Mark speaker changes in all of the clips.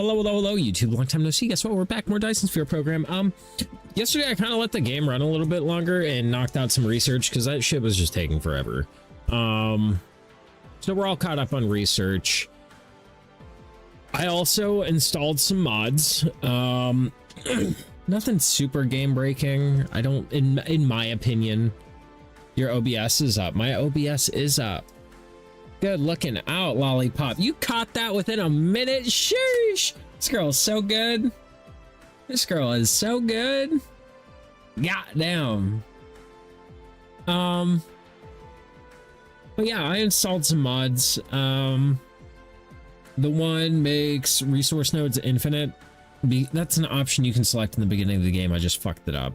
Speaker 1: Hello, YouTube. Long time no see. Guess what? We're back. More Dyson Sphere Program. Yesterday I kind of let the game run a little bit longer and knocked out some research because that shit was just taking forever. So we're all caught up on research. I also installed some mods. Nothing super game breaking. I don't, in my opinion. Your OBS is up. My OBS is up. Good looking out, Lollipop. You caught that within a minute. Sheesh. This girl is so good. This girl is so good. Goddamn. But yeah, I installed some mods. The one makes resource nodes infinite. That's an option you can select in the beginning of the game. I just fucked it up.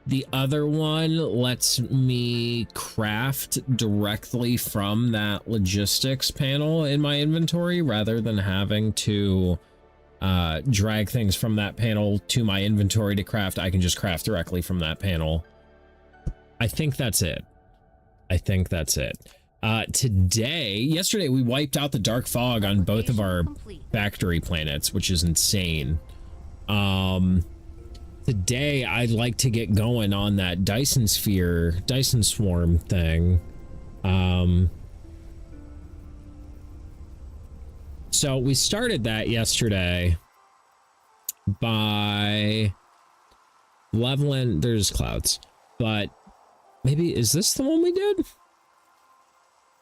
Speaker 1: The other one lets me craft directly from that logistics panel in my inventory rather than having to drag things from that panel to my inventory to craft. I can just craft directly from that panel. I think that's it. Yesterday we wiped out the dark fog on both of our factory planets, which is insane. Today I'd like to get going on that Dyson Swarm thing. So we started that yesterday by leveling, there's clouds, but maybe, is this the one we did?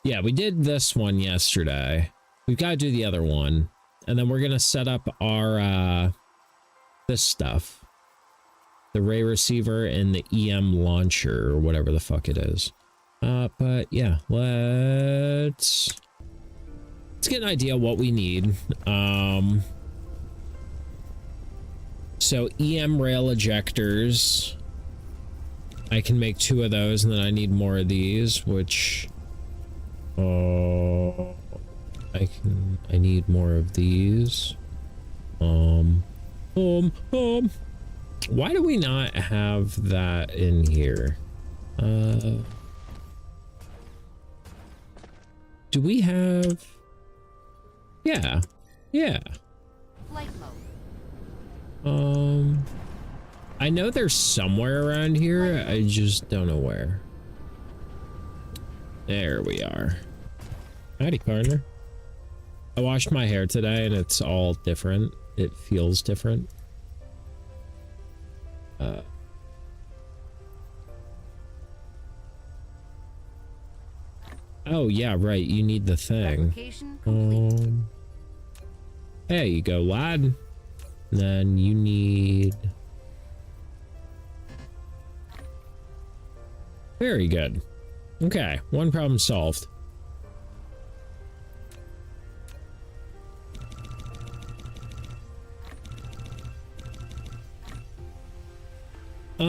Speaker 1: Yeah, we did this one yesterday. We've got to do the other one. And then we're going to set up our, this stuff. The ray receiver and the EM launcher or whatever the fuck it is. But yeah, let's get an idea what we need. So EM rail ejectors. I can make 2 of those, and then I need more of these, which I need more of these. Why do we not have that in here? Do we have? Yeah. I know there's somewhere around here. I just don't know where. There we are. Howdy, partner. I washed my hair today and it's all different. It feels different. Oh yeah, right. You need the thing. There you go, lad. Then you need. Very good. Okay, one problem solved. I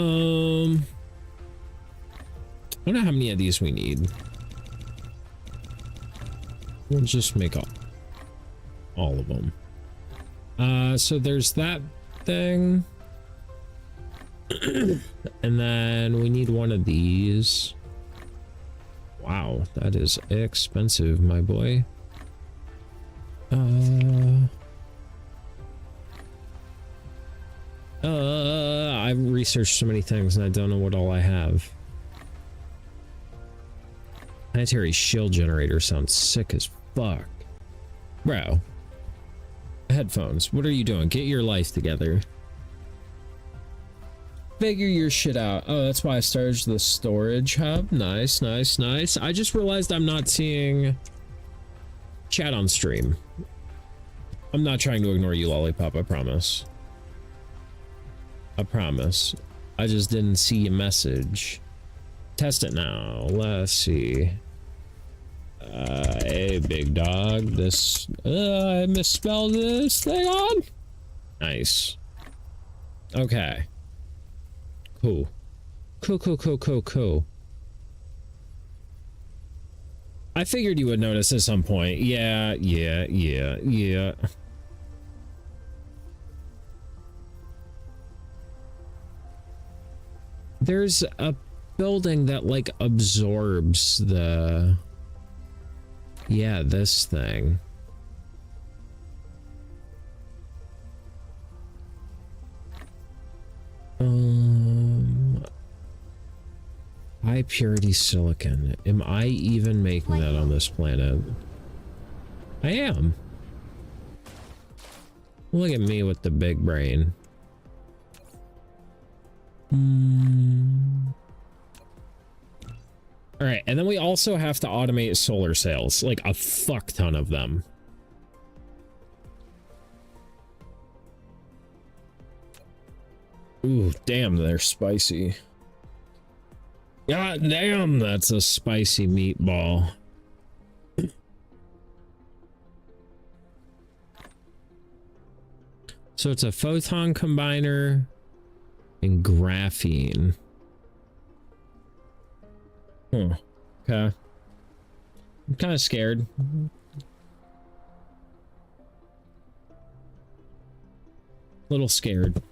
Speaker 1: don't know how many of these we need. We'll just make all of them. So there's that thing. And then we need one of these. Wow, that is expensive, my boy. I've researched so many things and I don't know what all I have. Planetary shield generator sounds sick as fuck. Bro. Headphones, what are you doing? Get your life together. Figure your shit out. Oh, that's why I started the storage hub. Nice. I just realized I'm not seeing chat on stream. I'm not trying to ignore you, Lollipop, I promise. I promise. I just didn't see your message. Test it now. Let's see. Hey, big dog. This, I misspelled this thing on. Nice. Okay. Cool. Cool. I figured you would notice at some point. Yeah. There's a building that like absorbs the, yeah, this thing. purity silicon. Am I even making that on this planet? I am. Look at me with the big brain. All right, and then we also have to automate solar sails, like a fuck ton of them. Ooh, damn, they're spicy. God damn, that's a spicy meatball. So it's a photon combiner and graphene. Okay. I'm kind of scared. Little scared.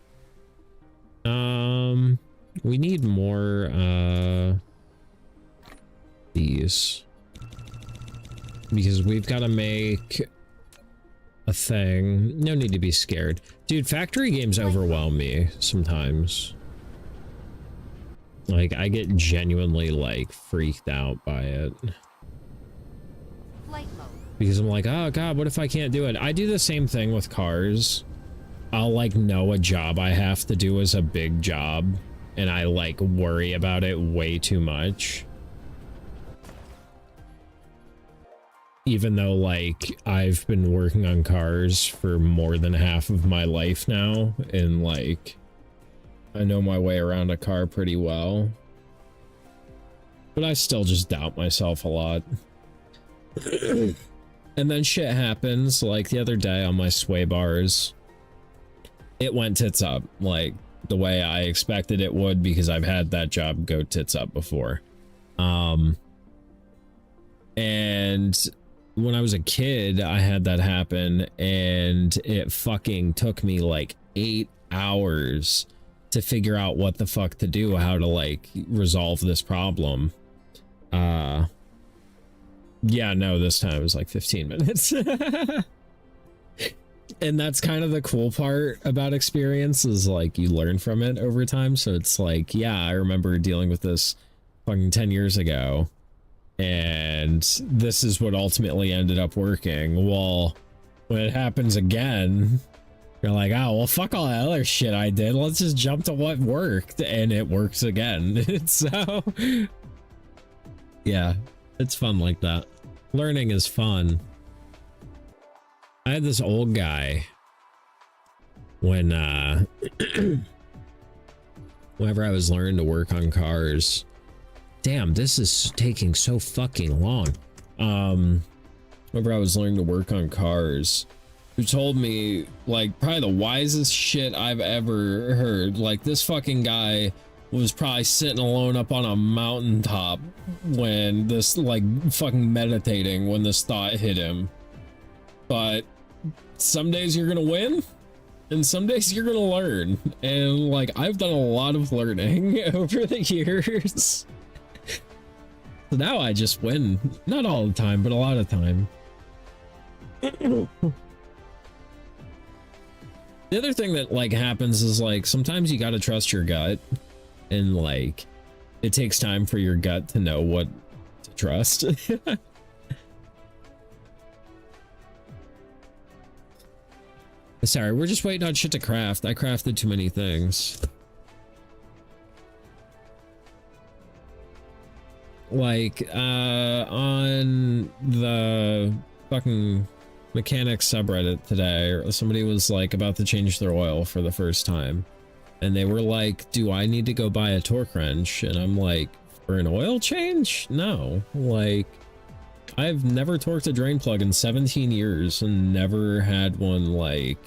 Speaker 1: We need more these, because we've got to make a thing. No need to be scared, dude. Factory games overwhelm me sometimes. Like, I get genuinely like freaked out by it because I'm like, oh god, what if I can't do it? I do the same thing with cars. I'll like know a job I have to do is a big job, and I like worry about it way too much. Even though like I've been working on cars for more than half of my life now, and like I know my way around a car pretty well, but I still just doubt myself a lot. And then shit happens, like the other day on my sway bars. It went tits up, like the way I expected it would, because I've had that job go tits up before. And when I was a kid, I had that happen, and it fucking took me like 8 hours to figure out what the fuck to do, how to like resolve this problem. Yeah, no, this time it was like 15 minutes. And that's kind of the cool part about experience, is like you learn from it over time. So it's like, yeah, I remember dealing with this fucking 10 years ago, and this is what ultimately ended up working. Well, when it happens again, you're like, oh, well, fuck all that other shit I did. Let's just jump to what worked, and it works again. So, yeah, it's fun like that. Learning is fun. I had this old guy when, whenever I was learning to work on cars. Damn, this is taking so fucking long. Whenever I was learning to work on cars, who told me, like, probably the wisest shit I've ever heard. Like, this fucking guy was probably sitting alone up on a mountaintop when this, like, fucking meditating when this thought hit him. But some days you're gonna win, and some days you're gonna learn. And, like, I've done a lot of learning over the years. So now I just win. Not all the time, but a lot of time. The other thing that like happens is like sometimes you gotta trust your gut, and like it takes time for your gut to know what to trust. Sorry, we're just waiting on shit to craft. I crafted too many things. Like on the fucking mechanics subreddit today, somebody was like about to change their oil for the first time, and they were like, do I need to go buy a torque wrench? And I'm like, for an oil change? No. Like, I've never torqued a drain plug in 17 years and never had one like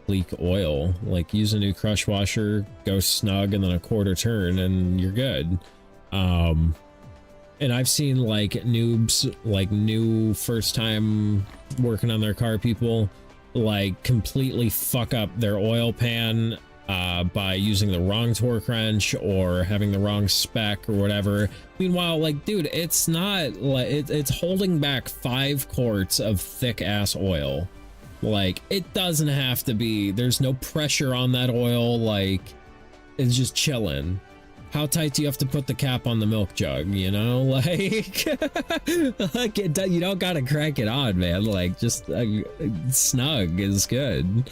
Speaker 1: leak oil. Like, use a new crush washer, go snug, and then a quarter turn and you're good. And I've seen like noobs, like new first time working on their car people, like completely fuck up their oil pan by using the wrong torque wrench or having the wrong spec or whatever. Meanwhile, like, dude, it's not like it's holding back 5 quarts of thick ass oil. Like, it doesn't have to be, there's no pressure on that oil. Like, it's just chilling. how tight do you have to put the cap on the milk jug, you know? Like, like you don't gotta crank it on, man. Like, just snug is good.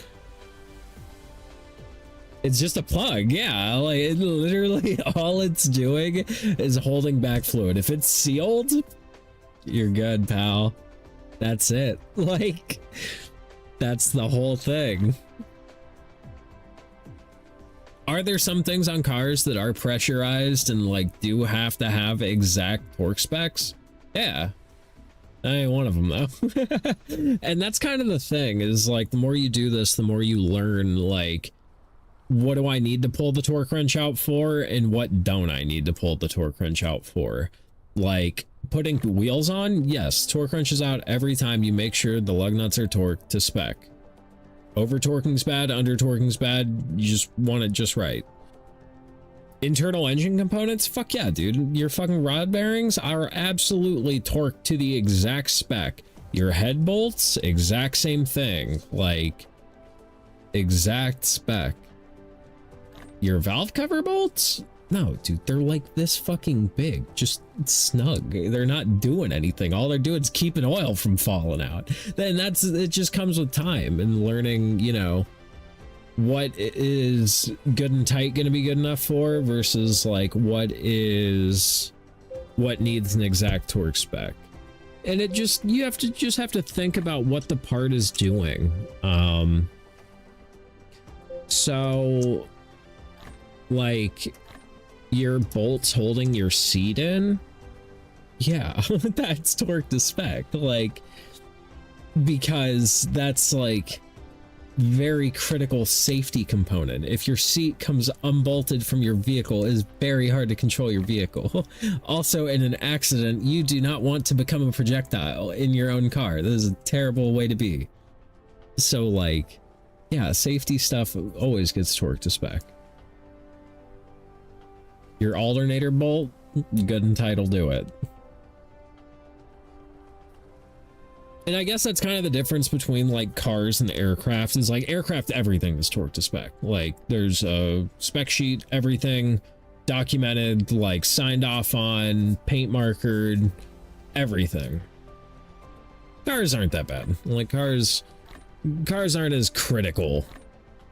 Speaker 1: It's just a plug, yeah. Like, it literally all it's doing is holding back fluid. If it's sealed, you're good, pal. That's it. Like, that's the whole thing. Are there some things on cars that are pressurized and like do have to have exact torque specs? Yeah. I ain't one of them though. And that's kind of the thing, is like the more you do this, the more you learn, like, what do I need to pull the torque wrench out for and what don't I need to pull the torque wrench out for? Like putting wheels on, yes, torque wrench is out every time you make sure the lug nuts are torqued to spec. Over torquing's bad, under torquing's bad, you just want it just right. Internal engine components, fuck yeah, dude. Your fucking rod bearings are absolutely torqued to the exact spec. Your head bolts, exact same thing, like exact spec. Your valve cover bolts? No, dude, they're like this fucking big, just snug. They're not doing anything. All they're doing is keeping oil from falling out. Then it just comes with time and learning, you know, what is good and tight going to be good enough for versus like what needs an exact torque spec. And it just, you have to think about what the part is doing. So like your bolts holding your seat in, yeah, that's torque to spec, like, because that's like very critical safety component. If your seat comes unbolted from your vehicle, it is very hard to control your vehicle. Also, in an accident, you do not want to become a projectile in your own car. That is a terrible way to be. So like, yeah, safety stuff always gets torque to spec. Your alternator bolt, good and tight will do it. And I guess that's kind of the difference between like cars and aircraft, is like aircraft, everything is torque to spec. Like there's a spec sheet, everything documented, like signed off on, paint markered, everything. Cars aren't that bad. Like cars aren't as critical.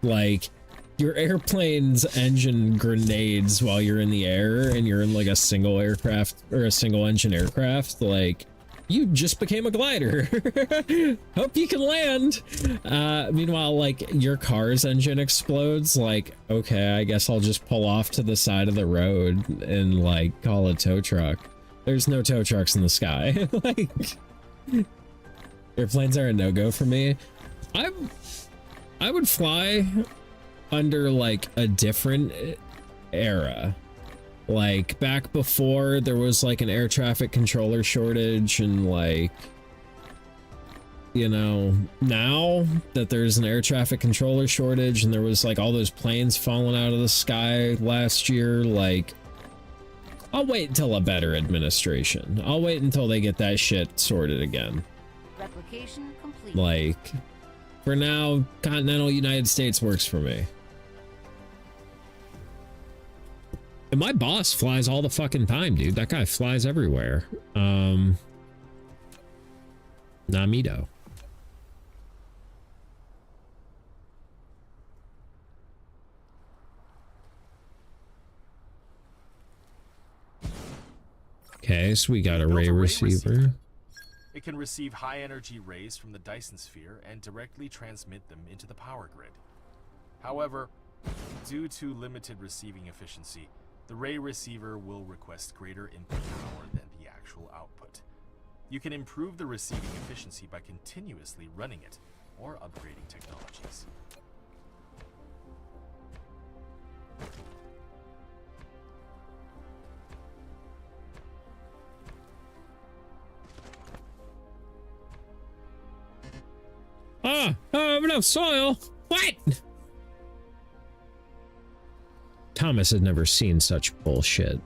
Speaker 1: Like your airplane's engine grenades while you're in the air and you're in like a single aircraft or a single engine aircraft, like you just became a glider. Hope you can land. Meanwhile, like your car's engine explodes, like, okay, I guess I'll just pull off to the side of the road and like call a tow truck. There's no tow trucks in the sky. Like airplanes are a no-go for me. I would fly under like a different era, like back before there was like an air traffic controller shortage, and like, you know, now that there's an air traffic controller shortage and there was like all those planes falling out of the sky last year, like I'll wait until a better administration. I'll wait until they get that shit sorted again.
Speaker 2: Replication complete.
Speaker 1: Like for now, continental United States works for me. And my boss flies all the fucking time, dude. That guy flies everywhere. Namido. Okay, so we got a ray receiver.
Speaker 3: It can receive high energy rays from the Dyson Sphere and directly transmit them into the power grid. However, due to limited receiving efficiency, the ray receiver will request greater input power than the actual output. You can improve the receiving efficiency by continuously running it or upgrading technologies.
Speaker 1: No soil. What? Thomas had never seen such bullshit.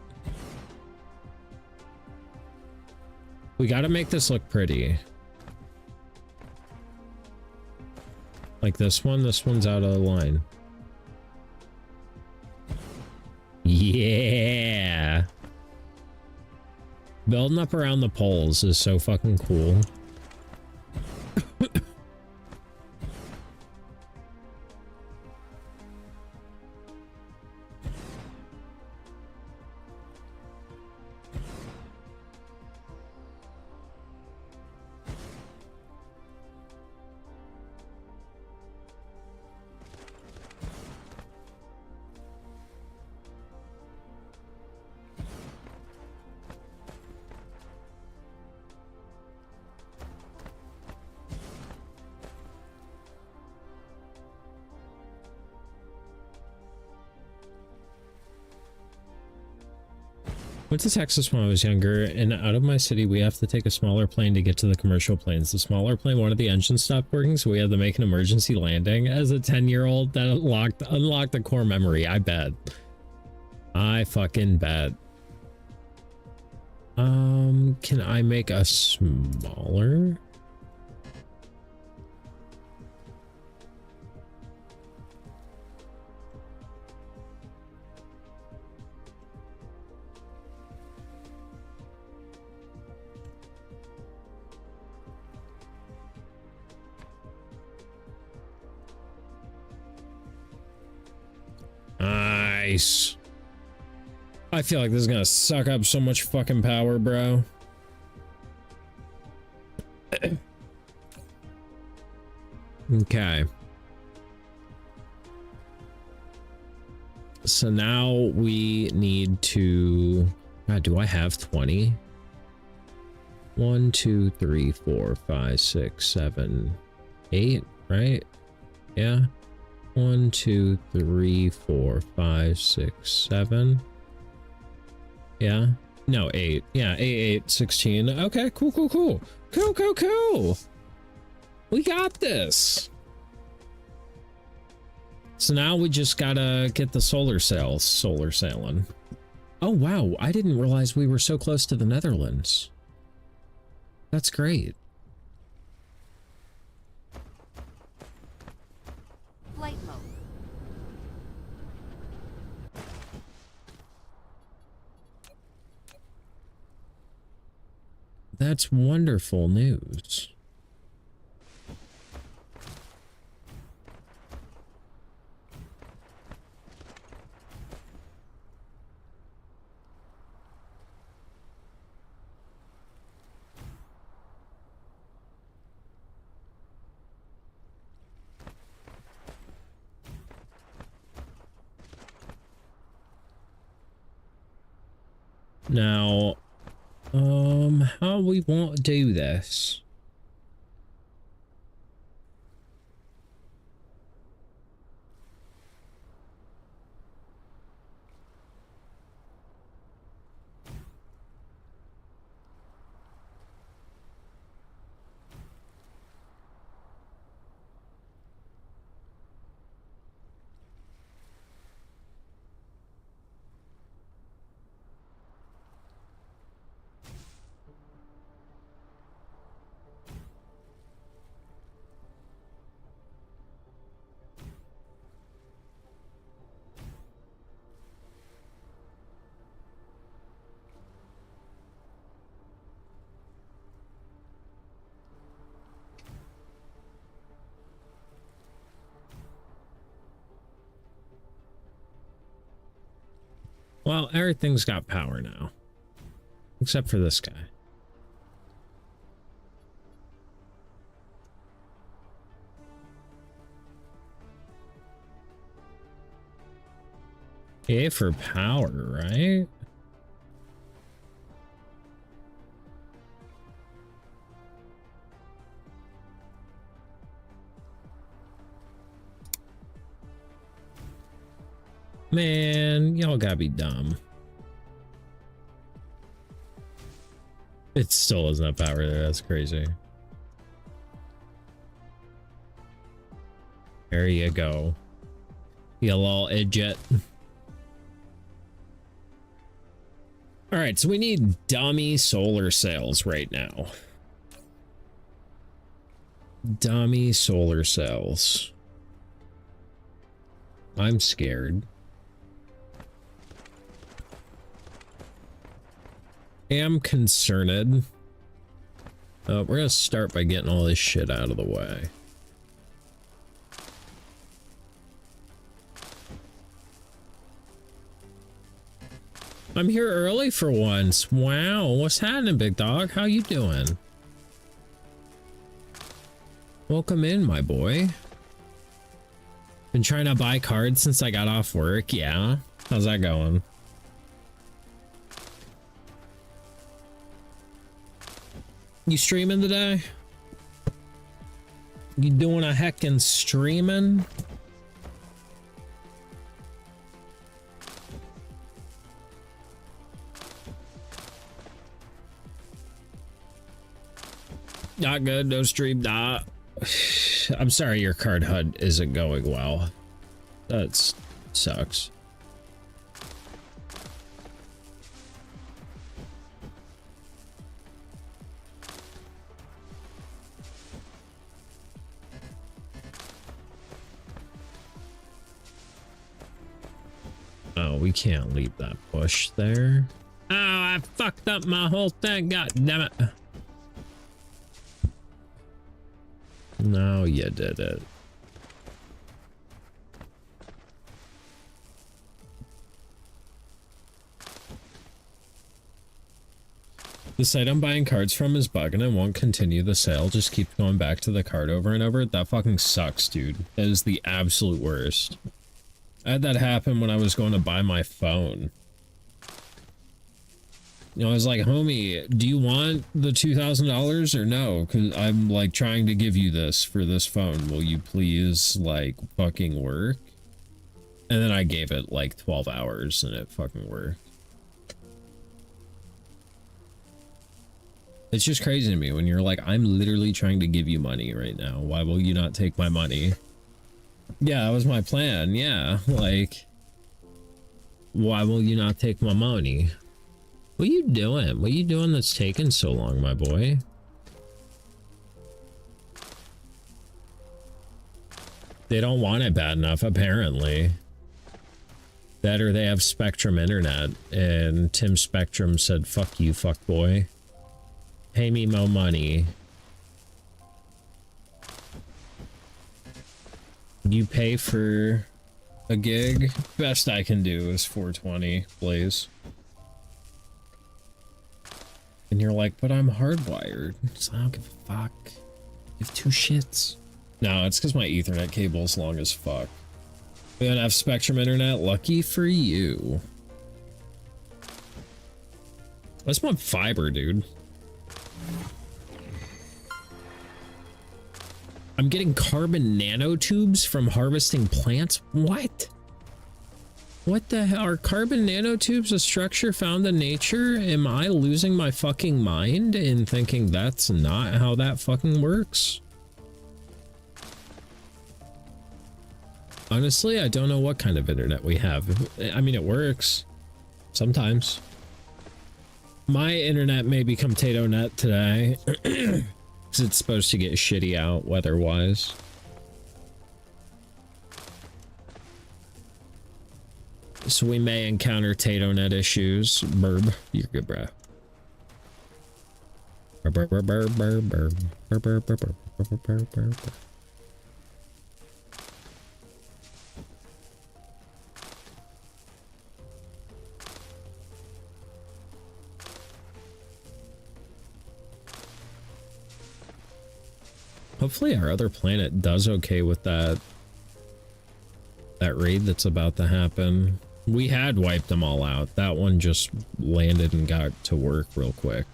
Speaker 1: We gotta make this look pretty. Like this one's out of line. Yeah. Building up around the poles is so fucking cool. Went to Texas when I was younger, and out of my city, we have to take a smaller plane to get to the commercial planes. The smaller plane, one of the engines stopped working, so we had to make an emergency landing. As a 10-year-old, that unlocked the core memory. I bet. I fucking bet. Can I make a smaller? Nice. I feel like this is gonna suck up so much fucking power, bro. Okay. So now we need to... God, do I have 20? 1, 2, 3, 4, 5, 6, 7, 8, right? Yeah. 1, 2, 3, 4, 5, 6, 7. Yeah. No, 8. Yeah, 8, 16. Okay, cool, cool, cool. Cool, cool, cool. We got this. So now we just gotta get the solar sailing. Oh, wow. I didn't realize we were so close to the Netherlands. That's great.
Speaker 2: Flight mode.
Speaker 1: That's wonderful news. Now, how we want to do this? Well, everything's got power now. Except for this guy. A for power, right? Man, y'all gotta be dumb. It still doesn't have power there. That's crazy. There you go. You little idiot. All right, so we need dummy solar sails right now. Dummy solar cells. I'm scared. am concerned. We're gonna start by getting all this shit out of the way. I'm here early for once. Wow, what's happening, big dog? How you doing? Welcome in, my boy. Been trying to buy cards since I got off work. Yeah, how's that going? You streaming today? You doing a heckin' streaming? Not good, no stream, nah. I'm sorry your card HUD isn't going well. That sucks. Oh, we can't leave that bush there. Oh, I fucked up my whole thing, god damn it. No, you did it. The site I'm buying cards from is bugging and won't continue the sale. Just keep going back to the card over and over. That fucking sucks, dude. That is the absolute worst. I had that happen when I was going to buy my phone. You know, I was like, homie, do you want the $2,000 or no? Because I'm like trying to give you this for this phone. Will you please like fucking work? And then I gave it like 12 hours and it fucking worked. It's just crazy to me when you're like, I'm literally trying to give you money right now. Why will you not take my money? Yeah, that was my plan. Yeah, like, why will you not take my money? What are you doing? What are you doing that's taking so long, my boy? They don't want it bad enough, apparently. That or they have Spectrum internet, and Tim Spectrum said, fuck you, fuck boy. Pay me more money. You pay for a gig? Best I can do is 420, please. And you're like, but I'm hardwired. So I don't give a fuck. You have two shits. No, it's because my Ethernet cable is long as fuck. We don't have Spectrum internet. Lucky for you. I just want fiber, dude. I'm getting carbon nanotubes from harvesting plants? What? What the hell? Are carbon nanotubes a structure found in nature? Am I losing my fucking mind in thinking that's not how that fucking works? Honestly, I don't know what kind of internet we have. I mean, it works. Sometimes. My internet may become TatoNet today. Because it's supposed to get shitty out weather-wise. So we may encounter TatoNet issues. Burb, you're good, bro. Hopefully our other planet does okay with that raid that's about to happen. We had wiped them all out. That one just landed and got to work real quick.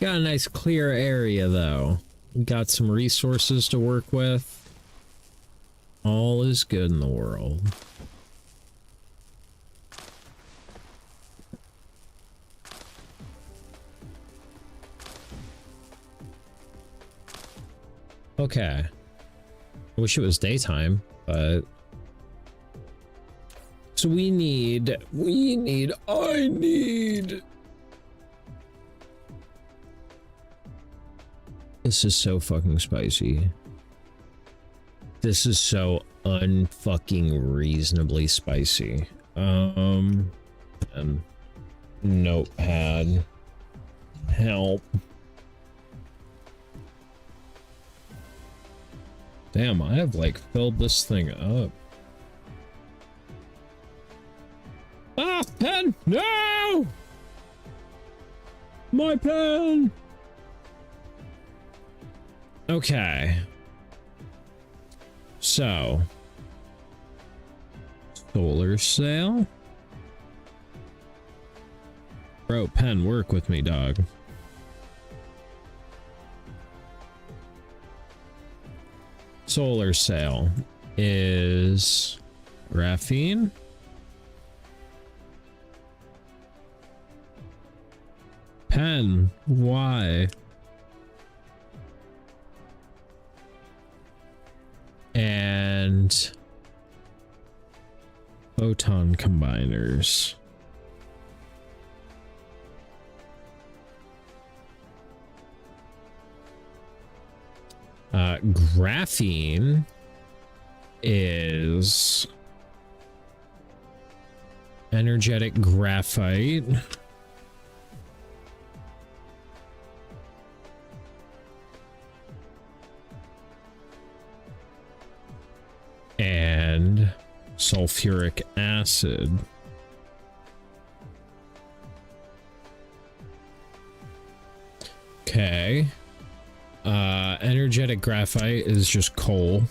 Speaker 1: Got a nice clear area though. We got some resources to work with. All is good in the world. Okay. I wish it was daytime, but So I need. This is so fucking spicy. This is so unfucking reasonably spicy. And notepad. Help. Damn, I have like filled this thing up. Ah, pen! No! My pen! Okay. So. Solar sail? Bro, pen, work with me, dog. Solar sail is graphene. Pen, why? And photon combiners. Graphene is energetic graphite. And sulfuric acid. Okay. Energetic graphite is just coal.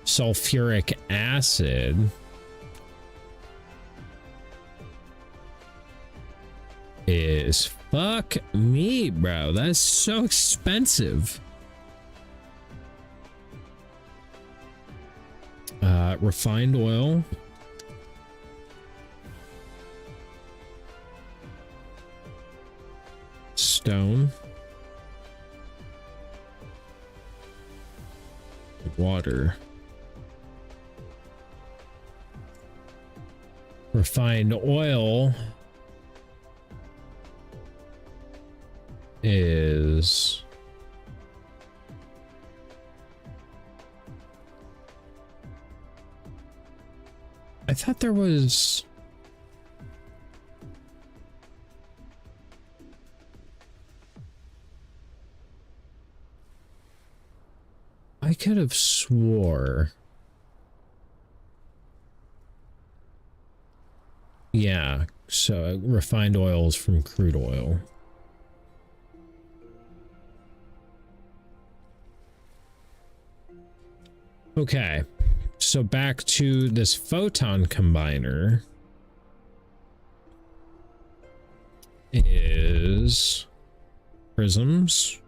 Speaker 1: Sulfuric acid is fuck me, bro. That's so expensive. Refined oil. Stone. Water. Refined oil is I thought there was I could have swore. Yeah, so refined oils from crude oil. Okay, so back to this photon combiner is prisms.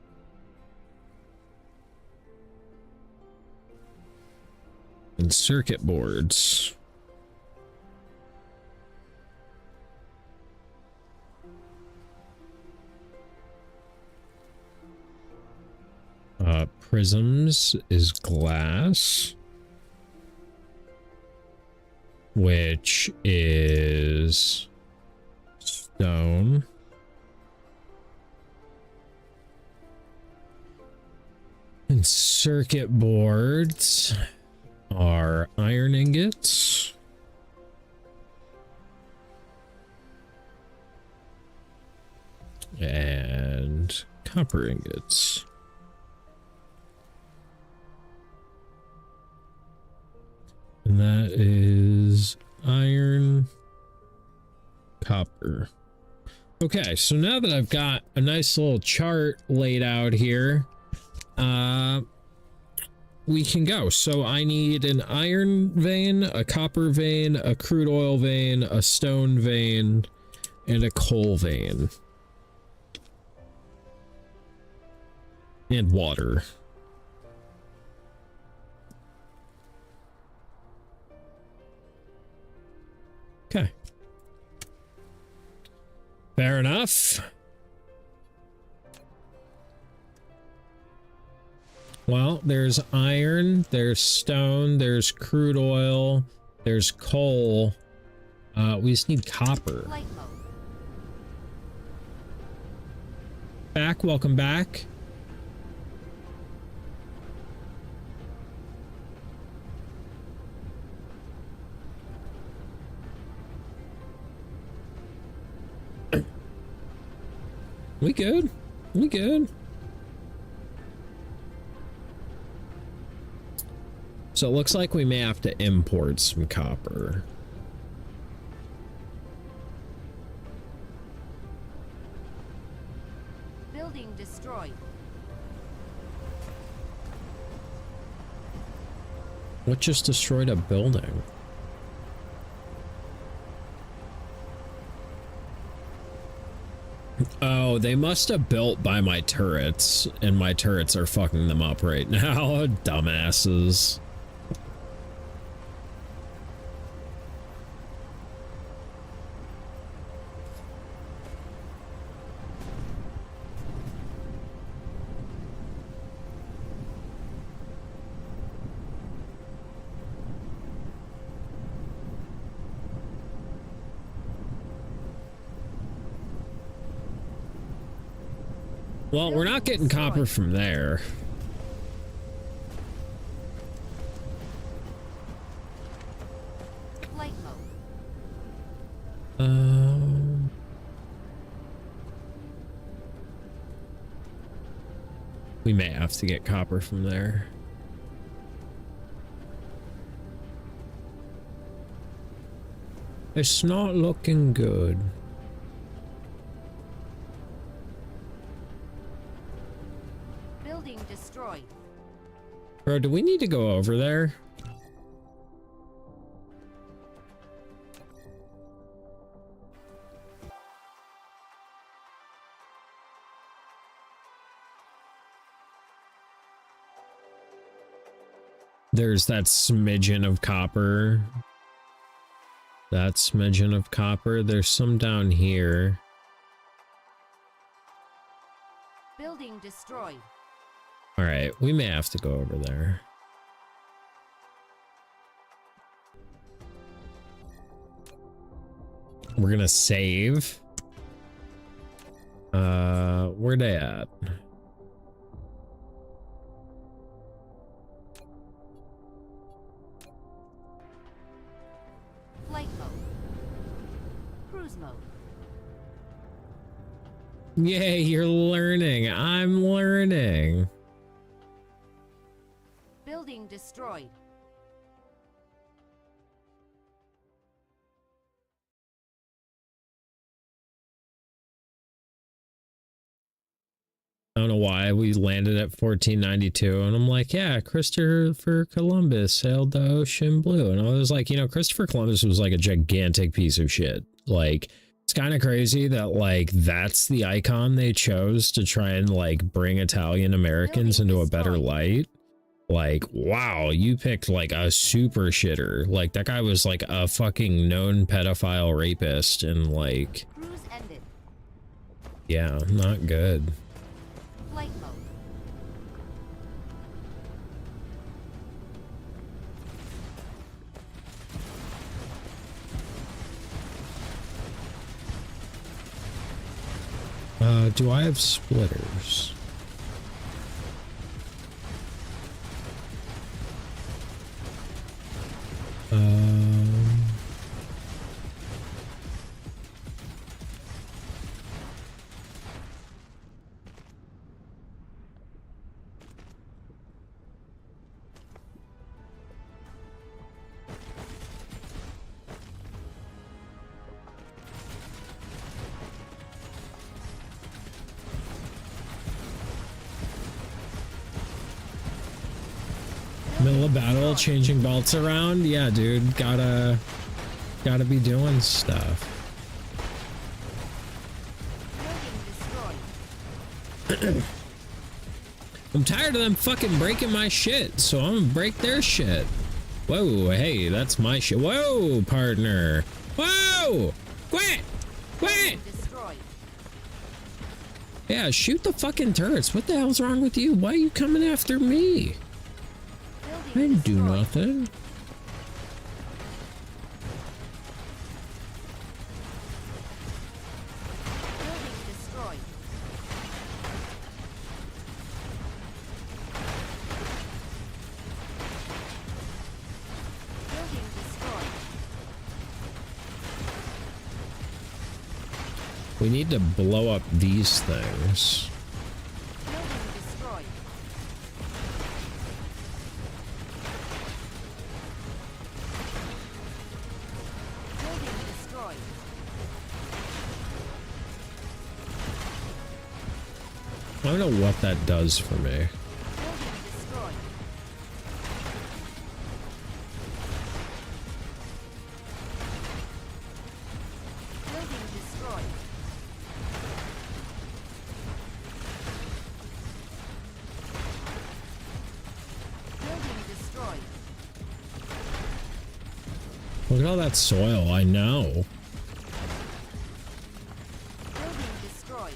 Speaker 1: And circuit boards. Prisms is glass, which is stone. And circuit boards are iron ingots. And copper ingots. And that is iron, copper. Okay, so now that I've got a nice little chart laid out here, we can go. So I need an iron vein, a copper vein, a crude oil vein, a stone vein, and a coal vein. And water. Okay. Fair enough. Well, there's iron, there's stone, there's crude oil, there's coal. We just need copper.
Speaker 2: Flight mode.
Speaker 1: Back, welcome back. We good? We good? So it looks like we may have to import some copper.
Speaker 2: Building destroyed.
Speaker 1: What just destroyed a building? Oh, they must have built by my turrets, and my turrets are fucking them up right now. Dumbasses. Well, we're not getting copper from there.
Speaker 2: Flight mode.
Speaker 1: We may have to get copper from there. It's not looking good.
Speaker 2: Building destroyed.
Speaker 1: Bro, do we need to go over there? There's that smidgen of copper. That smidgen of copper. There's some down here.
Speaker 2: Building destroyed.
Speaker 1: All right, we may have to go over there. We're gonna save. Where they at?
Speaker 2: Flight mode. Cruise mode.
Speaker 1: Yay, you're learning. I'm learning.
Speaker 2: Building destroyed.
Speaker 1: I don't know why we landed at 1492, and I'm like, yeah, Christopher Columbus sailed the ocean blue. And I was like, you know, Christopher Columbus was like a gigantic piece of shit. Like, it's kind of crazy that like that's the icon they chose to try and like bring Italian Americans into a better light. Like, wow, you picked like a super shitter. Like, that guy was like a fucking known pedophile rapist, and like,
Speaker 2: Cruise ended.
Speaker 1: yeah, not good.
Speaker 2: Flight mode.
Speaker 1: Do I have splitters? Middle of battle, changing belts around. Yeah, dude, gotta be doing stuff.
Speaker 2: Building destroyed.
Speaker 1: I'm tired of them fucking breaking my shit, so I'm gonna break their shit. Whoa, hey, that's my shit. Whoa, partner. Whoa! Quit! Quit!
Speaker 2: Destroyed.
Speaker 1: Yeah, shoot the fucking turrets. What the hell's wrong with you? Why are you coming after me? I
Speaker 2: Building
Speaker 1: didn't do
Speaker 2: destroyed.
Speaker 1: nothing.
Speaker 2: Building destroyed. Building destroyed.
Speaker 1: We need to blow up these things.
Speaker 2: Building destroyed. Building destroyed.
Speaker 1: I don't know what that does for me.
Speaker 2: Building destroyed. Building destroyed. Building destroyed.
Speaker 1: Look at all that soil. I know.
Speaker 2: Building destroyed.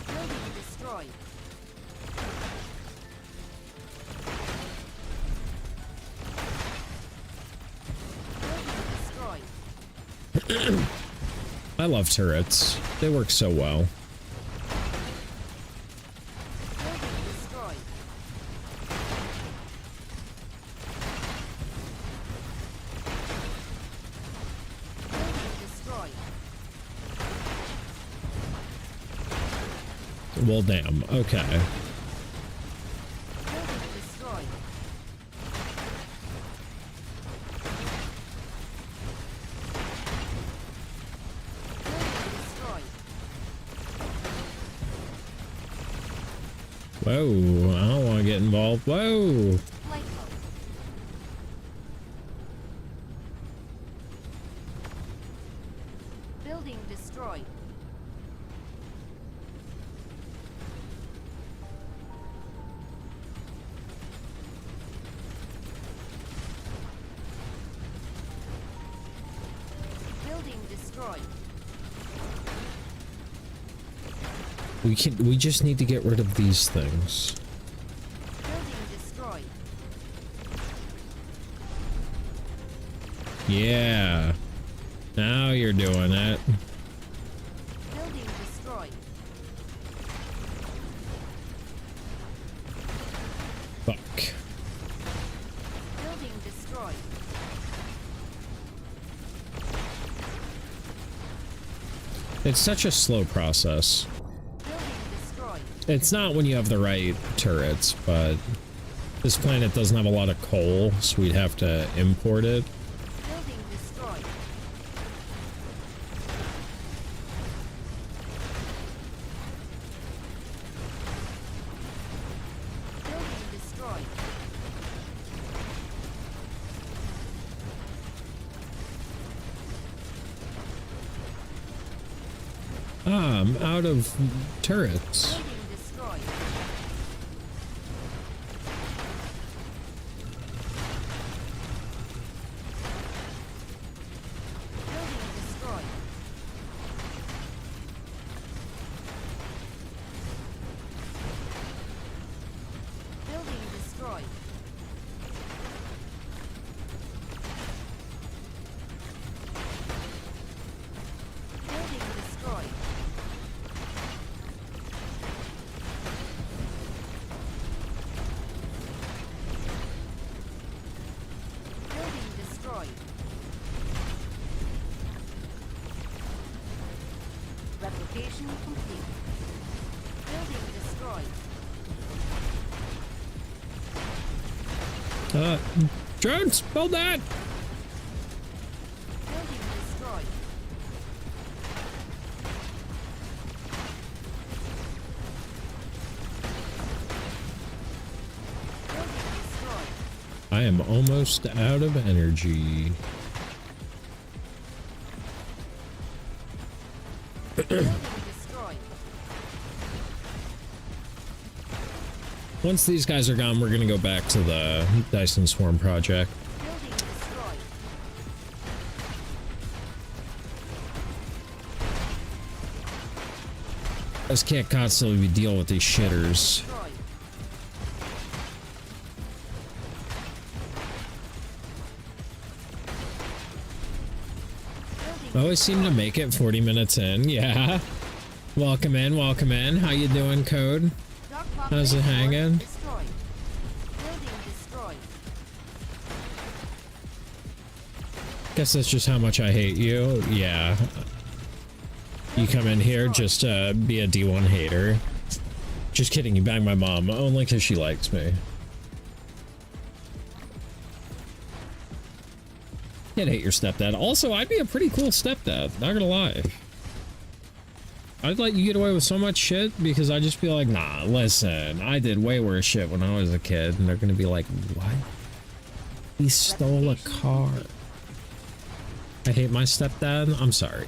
Speaker 2: Building destroyed. Building destroyed.
Speaker 1: I love turrets. They work so well.
Speaker 2: Building destroyed. Building destroyed.
Speaker 1: Well, damn. Okay.
Speaker 2: Building destroyed. Building destroyed.
Speaker 1: Whoa. I don't want to get involved. Whoa.
Speaker 2: Flight mode. Building destroyed. Building destroyed.
Speaker 1: We just need to get rid of these things.
Speaker 2: Building destroyed.
Speaker 1: Yeah. Now you're doing it.
Speaker 2: Building destroyed.
Speaker 1: Fuck.
Speaker 2: Building destroyed.
Speaker 1: It's such a slow process.
Speaker 2: Building destroyed.
Speaker 1: It's not when you have the right turrets, but this planet doesn't have a lot of coal, so we'd have to import it.
Speaker 2: Building destroyed. Building destroyed.
Speaker 1: Ah, I'm out of turrets.
Speaker 2: Building destroyed. Building destroyed. Building destroyed. Building destroyed. Building destroyed. Replication complete. Building destroyed.
Speaker 1: Drones, build that!
Speaker 2: Building destroyed. Building destroyed.
Speaker 1: I am almost out of energy.
Speaker 2: Building destroyed.
Speaker 1: Once these guys are gone, we're gonna go back to the Dyson Swarm project.
Speaker 2: Building destroyed.
Speaker 1: I just can't constantly deal with these shitters.
Speaker 2: Destroyed.
Speaker 1: I always seem to make it 40 minutes in. Yeah. Welcome in, welcome in. How you doing, Code? How's it hanging?
Speaker 2: Destroyed. Building destroyed.
Speaker 1: Guess that's just how much I hate you. Yeah. You come in here just to be a D1 hater. Just kidding, you bang my mom, only because she likes me. Can't hate your stepdad. Also, I'd be a pretty cool stepdad, not gonna lie. I'd let you get away with so much shit because I'd just be like, nah, listen, I did way worse shit when I was a kid. And they're gonna be like, what? He stole a car. I hate my stepdad. I'm sorry.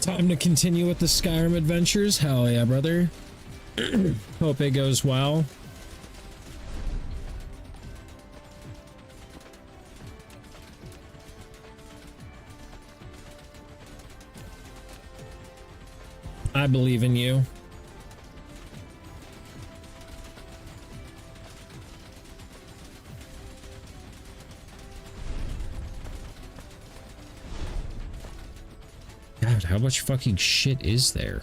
Speaker 1: Time to continue with the Skyrim adventures. Hell yeah, brother. Hope it goes well. I believe in you. God, how much fucking shit is there?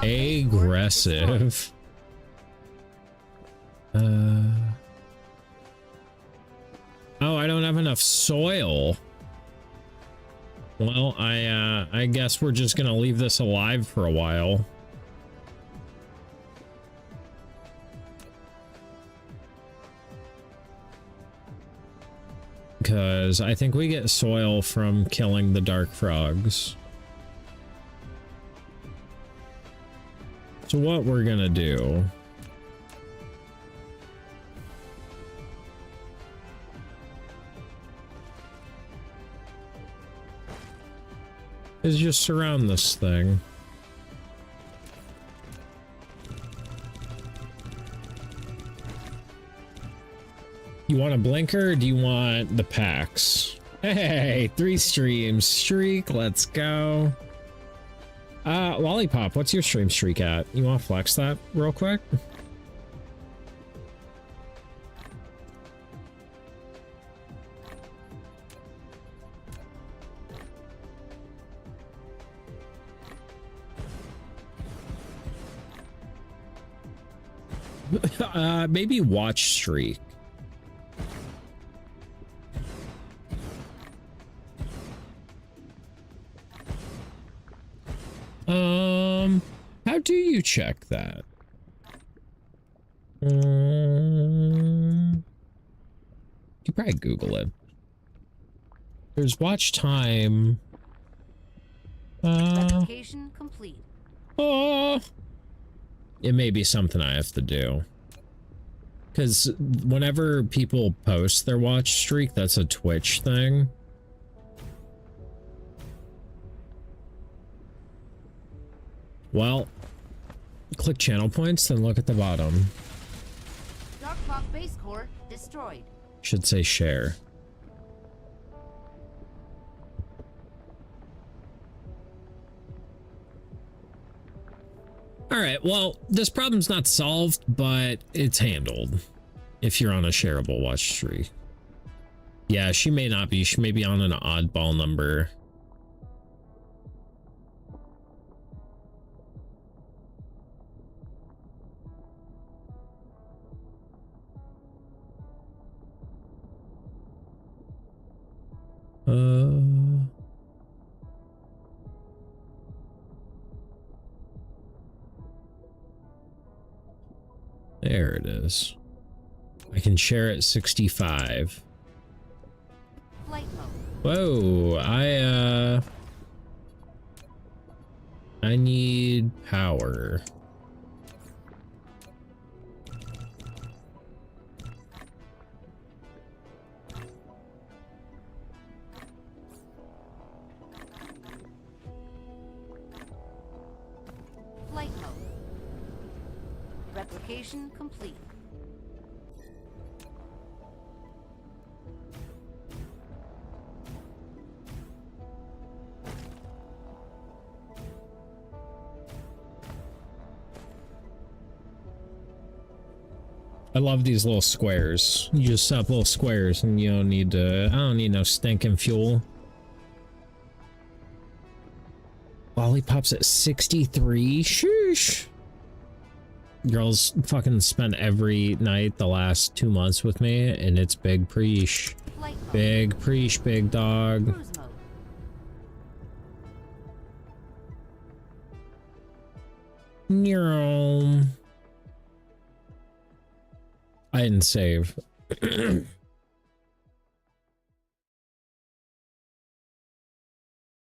Speaker 1: Aggressive. Oh, I don't have enough soil. Well, I guess we're just gonna leave this alive for a while. Because I think we get soil from killing the dark frogs. So what we're gonna do is just surround this thing. You want a blinker or do you want the packs? Hey, 3 streams streak, let's go. Lollipop, what's your stream streak at? You want to flex that real quick? Maybe watch streak. How do you check that? You probably Google it. There's watch time.
Speaker 2: Application complete.
Speaker 1: It may be something I have to do. Because whenever people post their watch streak, that's a Twitch thing. Well, click channel points, then look at the bottom.
Speaker 2: Darklock base core destroyed.
Speaker 1: Should say share. All right, well, this problem's not solved, but it's handled if you're on a shareable watch streak. Yeah, she may not be. She may be on an oddball number. There it is. I can share at 65.
Speaker 2: Flight mode.
Speaker 1: Whoa, I need power.
Speaker 2: Flight mode. Replication complete.
Speaker 1: I love these little squares. You just set up little squares and you don't need to, I don't need no stinking fuel. Lollipops at 63? Sheesh. Girls fucking spent every night the last 2 months with me and it's big preesh.
Speaker 2: Flight mode.
Speaker 1: Big preesh, big dog.
Speaker 2: Cruise mode.
Speaker 1: Neural. I didn't save.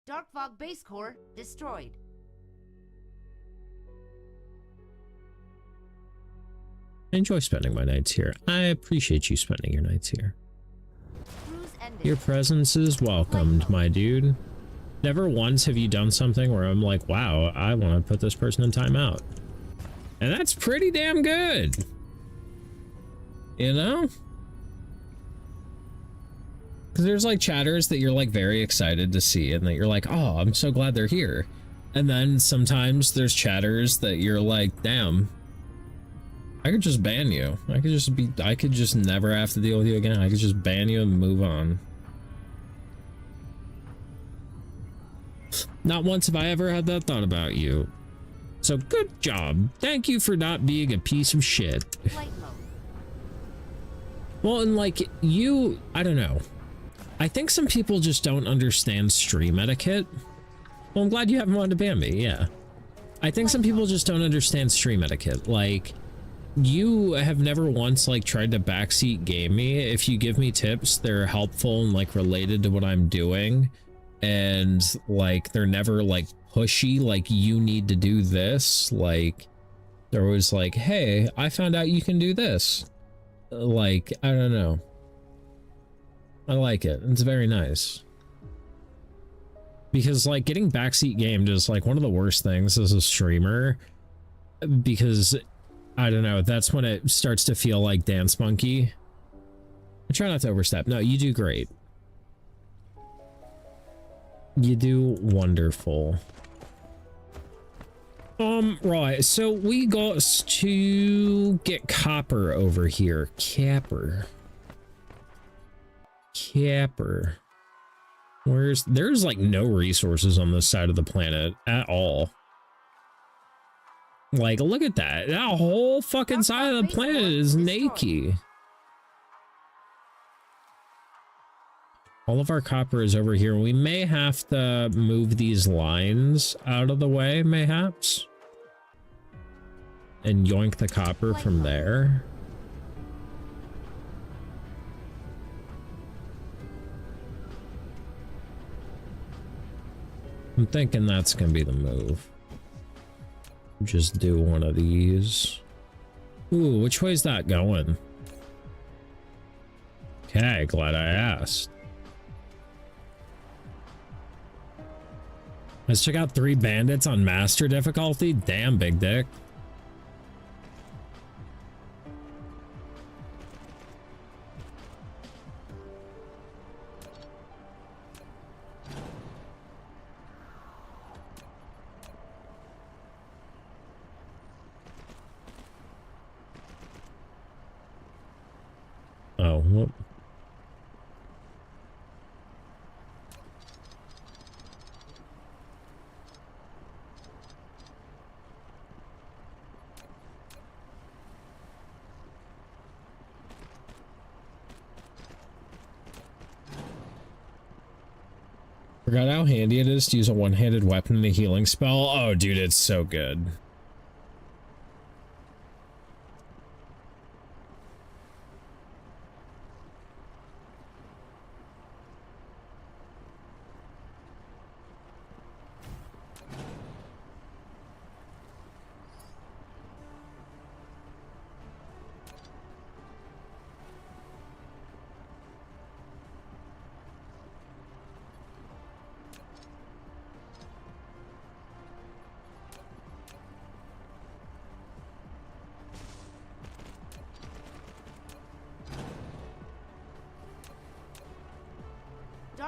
Speaker 2: Dark fog base core destroyed.
Speaker 1: I enjoy spending my nights here. I appreciate you spending your nights here.
Speaker 2: Cruise ended.
Speaker 1: Your presence is welcomed, my dude. Never once have you done something where I'm like, wow, I want to put this person in timeout. And that's pretty damn good. You know? Because there's like chatters that you're like very excited to see and that you're like, oh, I'm so glad they're here. And then sometimes there's chatters that you're like, damn, I could just ban you. I could just never have to deal with you again. I could just ban you and move on. Not once have I ever had that thought about you. So good job. Thank you for not being a piece of shit.
Speaker 2: Flight mode.
Speaker 1: Well, and like you, I don't know. I think some people just don't understand stream etiquette. Well, I'm glad you haven't wanted to ban me, yeah. I think some people just don't understand stream etiquette. Like, you have never once like tried to backseat game me. If you give me tips, they're helpful and like related to what I'm doing. And like, they're never like pushy, like you need to do this. Like, they're always like, hey, I found out you can do this. Like, I don't know. I like it. It's very nice. Because like getting backseat gamed is like one of the worst things as a streamer. Because I don't know, that's when it starts to feel like Dance Monkey. I try not to overstep. No, you do great. You do wonderful. Right, so we got to get copper over here. Capper. There's like no resources on this side of the planet at all. Like, look at that. That whole fucking side of the planet is naked. All of our copper is over here. We may have to move these lines out of the way, mayhaps. And yoink the copper from there. I'm thinking that's gonna be the move. Just do one of these. Ooh, which way is that going? Okay, glad I asked. Let's check out 3 bandits on master difficulty. Damn, big dick. Oh, whoop. Forgot how handy it is to use a one-handed weapon in a healing spell. Oh, dude, it's so good.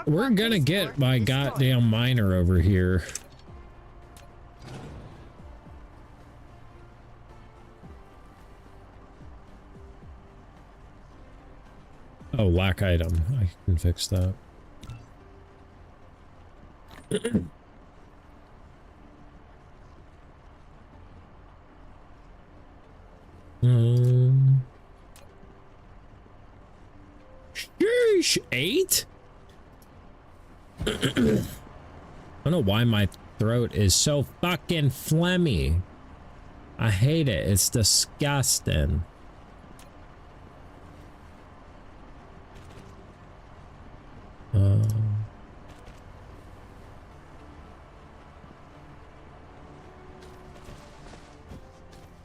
Speaker 1: We're gonna get my goddamn miner over here. Oh, lack item. I can fix that. Sheesh, 8? I don't know why my throat is so fucking phlegmy. I hate it. It's disgusting.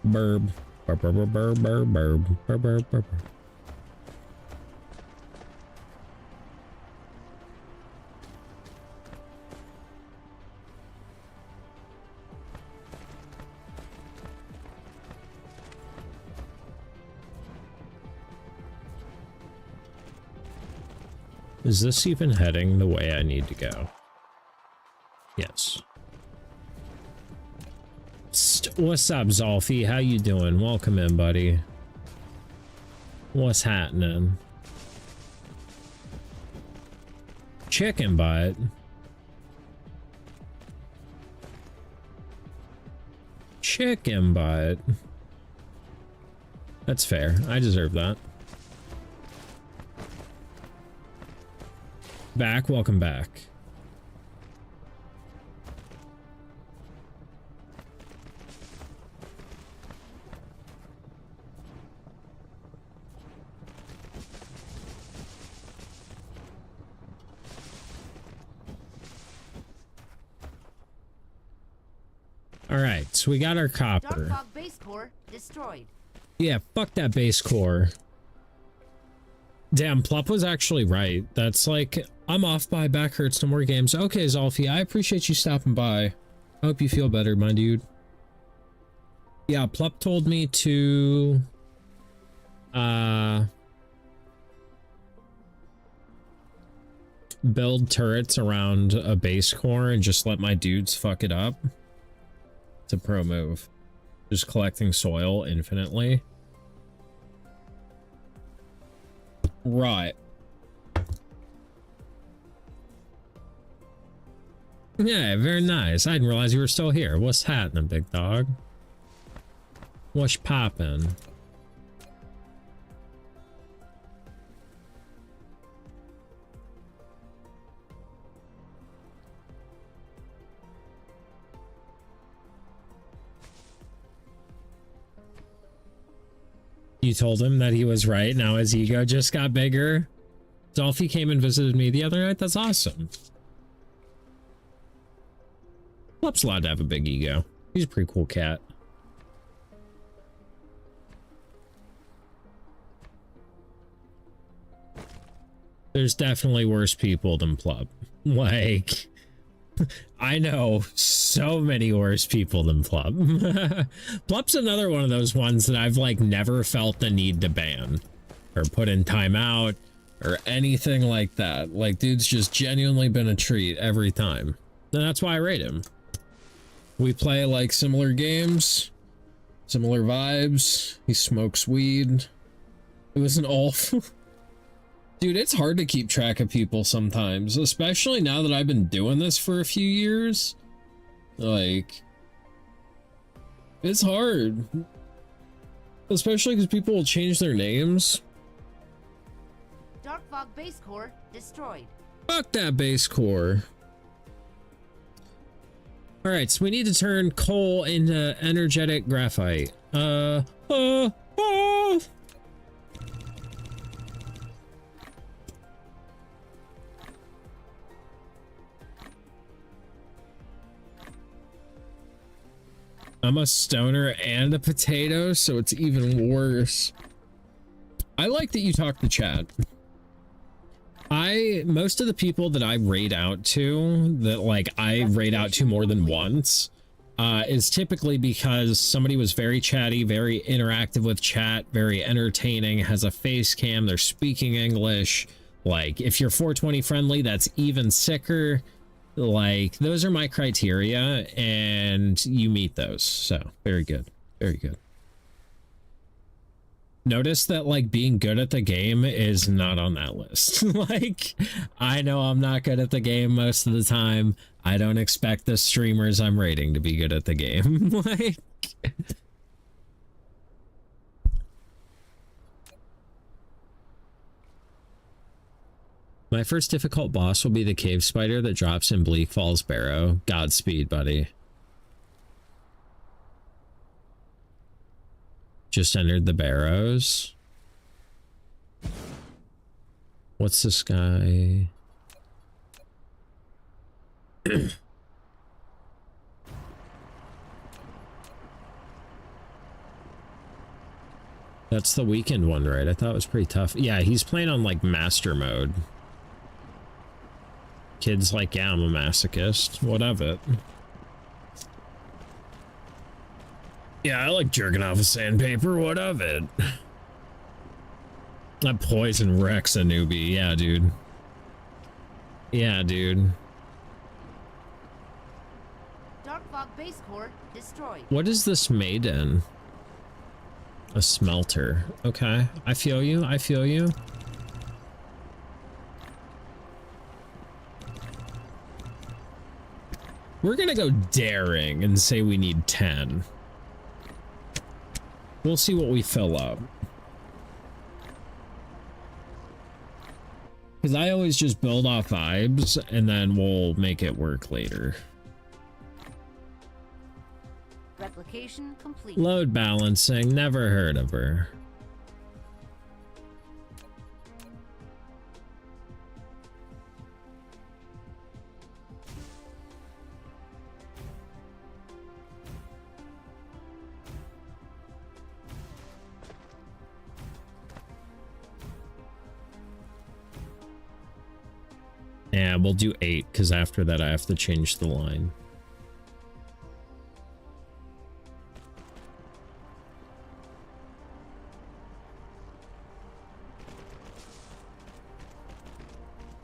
Speaker 1: Burb. Burb, burb, burb, burb, burb, burb, burb, burb. Is this even heading the way I need to go? Yes. What's up, Zolfie? How you doing? Welcome in, buddy. What's happening? Chicken butt. Chicken butt. That's fair. I deserve that. Back, welcome back. All right, so we got our copper.
Speaker 2: Dark Fog base core destroyed.
Speaker 1: Yeah, fuck that base core. Damn, Plup was actually right. That's like, I'm off by back hurts, no more games. Okay, Zolfie, I appreciate you stopping by. I hope you feel better, my dude. Yeah, Plup told me to build turrets around a base core and just let my dudes fuck it up. It's a pro move. Just collecting soil infinitely. Right. Yeah, very nice. I didn't realize you were still here. What's happening, big dog? What's poppin'? You told him that he was right. Now his ego just got bigger. Dolphy came and visited me the other night. That's awesome. Plup's allowed to have a big ego. He's a pretty cool cat. There's definitely worse people than Plup. Like, I know so many worse people than Plup. Plup's another one of those ones that I've like never felt the need to ban or put in timeout or anything like that. Like, dude's just genuinely been a treat every time. And that's why I rate him. We play like similar games, similar vibes. He smokes weed. It was an Ulf. Dude, it's hard to keep track of people sometimes, especially now that I've been doing this for a few years. Like, it's hard. Especially because people will change their names.
Speaker 2: Dark Fog base core destroyed.
Speaker 1: Fuck that base core. Alright, so we need to turn coal into energetic graphite. I'm a stoner and a potato, so it's even worse. I like that you talk to chat. Most of the people that I raid out to, that like I raid out to more than once, is typically because somebody was very chatty, very interactive with chat, very entertaining, has a face cam, they're speaking English, Like, if you're 420 friendly, that's even sicker. Like, those are my criteria, and you meet those. So, very good. Very good. Notice that, like, being good at the game is not on that list. Like, I know I'm not good at the game most of the time. I don't expect the streamers I'm rating to be good at the game. Like... My first difficult boss will be the cave spider that drops in Bleak Falls Barrow. Godspeed, buddy. Just entered the barrows. What's this guy? That's the weekend one, right? I thought it was pretty tough. Yeah, he's playing on like master mode. Kid's like, yeah, I'm a masochist. What of it? Yeah, I like jerking off a sandpaper. What of it? That poison wrecks a newbie. Yeah, dude. Yeah, dude.
Speaker 2: Dark Fog base core destroyed.
Speaker 1: What is this made in? A smelter. Okay. I feel you. I feel you. We're gonna go daring and say we need 10. We'll see what we fill up. Because I always just build off vibes and then we'll make it work later.
Speaker 2: Replication complete.
Speaker 1: Load balancing, never heard of her. Yeah, we'll do 8 because after that I have to change the line.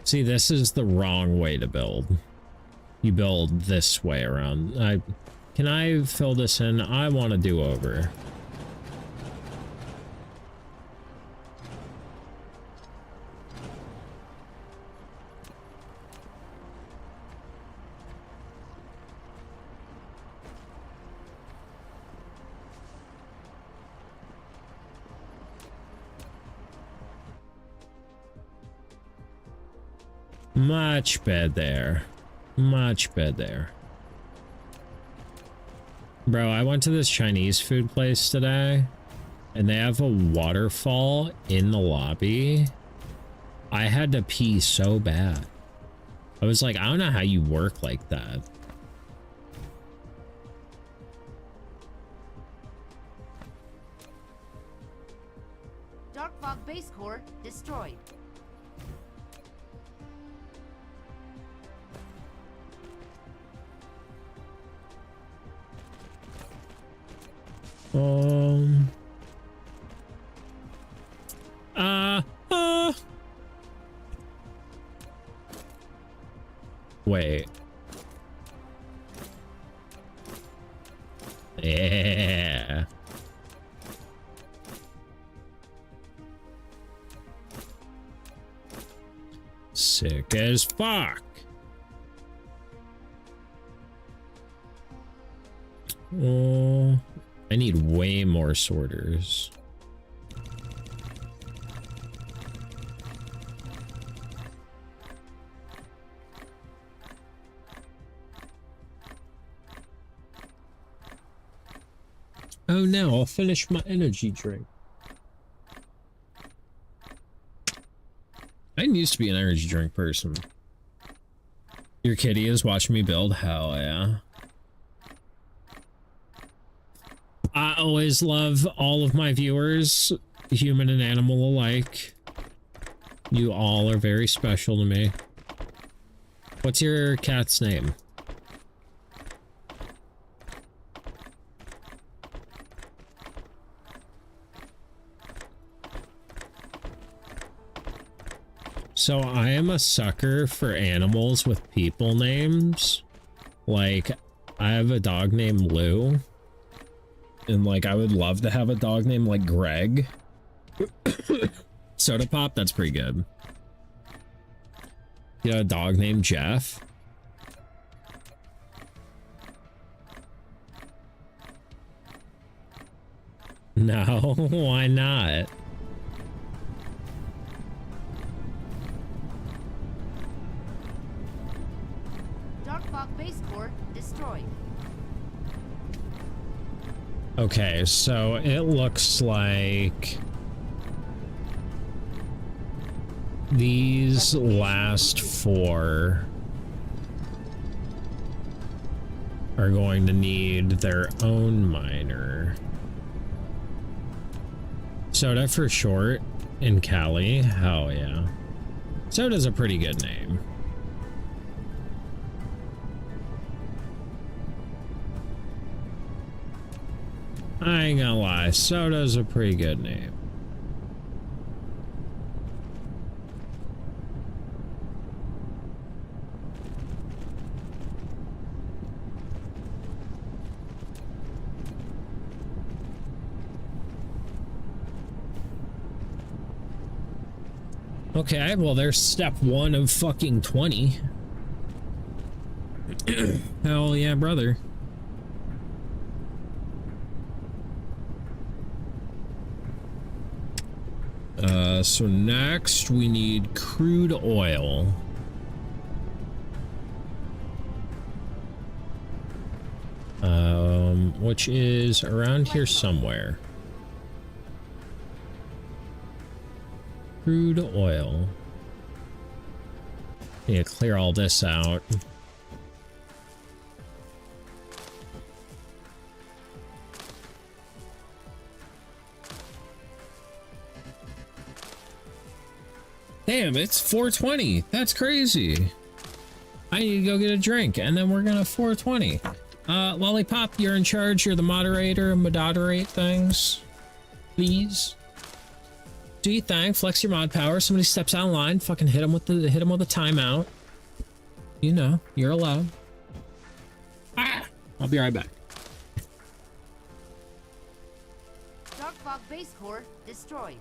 Speaker 1: See, this is the wrong way to build. You build this way around. Can I fill this in? I want to do over. Much better. Much better. Bro, I went to this Chinese food place today, and they have a waterfall in the lobby. I had to pee so bad. I was like, I don't know how you work like that.
Speaker 2: Dark Fog base core destroyed.
Speaker 1: Wait. Yeah. Sick as fuck. Oh, I need way more sorters. Oh no, I'll finish my energy drink. I didn't used to be an energy drink person. Your kitty is watching me build? Hell yeah. I always love all of my viewers, human and animal alike. You all are very special to me. What's your cat's name? So I am a sucker for animals with people names. Like, I have a dog named Lou. And like, I would love to have a dog named like Greg. Soda Pop, that's pretty good. You know, a dog named Jeff. No, why not?
Speaker 2: Dark Fog base core destroyed.
Speaker 1: Okay, so it looks like these last 4 are going to need their own miner. Soda for short in Cali. Hell yeah. Soda's a pretty good name. I ain't gonna lie, Soda's a pretty good name. Okay, well, there's step 1 of fucking 20. Hell yeah, brother. So next we need crude oil. Which is around here somewhere. Crude oil. Need to clear all this out. Damn, it's 4:20. That's crazy. I need to go get a drink, and then we're gonna 4:20. Lollipop, you're in charge. You're the moderator. Moderate things, please. Do your thing. Flex your mod power. Somebody steps out of line. Fucking hit him with the timeout. You know, you're allowed. Ah, I'll be right back.
Speaker 2: Dark Fog base core destroyed.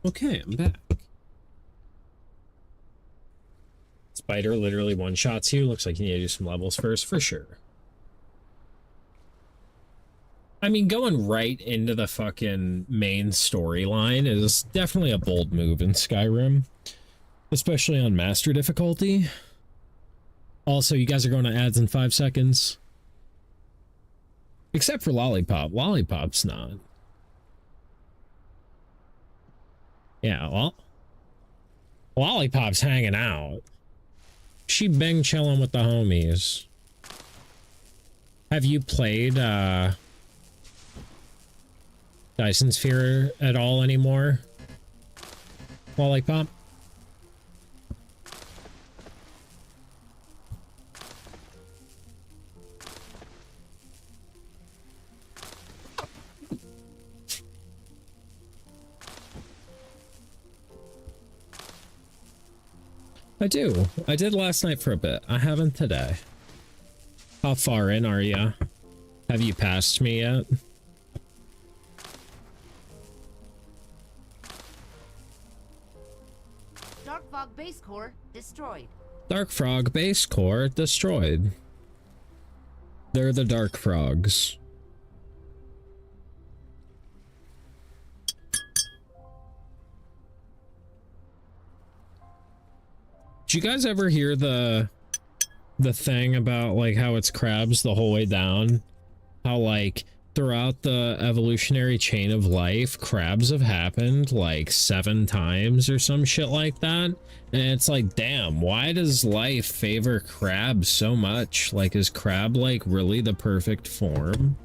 Speaker 1: Okay, I'm back. Spider literally one-shots you. Looks like you need to do some levels first, for sure. I mean, going right into the fucking main storyline is definitely a bold move in Skyrim. Especially on Master difficulty. Also, you guys are going to ads in 5 seconds. Except for Lollipop. Lollipop's not. Yeah, well, Lollipop's hanging out. She been chilling with the homies. Have you played Dyson Sphere at all anymore, Lollipop? I do. I did last night for a bit. I haven't today. How far in are you? Have you passed me yet?
Speaker 2: Dark Fog base core destroyed.
Speaker 1: Dark Frog base core destroyed. They're the Dark Frogs. Did you guys ever hear the thing about like how it's crabs the whole way down? How like throughout the evolutionary chain of life, crabs have happened like 7 times or some shit like that. And it's like, damn, why does life favor crabs so much? Like, is crab like really the perfect form?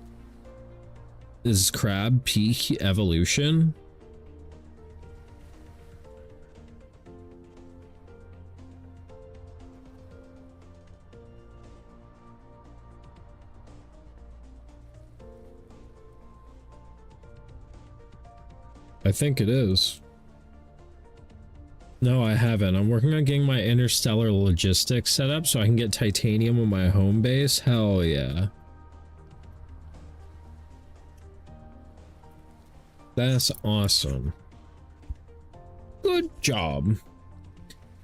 Speaker 1: Is crab peak evolution? I think it is. No, I haven't. I'm working on getting my interstellar logistics set up so I can get titanium on my home base. Hell yeah. That's awesome. Good job.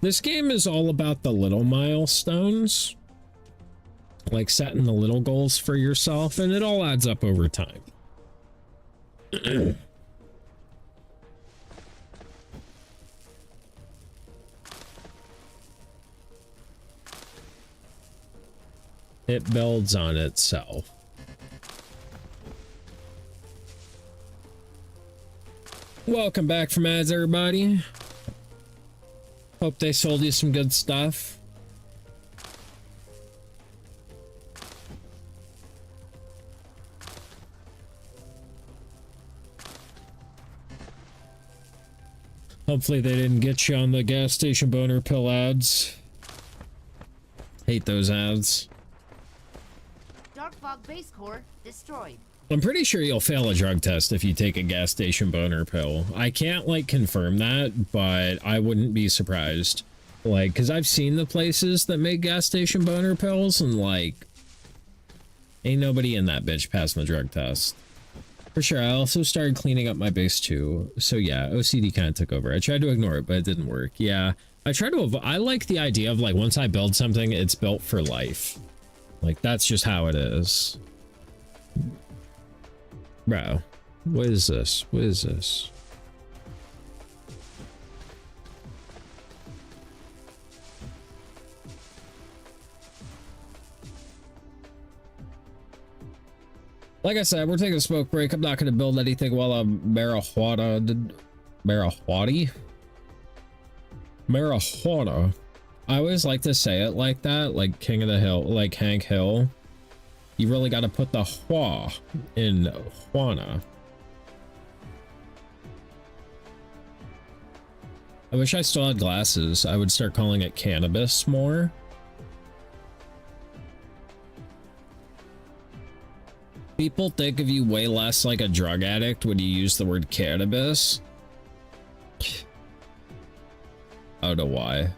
Speaker 1: This game is all about the little milestones. Like setting the little goals for yourself, and it all adds up over time. It builds on itself. Welcome back from ads, everybody. Hope they sold you some good stuff. Hopefully they didn't get you on the gas station boner pill ads. Hate those ads.
Speaker 2: Dark fog base core destroyed.
Speaker 1: I'm pretty sure you'll fail a drug test if you take a gas station boner pill. I can't like confirm that, but I wouldn't be surprised. Like, because I've seen the places that make gas station boner pills, and like, ain't nobody in that bitch passing the drug test. For sure. I also started cleaning up my base too. So yeah, OCD kind of took over. I tried to ignore it, but it didn't work. Yeah, I try to I like the idea of like, once I build something, it's built for life. Like, that's just how it is. Bro, what is this? What is this? Like I said, we're taking a smoke break. I'm not going to build anything while I'm marijuana. I always like to say it like that, like King of the Hill, like Hank Hill. You really got to put the hua in Juana. I wish I still had glasses. I would start calling it cannabis more. People think of you way less like a drug addict when you use the word cannabis. I don't know why.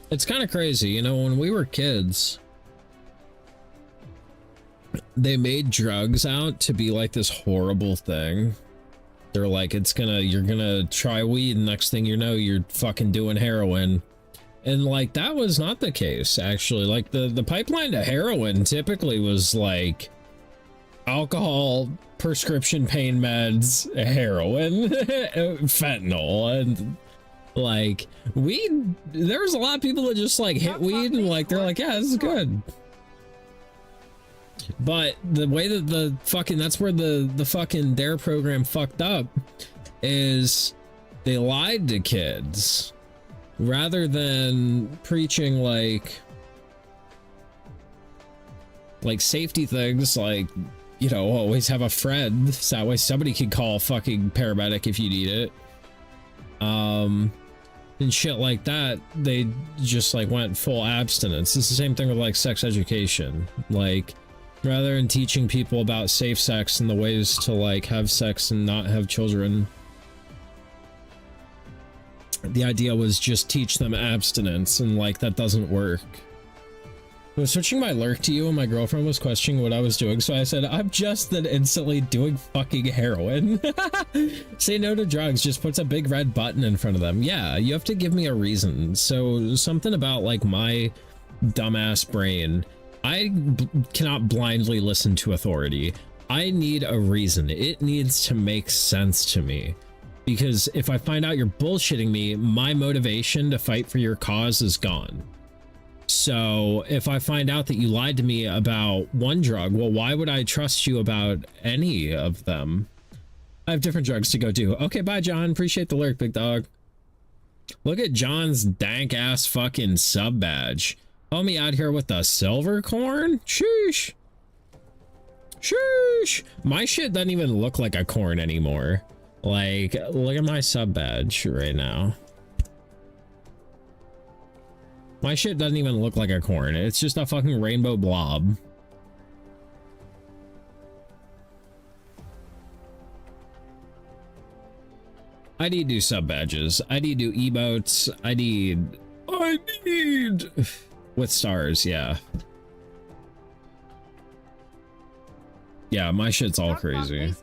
Speaker 1: It's kind of crazy, you know, when we were kids, they made drugs out to be like this horrible thing. They're like, you're gonna try weed, and next thing you know, you're fucking doing heroin. And like, that was not the case, actually. Like, the pipeline to heroin typically was like alcohol, prescription pain meds, heroin, fentanyl, and like weed. There was a lot of people that just like hit weed and like they're like, yeah, this is good. But the way that that's where the fucking DARE program fucked up, is they lied to kids rather than preaching like safety things, like, you know, always have a friend so that way somebody can call a fucking paramedic if you need it. And shit like that. They just like went full abstinence. It's the same thing with like sex education. Like, rather than teaching people about safe sex and the ways to like have sex and not have children, the idea was just teach them abstinence, and like that doesn't work. I was switching my lurk to you and my girlfriend was questioning what I was doing, so I said, I'm just then instantly doing fucking heroin. Say no to drugs, just puts a big red button in front of them. Yeah, you have to give me a reason. So something about like my dumbass brain, cannot blindly listen to authority. I need a reason. It needs to make sense to me. Because if I find out you're bullshitting me, my motivation to fight for your cause is gone. So if I find out that you lied to me about one drug, well, why would I trust you about any of them? I have different drugs to go do. Okay, bye, John. Appreciate the lurk, big dog. Look at John's dank ass fucking sub badge. Homie out here with the silver corn? Sheesh. Sheesh. My shit doesn't even look like a corn anymore. Like, look at my sub badge right now. My shit doesn't even look like a corn. It's just a fucking rainbow blob. I need new sub badges. I need new emotes. I need with stars, yeah. Yeah, my shit's all crazy.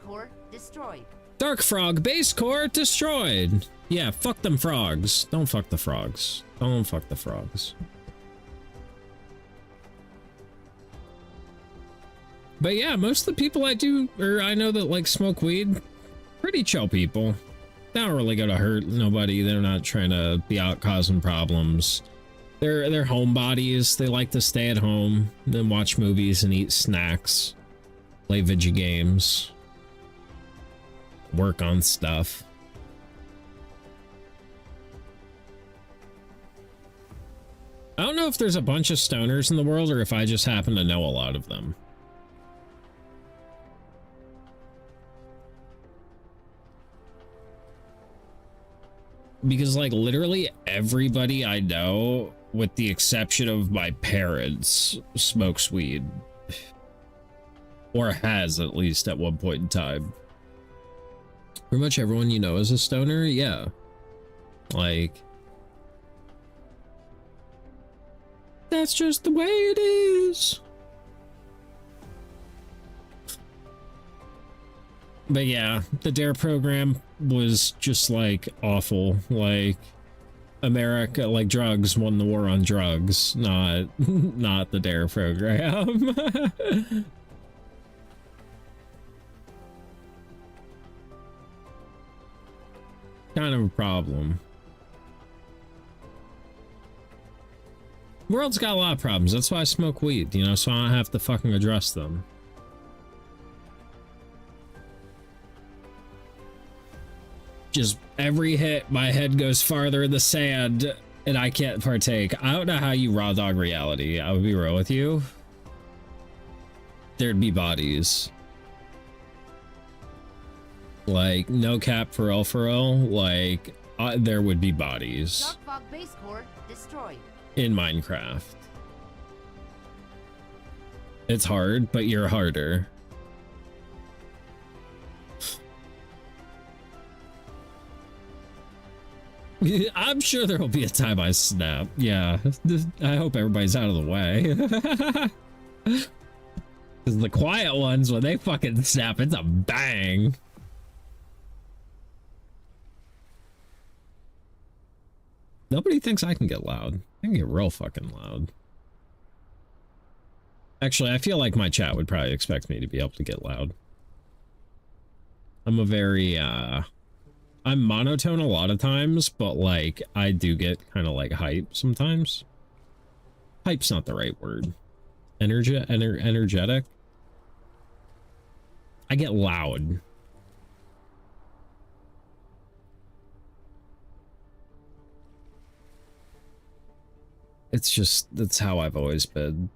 Speaker 1: Dark Frog base core destroyed. Yeah, fuck them frogs. Don't fuck the frogs. Don't fuck the frogs. But yeah, most of the people I know that like smoke weed, pretty chill people. They don't really go to hurt nobody. They're not trying to be out causing problems. They're homebodies. They like to stay at home, then watch movies and eat snacks, play video games, work on stuff. I don't know if there's a bunch of stoners in the world or if I just happen to know a lot of them. Because like literally everybody I know, with the exception of my parents, smokes weed. Or has, at least at one point in time. Pretty much everyone you know is a stoner, yeah. Like, that's just the way it is. But yeah, the DARE program was just like awful. Like, America, like drugs won the war on drugs, not the DARE program. Kind of a problem. World's got a lot of problems. That's why I smoke weed, you know, so I don't have to fucking address them. Just every hit, my head goes farther in the sand and I can't partake. I don't know how you raw dog reality. I would be real with you. There'd be bodies. Like, no cap, for real, like, there would be bodies.
Speaker 2: Dark Fog base core destroyed.
Speaker 1: In Minecraft. It's hard, but you're harder. I'm sure there will be a time I snap. Yeah, I hope everybody's out of the way. Because the quiet ones, when they fucking snap, it's a bang. Nobody thinks I can get loud. I can get real fucking loud. Actually, I feel like my chat would probably expect me to be able to get loud. I'm a very, I'm monotone a lot of times, but like, I do get kind of like hype sometimes. Hype's not the right word. Energetic? I get loud. It's just, that's how I've always been.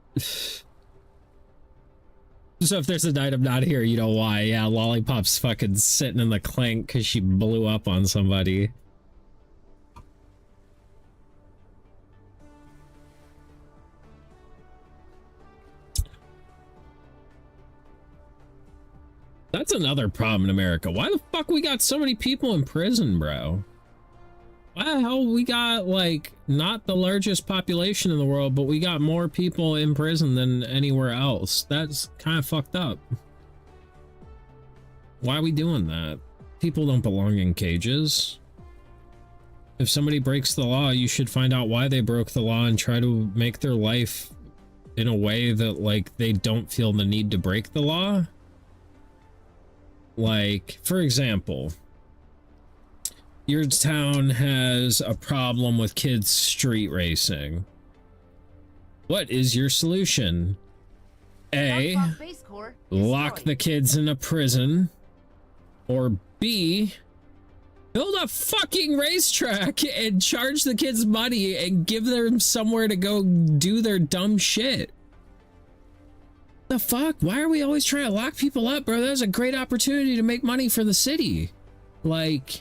Speaker 1: So if there's a night I'm not here, you know why. Yeah, Lollipop's fucking sitting in the clink because she blew up on somebody. That's another problem in America. Why the fuck we got so many people in prison, bro? Why the hell we got, like, not the largest population in the world, but we got more people in prison than anywhere else? That's kind of fucked up. Why are we doing that? People don't belong in cages. If somebody breaks the law, you should find out why they broke the law and try to make their life in a way that like they don't feel the need to break the law. Like, for example, your town has a problem with kids street racing. What is your solution? A, lock the kids in a prison, or B, build a fucking racetrack and charge the kids money and give them somewhere to go do their dumb shit. The fuck? Why are we always trying to lock people up, bro? That was a great opportunity to make money for the city. Like,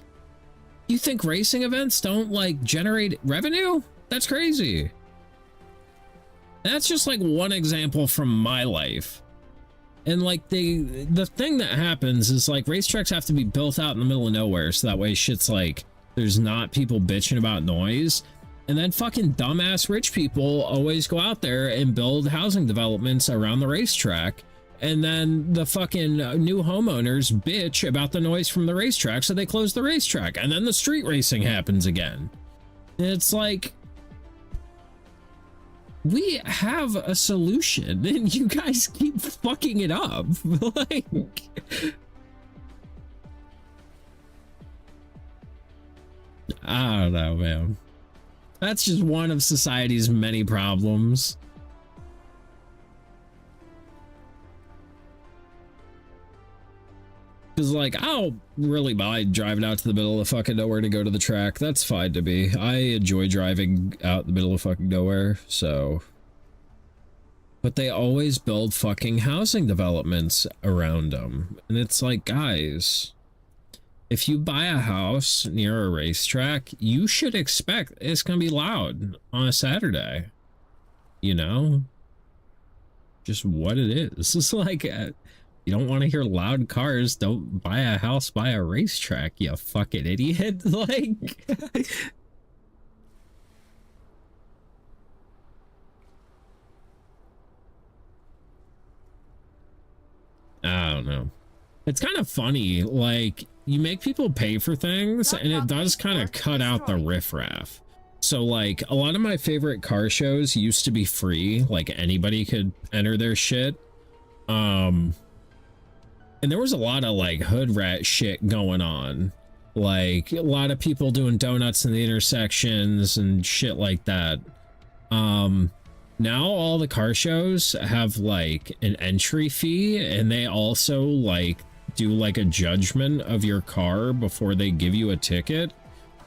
Speaker 1: you think racing events don't like generate revenue? That's crazy. That's just like one example from my life. And like the thing that happens is like racetracks have to be built out in the middle of nowhere, so that way shit's like there's not people bitching about noise. And then fucking dumbass rich people always go out there and build housing developments around the racetrack, and then the fucking new homeowners bitch about the noise from the racetrack, so they close the racetrack, and then the street racing happens again. It's like, we have a solution and you guys keep fucking it up. Like, I don't know, man. That's just one of society's many problems. Because, like, I'll really mind driving out to the middle of fucking nowhere to go to the track. That's fine to me. I enjoy driving out in the middle of fucking nowhere, so. But they always build fucking housing developments around them. And it's like, guys, if you buy a house near a racetrack, you should expect it's going to be loud on a Saturday. You know? Just what it is. It's like, you don't want to hear loud cars, don't buy a house by a racetrack, you fucking idiot. Like, I don't know. It's kind of funny, like, you make people pay for things and it does kind of cut out the riffraff. So like a lot of my favorite car shows used to be free, like anybody could enter their shit. And there was a lot of like hood rat shit going on, like a lot of people doing donuts in the intersections and shit like that. Now all the car shows have like an entry fee, and they also like do like a judgment of your car before they give you a ticket.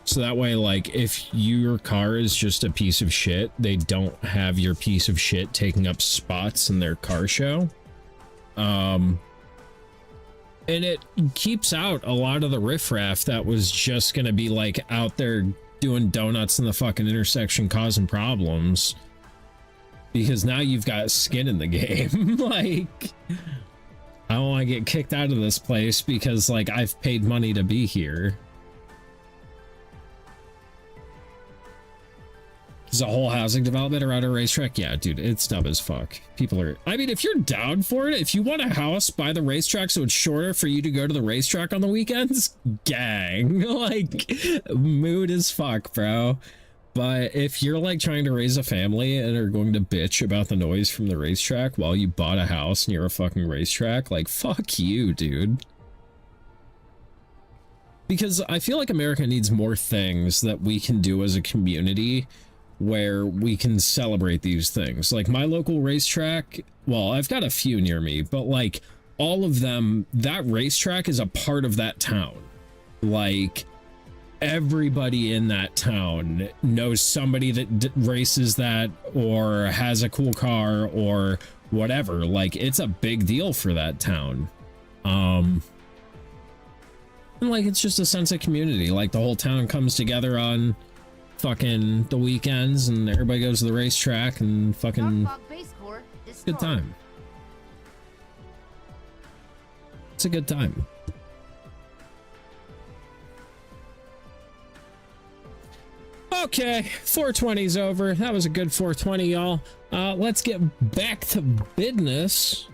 Speaker 1: So that way, like, if your car is just a piece of shit, they don't have your piece of shit taking up spots in their car show. And it keeps out a lot of the riffraff that was just gonna be like out there doing donuts in the fucking intersection causing problems. Because now you've got skin in the game. Like, I don't want to get kicked out of this place because like I've paid money to be here. Is a whole housing development around a racetrack? Yeah, dude, it's dumb as fuck. People are, I mean, if you're down for it, if you want a house by the racetrack so it's shorter for you to go to the racetrack on the weekends, gang. Like, mood as fuck, bro. But if you're like trying to raise a family and are going to bitch about the noise from the racetrack while you bought a house near a fucking racetrack, like, fuck you, dude. Because I feel like America needs more things that we can do as a community where we can celebrate these things. Like my local racetrack, well, I've got a few near me, but like all of them, that racetrack is a part of that town. Like everybody in that town knows somebody that races that or has a cool car or whatever. Like it's a big deal for that town. And like it's just a sense of community. Like the whole town comes together on fucking the weekends and everybody goes to the racetrack and fucking good time. It's a good time. Okay, 420's over. That was a good 420, y'all. Let's get back to business.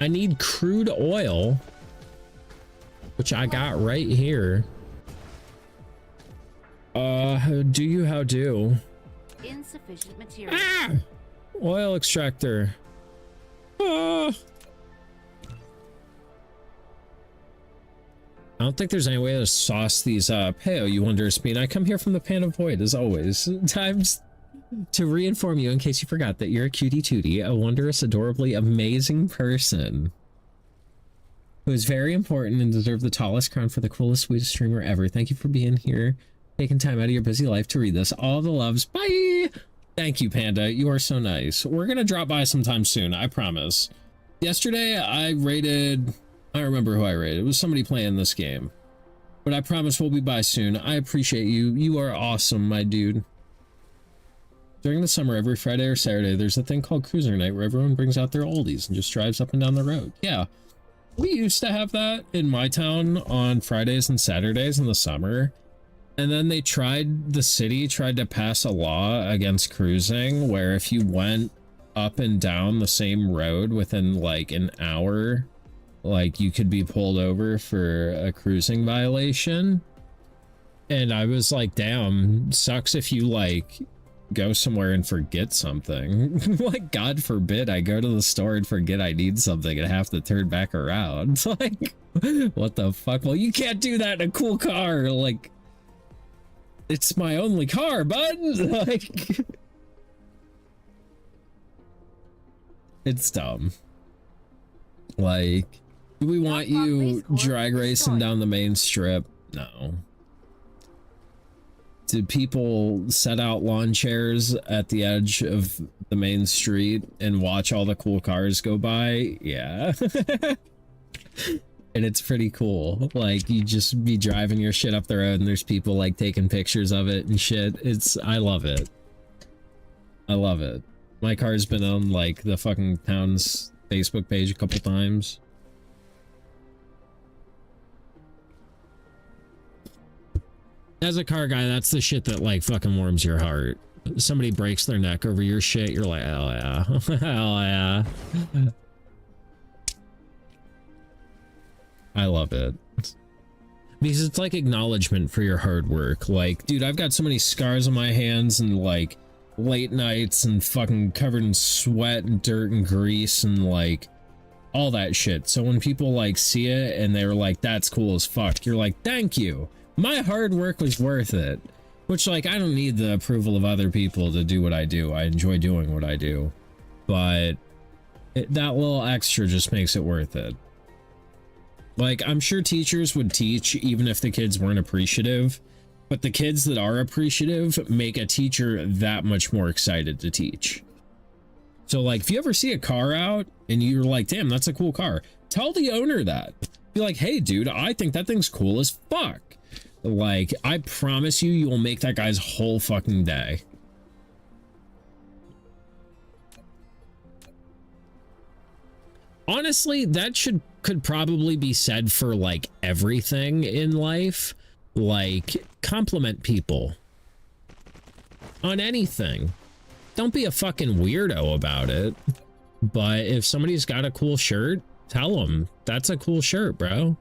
Speaker 1: I need crude oil, which I got right here. How do?
Speaker 2: Insufficient material.
Speaker 1: Ah! Oil extractor. Ah. I don't think there's any way to sauce these up. Hey, oh, you wondrous being. I come here from the Pan of Void, as always. Times to reinform you, in case you forgot, that you're a cutie tootie, a wondrous, adorably amazing person who is very important and deserves the tallest crown for the coolest, sweetest streamer ever. Thank you for being here, taking time out of your busy life to read this. All the loves. Bye! Thank you, Panda. You are so nice. We're gonna drop by sometime soon, I promise. Yesterday, I raided... I don't remember who I raided. It was somebody playing this game. But I promise we'll be by soon. I appreciate you. You are awesome, my dude. During the summer, every Friday or Saturday, there's a thing called Cruiser Night where everyone brings out their oldies and just drives up and down the road. Yeah. We used to have that in my town on Fridays and Saturdays in the summer. And then the city tried to pass a law against cruising where if you went up and down the same road within like an hour, like you could be pulled over for a cruising violation. And I was like, damn, sucks if you like go somewhere and forget something. Like, God forbid I go to the store and forget I need something and have to turn back around. Like, what the fuck? Well, you can't do that in a cool car. Like, it's my only car, bud. Like, it's dumb. Like, do we want you drag racing down the main strip? No. Do people set out lawn chairs at the edge of the main street and watch all the cool cars go by? Yeah. And it's pretty cool. Like, you just be driving your shit up the road and there's people like taking pictures of it and shit. I love it. I love it. My car's been on like the fucking town's Facebook page a couple times. As a car guy, that's the shit that like fucking warms your heart. Somebody breaks their neck over your shit, you're like, hell yeah. Hell yeah. I love it. Because it's like acknowledgement for your hard work. Like, dude, I've got so many scars on my hands and like late nights and fucking covered in sweat and dirt and grease and like all that shit. So when people like see it and they're like, that's cool as fuck, you're like, thank you. My hard work was worth it. Which, like, I don't need the approval of other people to do what I do. I enjoy doing what I do. But that little extra just makes it worth it. Like, I'm sure teachers would teach even if the kids weren't appreciative. But the kids that are appreciative make a teacher that much more excited to teach. So, like, if you ever see a car out and you're like, damn, that's a cool car, tell the owner that. Be like, hey, dude, I think that thing's cool as fuck. Like, I promise you, you will make that guy's whole fucking day. Honestly, that could probably be said for like everything in life. Like, compliment people on anything. Don't be a fucking weirdo about it. But if somebody's got a cool shirt, tell them that's a cool shirt, bro.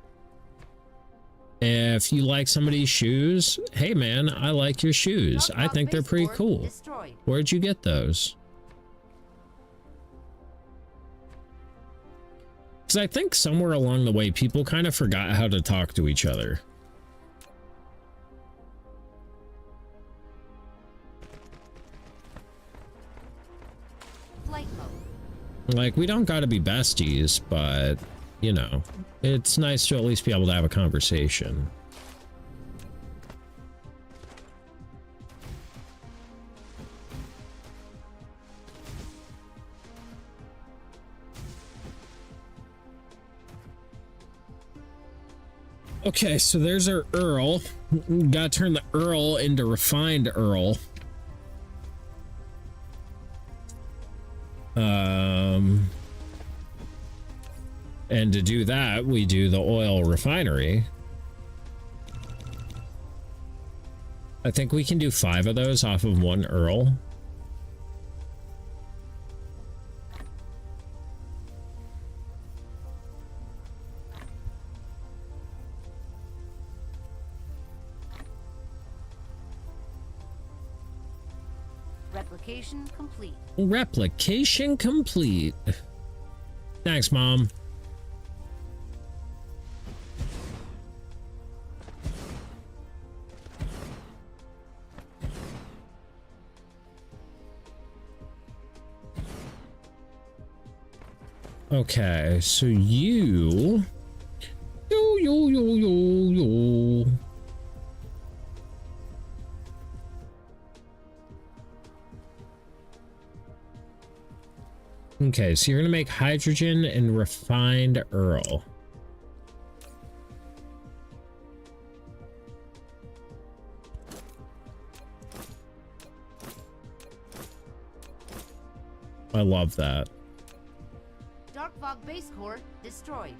Speaker 1: If you like somebody's shoes, hey man, I like your shoes. I think they're pretty cool. Where'd you get those? Because I think somewhere along the way, people kind of forgot how to talk to each other. Like, we don't gotta be besties, but, you know, it's nice to at least be able to have a conversation. Okay, so there's our Earl. Gotta turn the Earl into refined Earl. And to do that, we do the oil refinery. I think we can do 5 of those off of 1 Earl.
Speaker 2: Replication complete.
Speaker 1: Replication complete. Thanks, Mom. Okay, so you... Yo. Okay, so you're gonna make hydrogen and refined Earl. I love that.
Speaker 2: Dark fog base core destroyed.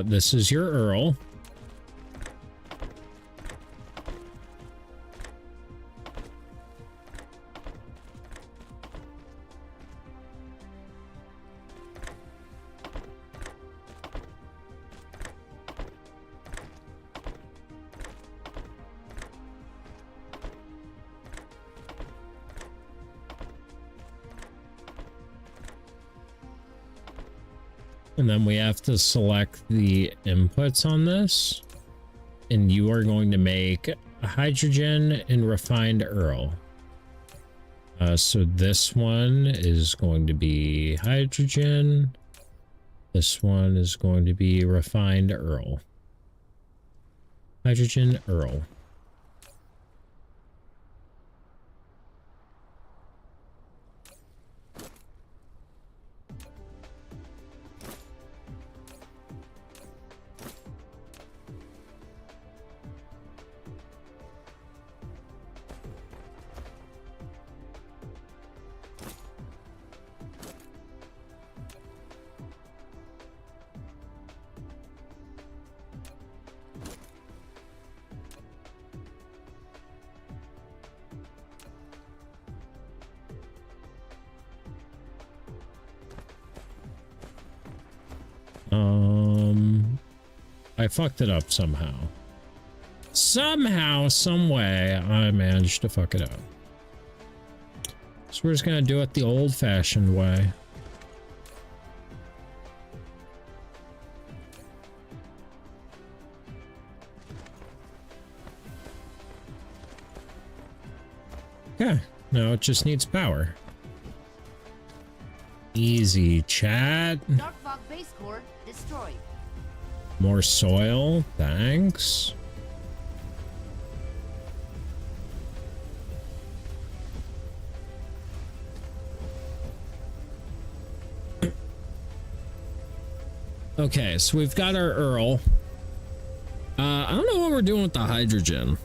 Speaker 1: This is your Earl. And then we have to select the inputs on this. And you are going to make a hydrogen and refined Earl. So this one is going to be hydrogen. This one is going to be refined Earl. Hydrogen Earl. I fucked it up somehow. Somehow, some way, I managed to fuck it up. So we're just gonna do it the old-fashioned way. Okay, now it just needs power. Easy, chat.
Speaker 2: Dark fog base core destroyed.
Speaker 1: More soil, thanks. Okay, so we've got our Earl. I don't know what we're doing with the hydrogen.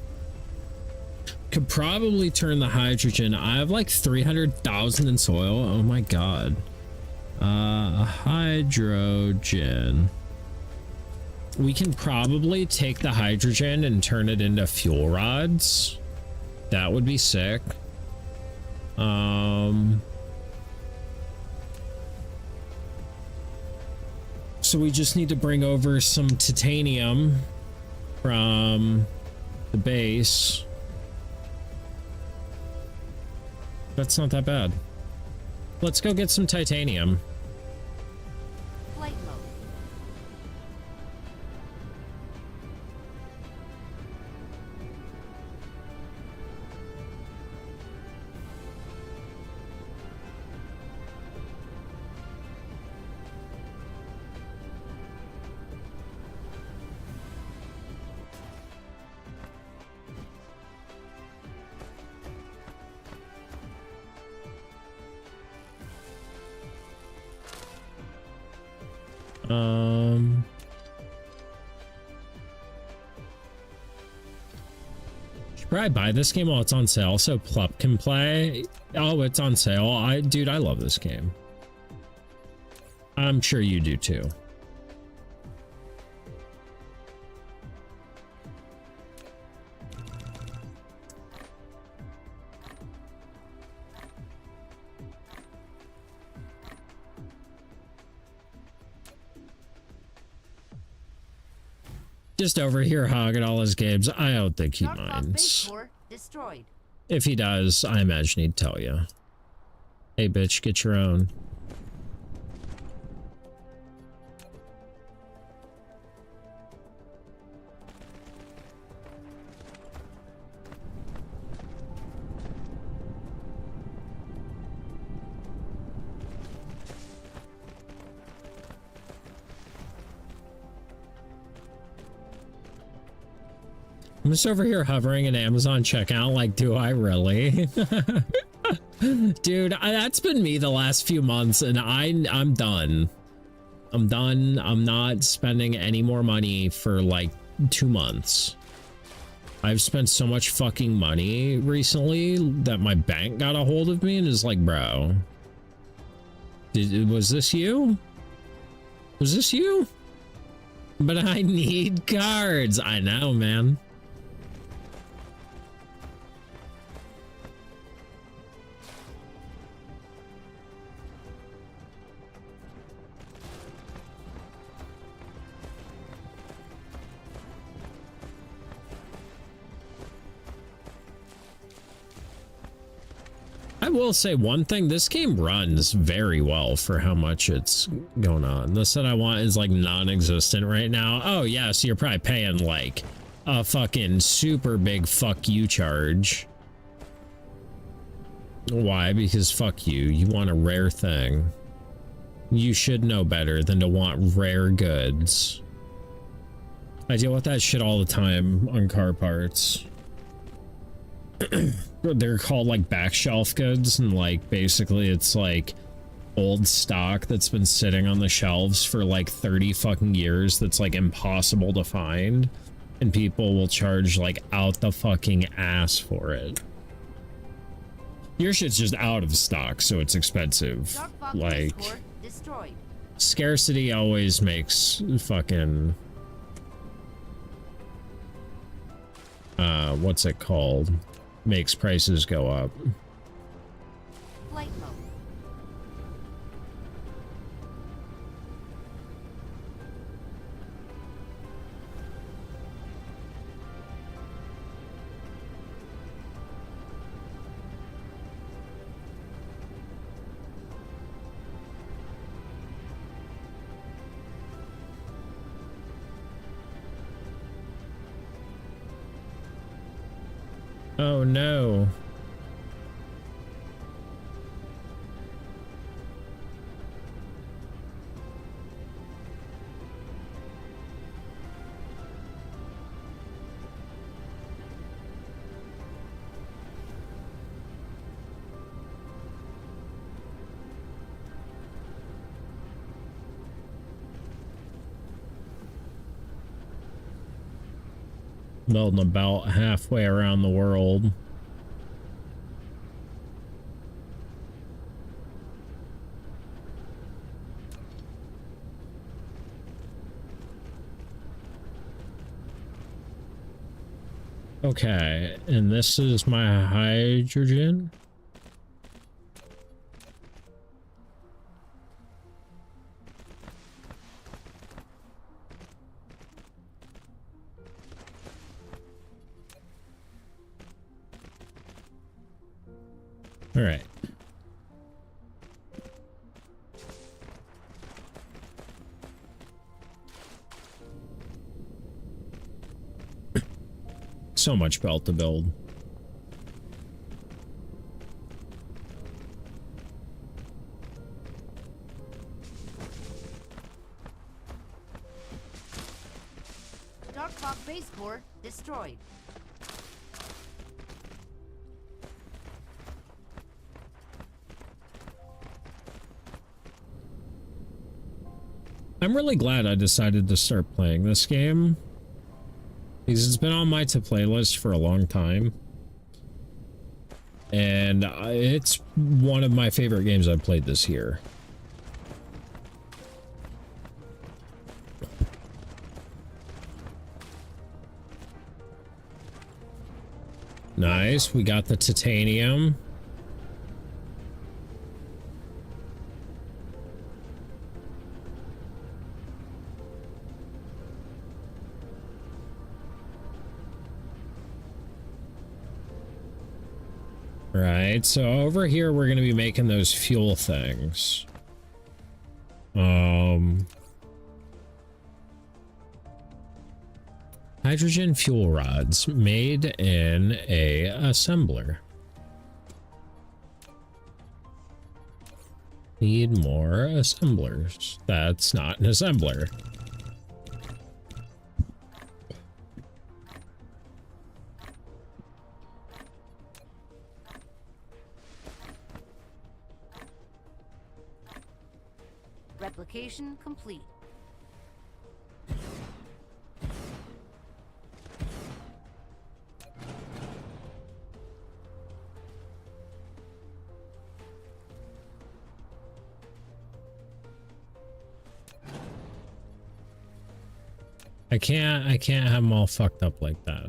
Speaker 1: Could probably turn the hydrogen. I have like 300,000 in soil. Oh my god. Hydrogen. We can probably take the hydrogen and turn it into fuel rods. That would be sick. So we just need to bring over some titanium from the base. That's not that bad. Let's go get some titanium.
Speaker 2: Flight mode.
Speaker 1: Should probably buy this game while it's on sale so Plup can play. Oh, it's on sale. Dude, I love this game. I'm sure you do too. Just over here hogging all his games. I don't think he
Speaker 2: Dark Fog base
Speaker 1: minds.
Speaker 2: core destroyed.
Speaker 1: If he does, I imagine he'd tell you. Hey, bitch, get your own. I'm just over here hovering in Amazon checkout like, do I really? Dude, that's been me the last few months, and I'm done. I'm done. I'm not spending any more money for like 2 months. I've spent so much fucking money recently that my bank got a hold of me and is like, bro, was this you? Was this you? But I need cards. I know, man. I will say one thing, this game runs very well for how much it's going on. The set I want is like non-existent right now. Oh yeah, so you're probably paying like a fucking super big fuck you charge. Why? Because fuck you. You want a rare thing. You should know better than to want rare goods. I deal with that shit all the time on car parts. They're called like back shelf goods, and like basically it's like old stock that's been sitting on the shelves for like 30 fucking years that's like impossible to find, and people will charge like out the fucking ass for it. Your shit's just out of stock, so it's expensive. Like, scarcity always makes fucking what's it called? Makes prices go up.
Speaker 2: Flight mode.
Speaker 1: Oh no. Building about halfway around the world. Okay, and this is my hydrogen. All right. So much belt to build.
Speaker 2: Dark Fog base core destroyed.
Speaker 1: I'm really glad I decided to start playing this game, because it's been on my to play list for a long time, and it's one of my favorite games I've played this year. Nice, we got the titanium. Right, so over here we're going to be making those fuel things. Hydrogen fuel rods made in a assembler. Need more assemblers. That's not an assembler.
Speaker 2: Replication complete.
Speaker 1: I can't have them all fucked up like that.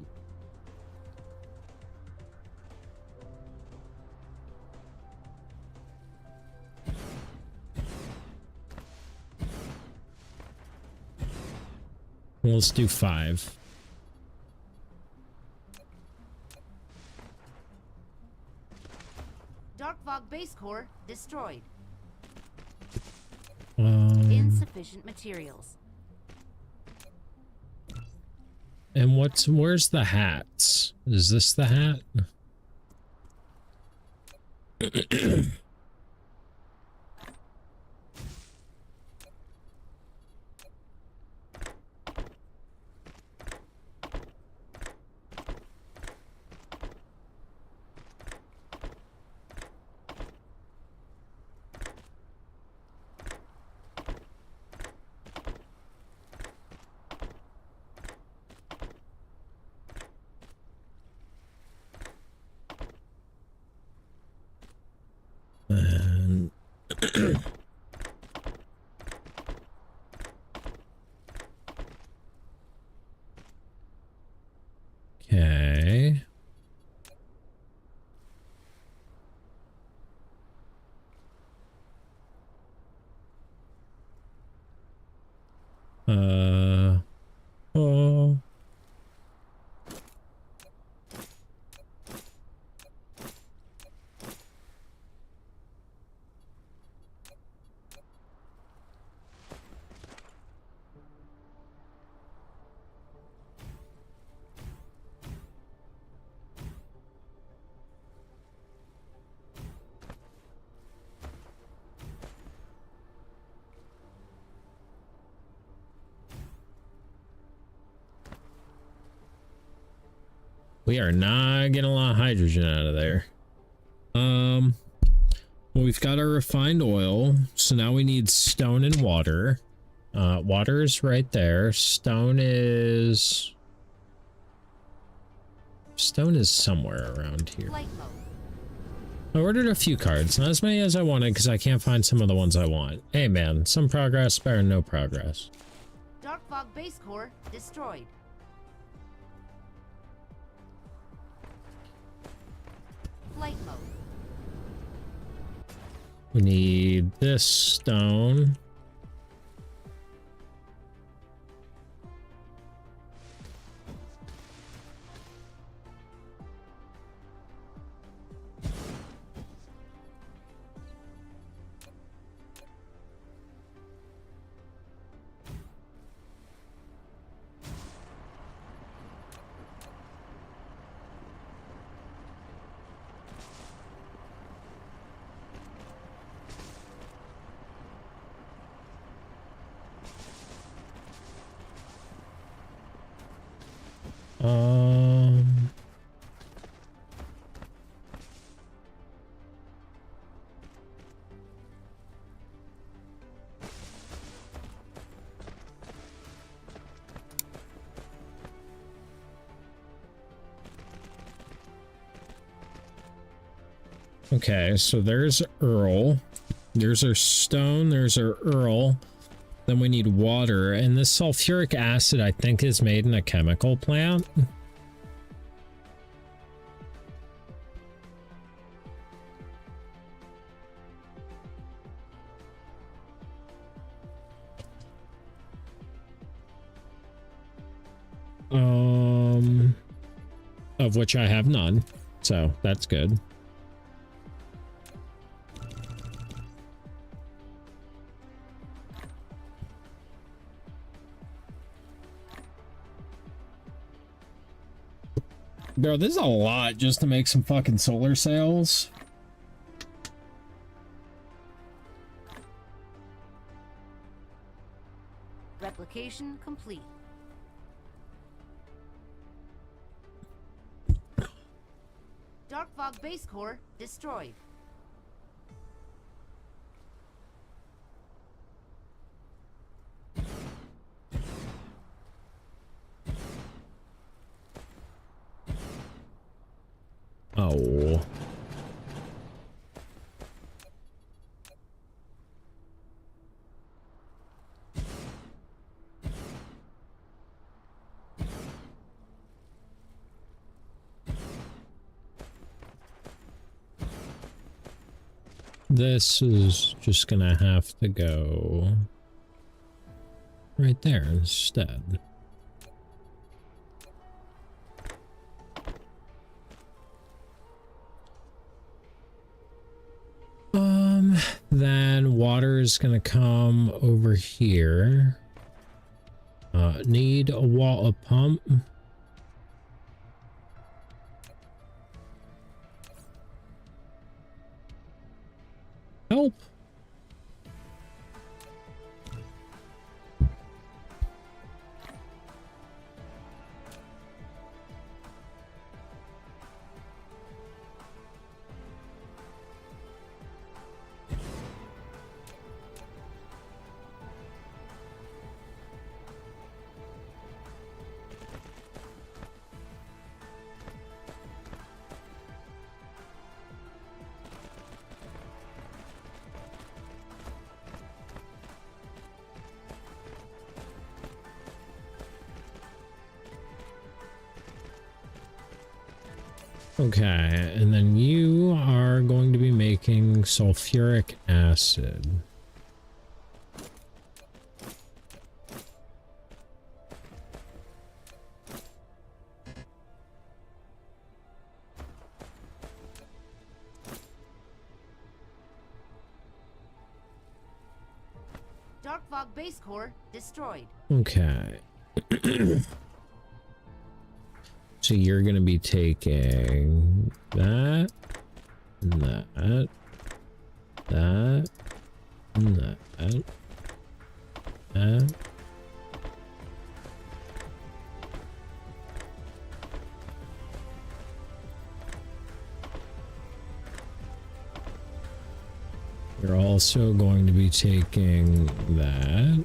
Speaker 1: Well, let's do 5.
Speaker 2: Dark Fog base core destroyed.
Speaker 1: Insufficient
Speaker 2: materials.
Speaker 1: And where's the hats? Is this the hat? And okay. Oh. We are not getting a lot of hydrogen out of there. Well, we've got our refined oil, so now we need stone and water. Water is right there. Stone is somewhere around here. I ordered a few cards, not as many as I wanted because I can't find some of the ones I want. Hey man, some progress better than no progress.
Speaker 2: Dark Fog base core destroyed. Flight mode.
Speaker 1: We need this stone. Okay, so there's Earl. There's our stone, there's our Earl. Then we need water, and this sulfuric acid, I think, is made in a chemical plant. Of which I have none, so that's good. Bro, this is a lot just to make some fucking solar sails.
Speaker 2: Replication complete. Dark Fog base core destroyed.
Speaker 1: Oh. This is just gonna have to go right there instead. Then water is gonna come over here. Need a pump. Help. Okay, and then you are going to be making sulfuric acid.
Speaker 2: Dark Fog base core destroyed.
Speaker 1: Okay. So you're going to be taking that, and that, that, and that, that. You're also going to be taking that.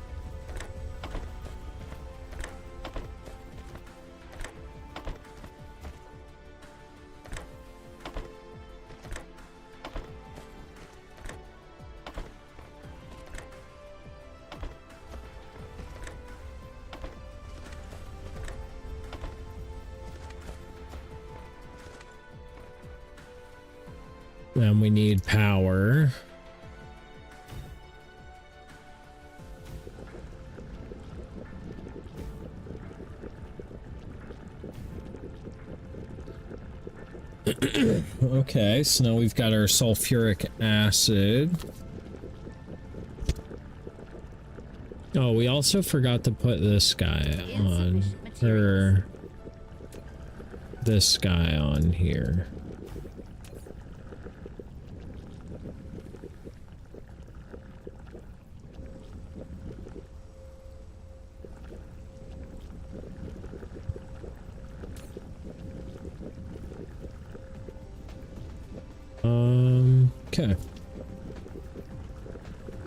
Speaker 1: Then we need power. Okay, so now we've got our sulfuric acid. Oh, we also forgot to put this guy on, or this guy on here. Okay.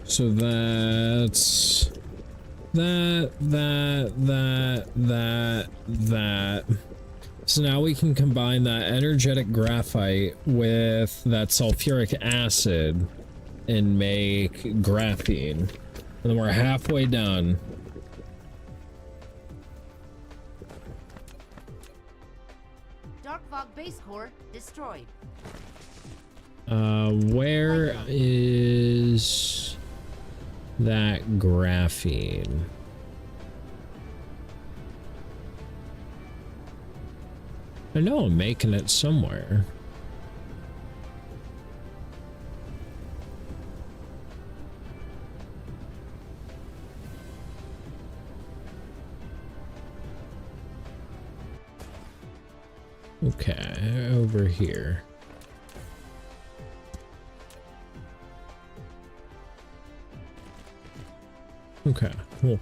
Speaker 1: So that's that. So now we can combine that energetic graphite with that sulfuric acid and make graphene. And then we're halfway done.
Speaker 2: Dark Fog base core destroyed.
Speaker 1: Where is that graphene? I know I'm making it somewhere. Okay, over here. Okay, cool.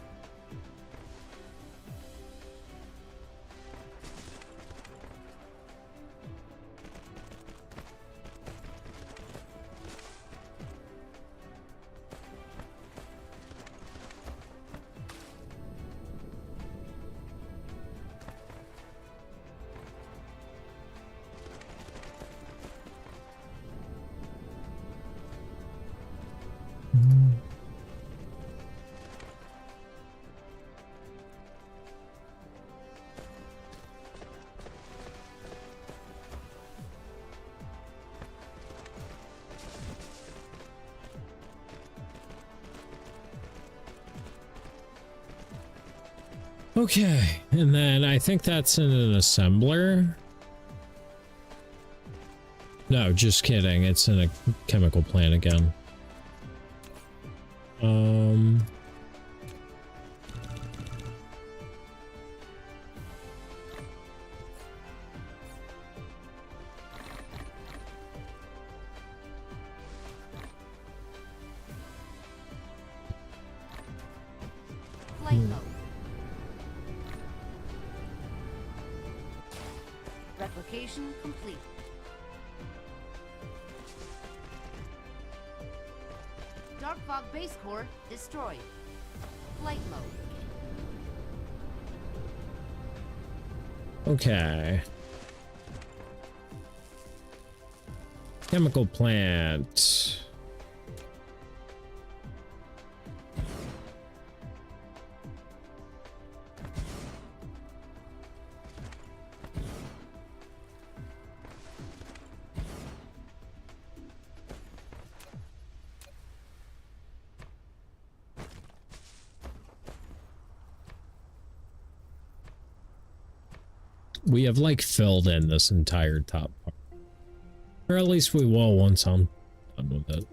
Speaker 1: Okay, and then I think that's in an assembler. No, just kidding. It's in a chemical plant again.
Speaker 2: Flight mode. Replication complete. Dark fog base core destroyed. Flight mode.
Speaker 1: Okay. Chemical plant. We have like filled in this entire top part. Or at least we will once I'm done with it.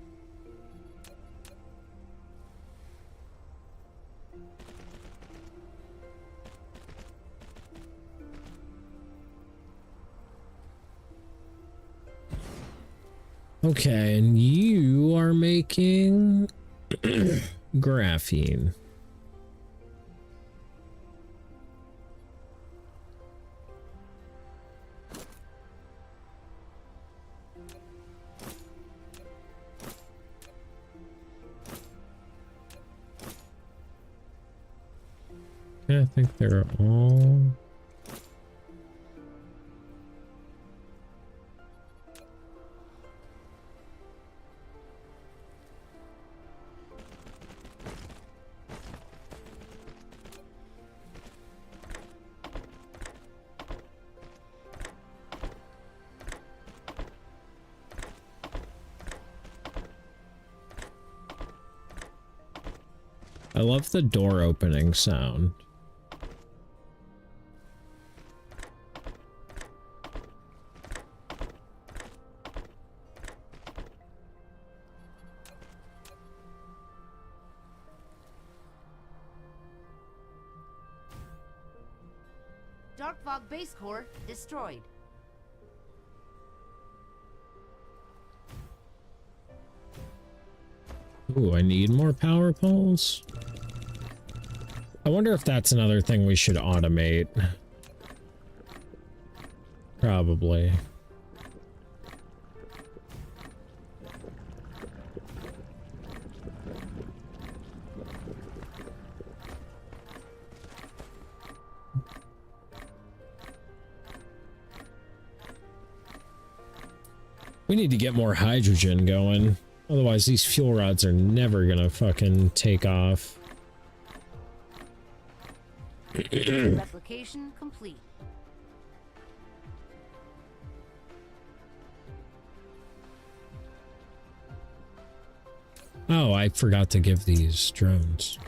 Speaker 1: Okay, and you are making graphene. I think they're all... I love the door opening sound.
Speaker 2: Dark fog base core destroyed.
Speaker 1: Ooh, I need more power poles. I wonder if that's another thing we should automate. Probably. We need to get more hydrogen going. Otherwise, these fuel rods are never gonna fucking take off.
Speaker 2: Replication complete.
Speaker 1: Oh, I forgot to give these drones.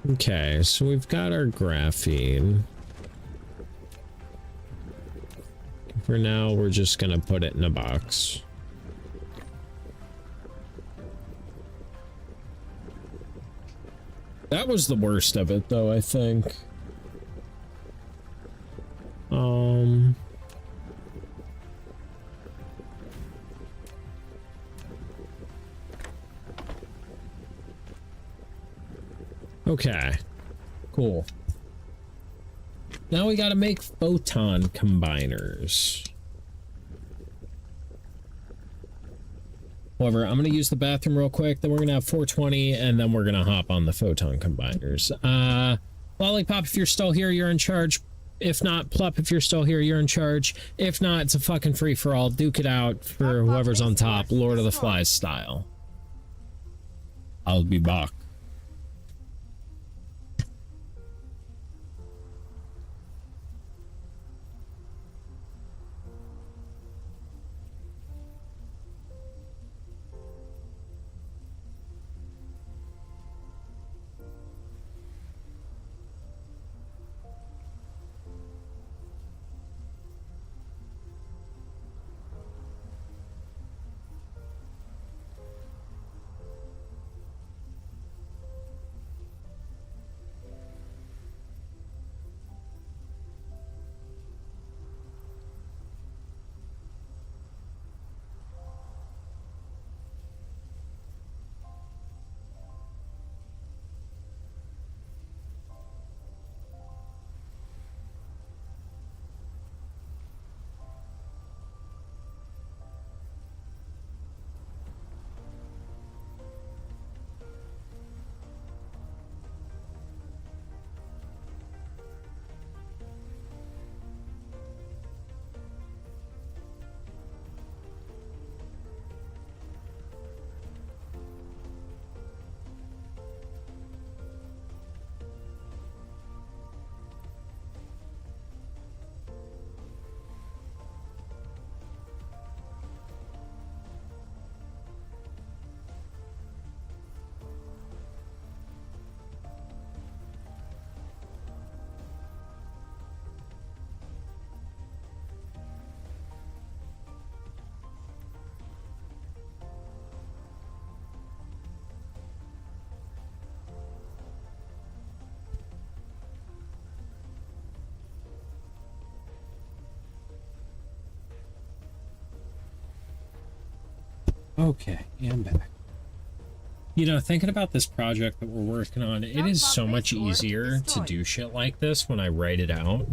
Speaker 1: Okay, so we've got our graphene. For now, we're just gonna put it in a box. That was the worst of it, though, I think. Okay. Cool. Now we gotta make photon combiners. However, I'm gonna use the bathroom real quick, then we're gonna have 420, and then we're gonna hop on the photon combiners. Lollipop, if you're still here, you're in charge. If not, Plup, if you're still here, you're in charge. If not, it's a fucking free-for-all. Duke it out for whoever's on top, Lord of the Flies style. I'll be back. Okay, I'm back. You know, thinking about this project that we're working on, it is so much easier to do shit like this when I write it out.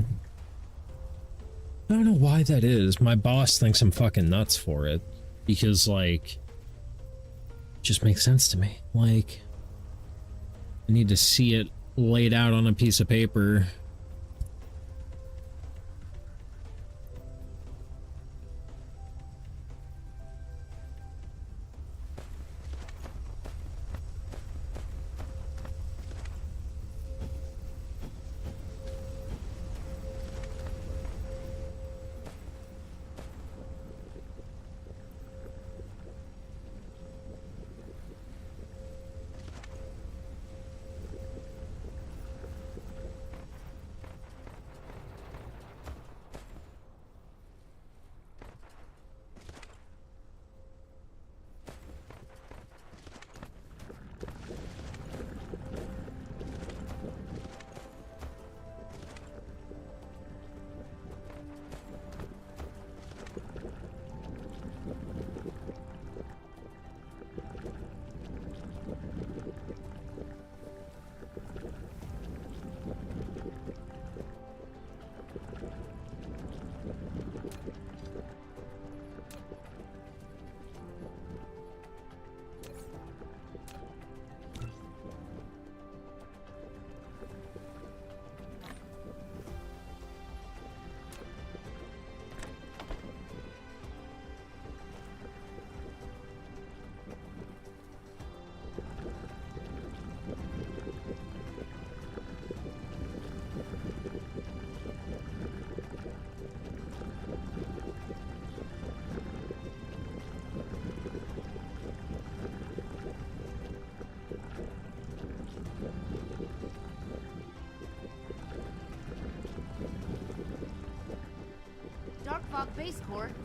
Speaker 1: I don't know why that is. My boss thinks I'm fucking nuts for it. Because, like, it just makes sense to me. Like, I need to see it laid out on a piece of paper.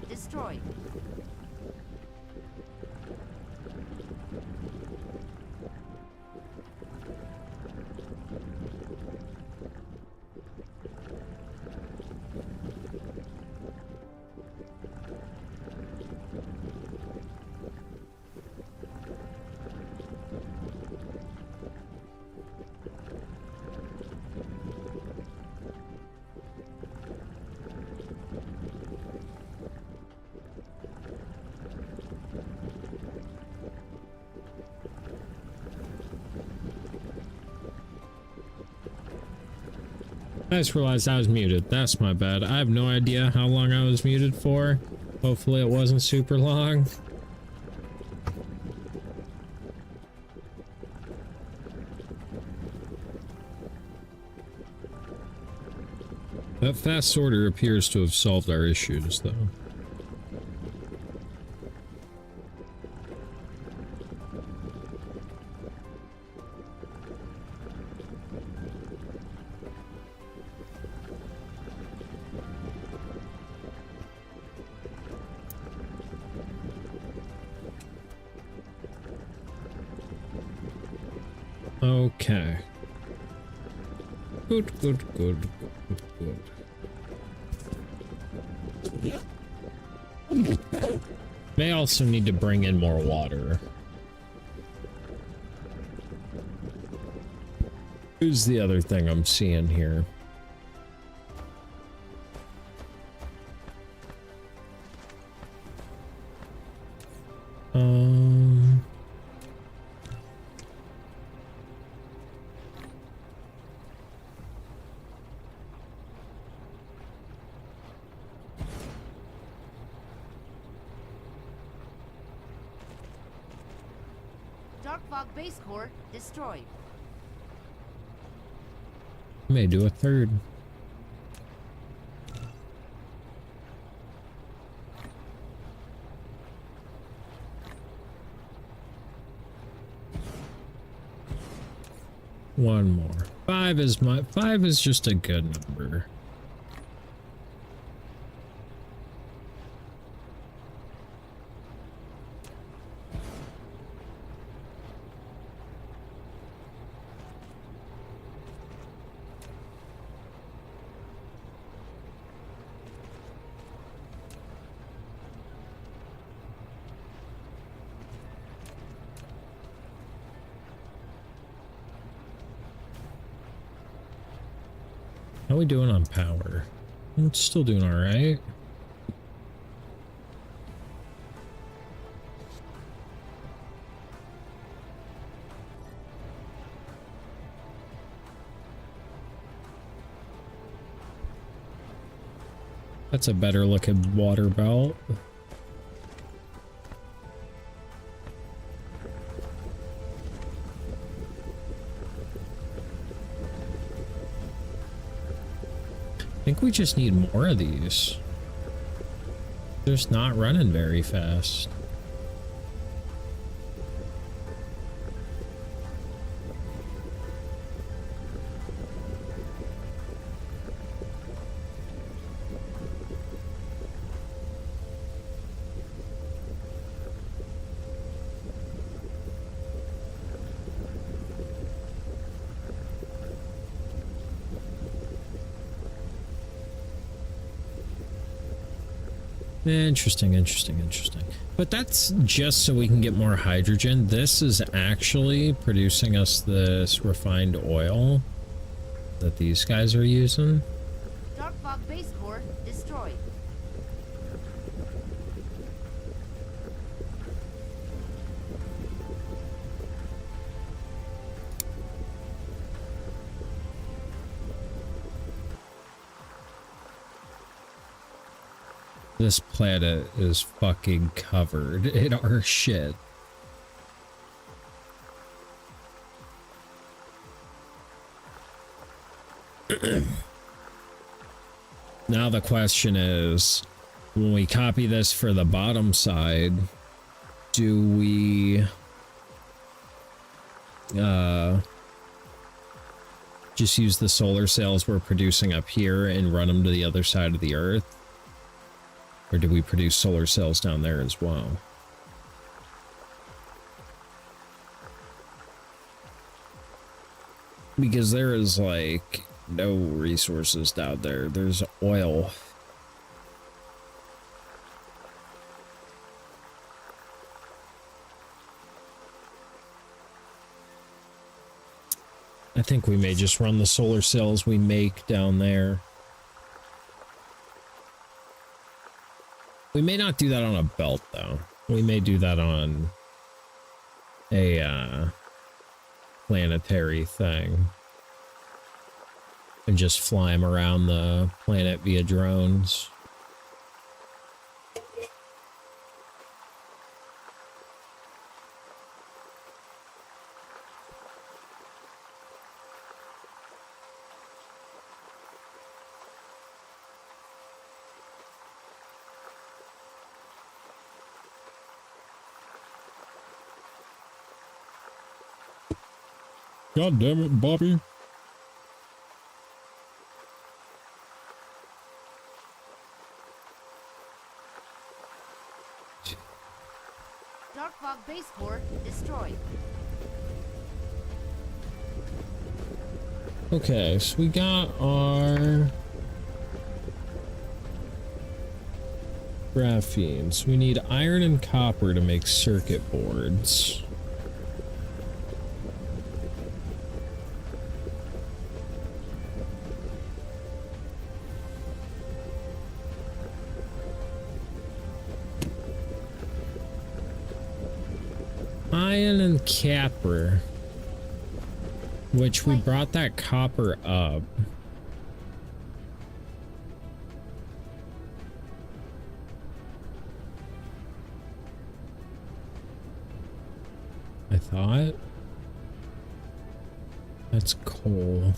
Speaker 2: destroyed.
Speaker 1: I just realized I was muted. That's my bad. I have no idea how long I was muted for. Hopefully it wasn't super long. That fast sorter appears to have solved our issues, though. Okay. Good, good, good, good, good. May also need to bring in more water. Who's the other thing I'm seeing here?
Speaker 2: Dark fog base core destroyed.
Speaker 1: May do a third. One more. Five is just a good number. How are we doing on power? It's still doing all right. That's a better looking water belt. I think we just need more of these. They're just not running very fast. Interesting. But that's just so we can get more hydrogen. This is actually producing us this refined oil that these guys are using.
Speaker 2: Dark fog base core destroyed.
Speaker 1: This planet is fucking covered in our shit. Now the question is, when we copy this for the bottom side, do we just use the solar cells we're producing up here and run them to the other side of the Earth? Or do we produce solar cells down there as well? Because there is like no resources down there. There's oil. I think we may just run the solar cells we make down there. We may not do that on a belt though. We may do that on a planetary thing. And just fly them around the planet via drones. God damn it, Bobby.
Speaker 2: Dark fog base core destroyed.
Speaker 1: Okay, so we got our graphene. So we need iron and copper to make circuit boards. Iron and copper, which we brought that copper up. I thought that's coal.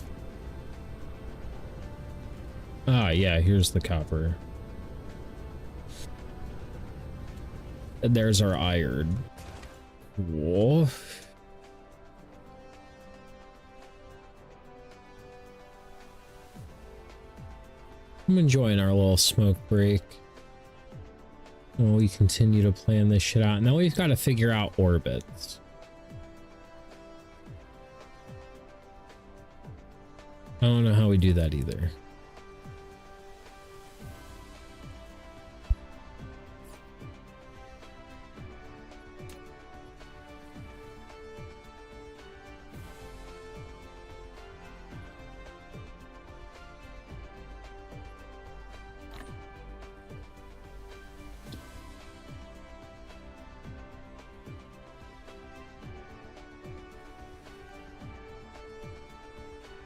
Speaker 1: Ah, yeah, here's the copper. And there's our iron. Cool. I'm enjoying our little smoke break while we continue to plan this shit out. Now we've got to figure out orbits. I don't know how we do that either.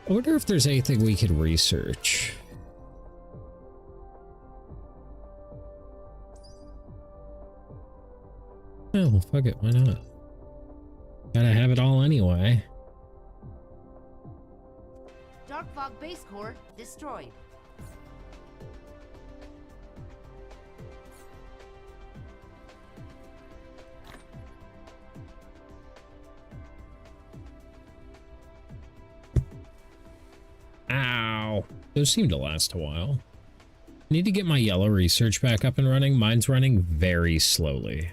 Speaker 1: I wonder if there's anything we could research. Oh, well, fuck it, why not? Gotta have it all anyway.
Speaker 2: Dark fog base core destroyed.
Speaker 1: Ow. Those seem to last a while. Need to get my yellow research back up and running. Mine's running very slowly.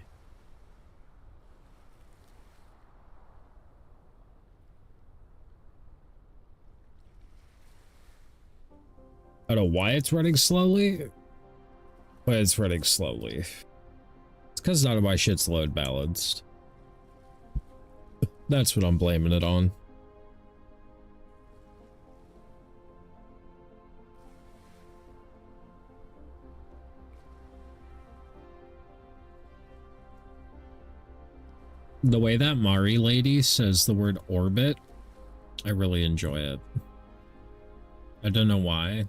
Speaker 1: I don't know why it's running slowly, but it's running slowly. It's because none of my shit's load balanced. That's what I'm blaming it on. The way that Mari lady says the word orbit, I really enjoy it. I don't know why.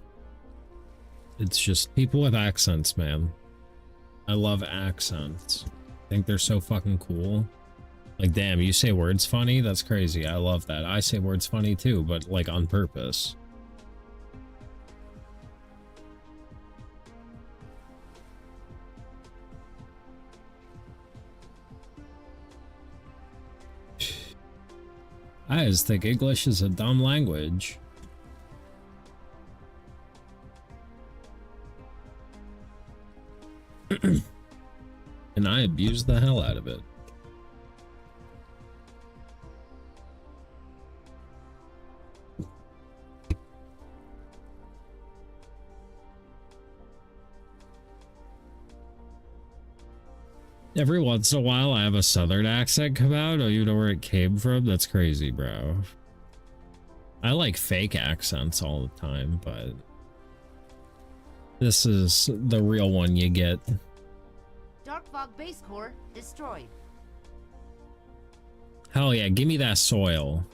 Speaker 1: It's just people with accents, man. I love accents. I think they're so fucking cool. Like, damn, you say words funny? That's crazy. I love that. I say words funny too, but like on purpose. I just think English is a dumb language. I abused the hell out of it. Every once in a while, I have a southern accent come out. Oh, you know where it came from? That's crazy, bro. I like fake accents all the time, but this is the real one you get.
Speaker 2: Dark Fog base core destroyed.
Speaker 1: Hell yeah, give me that soil.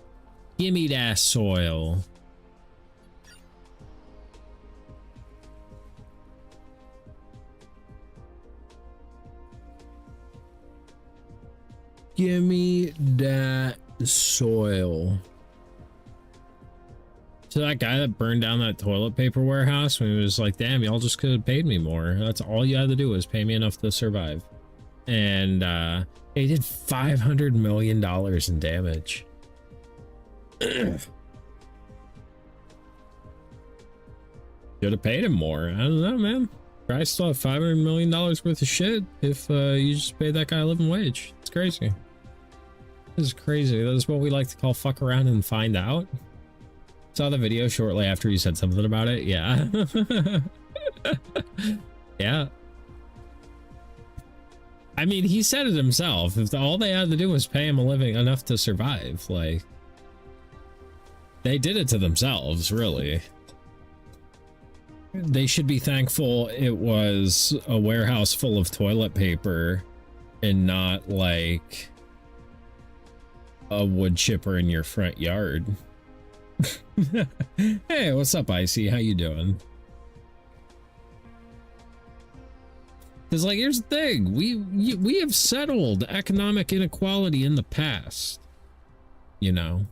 Speaker 1: Give me that soil. Give me that soil. So that guy that burned down that toilet paper warehouse, when he was like, damn, y'all just could have paid me more. That's all you had to do was pay me enough to survive. And he did $500 million in damage. Should have paid him more. I don't know, man. I still have $500 million worth of shit if you just paid that guy a living wage. It's crazy. This is crazy. That is what we like to call fuck around and find out. Saw the video shortly after you said something about it. Yeah. Yeah. I mean, he said it himself. If all they had to do was pay him a living enough to survive, like, they did it to themselves, really. They should be thankful it was a warehouse full of toilet paper and not like a wood chipper in your front yard. Hey, what's up, Icy? How you doing? Because, like, here's the thing. We have settled economic inequality in the past. You know?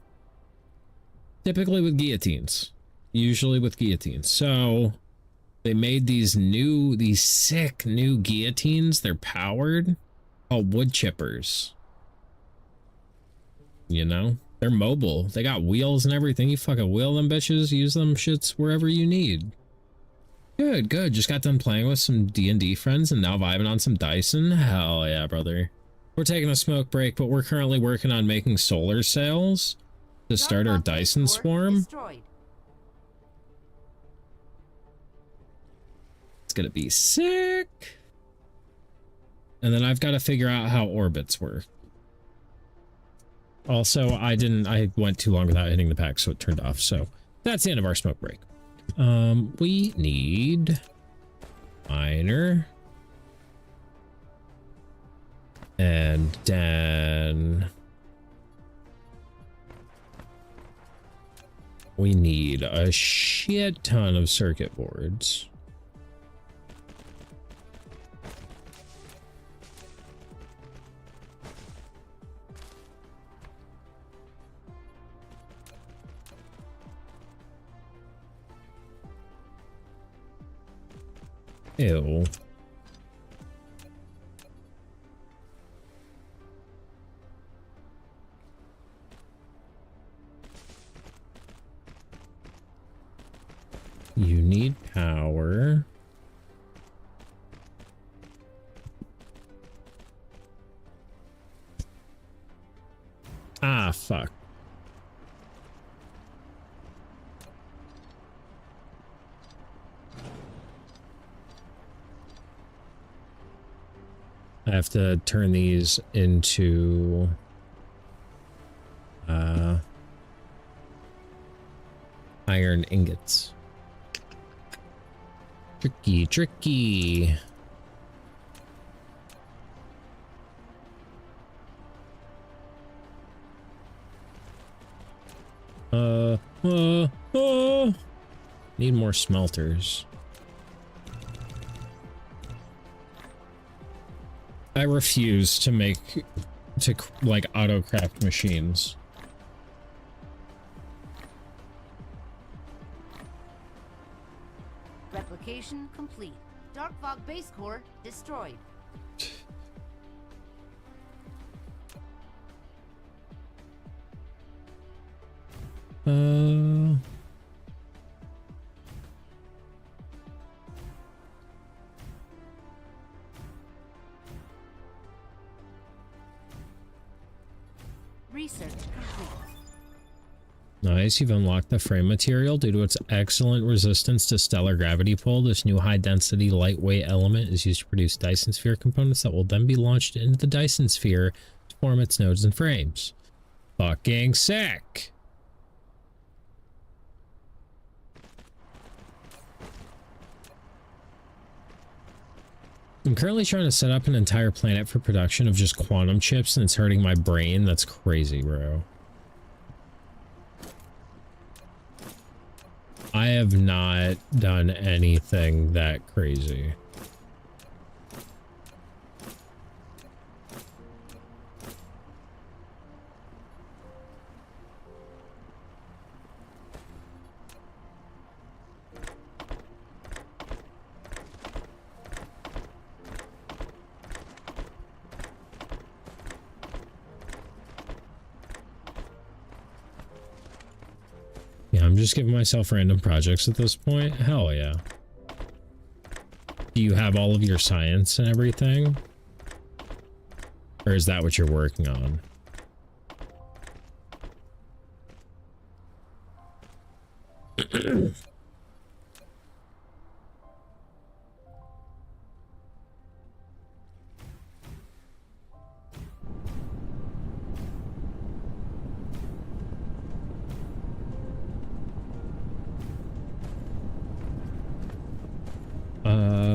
Speaker 1: Typically with guillotines. Usually with guillotines. So they made these sick new guillotines. They're powered, called wood chippers. You know? They're mobile. They got wheels and everything. You fucking wheel them bitches, use them shits wherever you need. Good, good. Just got done playing with some D&D friends and now vibing on some Dyson. Hell yeah, brother. We're taking a smoke break, but we're currently working on making solar sails to start our Dyson swarm.
Speaker 2: Destroyed.
Speaker 1: It's gonna be sick. And then I've got to figure out how orbits work. Also, I went too long without hitting the pack, so it turned off. So that's the end of our smoke break. We need miner. And then we need a shit ton of circuit boards. Ew. You need power. Ah, fuck. I have to turn these into iron ingots. Tricky, tricky. Need more smelters. I refuse to like auto craft machines.
Speaker 2: Replication complete. Dark Fog base core destroyed. Research complete.
Speaker 1: Nice, you've unlocked the frame material. Due to its excellent resistance to stellar gravity pull, this new high-density, lightweight element is used to produce Dyson Sphere components that will then be launched into the Dyson Sphere to form its nodes and frames. Fucking sick! I'm currently trying to set up an entire planet for production of just quantum chips, and it's hurting my brain. That's crazy, bro. I have not done anything that crazy. Yeah, I'm just giving myself random projects at this point. Hell yeah. Do you have all of your science and everything? Or is that what you're working on?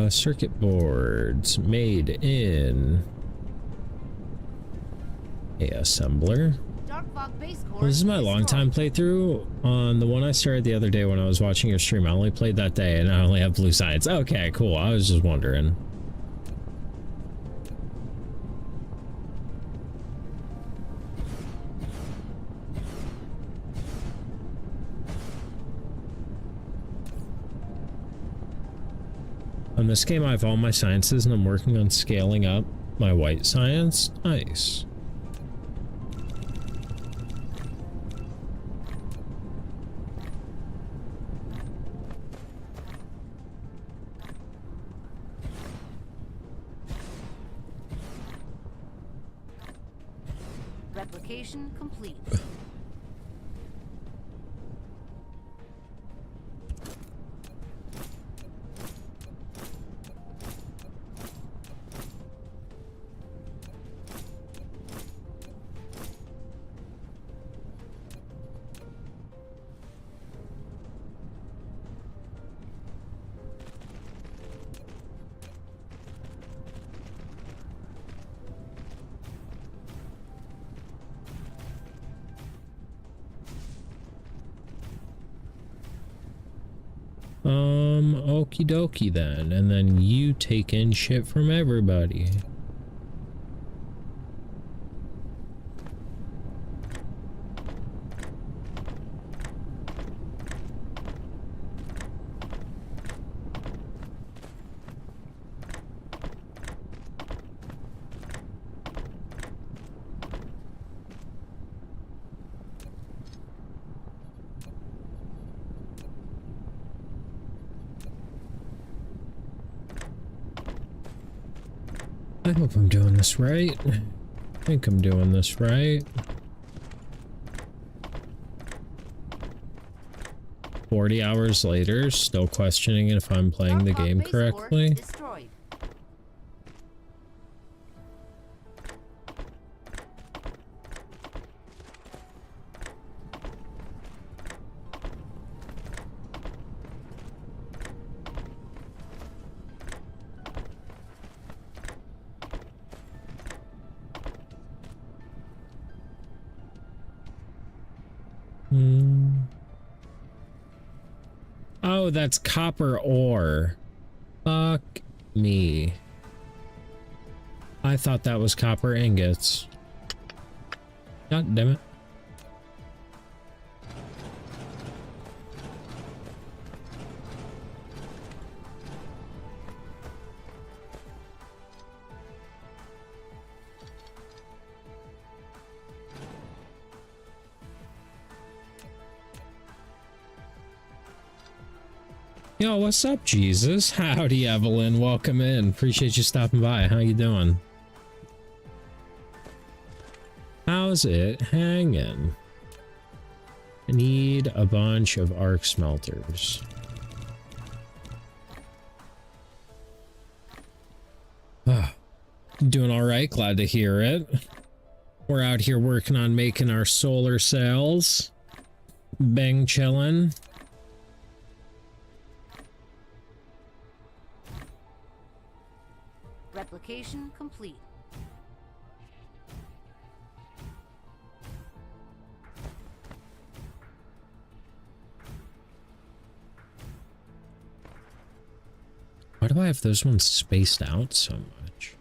Speaker 1: Circuit boards made in a assembler. This is my long time playthrough. On the one I started the other day when I was watching your stream, I only played that day and I only have blue science. Okay, cool. I was just wondering. On this game, I have all my sciences and I'm working on scaling up my white science. Nice.
Speaker 2: Replication complete. Okie dokie then, and then you take in shit from everybody. I hope I'm doing this right. I think I'm doing this right. 40 hours later, still questioning if I'm playing the game correctly. Oh, that's copper ore. Fuck me. I thought that was copper ingots. God damn it. Yo, what's up, Jesus? Howdy, Evelyn. Welcome in. Appreciate you stopping by. How you doing? How's
Speaker 1: How's it hanging? I need a bunch of arc smelters. Doing all right. Glad to hear it. We're out here working on making our solar sails. Bang chillin'.
Speaker 2: Replication complete.
Speaker 1: Why do I have those ones spaced out so much?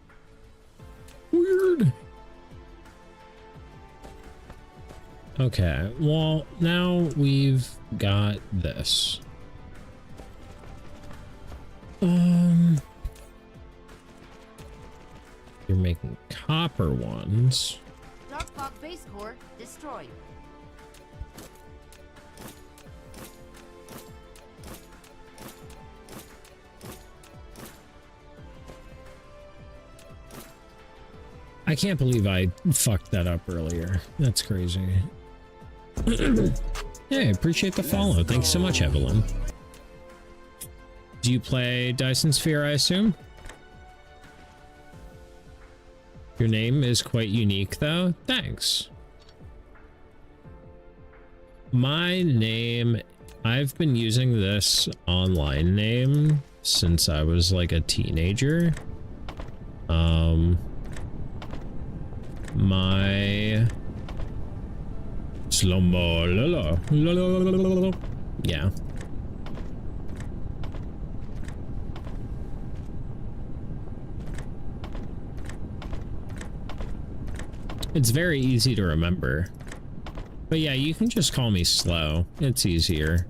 Speaker 1: Weird. Okay, well, now we've got this. You're making copper ones.
Speaker 2: Dark fog base core destroyed.
Speaker 1: I can't believe I fucked that up earlier. That's crazy. Hey, appreciate the follow. Thanks so much, Evelyn. Do you play Dyson Sphere, I assume? Your name is quite unique, though. Thanks. My name, I've been using this online name since I was like a teenager. My SlomoLowLow. Yeah. It's very easy to remember. But yeah, you can just call me Slow. It's easier.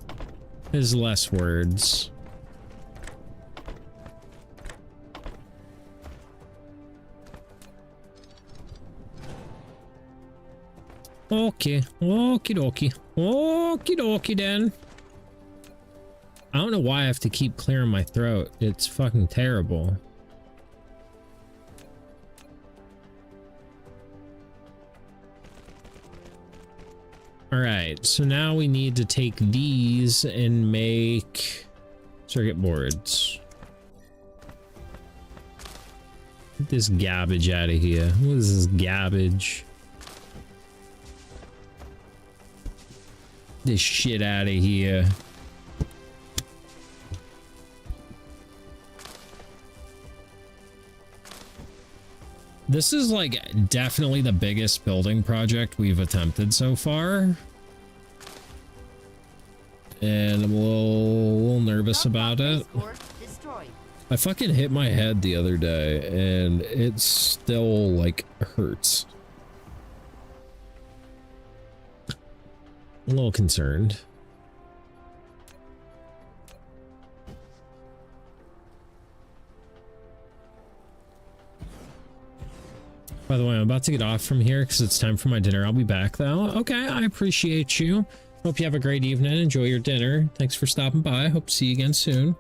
Speaker 1: There's less words. Okay, okie dokie. Okie dokie then. I don't know why I have to keep clearing my throat. It's fucking terrible. Alright, so now we need to take these and make circuit boards. Get this garbage out of here. What is this garbage? This shit out of here. This is like definitely the biggest building project we've attempted so far. And I'm a little nervous about it. I fucking hit my head the other day and it still like hurts. A little concerned. By the way, I'm about to get off from here because it's time for my dinner. I'll be back though. Okay, I appreciate you. Hope you have a great evening. Enjoy your dinner. Thanks for stopping by. Hope to see you again soon.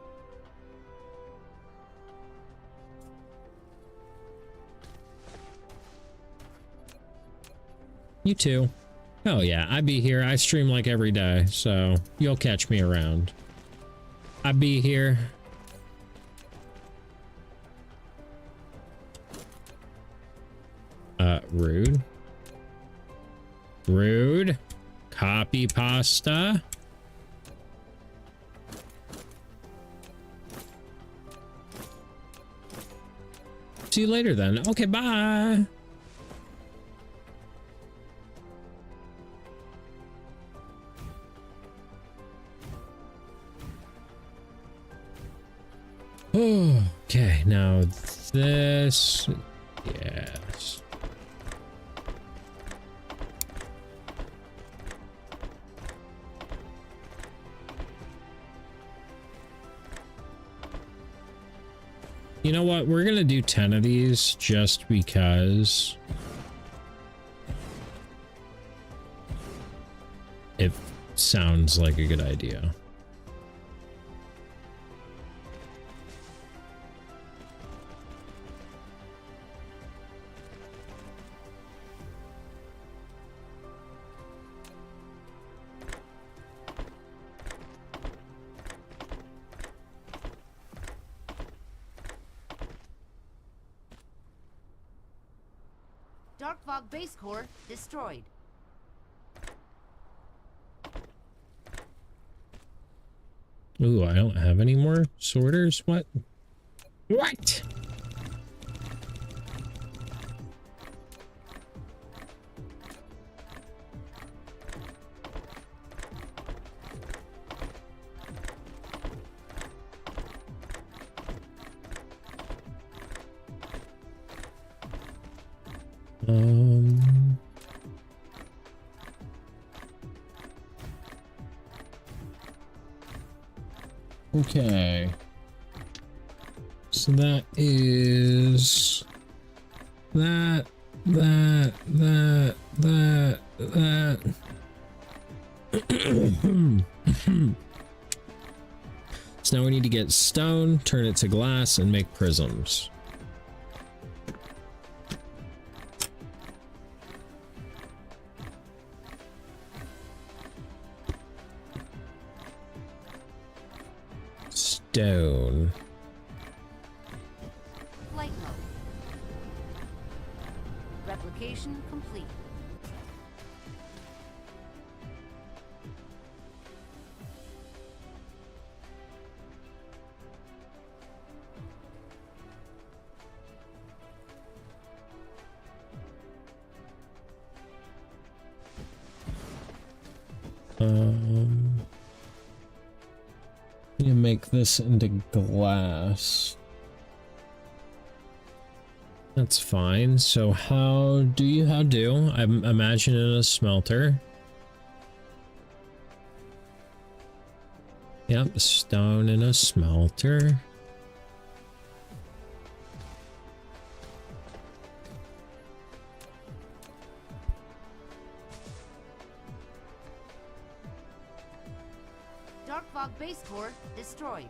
Speaker 1: You too. Oh yeah, I be here. I stream like every day, so you'll catch me around. I be here. Rude. Rude. Copy pasta. See you later then. Okay, bye. Okay, now this, yes. You know what? We're gonna do 10 of these just because it sounds like a good idea.
Speaker 2: Dark Fog base core destroyed.
Speaker 1: Ooh, I don't have any more sorters. What? What? Okay. So that is that. So now we need to get stone, turn it to glass, and make prisms. Stone.
Speaker 2: Flight mode. Replication complete. You make this into glass. That's fine. So how do? I'm imagining a smelter. Yep, stone in a smelter. Dark Fog base core destroyed.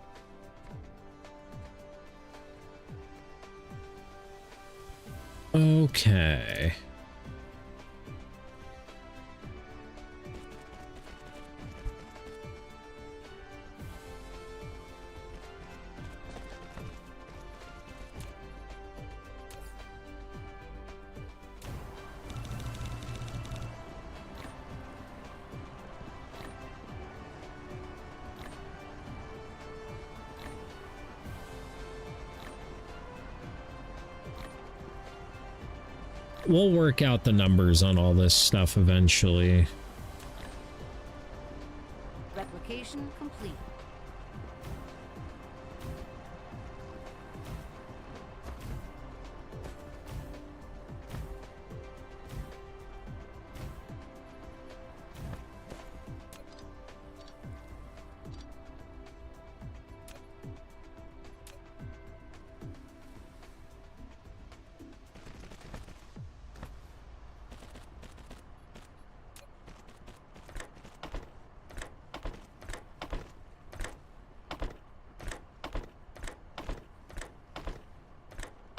Speaker 1: Okay. We'll work out the numbers on all this stuff eventually.
Speaker 2: Replication complete.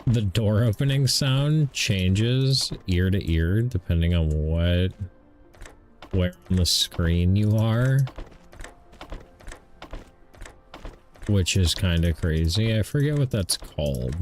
Speaker 1: The door opening sound changes ear to ear depending on where on the screen you are, which is kind of crazy. I forget what that's called.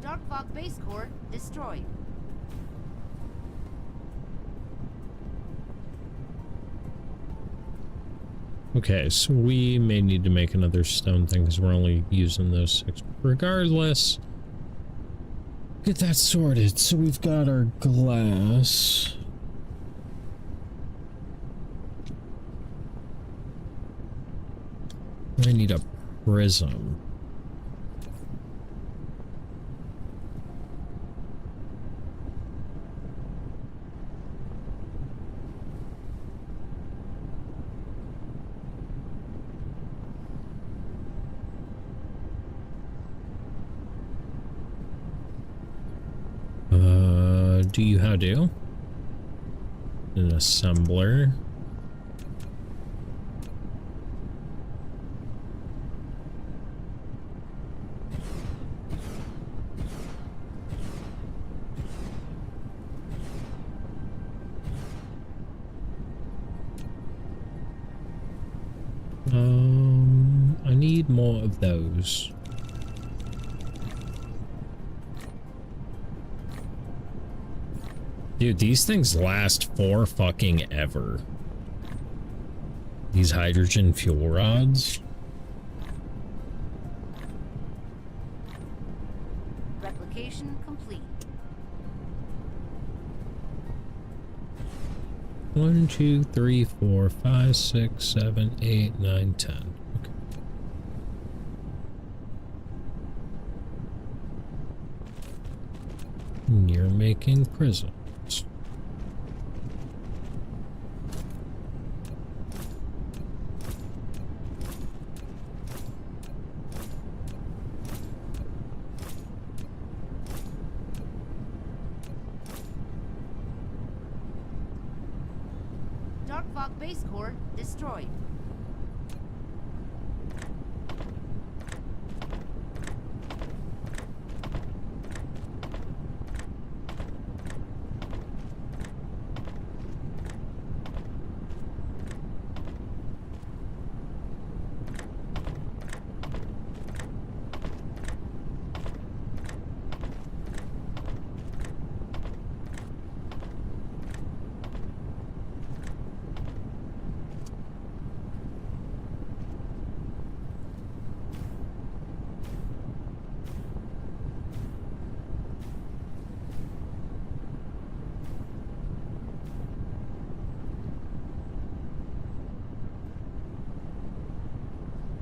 Speaker 2: Dark Fog base core destroyed.
Speaker 1: Okay, so we may need to make another stone thing because we're only using those 6. Regardless, get that sorted. So we've got our glass. I need a prism.
Speaker 2: Do you how do? An assembler. I need more of those. Dude, these things last for fucking ever. These hydrogen fuel rods.
Speaker 4: Replication complete.
Speaker 2: 1, 2, 3, 4, 5, 6, 7, 8, 9, 10. Okay. And you're making prisms.
Speaker 4: Dark Fog base core destroyed.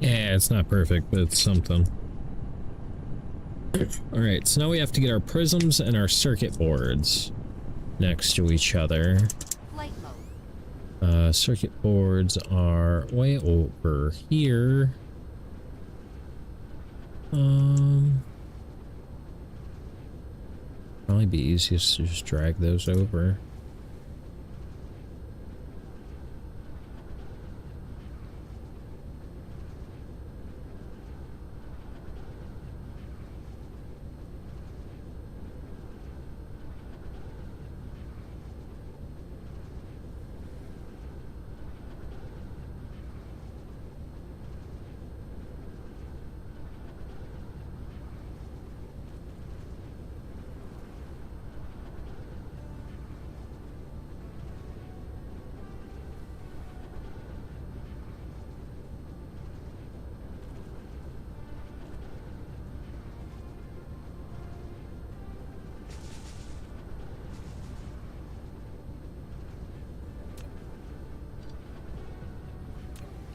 Speaker 2: Yeah, it's not perfect, but it's something. Alright, so now we have to get our prisms and our circuit boards next to each other.
Speaker 4: Flight mode.
Speaker 2: Circuit boards are way over here. Probably be easiest to just drag those over.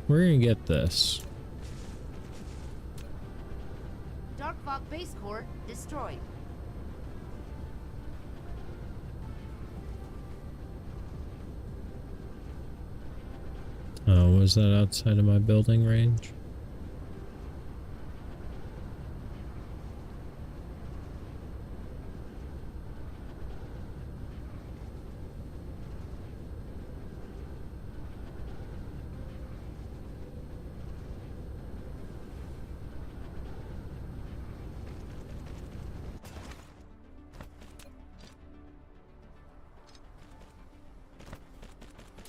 Speaker 2: We're gonna get this.
Speaker 4: Dark Fog base core destroyed.
Speaker 2: Oh, was that outside of my building range?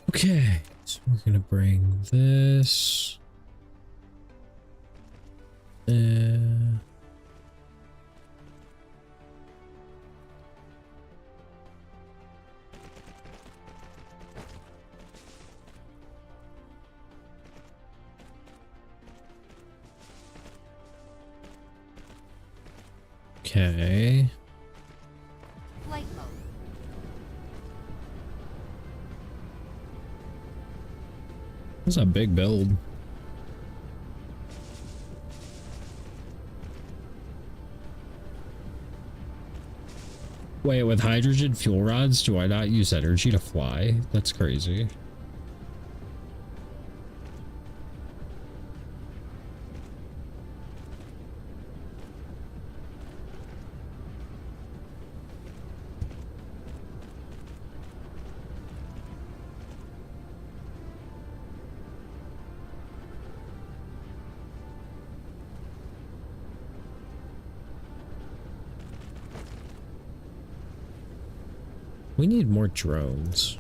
Speaker 2: Okay, so we're gonna bring this. Okay.
Speaker 4: Flight mode.
Speaker 2: That's a big build. Wait, with hydrogen fuel rods, do I not use energy to fly? That's crazy.
Speaker 1: We need more drones.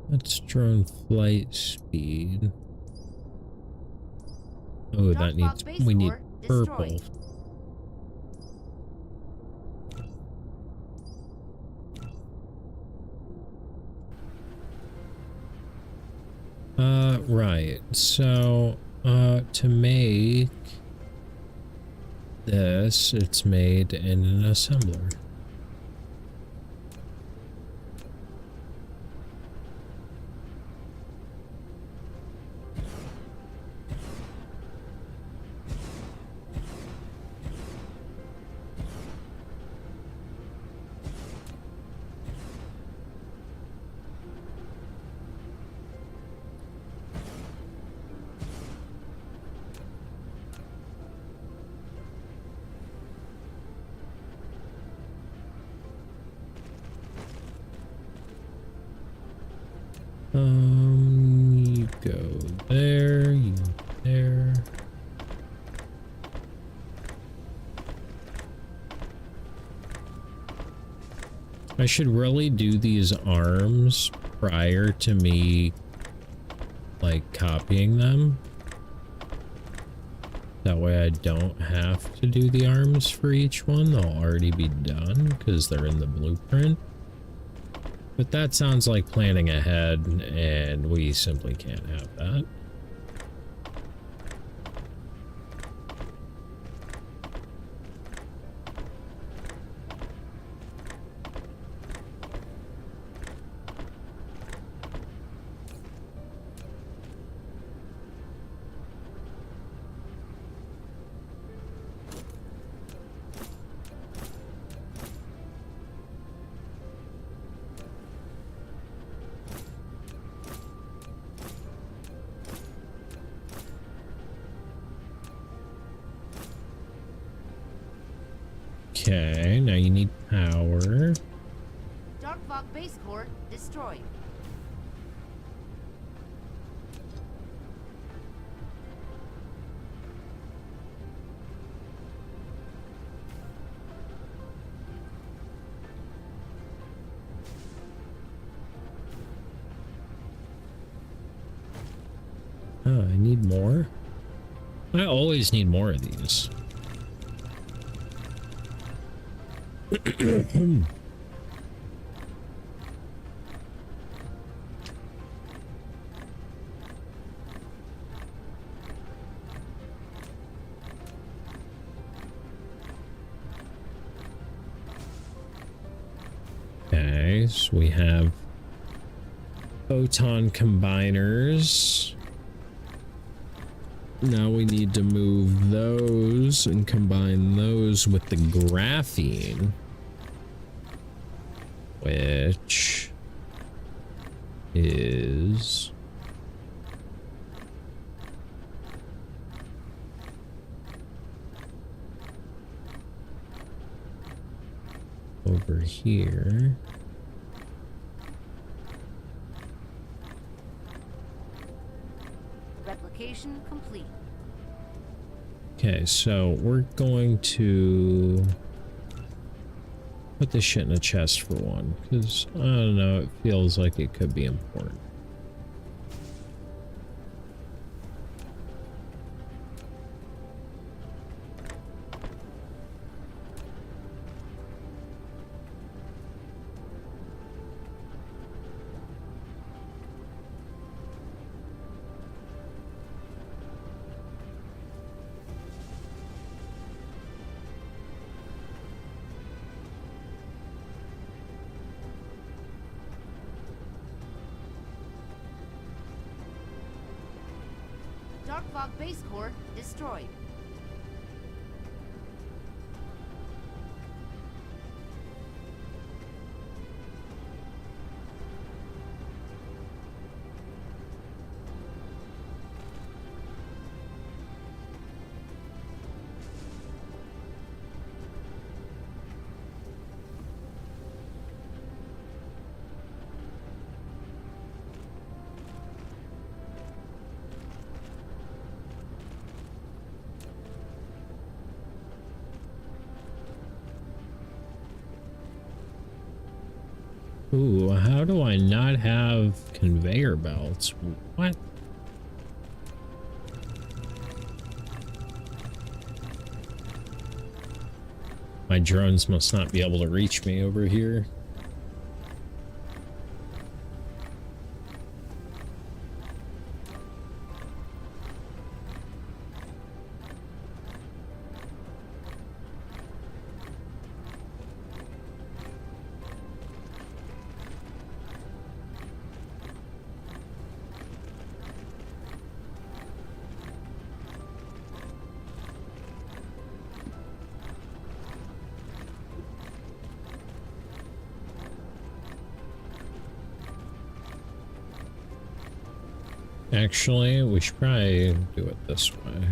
Speaker 1: That's drone flight speed. Oh, that needs, we need purple. Right. So, to make this, it's made in an assembler. You go there, you there. I should really do these arms prior to me, like, copying them. That way I don't have to do the arms for each one. They'll already be done because they're in the blueprint. But that sounds like planning ahead, and we simply can't have that. Okay, now you need power.
Speaker 4: Dark Fog base core destroyed.
Speaker 1: Oh, I need more. I always need more of these. Okay, so we have photon combiners. Now we need to move those and combine those with the graphene, which is over here.
Speaker 4: Replication complete.
Speaker 1: Okay, so we're going to put this shit in a chest for one, because I don't know, it feels like it could be important.
Speaker 4: Dark Fog base core destroyed.
Speaker 2: Ooh, how do I not have conveyor belts? What? My drones must not be able to reach me over here. Actually, we should probably do it this way.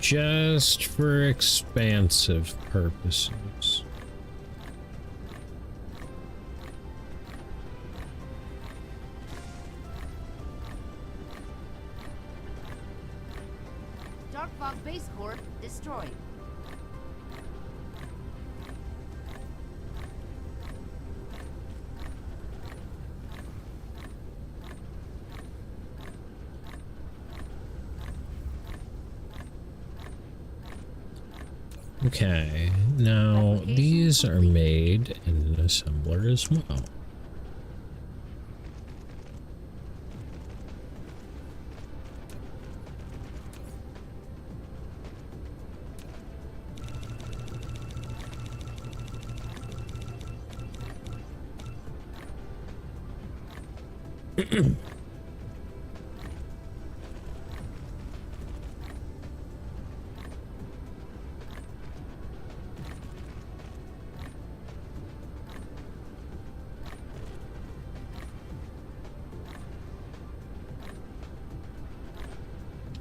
Speaker 2: Just for expansive purposes.
Speaker 4: Dark Fog base core destroyed.
Speaker 2: Okay, now these are made in an assembler as well.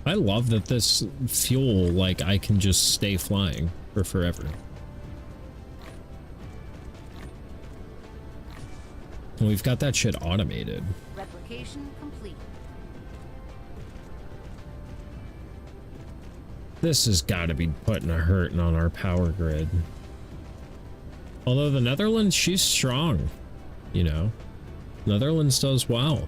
Speaker 2: I love that this fuel, like, I can just stay flying for forever. And we've got that shit automated.
Speaker 4: Replication complete.
Speaker 2: This has got to be putting a hurting on our power grid. Although the Netherlands, she's strong, you know. Netherlands does well.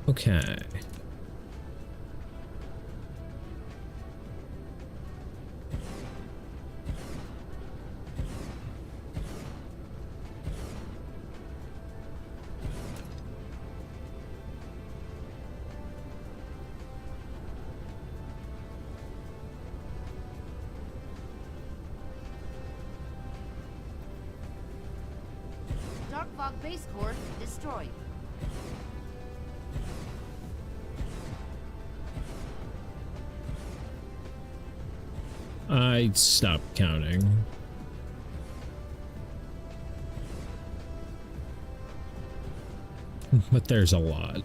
Speaker 2: Okay.
Speaker 4: Dark Fog base core destroyed.
Speaker 2: I stopped counting. But there's a lot.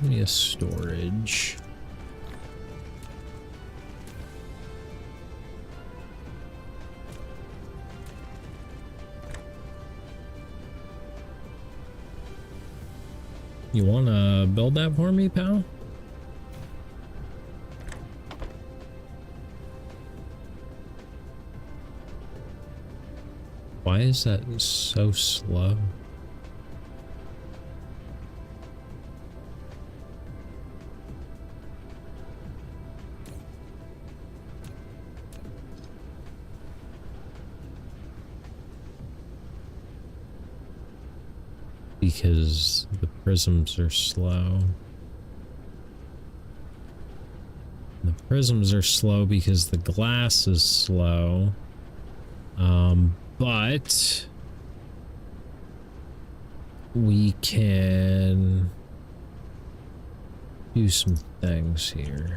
Speaker 2: Give me a storage. You wanna build that for me, pal? Why is that so slow? because the prisms are slow. The prisms are slow because the glass is slow. But we can do some things here.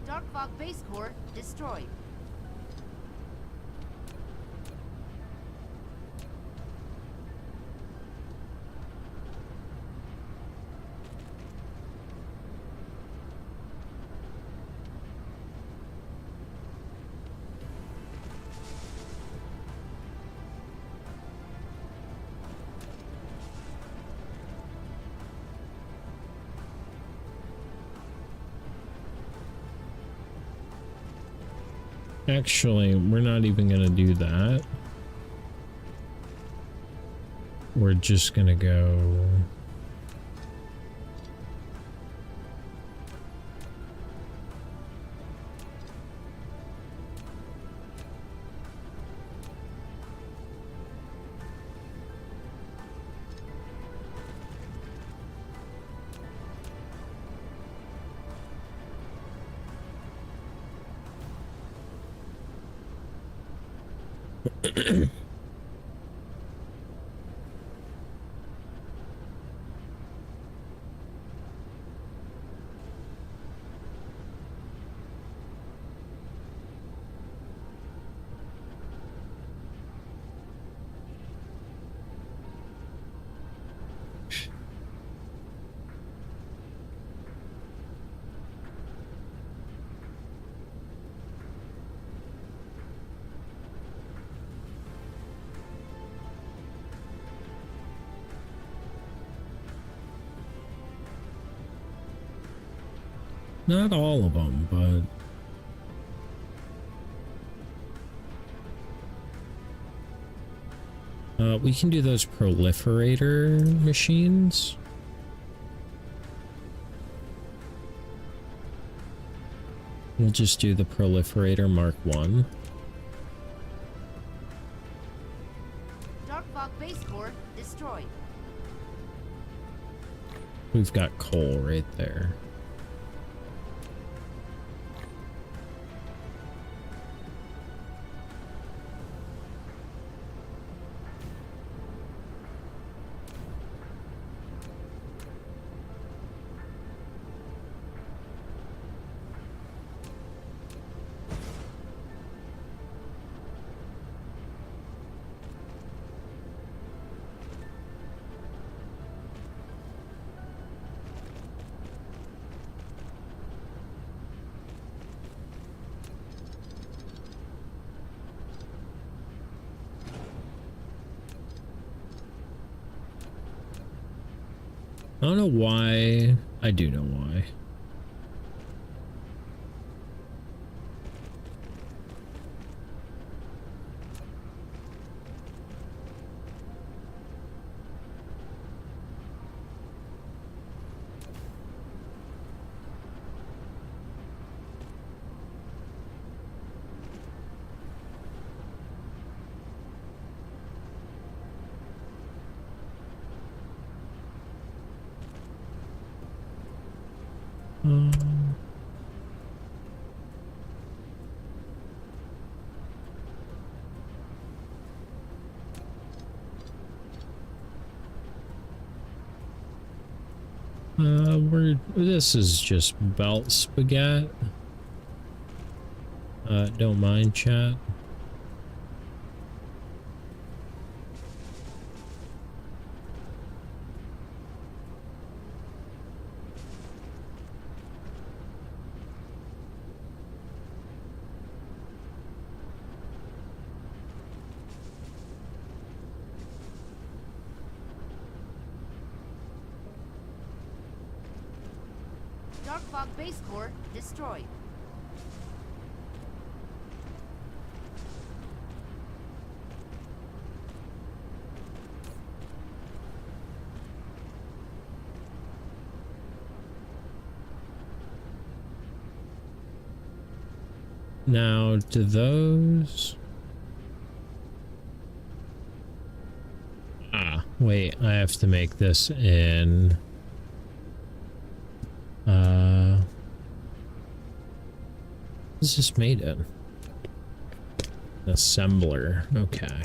Speaker 4: Dark Fog base core destroyed.
Speaker 2: Actually, we're not even gonna do that. We're just gonna go... Not all of them, but... we can do those proliferator machines. We'll just do the proliferator Mark 1.
Speaker 4: Dark Fog base core destroyed.
Speaker 2: We've got coal right there. I don't know why. I do know why. This is just belt spaghetti. Don't mind, chat.
Speaker 4: Dark Fog base core destroyed.
Speaker 2: Now, do those... Ah, wait, I have to make this in... This just made it. Assembler, okay.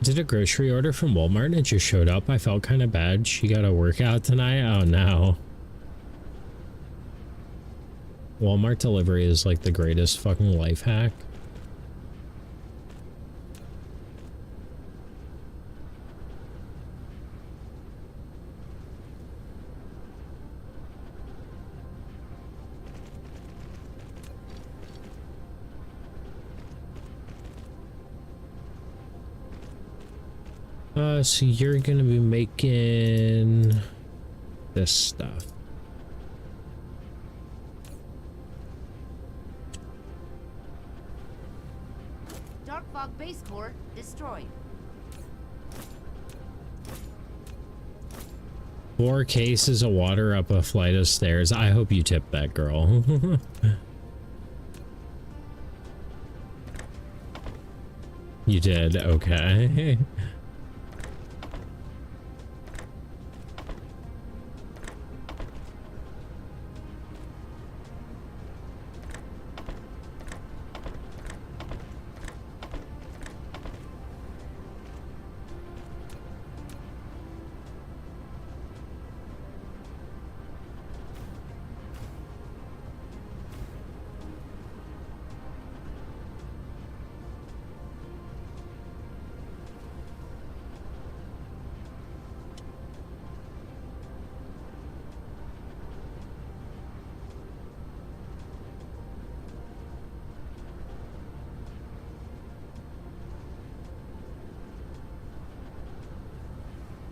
Speaker 2: Did a grocery order from Walmart and it just showed up. I felt kind of bad. She got a workout tonight. Oh no. Walmart delivery is like the greatest fucking life hack. So you're gonna be making this stuff.
Speaker 4: Dark fog base core destroyed.
Speaker 2: 4 cases of water up a flight of stairs. I hope you tip that girl. You did, okay.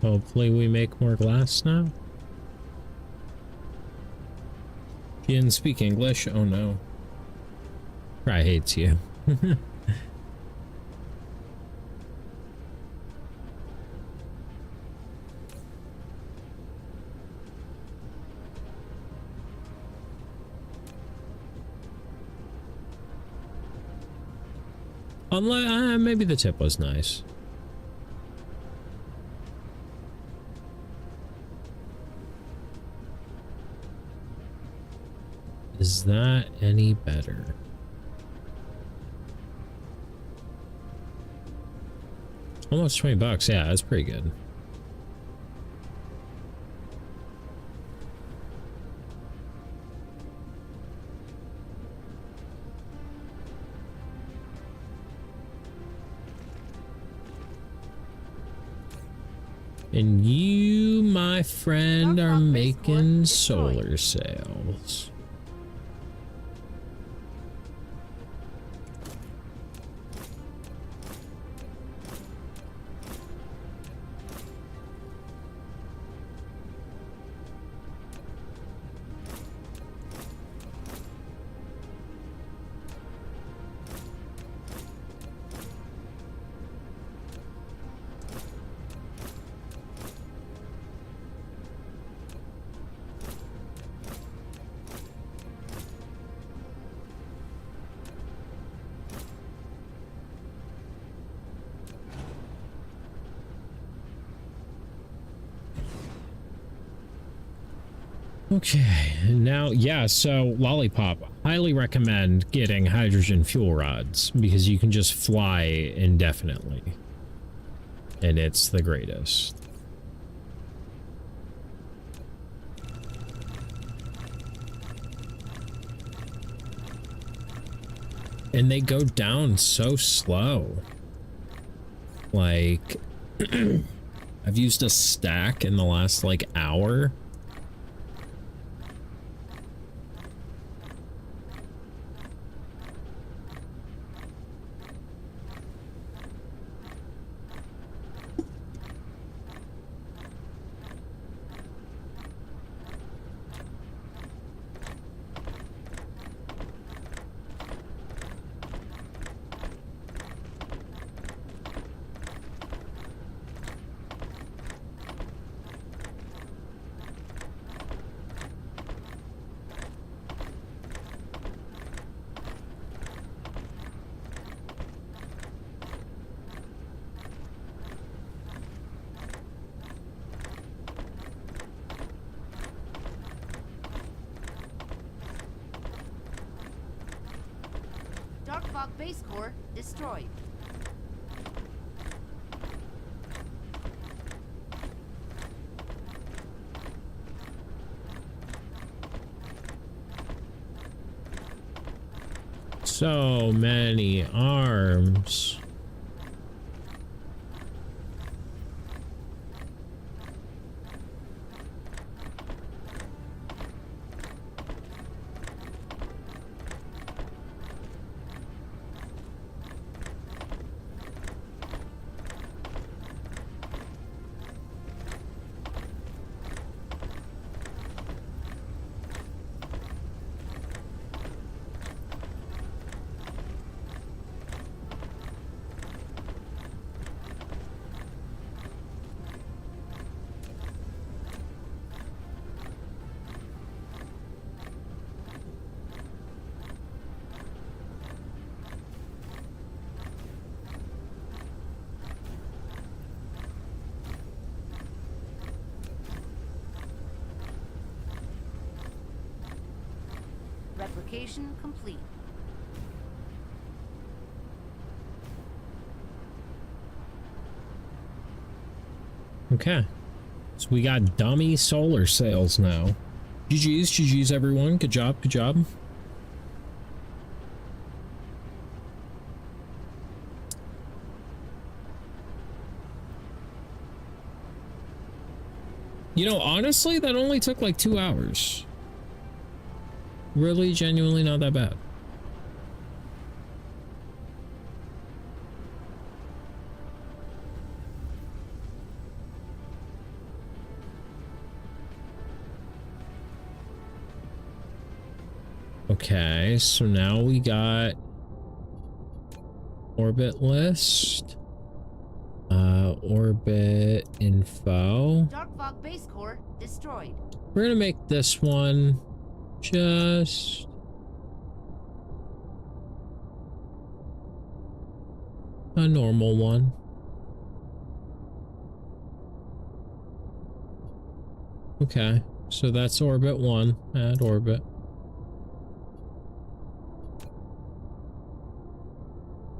Speaker 2: Hopefully we make more glass now. She didn't speak English? Oh no. Cry hates you. Unless, maybe the tip was nice. Is that any better? Almost $20. Yeah, that's pretty good. And you, my friend, are making solar sails. Okay, now, yeah, so Lollipop, highly recommend getting hydrogen fuel rods because you can just fly indefinitely. And it's the greatest. And they go down so slow. Like, I've used a stack in the last, like, hour.
Speaker 4: Dark Fog base core destroyed.
Speaker 2: So many arms.
Speaker 4: Replication complete.
Speaker 2: Okay. So we got dummy solar sails now. GG's everyone. Good job, good job. You know, honestly, that only took like 2 hours. Really, genuinely not that bad. Okay, so now we got orbit list, orbit info.
Speaker 4: Dark Fog base core destroyed.
Speaker 2: We're gonna make this one just a normal one. Okay, so that's orbit 1. Add orbit.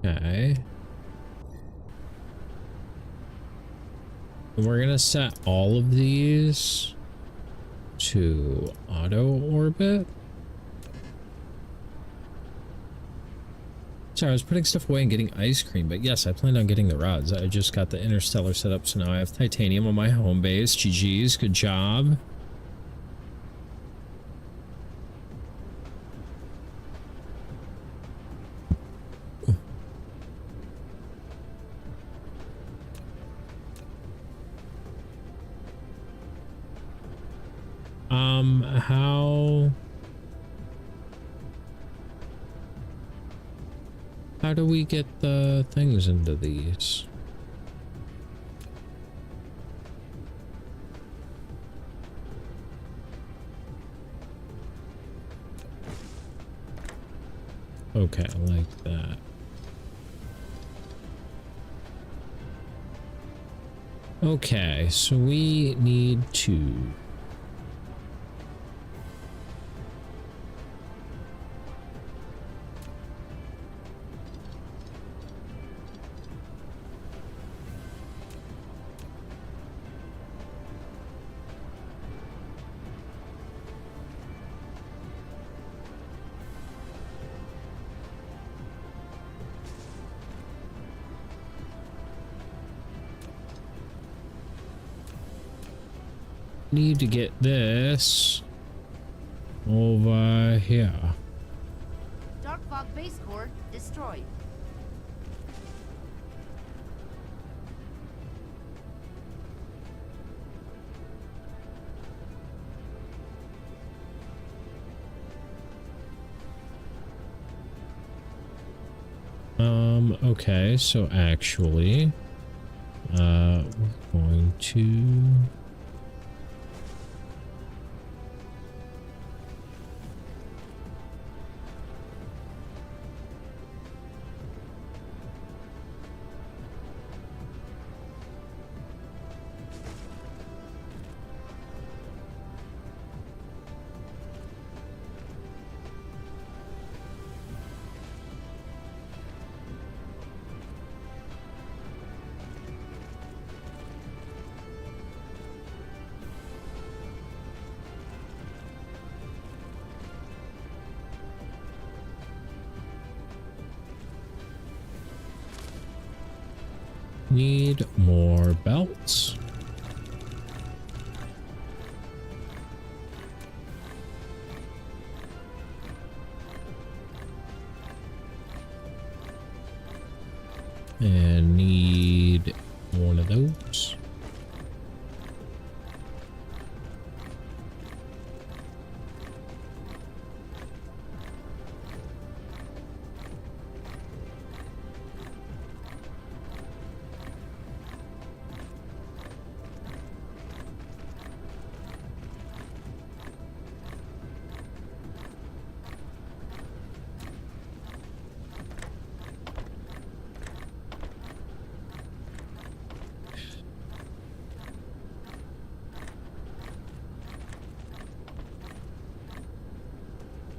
Speaker 2: Okay. And we're gonna set all of these to auto orbit. Sorry, I was putting stuff away and getting ice cream, but yes, I planned on getting the rods. I just got the interstellar set up, so now I have titanium on my home base. GG's, good job. How do we get the things into these? Okay, like that. Okay, so we need to need to get this over here.
Speaker 4: Dark fog base core destroyed.
Speaker 2: Okay, so actually, we're going to... Need more belts. And need one of those.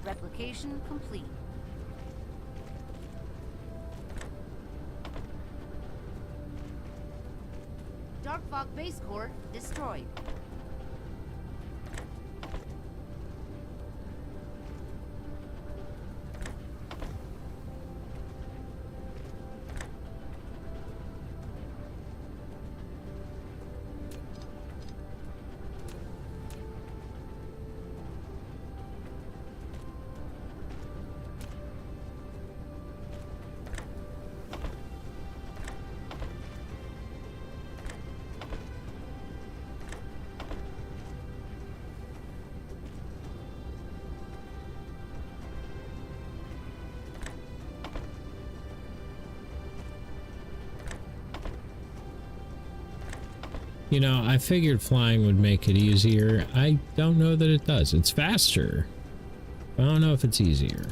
Speaker 4: Replication complete. Dark fog base core destroyed.
Speaker 2: You know, I figured flying would make it easier. I don't know that it does. It's faster. I don't know if it's easier.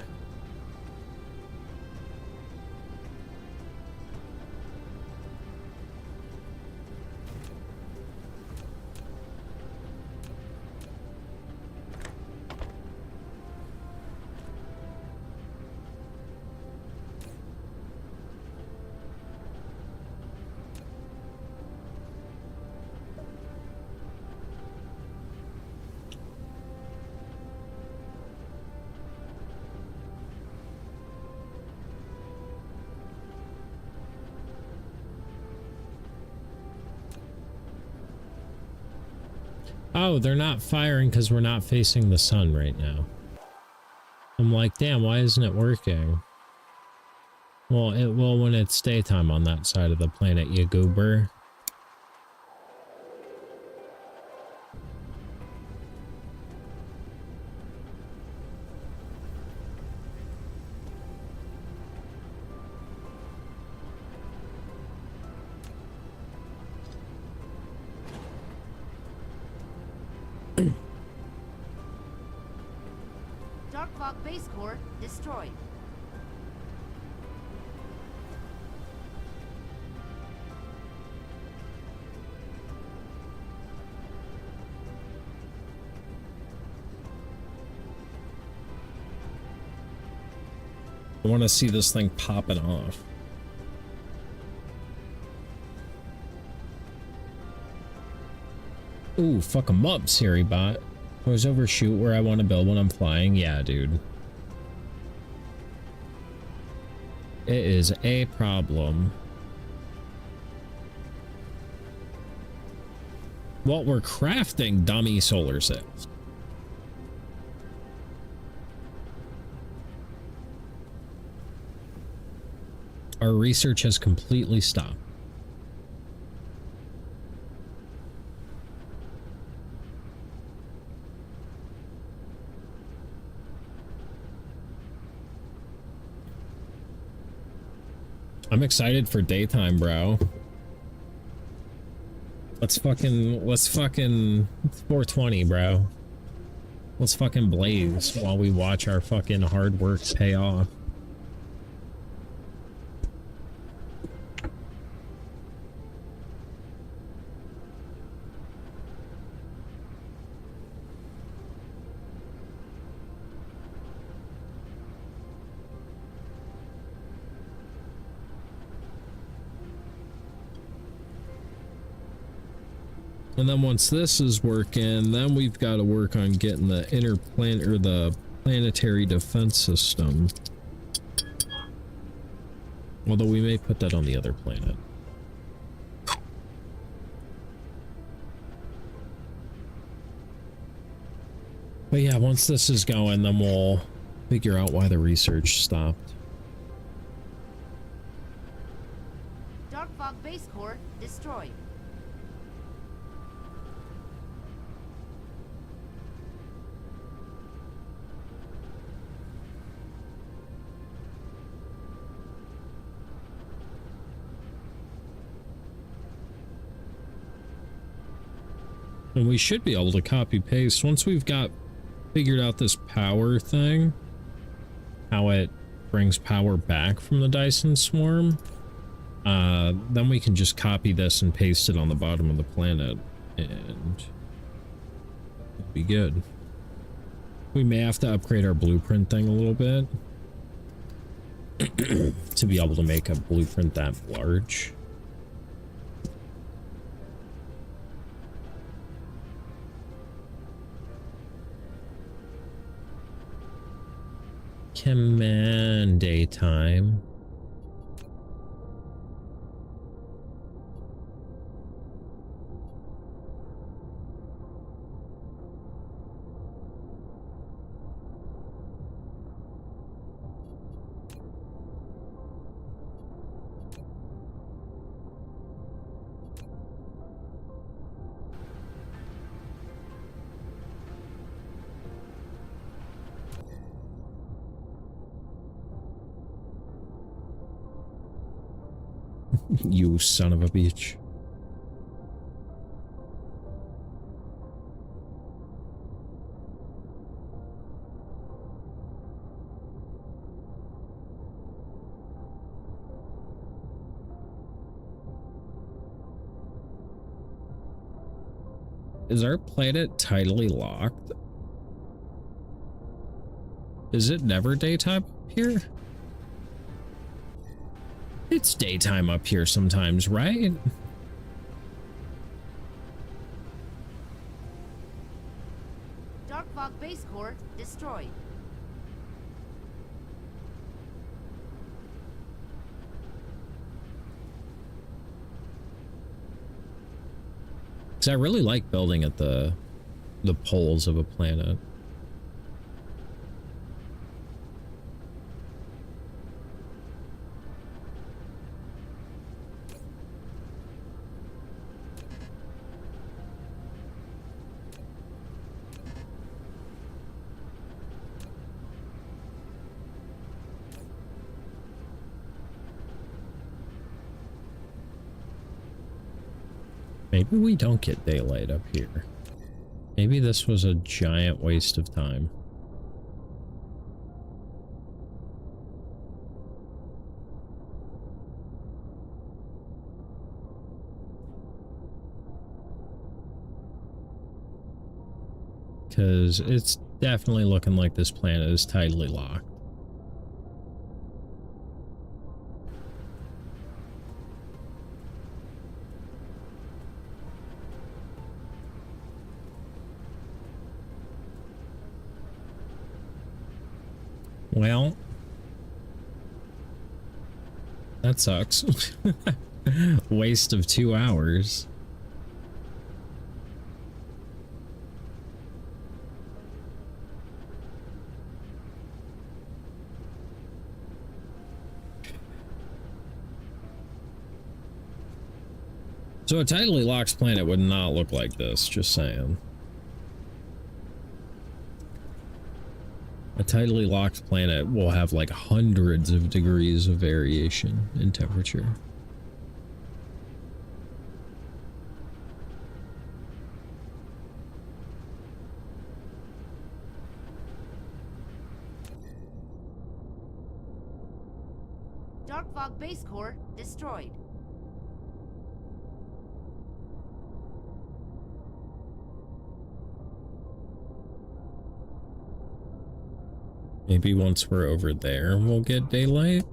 Speaker 2: Oh, they're not firing because we're not facing the sun right now. I'm like, damn, why isn't it working? Well, it will when it's daytime on that side of the planet, you goober.
Speaker 4: Dark fog base core destroyed.
Speaker 2: I want to see this thing popping off. Ooh, fuck 'em up, Siri bot. Always overshoot where I want to build when I'm flying. Yeah, dude. It is a problem. Well, we're crafting dummy solar sails. Our research has completely stopped. I'm excited for daytime, bro. Let's fucking 420, bro. Let's fucking blaze while we watch our fucking hard work pay off. And then once this is working, then we've got to work on getting the the planetary defense system. Although we may put that on the other planet. But yeah, once this is going, then we'll figure out why the research stopped.
Speaker 4: Dark Fog Base Core destroyed.
Speaker 2: And we should be able to copy paste once we've got figured out this power thing, how it brings power back from the Dyson swarm. Then we can just copy this and paste it on the bottom of the planet and it'll be good. We may have to upgrade our blueprint thing a little bit to be able to make a blueprint that large. Command daytime. You son of a bitch. Is our planet tidally locked? Is it never daytime up here? It's daytime up here sometimes, right?
Speaker 4: Dark Fog Base Core destroyed.
Speaker 2: Because I really like building at the poles of a planet. Maybe we don't get daylight up here. Maybe this was a giant waste of time. Because it's definitely looking like this planet is tidally locked. Well, that sucks. Waste of 2 hours.
Speaker 1: So a tidally locked planet would not look like this, just saying. A tidally locked planet will have like hundreds of degrees of variation in temperature.
Speaker 4: Dark Fog base core destroyed.
Speaker 1: Maybe once we're over there, we'll get daylight.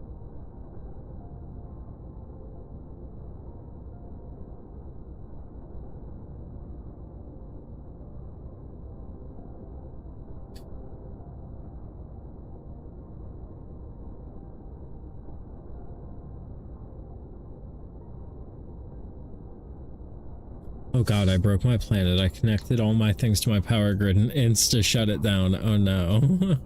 Speaker 1: Oh god, I broke my planet. I connected all my things to my power grid and insta shut it down. Oh no.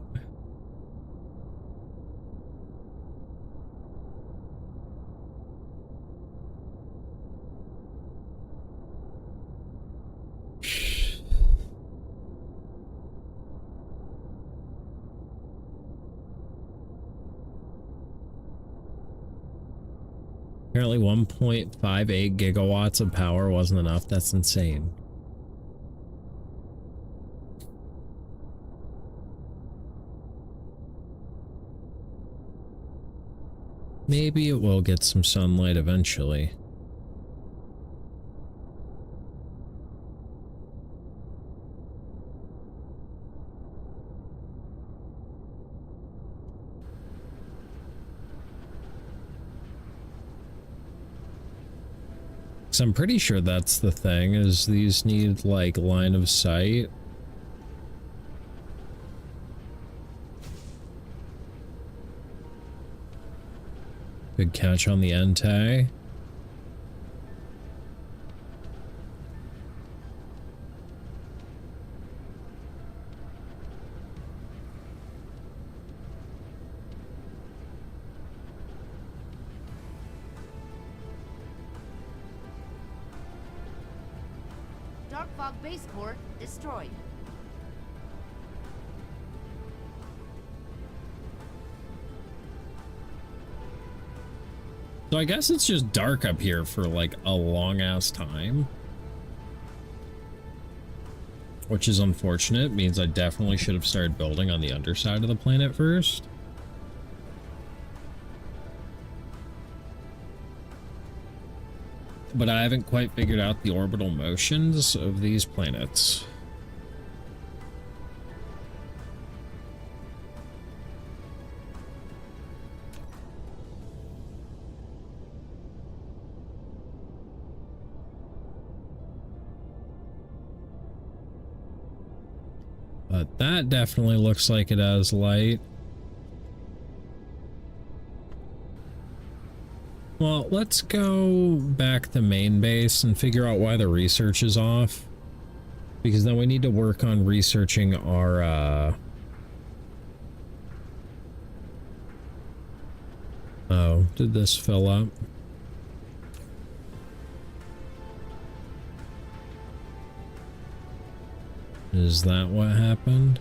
Speaker 1: Apparently 1.58 gigawatts of power wasn't enough. That's insane. Maybe it will get some sunlight eventually. So I'm pretty sure that's the thing, is these need like line of sight. Good catch on the Entei.
Speaker 4: Dark Fog base core destroyed.
Speaker 1: So I guess it's just dark up here for like a long ass time. Which is unfortunate, means I definitely should have started building on the underside of the planet first. But I haven't quite figured out the orbital motions of these planets. But that definitely looks like it has light. Well, let's go back to main base and figure out why the research is off. Because then we need to work on researching our, Oh, did this fill up? Is that what happened?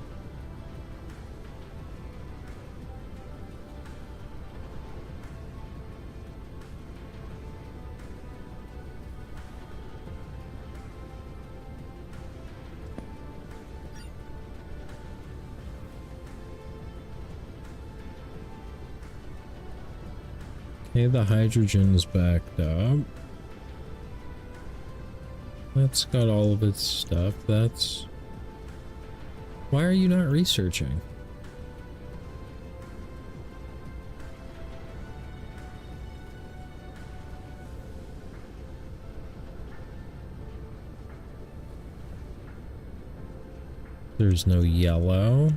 Speaker 1: Okay, the hydrogen's backed up. That's got all of its stuff. That's... Why are you not researching? There's no yellow.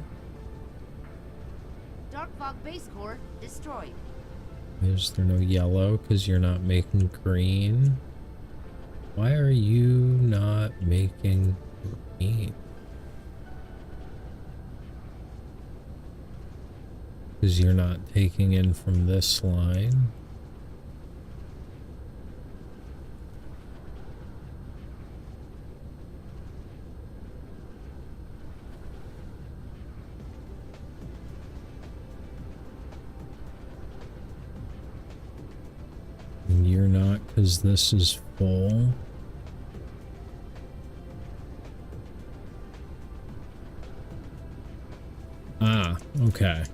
Speaker 4: Dark Fog base core destroyed.
Speaker 1: Is there no yellow because you're not making green? Why are you not making green? Because you're not taking in from this line.
Speaker 2: because this is full. Ah, okay.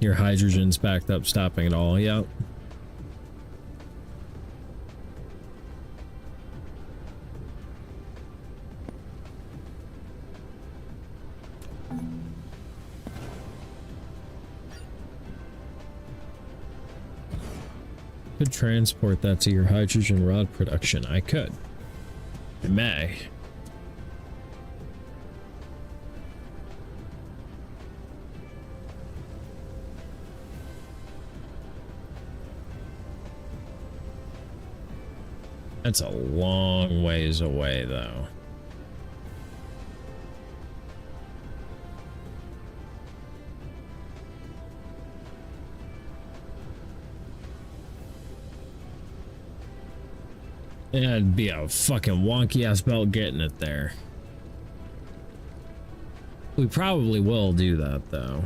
Speaker 2: Your hydrogen's backed up, stopping it all. Yep. Could transport that to your hydrogen rod production. I could. I may. That's a long ways away, though. Yeah, it'd be a fucking wonky ass belt getting it there. We probably will do that, though.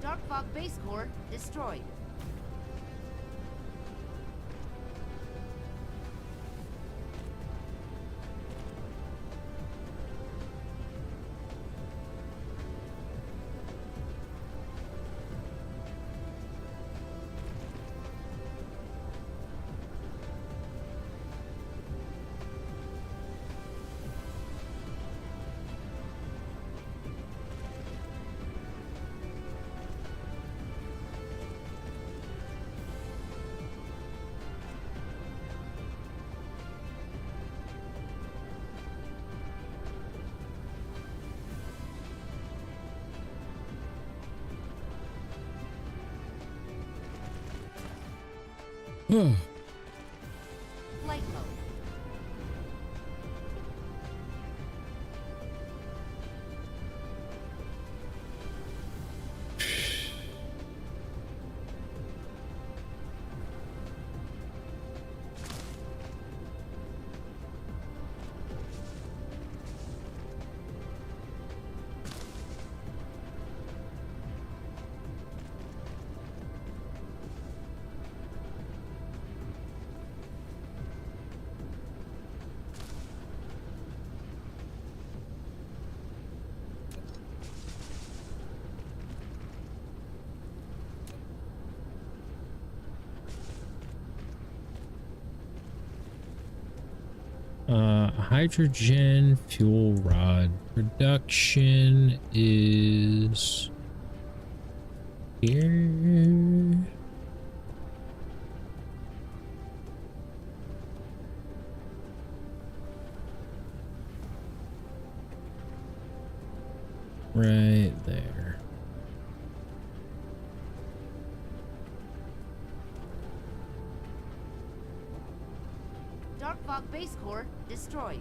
Speaker 4: Dark Fog base core destroyed. Flight mode.
Speaker 2: Hydrogen fuel rod production is here. Right there.
Speaker 4: Dark Fog base core destroyed.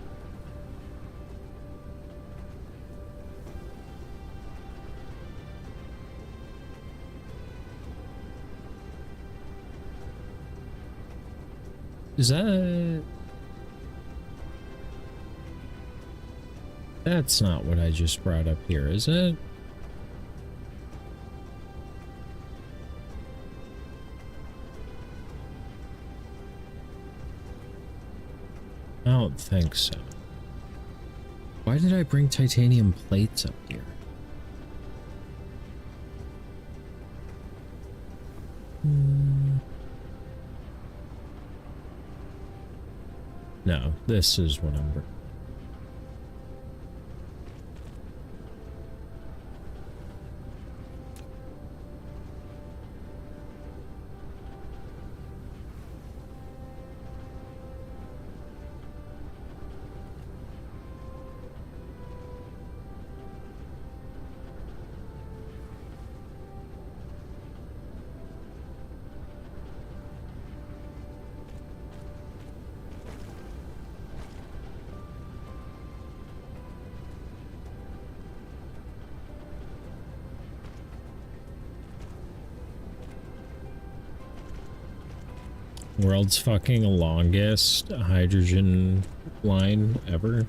Speaker 2: Is that... That's not what I just brought up here, is it? I don't think so. Why did I bring titanium plates up here? No, this is what I'm bringing. World's fucking longest hydrogen line ever.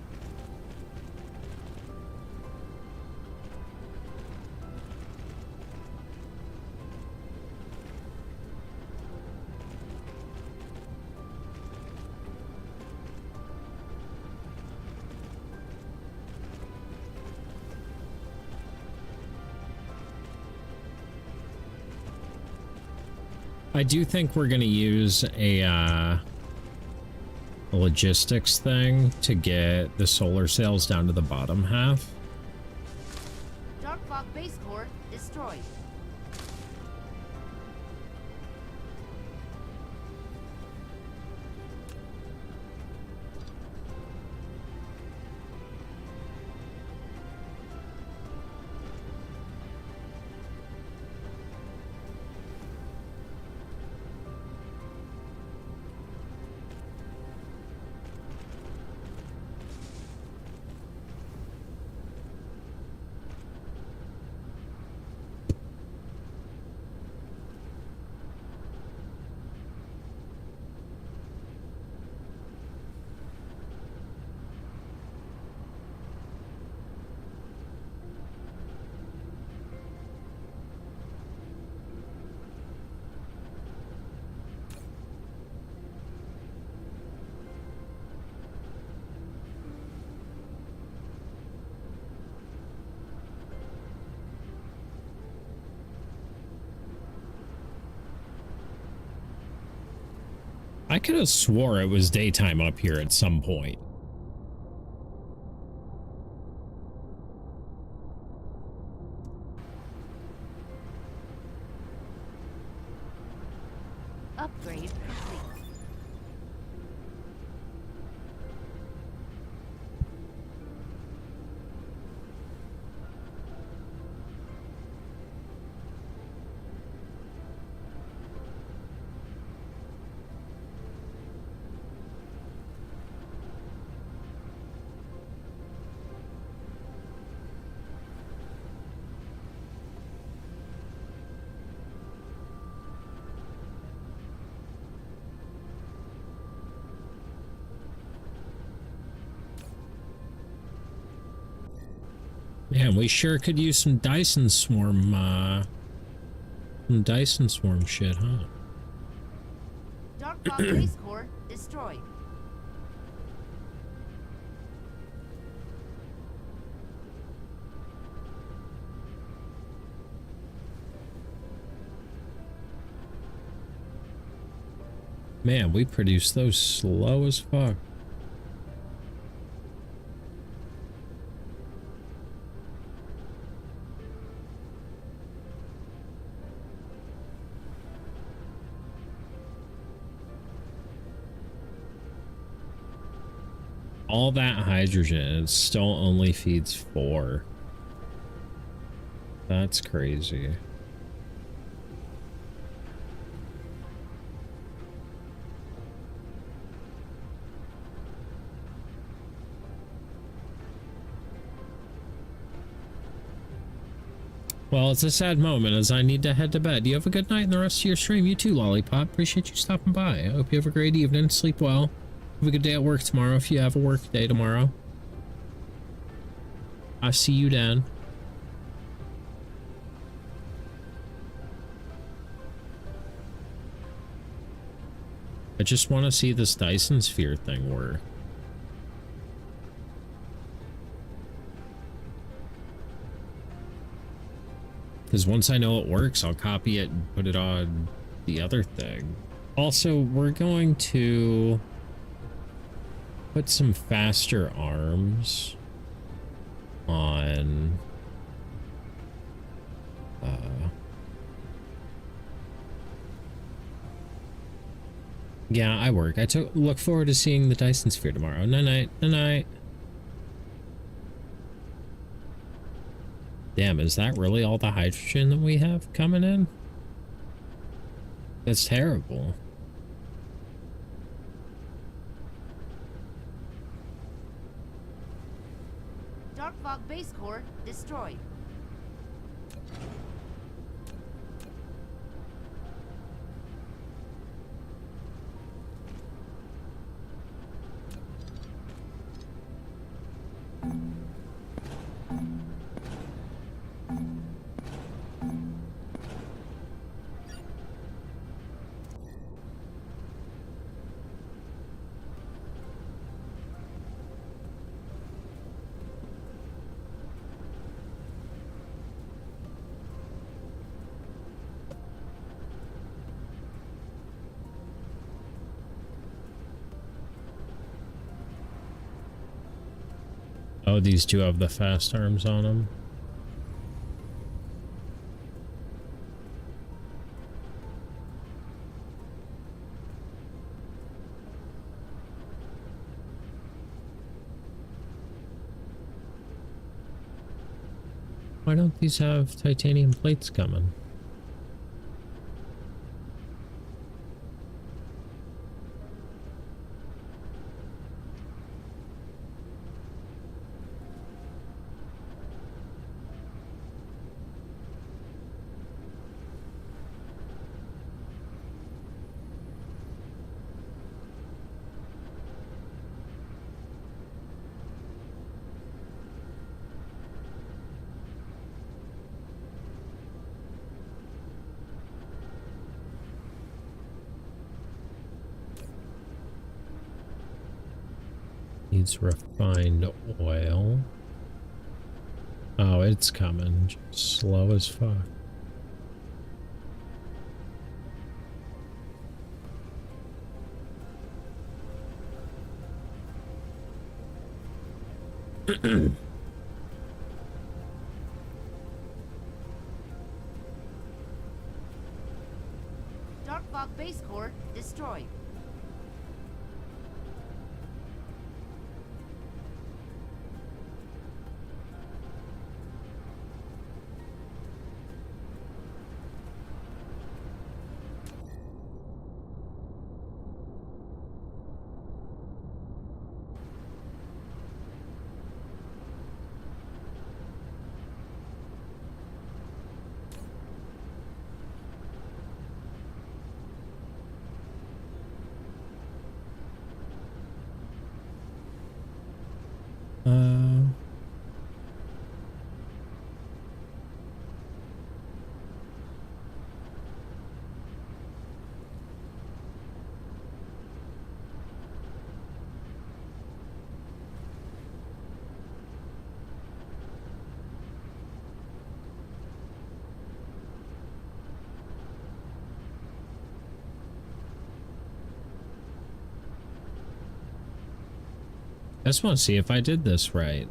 Speaker 2: I do think we're going to use a logistics thing to get the solar sails down to the bottom half.
Speaker 4: Dark Fog base core destroyed.
Speaker 2: I could have swore it was daytime up here at some point.
Speaker 4: Upgrade complete.
Speaker 2: Man, we sure could use some Dyson Swarm shit, huh?
Speaker 4: Dark Fog base core destroyed.
Speaker 2: Man, we produce those slow as fuck. All that hydrogen, it still only feeds 4. That's crazy. Well, it's a sad moment as I need to head to bed. You have a good night and the rest of your stream. You too, Lollipop. Appreciate you stopping by. I hope you have a great evening. Sleep well. Have a good day at work tomorrow if you have a work day tomorrow. I'll see you then. I just want to see this Dyson Sphere thing work. Because once I know it works, I'll copy it and put it on the other thing. Also, we're going to put some faster arms on yeah, I work. Look forward to seeing the Dyson Sphere tomorrow. Night night. Night night. Damn, is that really all the hydrogen that we have coming in? That's terrible.
Speaker 4: Dark Fog base core destroyed.
Speaker 2: Oh, these two have the fast arms on them. Why don't these have titanium plates coming? Needs refined oil. Oh, it's coming. Just slow as fuck.
Speaker 4: Dark Fog base core destroyed.
Speaker 2: I just want to see if I did this right.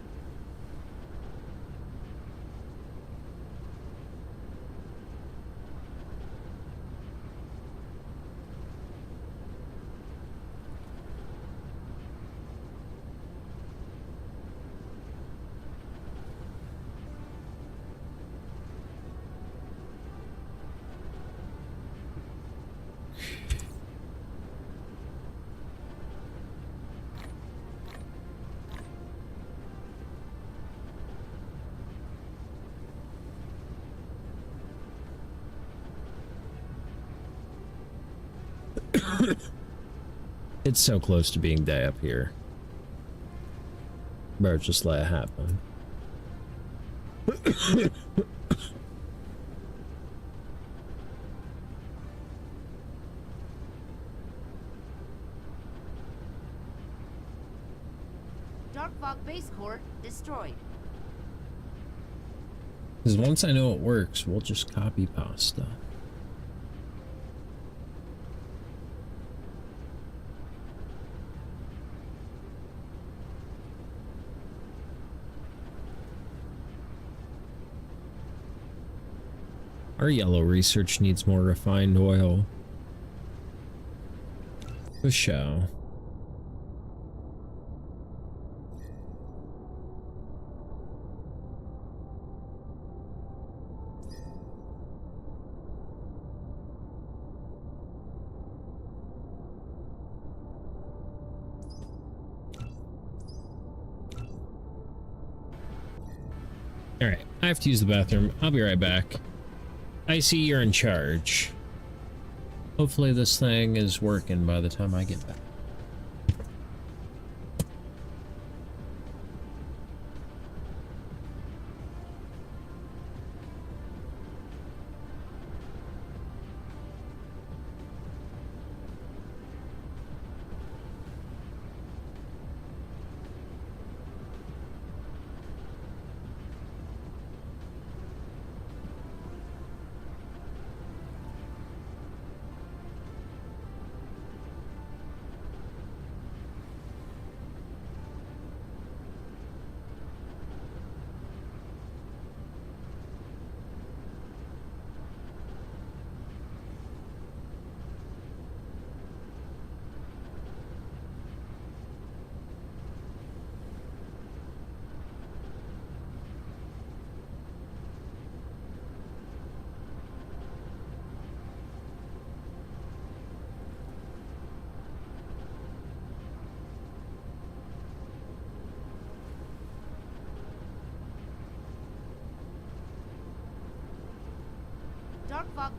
Speaker 2: It's so close to being day up here. Better just let it happen.
Speaker 4: Dark Fog base core destroyed.
Speaker 2: Because once I know it works, we'll just copy pasta. Our yellow research needs more refined oil. For show. All right, I have to use the bathroom. I'll be right back. I see you're in charge. Hopefully this thing is working by the time I get back.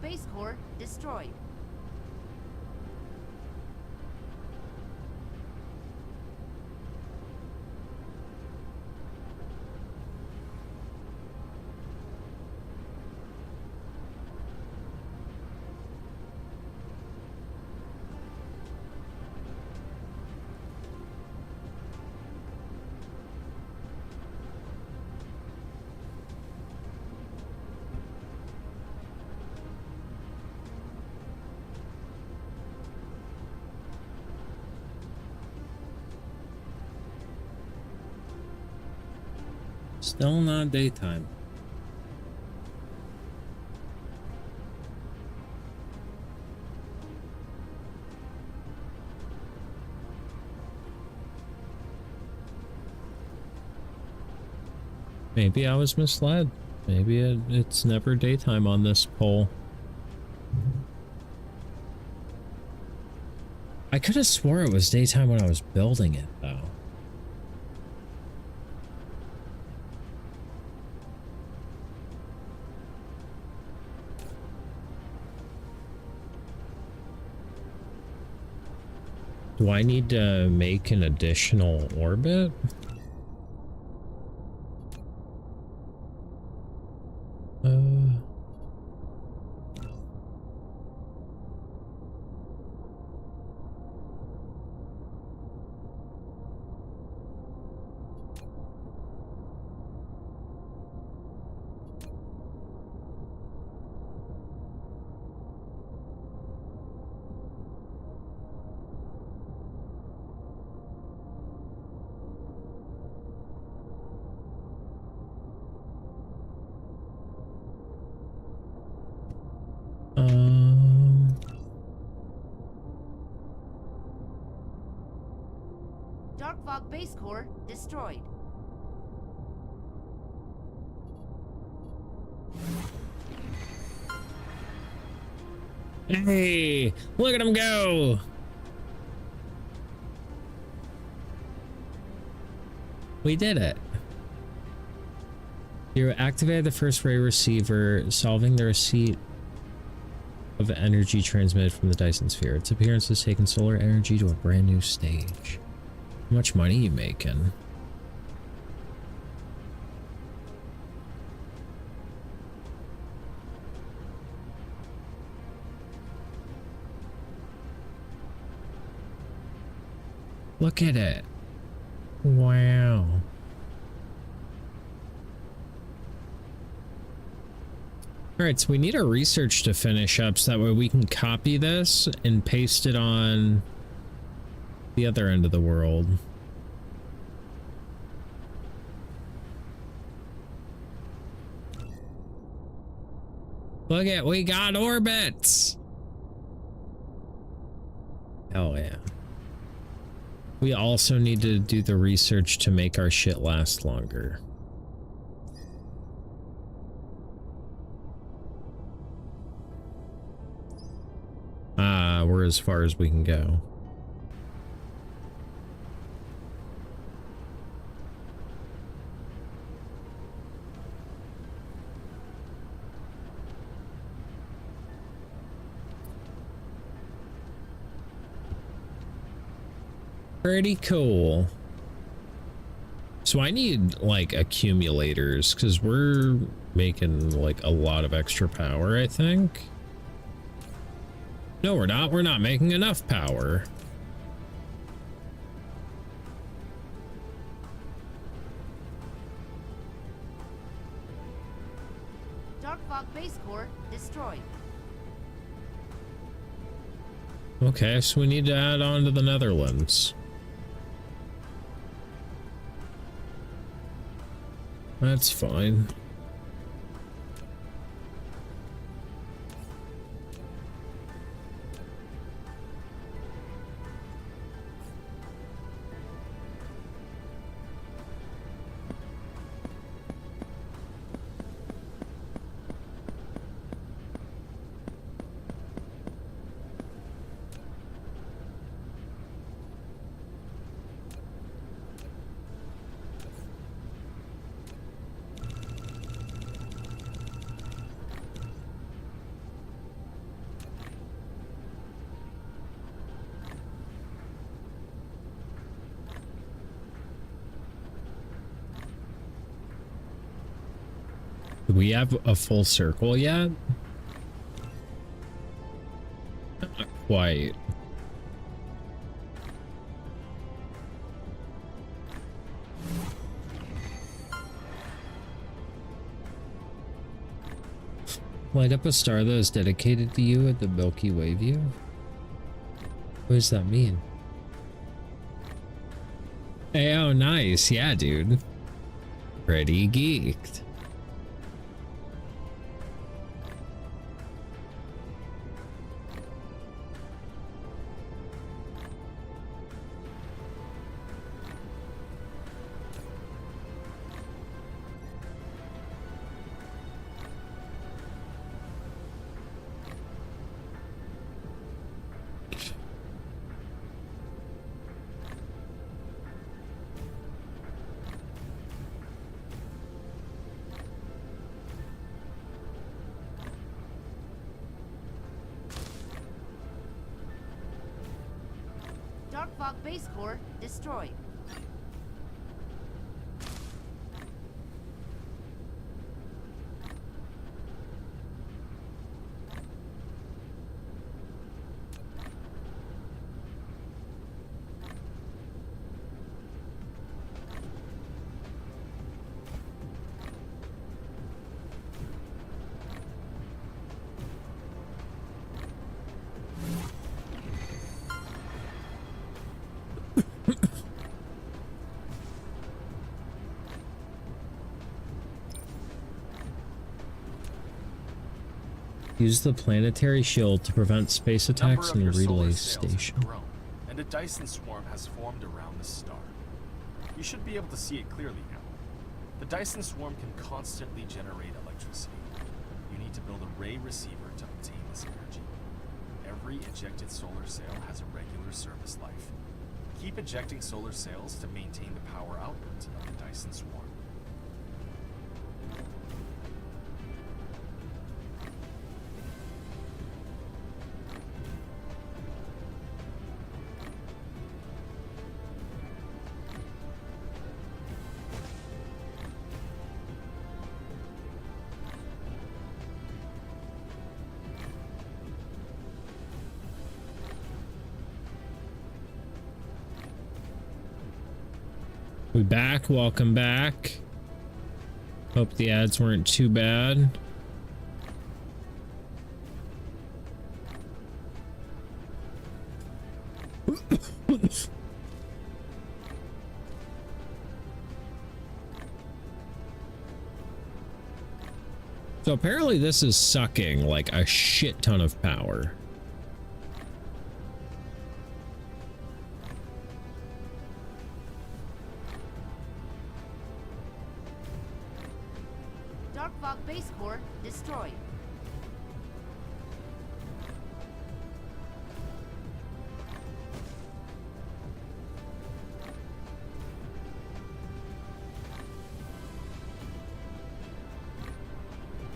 Speaker 4: base core destroyed.
Speaker 1: Still not daytime. Maybe I was misled. Maybe it's never daytime on this pole. I could have swore it was daytime when I was building it, though. Do I need to make an additional orbit?
Speaker 4: Dark fog base core destroyed.
Speaker 1: Hey, look at him go! We did it. You activated the first ray receiver, solving the receipt of energy transmitted from the Dyson Sphere. Its appearance has taken solar energy to a brand new stage. How much money you making? Look at it. Wow. All right, so we need our research to finish up so that way we can copy this and paste it on the other end of the world. Look at, we got orbits. Hell yeah. We also need to do the research to make our shit last longer. We're as far as we can go. Pretty cool. So I need like accumulators because we're making like a lot of extra power, I think. No, we're not. We're not making enough power.
Speaker 4: Dark fog base core destroyed.
Speaker 1: Okay, so we need to add on to the Netherlands. That's fine.
Speaker 2: Do we have a full circle yet? Not quite. Light up a star that is dedicated to you at the Milky Way view? What does that mean? Hey, oh, nice. Yeah, dude. Pretty geeked.
Speaker 4: Dark Fog base core destroyed.
Speaker 2: Use the planetary shield to prevent space attacks in the relay
Speaker 3: station.
Speaker 2: station.
Speaker 3: Grown, and a Dyson swarm has formed around the star. You should be able to see it clearly now. The Dyson swarm can constantly generate electricity. You need to build a ray receiver to obtain this energy. Every ejected solar sail has a regular service life. Keep ejecting solar sails to maintain the power output of the Dyson swarm.
Speaker 2: We back, welcome back. Hope the ads weren't too bad. So apparently this is sucking like a shit ton of power.
Speaker 4: Dark Fog base core destroyed.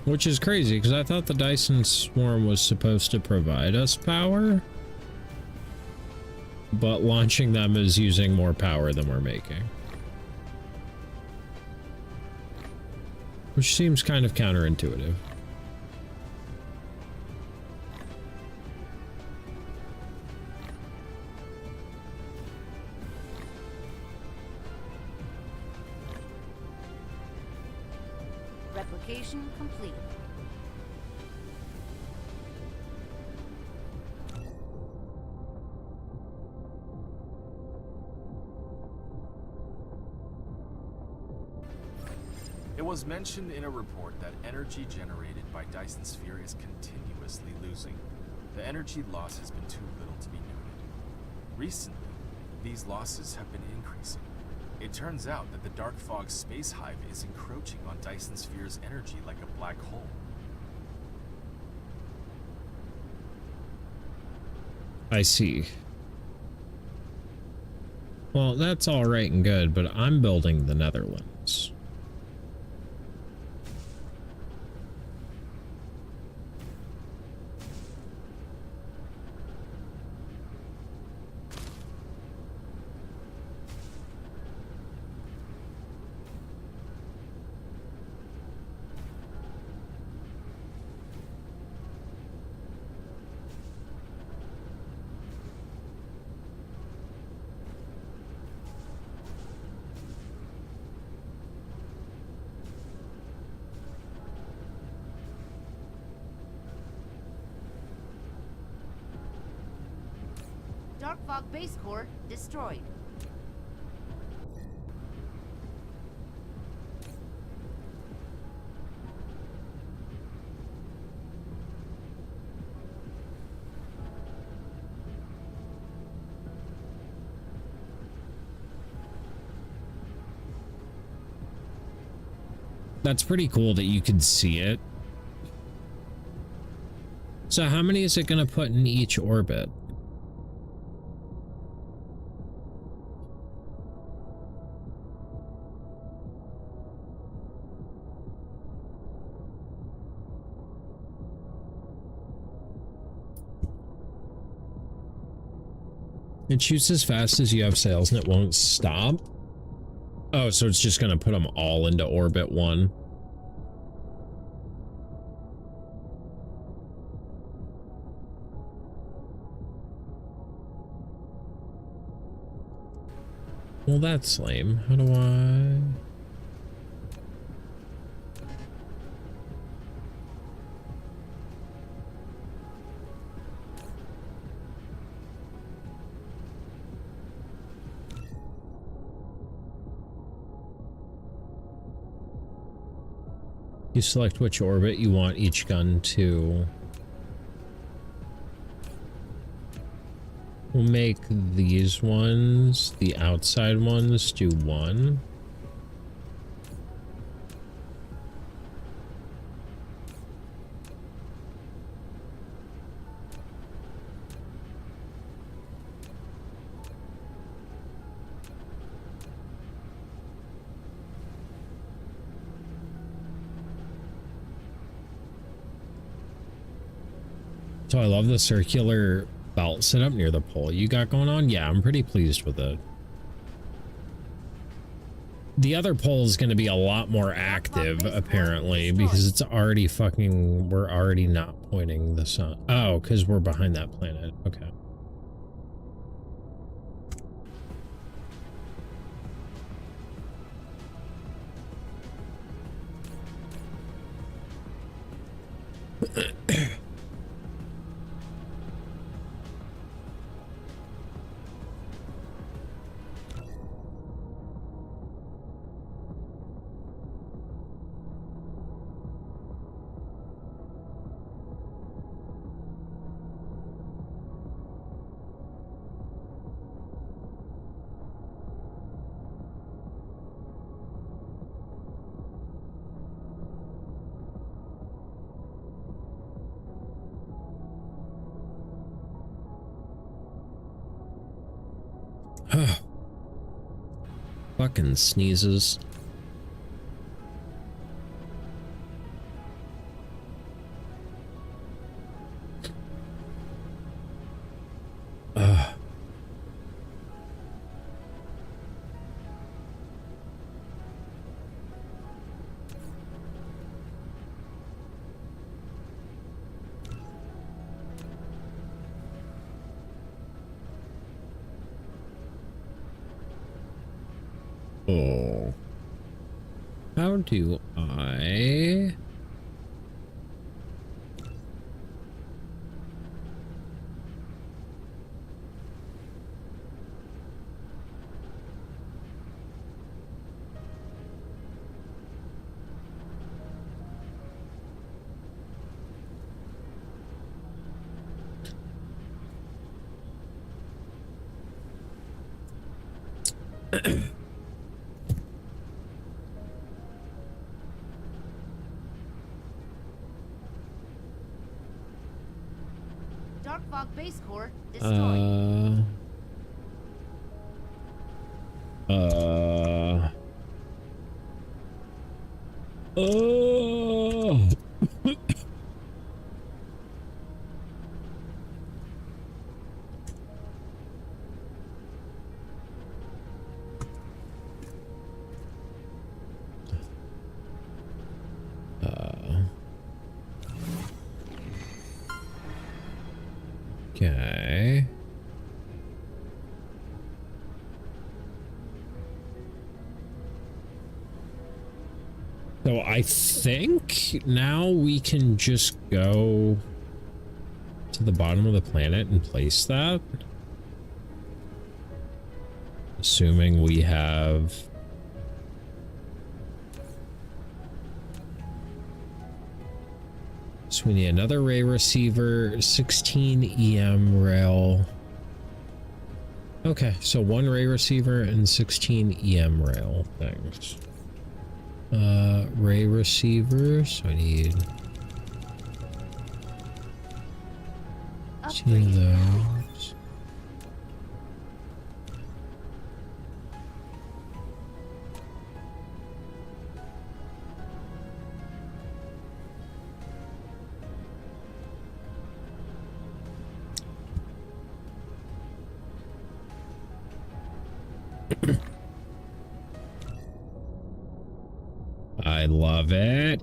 Speaker 2: Which is crazy because I thought the Dyson swarm was supposed to provide us power. But launching them is using more power than we're making. Which seems kind of counterintuitive.
Speaker 4: Replication complete.
Speaker 3: It was mentioned in a report that energy generated by Dyson Sphere is continuously losing. The energy loss has been too little to be noted. Recently, these losses have been increasing. It turns out that the Dark Fog space hive is encroaching on Dyson Sphere's energy like a black hole.
Speaker 2: I see. Well, that's all right and good, but I'm building the Netherlands.
Speaker 4: Fog base core destroyed.
Speaker 2: That's pretty cool that you could see it. So how many is it going to put in each orbit? It shoots as fast as you have sails and it won't stop. Oh, so it's just going to put them all into orbit one. Well, that's lame. How do I... You select which orbit you want each gun to... We'll make these ones, the outside ones, do one. So I love the circular belt setup near the pole you got going on. Yeah, I'm pretty pleased with it. The other pole is going to be a lot more active, apparently, because it's already fucking... We're already not pointing the sun. Oh, because we're behind that planet. Okay. Fucking sneezes. Oh. How do I...
Speaker 4: Dark Fog base core destroyed.
Speaker 2: Okay. So I think now we can just go to the bottom of the planet and place that. Assuming we have... So we need another ray receiver, 16 EM rail. Okay, so 1 ray receiver and 16 EM rail things. Ray receivers, I need 2 of those. I love it.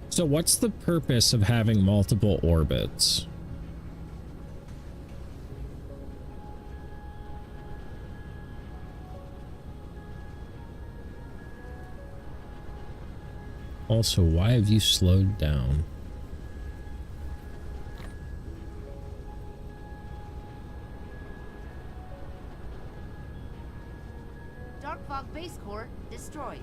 Speaker 2: So what's the purpose of having multiple orbits? Also, why have you slowed down?
Speaker 4: Dark Fog Base Core destroyed.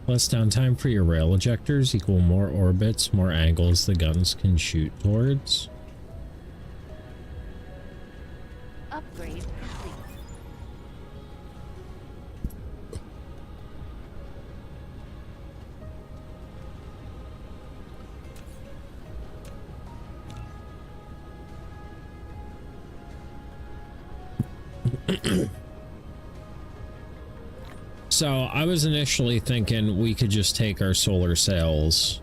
Speaker 2: Less downtime for your rail ejectors equal more orbits, more angles the guns can shoot towards.
Speaker 4: Upgrade complete.
Speaker 2: So I was initially thinking we could just take our solar sails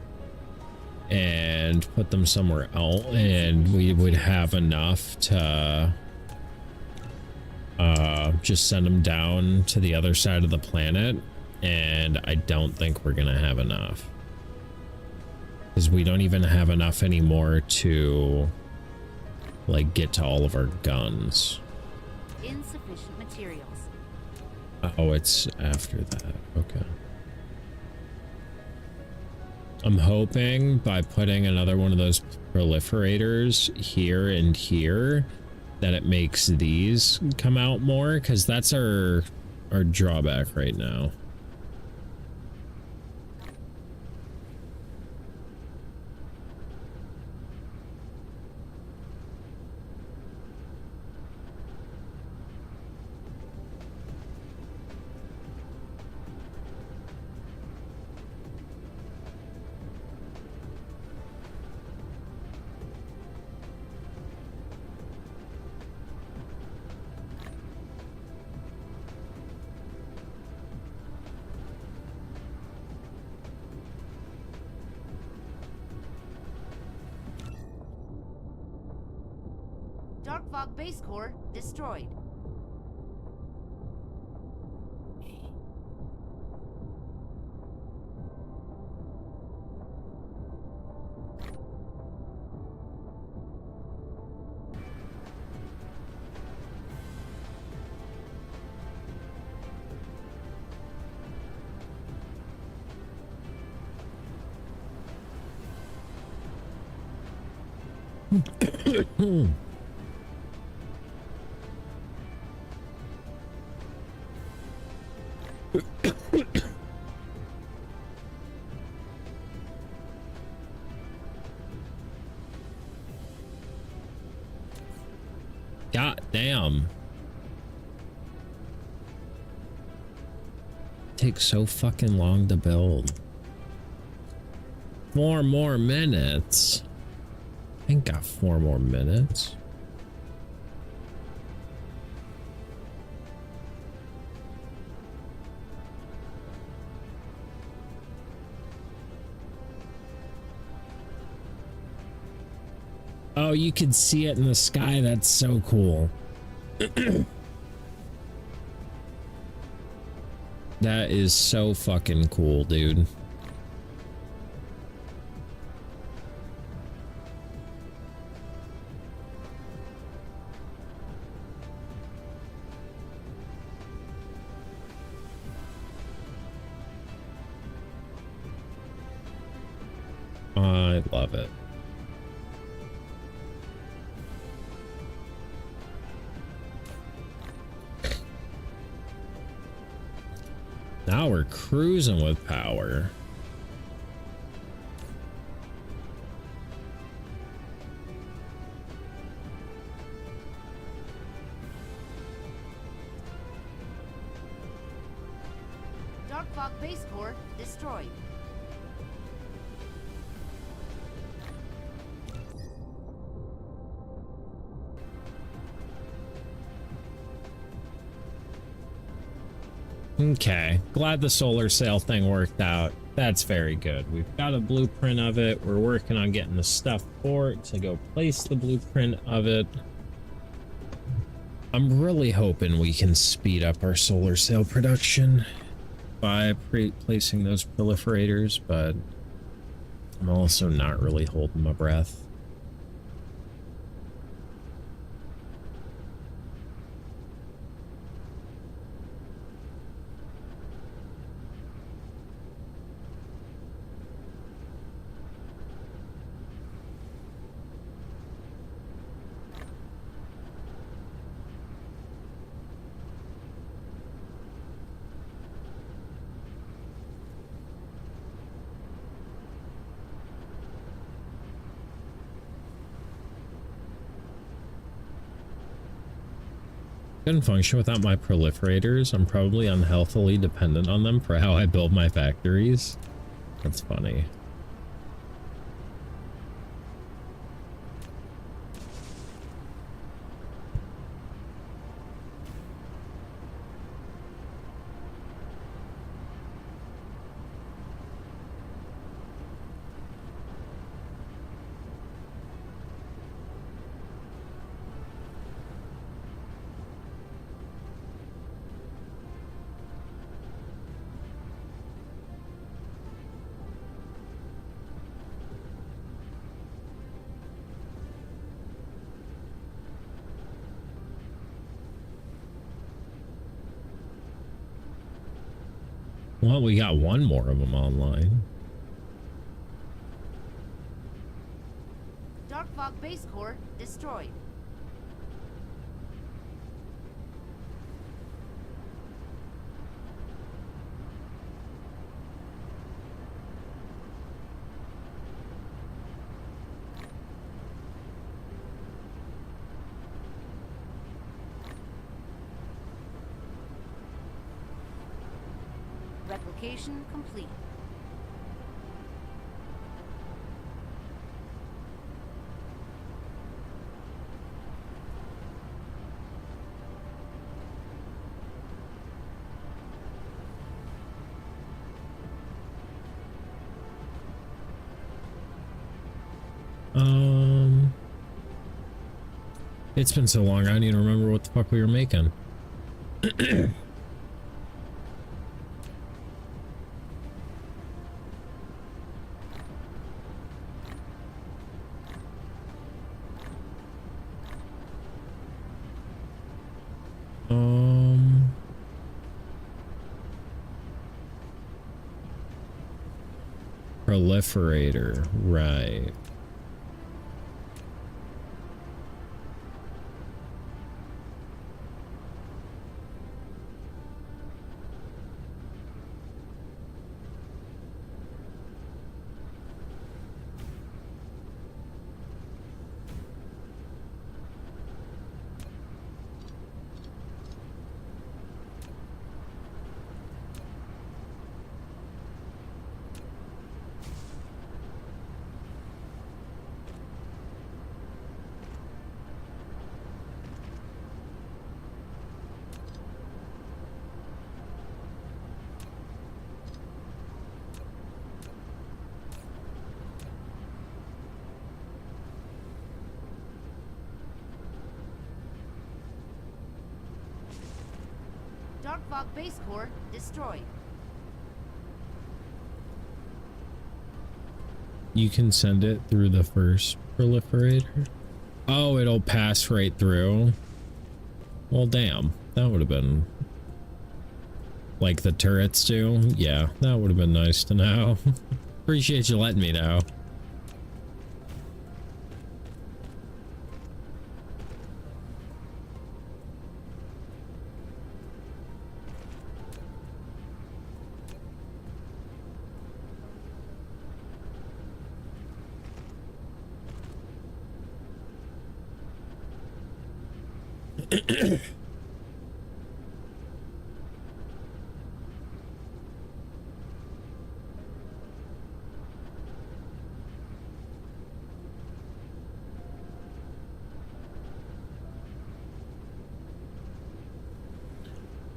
Speaker 2: and put them somewhere else, and we would have enough to just send them down to the other side of the planet. And I don't think we're gonna have enough, because we don't even have enough anymore to like get to all of our guns.
Speaker 4: Insufficient materials.
Speaker 2: Oh, it's after that. Okay. I'm hoping by putting another one of those proliferators here and here that it makes these come out more, because that's our drawback right now.
Speaker 4: Dark Fog Base Core destroyed.
Speaker 2: God damn. Takes so fucking long to build. 4 more minutes. I ain't got 4 more minutes. Oh, you can see it in the sky. That's so cool. That is so fucking cool, dude. I love it. Now we're cruising with power.
Speaker 4: Dark Fog base core destroyed.
Speaker 2: Okay, glad the solar sail thing worked out. That's very good. We've got a blueprint of it. We're working on getting the stuff for it to go place the blueprint of it. I'm really hoping we can speed up our solar sail production by placing those proliferators, but I'm also not really holding my breath. Couldn't function without my proliferators. I'm probably unhealthily dependent on them for how I build my factories. That's funny. Well, we got one more of them online.
Speaker 4: Dark Fog base core destroyed. Replication complete.
Speaker 2: It's been so long, I don't even remember what the fuck we were making. Proliferator, right.
Speaker 4: Dark Fog base core destroyed.
Speaker 2: You can send it through the first proliferator. Oh, it'll pass right through. Well, damn. That would have been... like the turrets do? Yeah, that would have been nice to know. Appreciate you letting me know.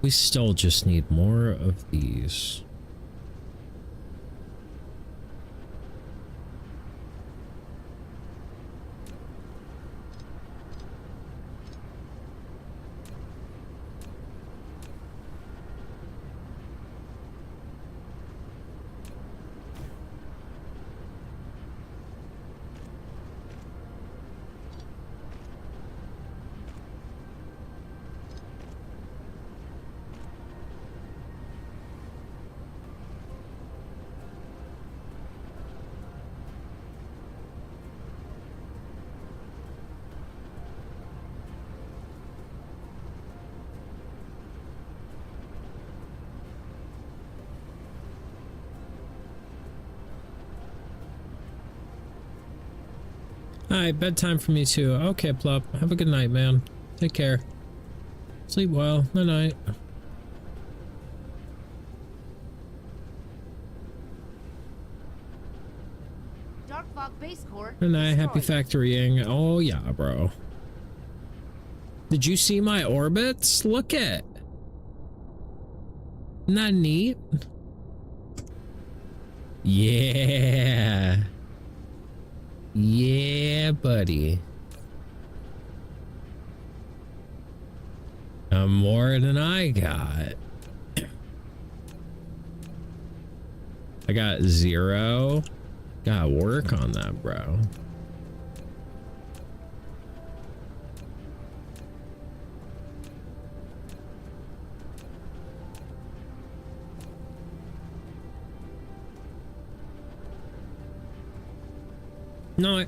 Speaker 2: We still just need more of these. Alright, bedtime for me too. Okay, Plup. Have a good night, man. Take care. Sleep well. Night night.
Speaker 4: Dark Fog Base Core
Speaker 2: Good night. Happy
Speaker 4: destroyed.
Speaker 2: factorying. Oh, yeah, bro. Did you see my orbits? Look at. Isn't that neat? Yeah. Yeah, buddy. More than I got. I got 0. Gotta work on that, bro. No.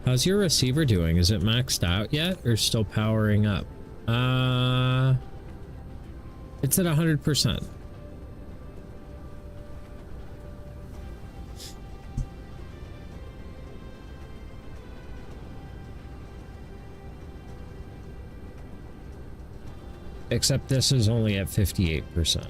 Speaker 2: How's your receiver doing? Is it maxed out yet or still powering up? It's at 100%. Except this is only at 58%.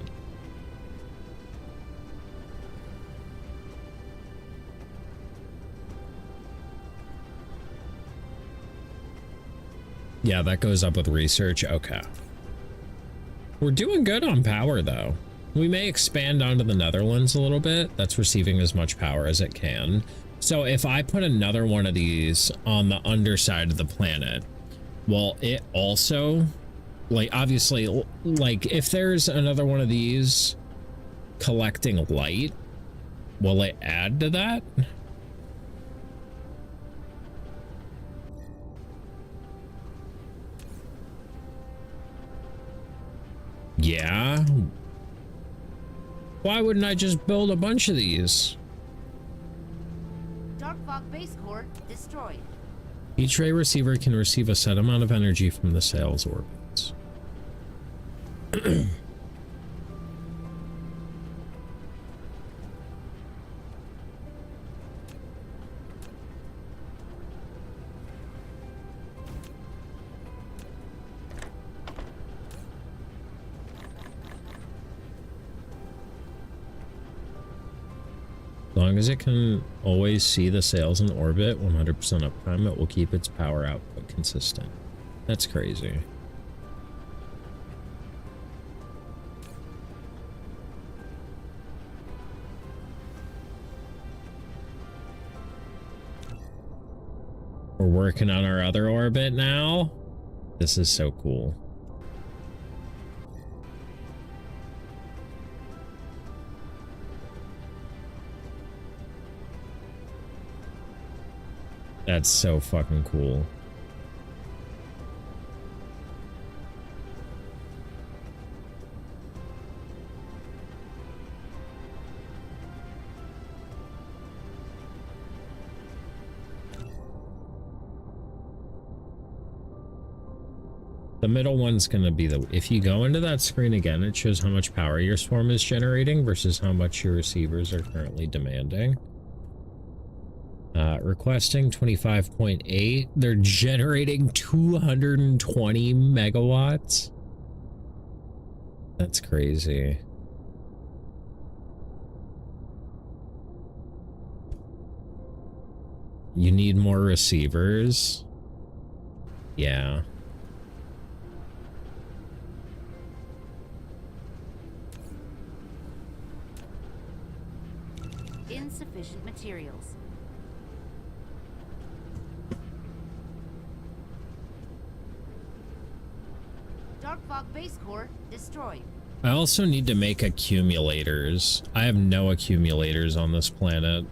Speaker 2: Yeah, that goes up with research. Okay. We're doing good on power, though. We may expand onto the Netherlands a little bit. That's receiving as much power as it can. So if I put another one of these on the underside of the planet, well, it also, like, obviously, like, if there's another one of these collecting light, will it add to that? Yeah. Why wouldn't I just build a bunch of these?
Speaker 4: Dark Fog Base Core destroyed.
Speaker 2: Each ray receiver can receive a set amount of energy from the sail's orbits. As long as it can always see the sails in orbit, 100% uptime, it will keep its power output consistent. That's crazy. We're working on our other orbit now. This is so cool. That's so fucking cool. The middle one's going to be the... If you go into that screen again, it shows how much power your swarm is generating versus how much your receivers are currently demanding. Requesting 25.8. They're generating 220 megawatts. That's crazy. You need more receivers. Yeah.
Speaker 4: Insufficient materials. Dark Fog base core destroyed.
Speaker 2: I also need to make accumulators. I have no accumulators on this planet.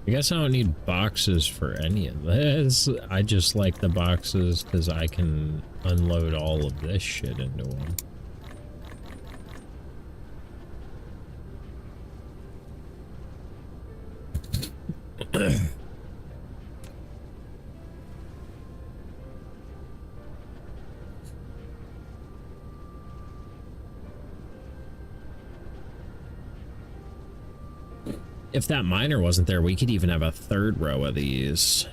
Speaker 2: I guess I don't need boxes for any of this. I just like the boxes because I can unload all of this shit into them. If that miner wasn't there, we could even have a third row of these.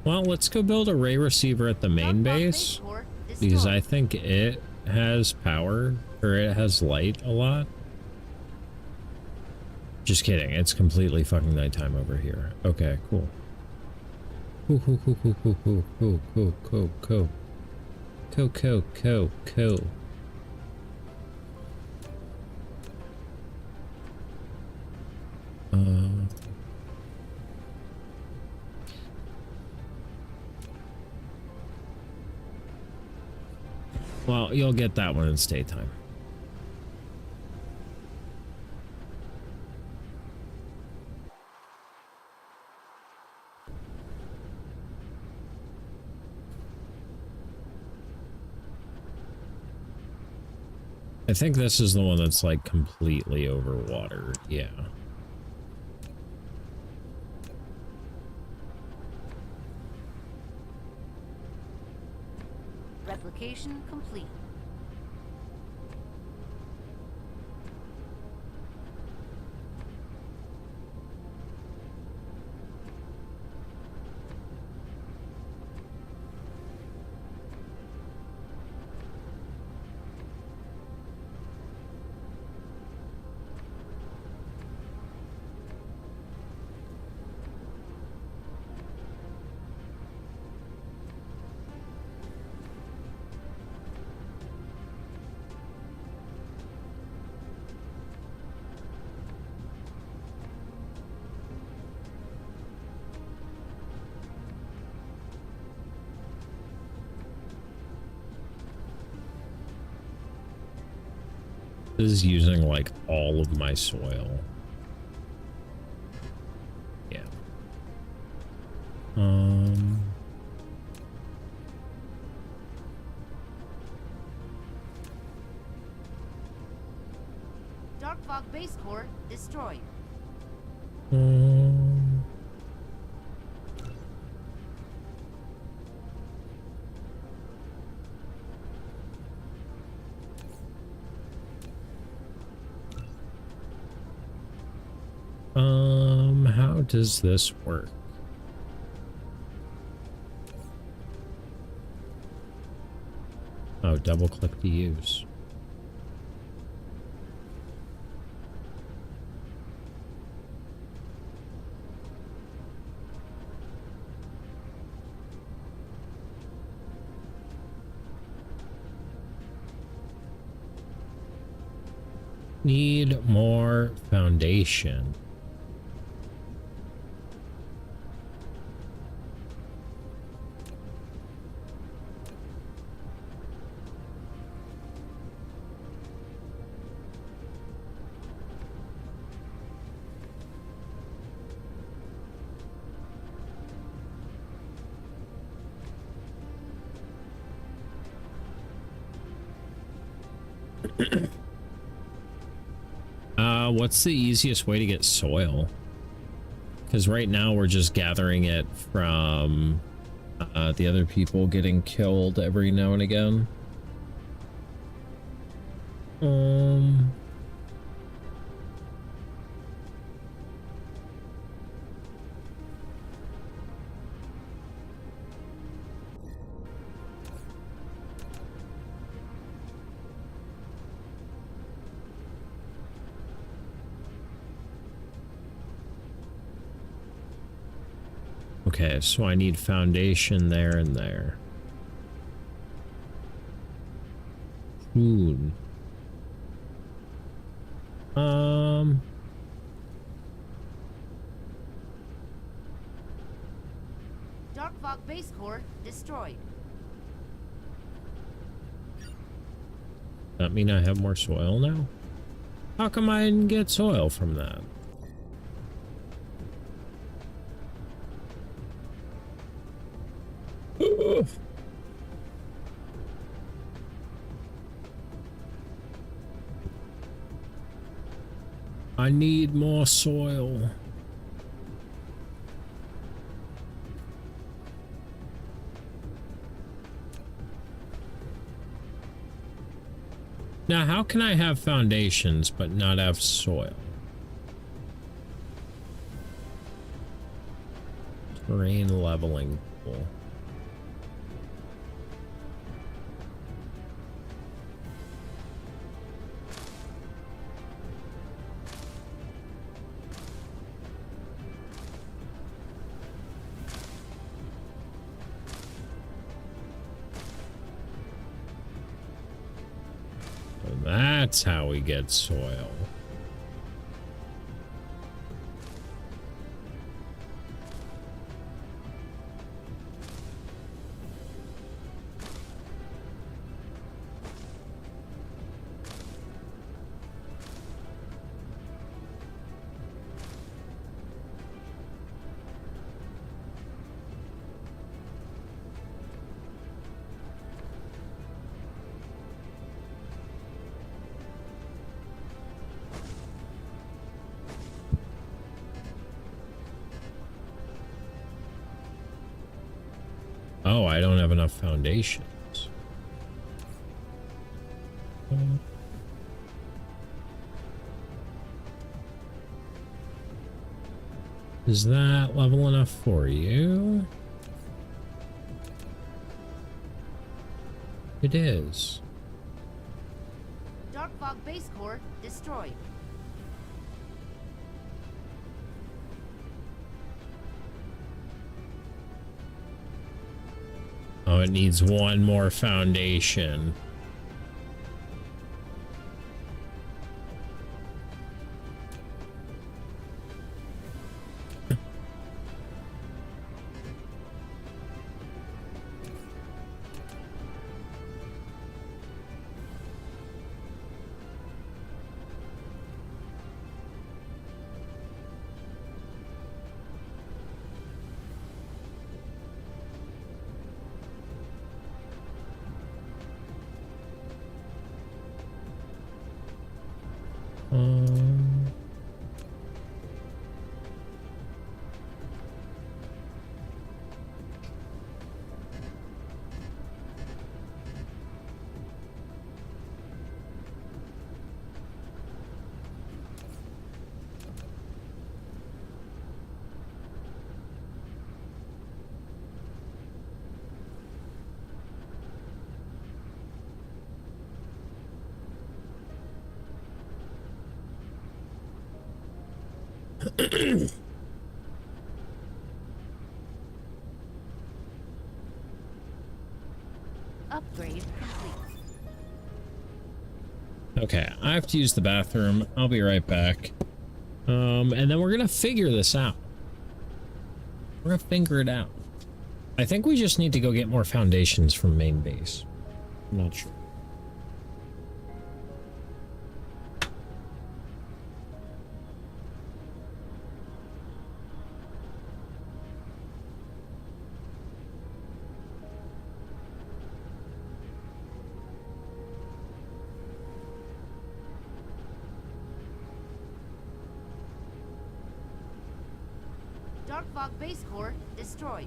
Speaker 2: Well, let's go build a ray receiver at the main base, because I think it has power, or it has light a lot. Just kidding, it's completely fucking nighttime over here. Okay, cool. Cool, cool, cool, cool, cool, cool, cool, cool, cool, cool. Cool, cool, cool, cool. Well, you'll get that one in stay time. I think this is the one that's like completely over water. Yeah.
Speaker 4: Replication complete.
Speaker 2: This is using like all of my soil. Yeah.
Speaker 4: Dark Fog base core destroyed.
Speaker 2: How does this work? Oh, double click to use. Need more foundation. What's the easiest way to get soil? Because right now we're just gathering it from the other people getting killed every now and again. Okay, so I need foundation there and there. Food.
Speaker 4: Dark Fog base core destroyed.
Speaker 2: That mean I have more soil now? How come I didn't get soil from that? I need more soil. Now, how can I have foundations but not have soil? Terrain leveling tool. That's how we get soil. Oh, I don't have enough foundations. Is that level enough for you? It is.
Speaker 4: Dark Fog base core destroyed.
Speaker 2: Oh, it needs one more foundation.
Speaker 4: Upgrade complete.
Speaker 2: Okay, I have to use the bathroom. I'll be right back. And then we're gonna figure this out. We're gonna figure it out. I think we just need to go get more foundations from main base. I'm not sure.
Speaker 4: Dark Fog base core destroyed.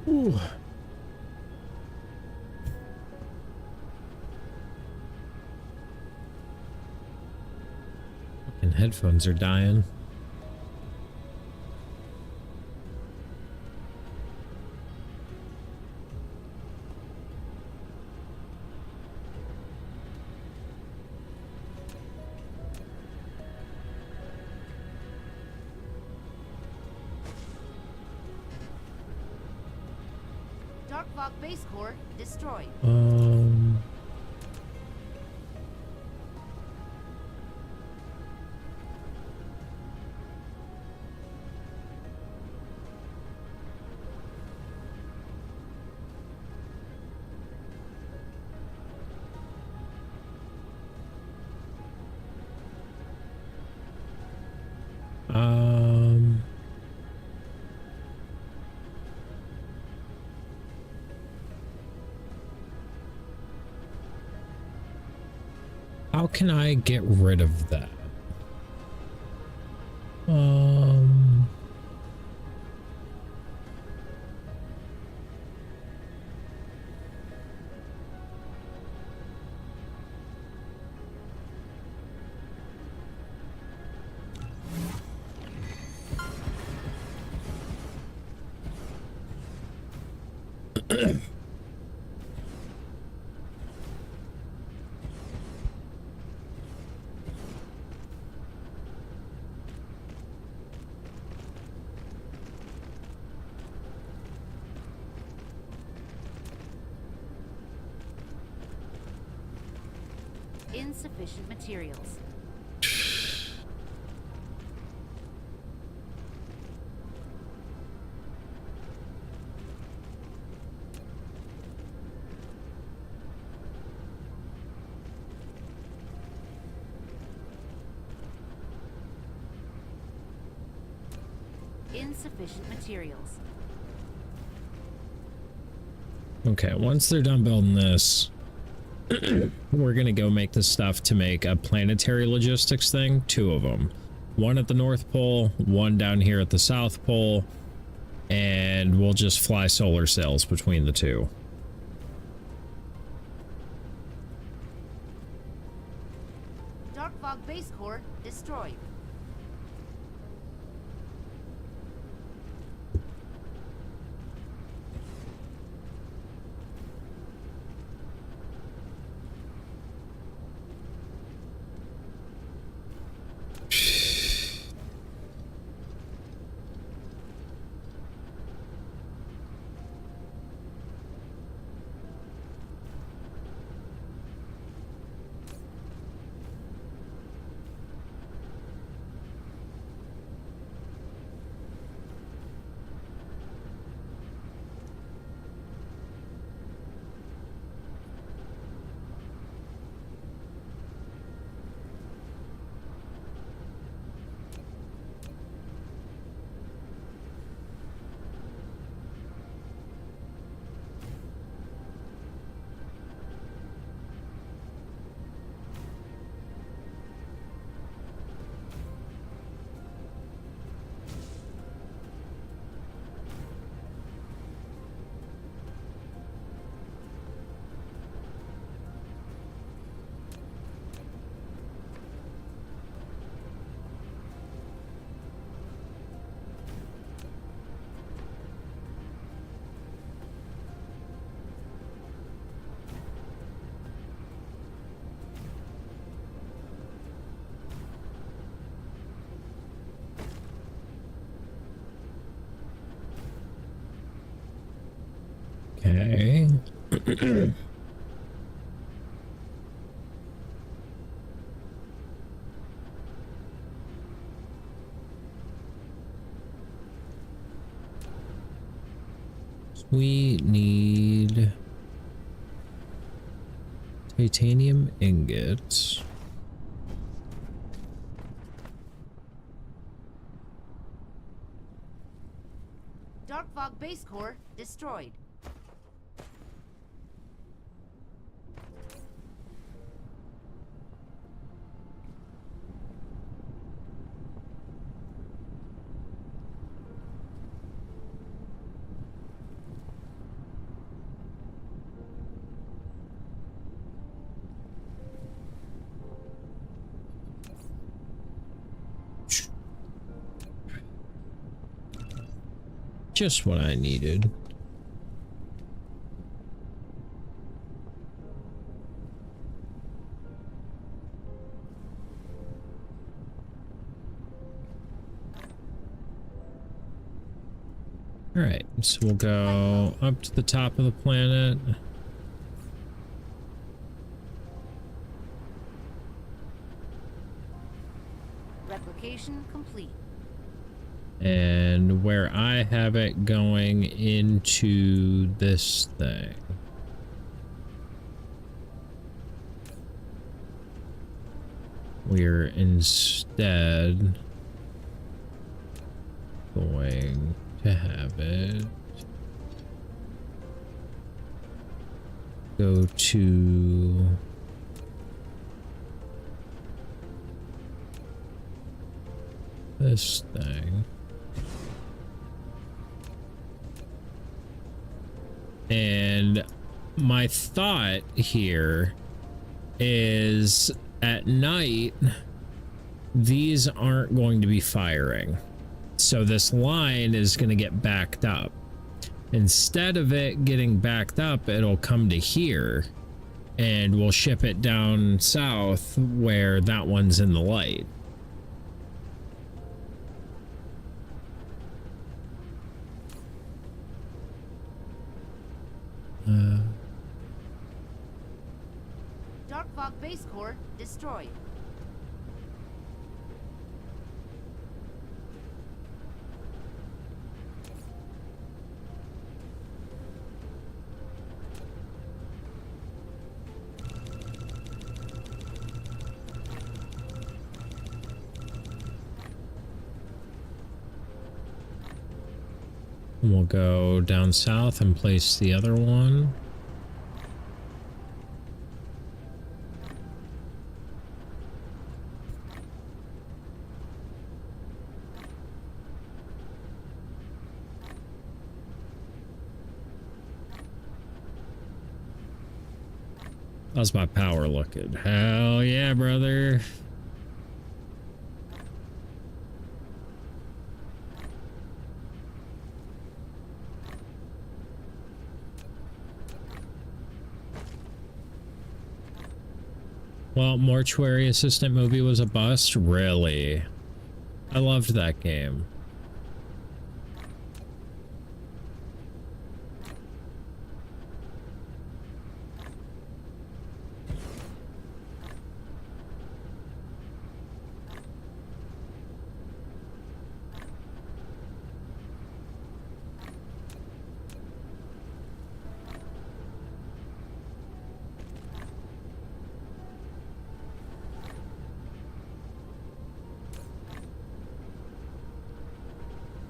Speaker 2: Ooh. Fucking headphones are dying.
Speaker 4: Dark Fog base core destroyed.
Speaker 2: How can I get rid of that?
Speaker 4: Insufficient materials. Insufficient materials.
Speaker 2: Okay, once they're done building this, we're gonna go make the stuff to make a planetary logistics thing. 2 of them. One at the North Pole, one down here at the South Pole, and we'll just fly solar sails between the 2.
Speaker 4: Dark Fog base core destroyed.
Speaker 2: Okay. We need titanium ingots.
Speaker 4: Dark Fog base core destroyed.
Speaker 2: Just what I needed. All right, so we'll go up to the top of the planet.
Speaker 4: Replication complete.
Speaker 2: And where I have it going into this thing. We're instead going to have it go to this thing. And my thought here is at night, these aren't going to be firing. So this line is going to get backed up. Instead of it getting backed up, it'll come to here and we'll ship it down south where that one's in the light.
Speaker 4: Dark Fog base core destroyed.
Speaker 2: We'll go down south and place the other one. How's my power looking? Hell yeah, brother. Well, Mortuary Assistant movie was a bust? Really? I loved that game.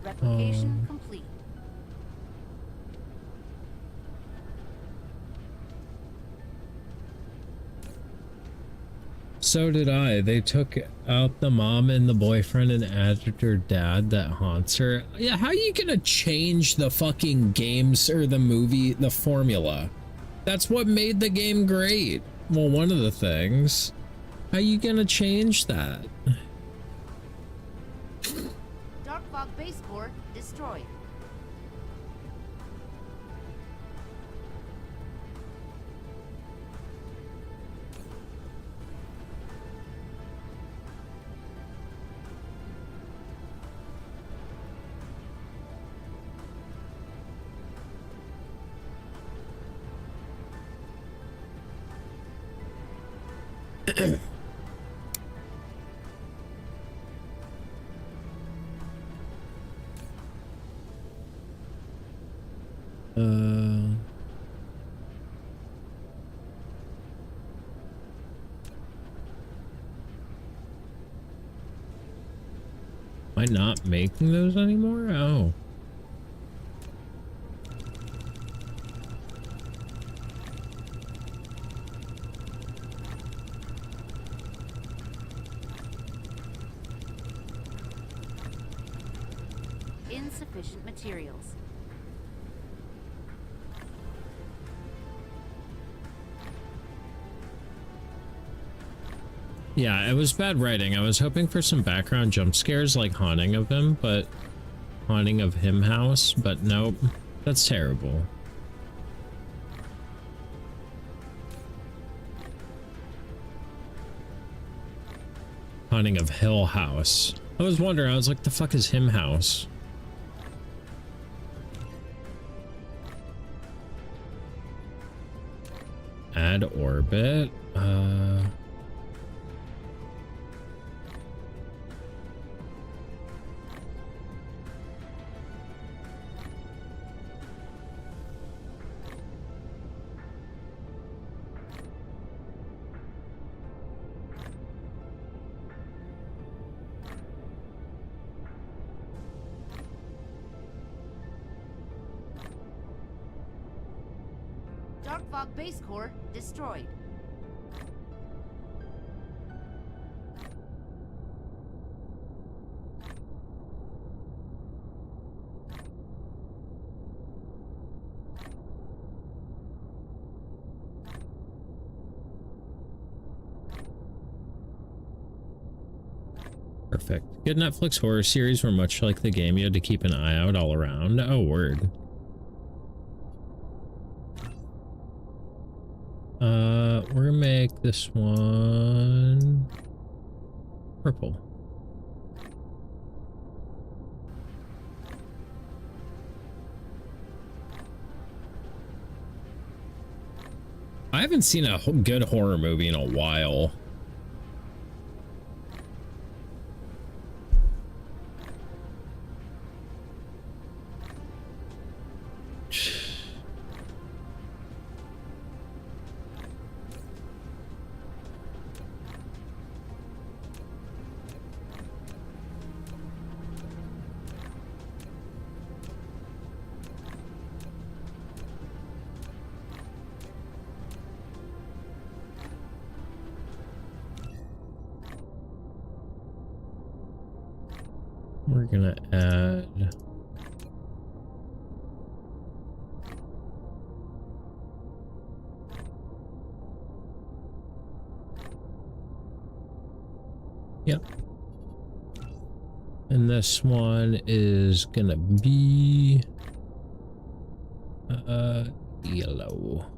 Speaker 4: Replication complete.
Speaker 2: So did I. They took out the mom and the boyfriend and added her dad that haunts her. Yeah, how are you gonna change the fucking games or the movie, the formula? That's what made the game great. Well, one of the things. How are you gonna change that?
Speaker 4: Dark Fog base core destroyed.
Speaker 2: Am I not making those anymore? Oh.
Speaker 4: Insufficient materials.
Speaker 2: Yeah, it was bad writing. I was hoping for some background jump scares like Haunting of Him, but Haunting of Him House, but nope. That's terrible. Haunting of Hill House. I was wondering, I was like, the fuck is Him House? Add orbit.
Speaker 4: Dark Fog base core destroyed.
Speaker 2: Perfect. Good Netflix horror series were much like the game. You had to keep an eye out all around. Oh, word. We're gonna make this one purple. I haven't seen a good horror movie in a while. We're gonna add yep. And this one is gonna be yellow.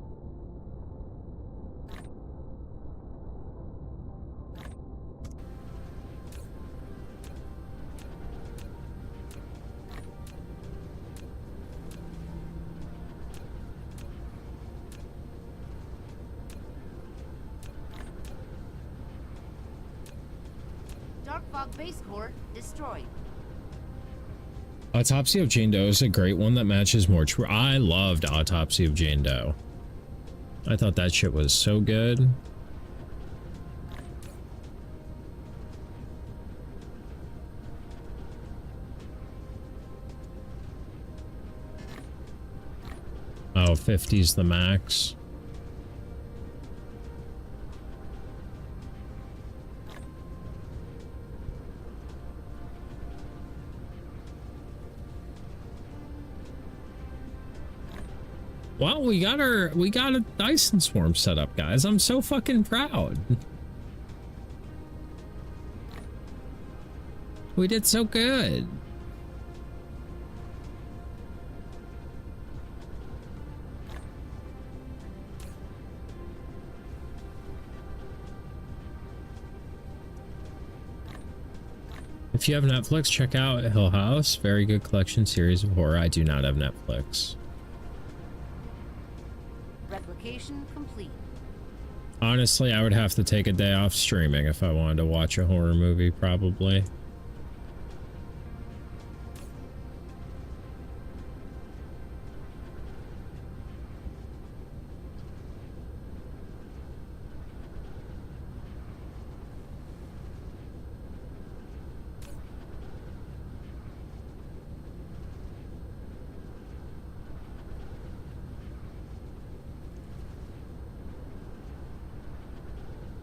Speaker 4: Dark Fog Base Core destroyed.
Speaker 2: Autopsy of Jane Doe is a great one that matches more true. I loved Autopsy of Jane Doe. I thought that shit was so good. Oh, 50's the max. Well, we got a Dyson swarm set up, guys. I'm so fucking proud. We did so good. If you have Netflix, check out Hill House. Very good collection series of horror. I do not have Netflix.
Speaker 4: Replication complete.
Speaker 2: Honestly, I would have to take a day off streaming if I wanted to watch a horror movie, probably.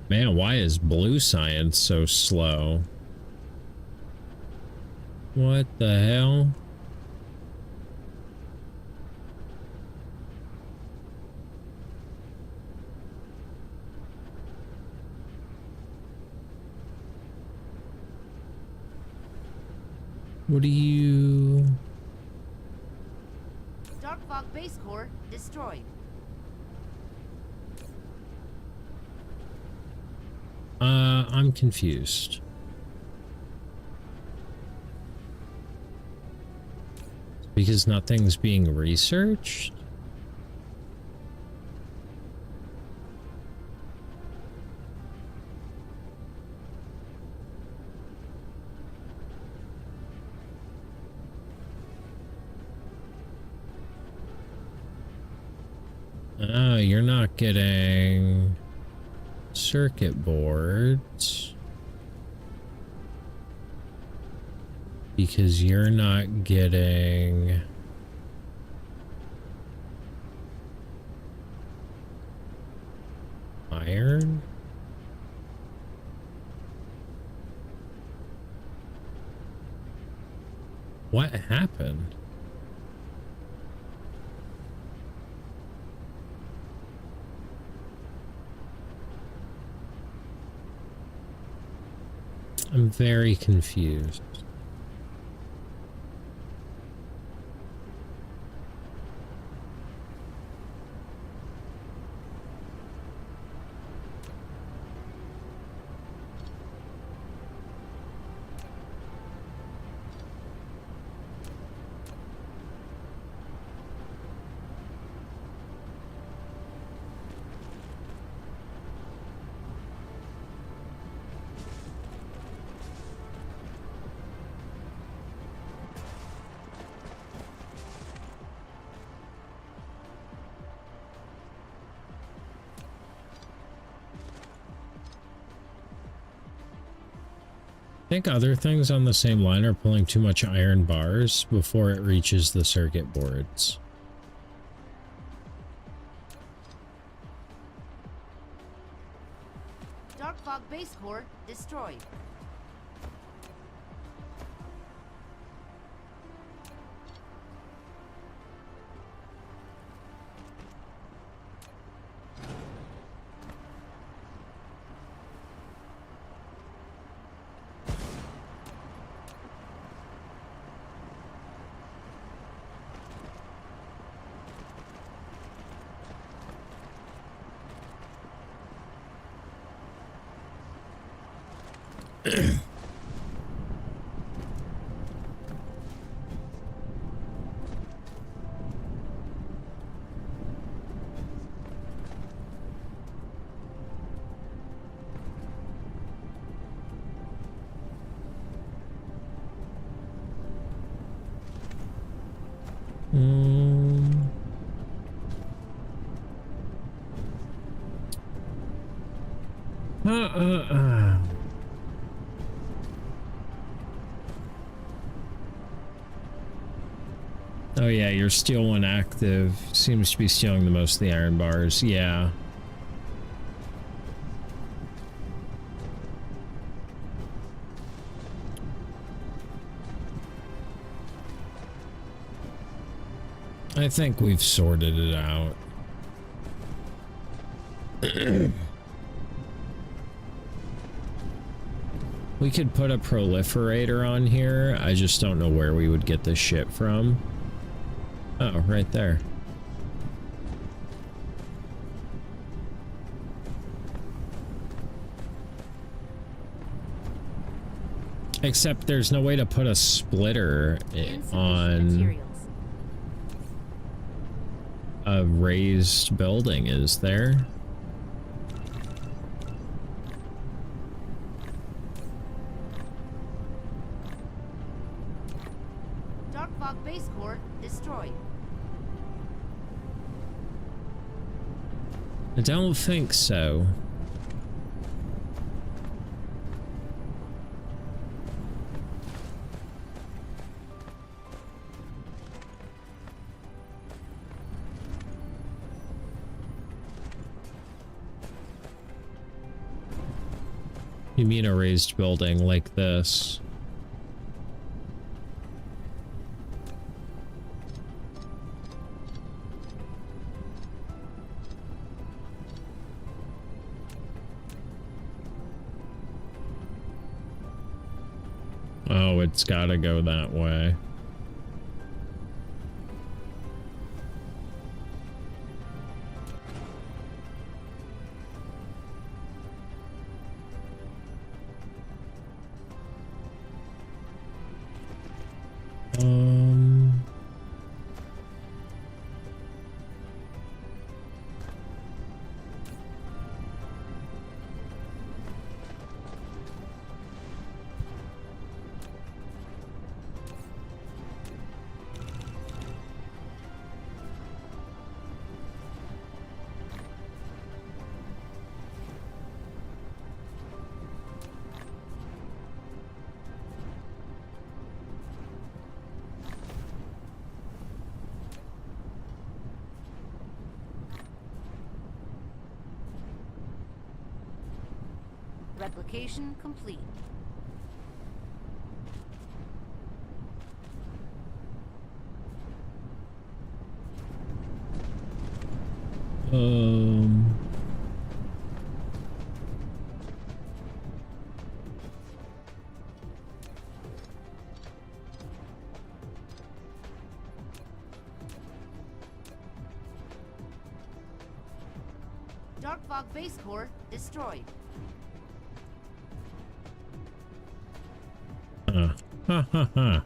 Speaker 2: Man, why is blue science so slow? What the hell? What do you...
Speaker 4: Dark Fog Base Core destroyed.
Speaker 2: I'm confused. Because nothing's being researched? Oh, you're not getting circuit boards because you're not getting iron. What happened? I'm very confused. I think other things on the same line are pulling too much iron bars before it reaches the circuit boards.
Speaker 4: Dark Fog Base Core destroyed.
Speaker 2: Mm. Oh yeah, your steel one active seems to be stealing the most of the iron bars. Yeah. I think we've sorted it out. We could put a proliferator on here. I just don't know where we would get this shit from. Oh, right there. Except there's no way to put a splitter on a raised building, is there?
Speaker 4: Dark Fog base core destroyed.
Speaker 2: I don't think so. You mean a raised building like this? Oh, it's gotta go that way.
Speaker 4: Replication complete. Dark Fog base core destroyed.
Speaker 2: Ha ha ha.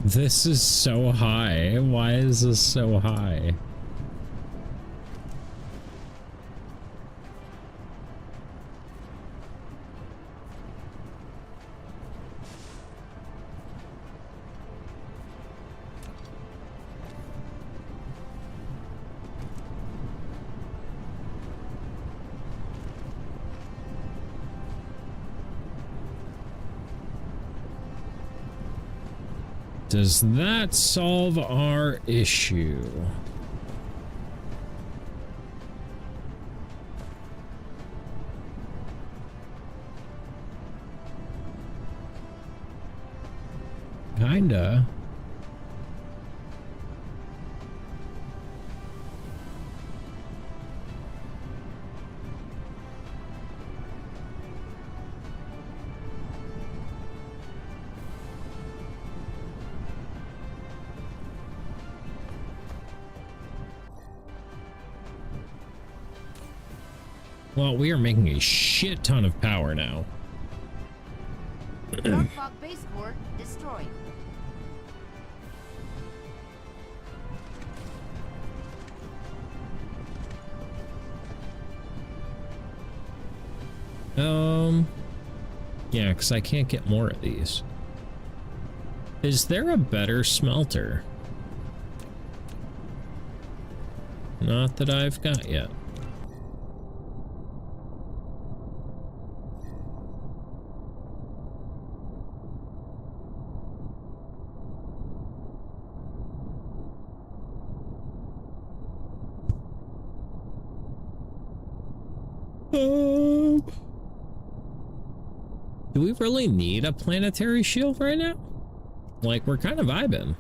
Speaker 2: This is so high. Why is this so high? Does that solve our issue? Kinda. Well, we are making a shit ton of power now.
Speaker 4: Dark Fog base core destroyed.
Speaker 2: Yeah, because I can't get more of these. Is there a better smelter? Not that I've got yet. Do we really need a planetary shield right now? Like, we're kind of vibing.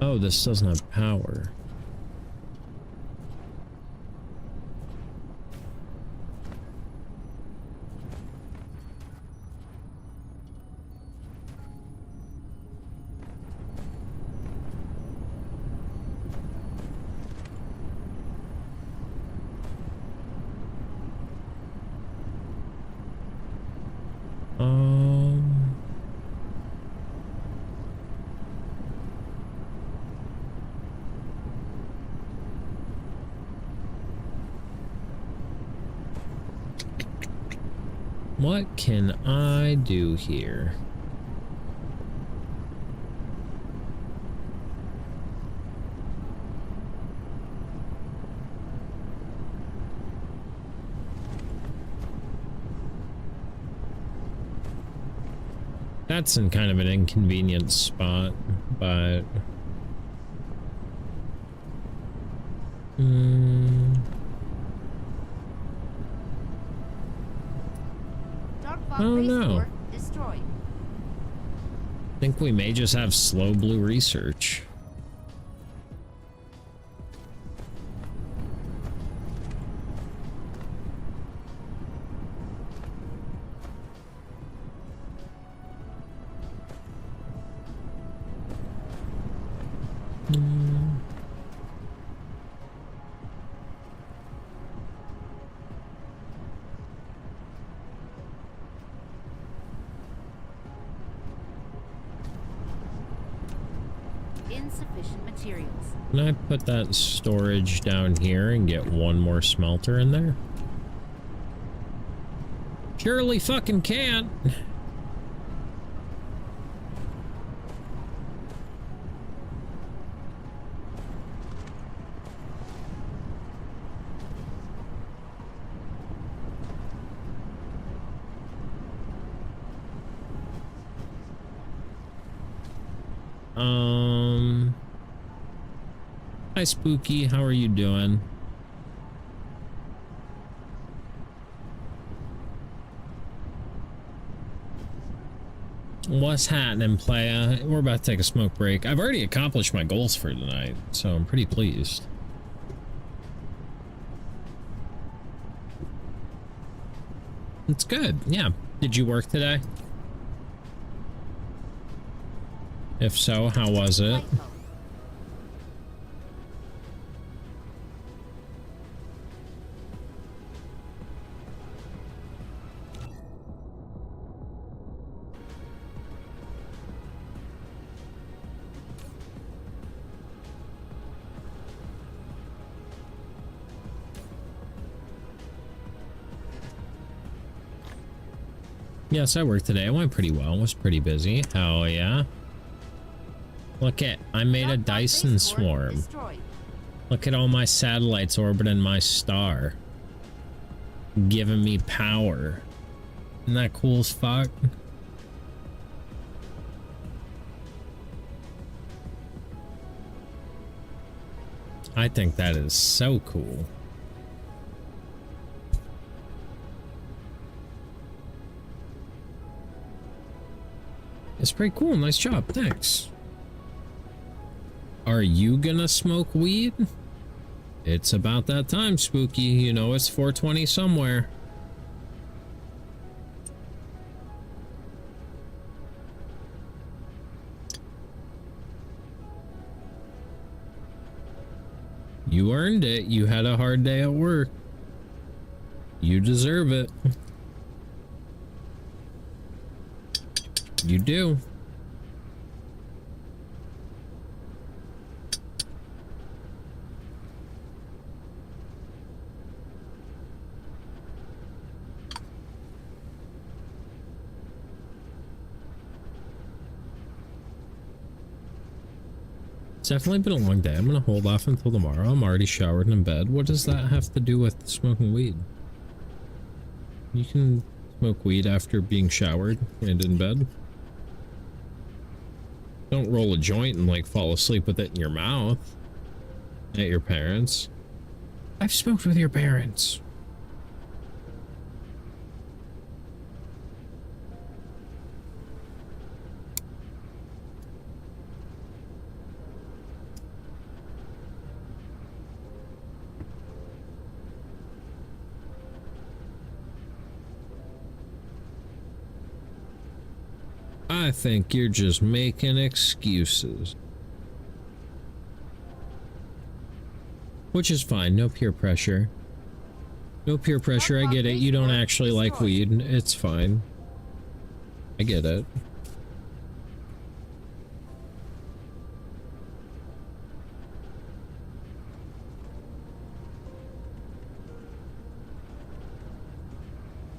Speaker 2: Oh, this doesn't have power. What can I do here? That's in kind of an inconvenient spot, but... Oh no.
Speaker 4: Destroyed.
Speaker 2: I think we may just have slow blue research.
Speaker 4: Insufficient materials.
Speaker 2: Can I put that storage down here and get one more smelter in there? Surely fucking can't. Hi Spooky, how are you doing? What's happening, playa? We're about to take a smoke break. I've already accomplished my goals for tonight, so I'm pretty pleased. It's good, yeah. Did you work today? If so, how was it? Yes, I worked today. It went pretty well. It was pretty busy. Hell yeah. Look at, I made a Dyson swarm. Look at all my satellites orbiting my star. Giving me power. Isn't that cool as fuck? I think that is so cool. It's pretty cool. Nice job. Thanks. Are you gonna smoke weed? It's about that time, Spooky. You know it's 420 somewhere. You earned it. You had a hard day at work. You deserve it. You do. It's definitely been a long day. I'm gonna hold off until tomorrow. I'm already showered and in bed. What does that have to do with smoking weed? You can smoke weed after being showered and in bed. Don't roll a joint and like fall asleep with it in your mouth at your parents. I've smoked with your parents. I think you're just making excuses. Which is fine, no peer pressure. No peer pressure, I get it. You don't actually like weed. It's fine. I get it.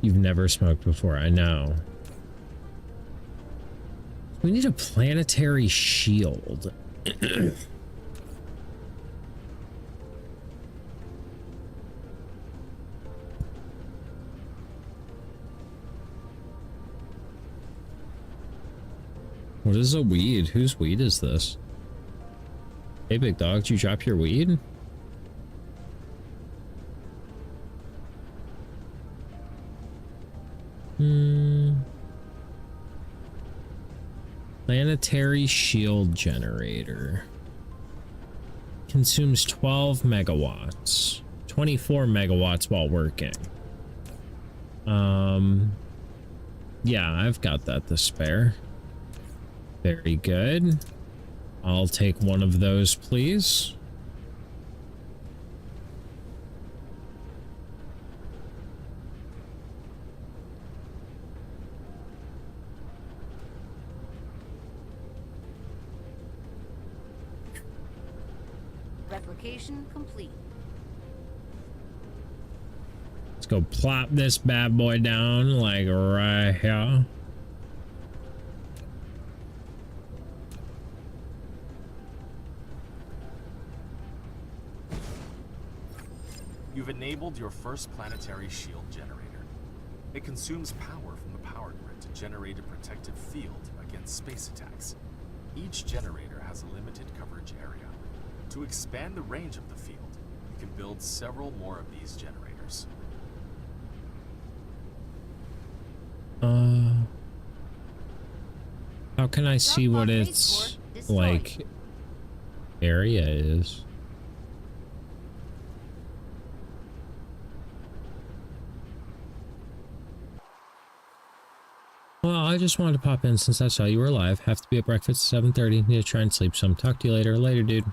Speaker 2: You've never smoked before, I know. We need a planetary shield. What is a weed? Whose weed is this? Hey, big dog, did you drop your weed? Planetary shield generator. Consumes 12 megawatts. 24 megawatts while working. Yeah, I've got that to spare. Very good. I'll take one of those, please.
Speaker 4: Replication complete.
Speaker 2: Let's go plop this bad boy down like right here.
Speaker 3: You've enabled your first planetary shield generator. It consumes power from the power grid to generate a protective field against space attacks. Each generator has a limited coverage area. To expand the range of the field, you can build several more of these generators.
Speaker 2: How can I see what its like area is? Well, I just wanted to pop in since I saw you were alive. Have to be at breakfast at 7:30. Need to try and sleep some. Talk to you later. Later, dude.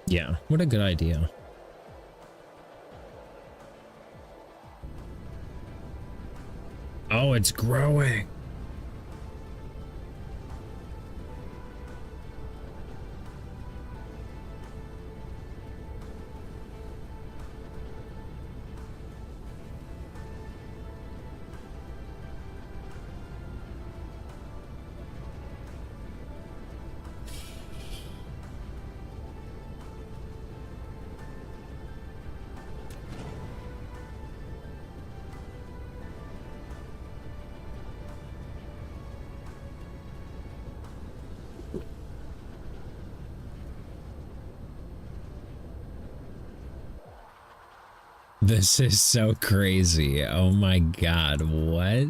Speaker 2: Yeah, what a good idea. Oh, it's growing.
Speaker 1: This is so crazy. Oh my god, what?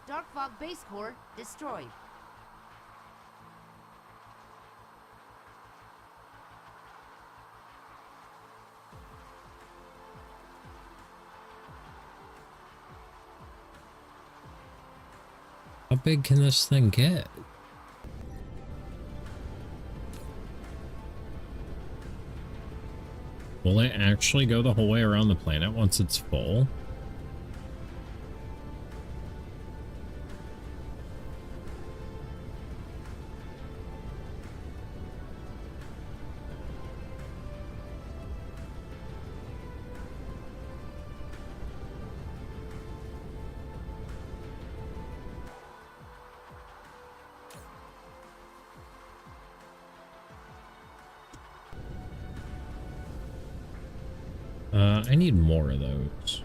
Speaker 4: Dark Fog base core destroyed.
Speaker 1: How big can this thing get?
Speaker 2: Will it actually go the whole way around the planet once it's full? I need more of those.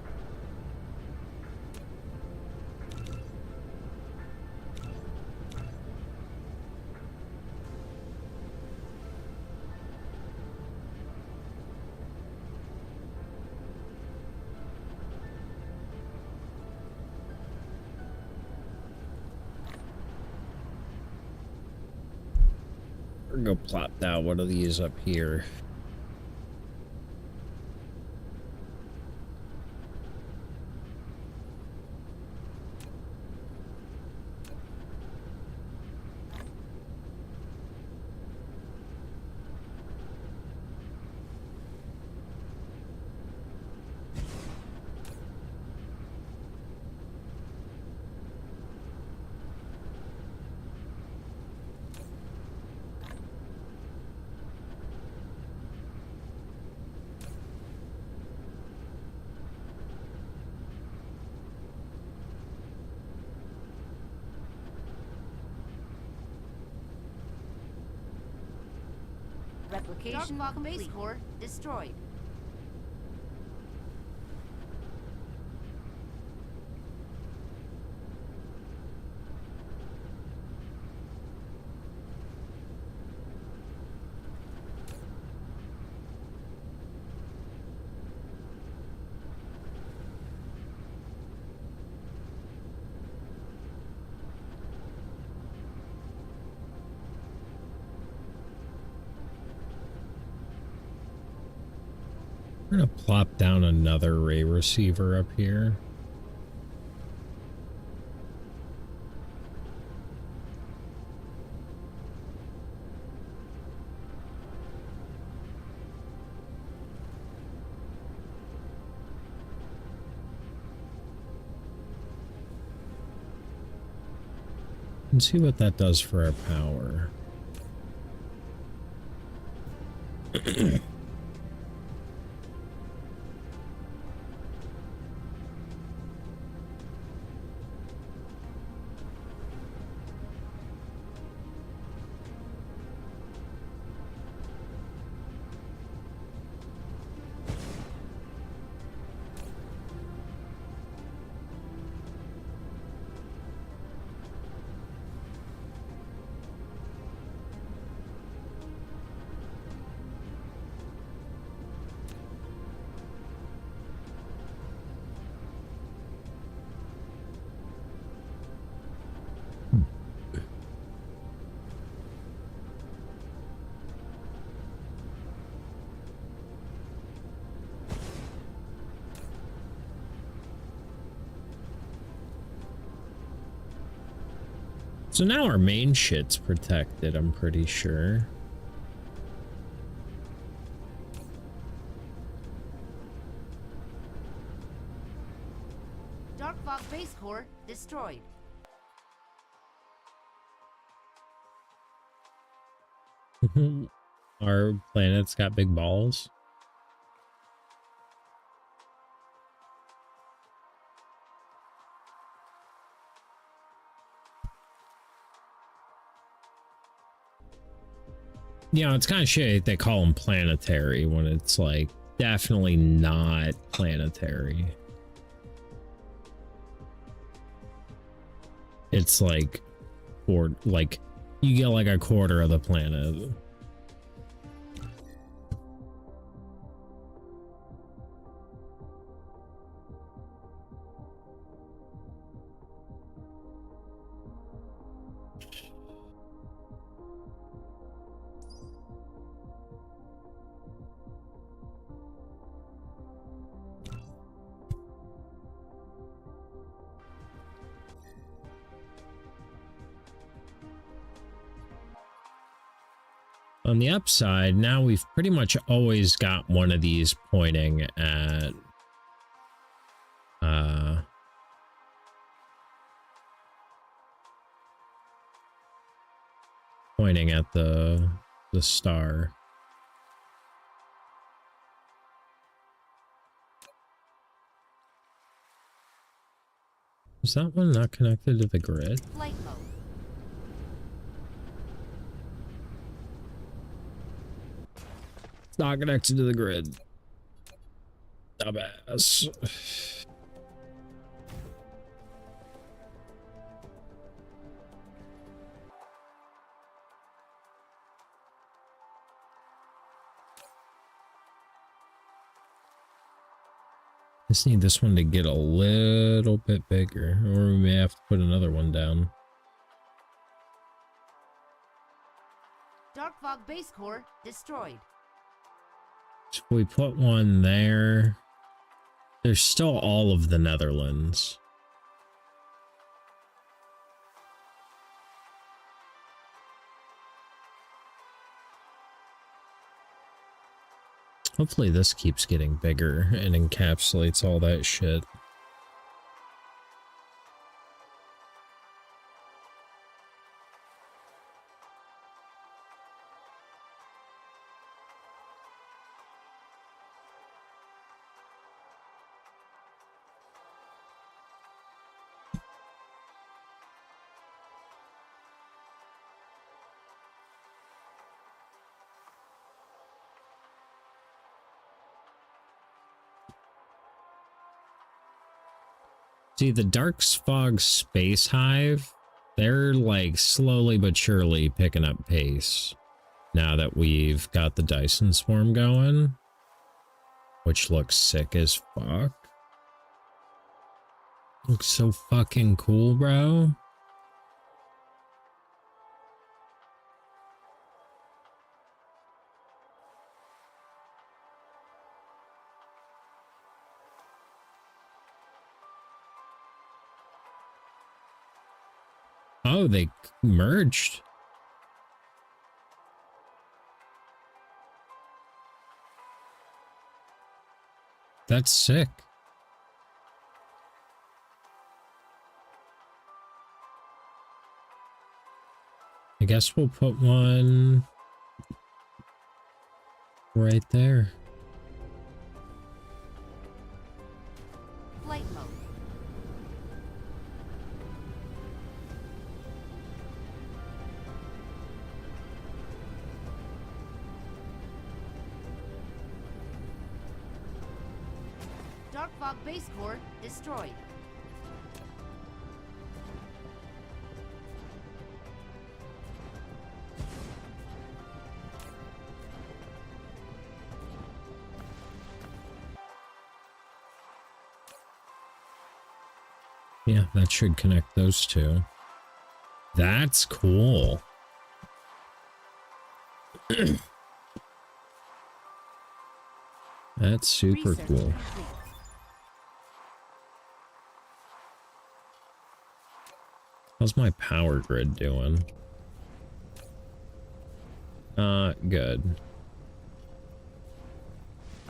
Speaker 1: We're gonna plop down one of these up here.
Speaker 4: Replication Dark Fog base core destroyed.
Speaker 2: We're gonna plop down another array receiver up here. And see what that does for our power. So now our main shit's protected, I'm pretty sure.
Speaker 4: Dark Fog base core destroyed.
Speaker 2: Our planet's got big balls. You know, it's kind of shit they call them planetary when it's like definitely not planetary. it's like, or like you get like a quarter of the planet. On the upside, now we've pretty much always got one of these pointing at the star. Is that one not connected to the grid?
Speaker 4: Flight mode.
Speaker 2: It's not connected to the grid. Dumbass. Just need this one to get a little bit bigger, or we may have to put another one down.
Speaker 4: Dark fog base core destroyed.
Speaker 2: So we put one there. There's still all of the Netherlands. Hopefully this keeps getting bigger and encapsulates all that shit. See, the Dark Fog Space Hive, they're like slowly but surely picking up pace now that we've got the Dyson Swarm going, which looks sick as fuck. Looks so fucking cool, bro. Oh, they merged. That's sick. I guess we'll put one right there.
Speaker 4: Flight mode. Dark fog base core destroyed.
Speaker 2: Yeah, that should connect those two. That's cool. That's super
Speaker 4: Research
Speaker 2: cool.
Speaker 4: complete.
Speaker 2: How's my power grid doing? Good.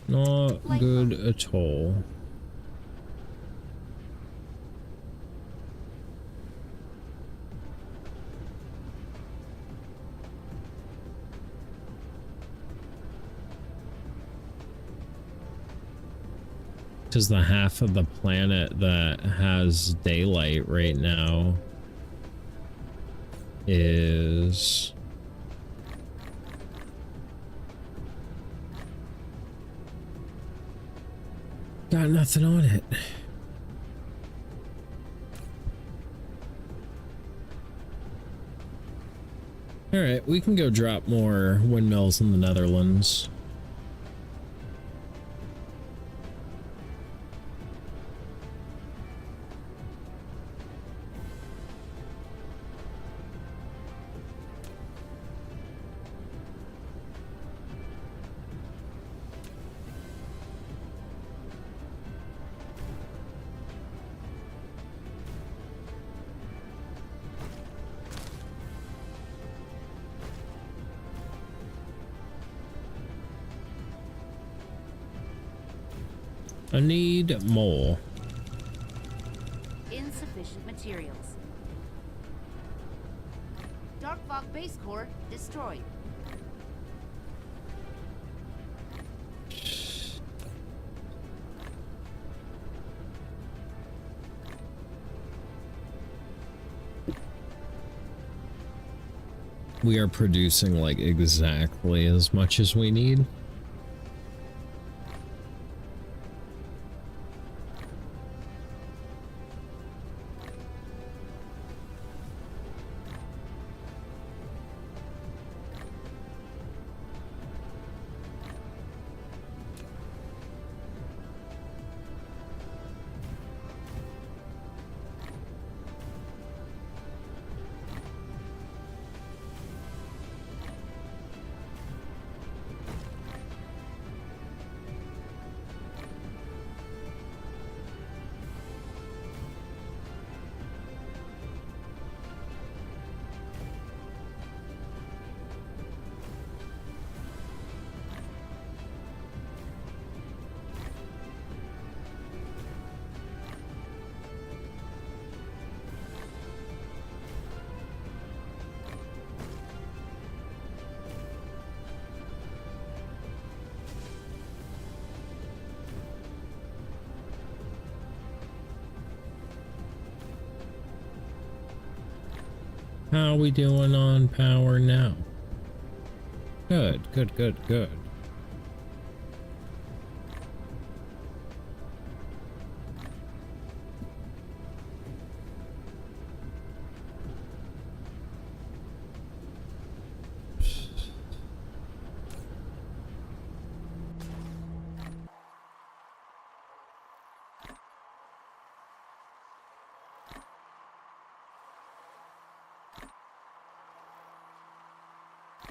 Speaker 2: Not good at all. Because the half of the planet that has daylight right now is got nothing on it. All right, we can go drop more windmills in the Netherlands. I need more.
Speaker 4: Insufficient materials. Dark Fog base core destroyed.
Speaker 2: We are producing like exactly as much as we need. How are we doing on power now? Good, good, good, good.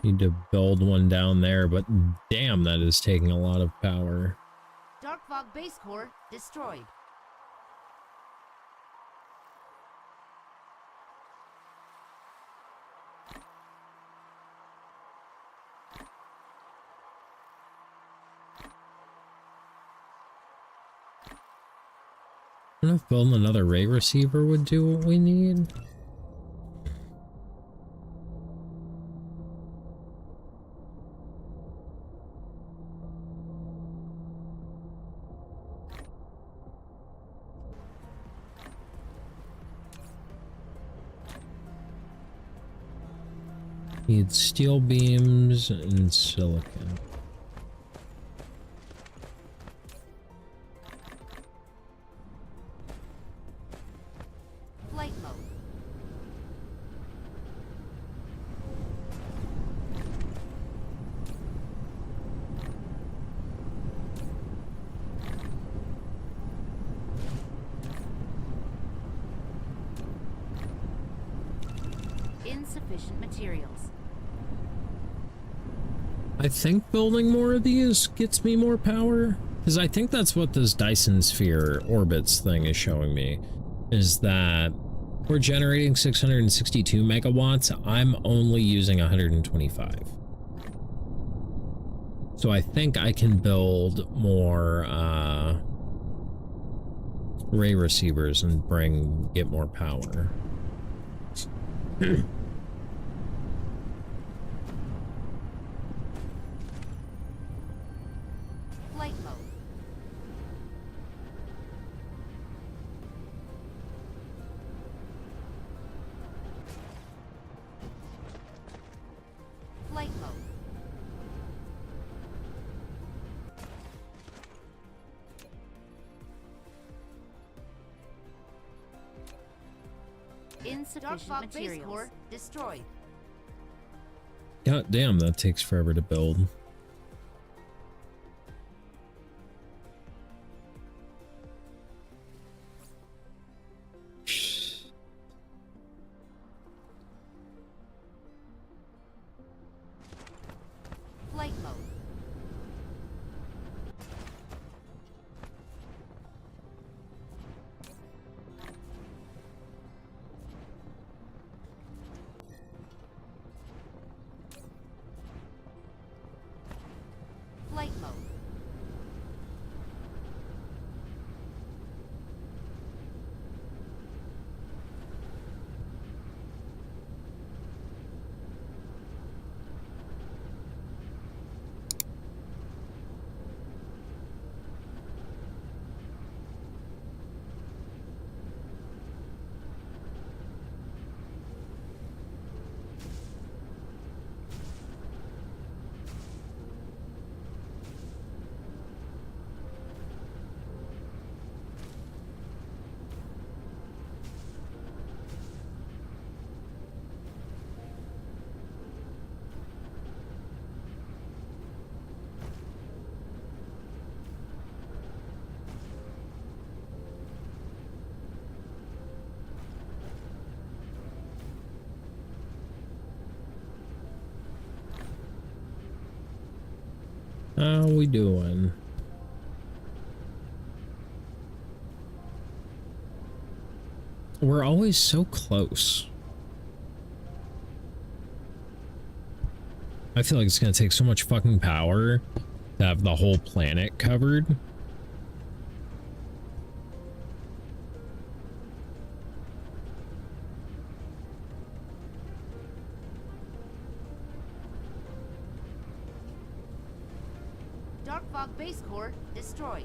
Speaker 2: Need to build one down there, but damn, that is taking a lot of power.
Speaker 4: Dark Fog base core destroyed.
Speaker 2: I don't know if building another ray receiver would do what we need. Need steel beams and silicon.
Speaker 4: Flight mode. Insufficient materials.
Speaker 2: I think building more of these gets me more power, because I think that's what this Dyson Sphere orbits thing is showing me, is that we're generating 662 megawatts. I'm only using 125. So I think I can build more ray receivers and get more power.
Speaker 4: Flight mode. Flight mode. Insufficient materials. Base core destroyed.
Speaker 2: God damn, that takes forever to build.
Speaker 4: Flight mode. Flight mode.
Speaker 2: How we doing? We're always so close. I feel like it's gonna take so much fucking power to have the whole planet covered.
Speaker 4: Dark fog base core destroyed.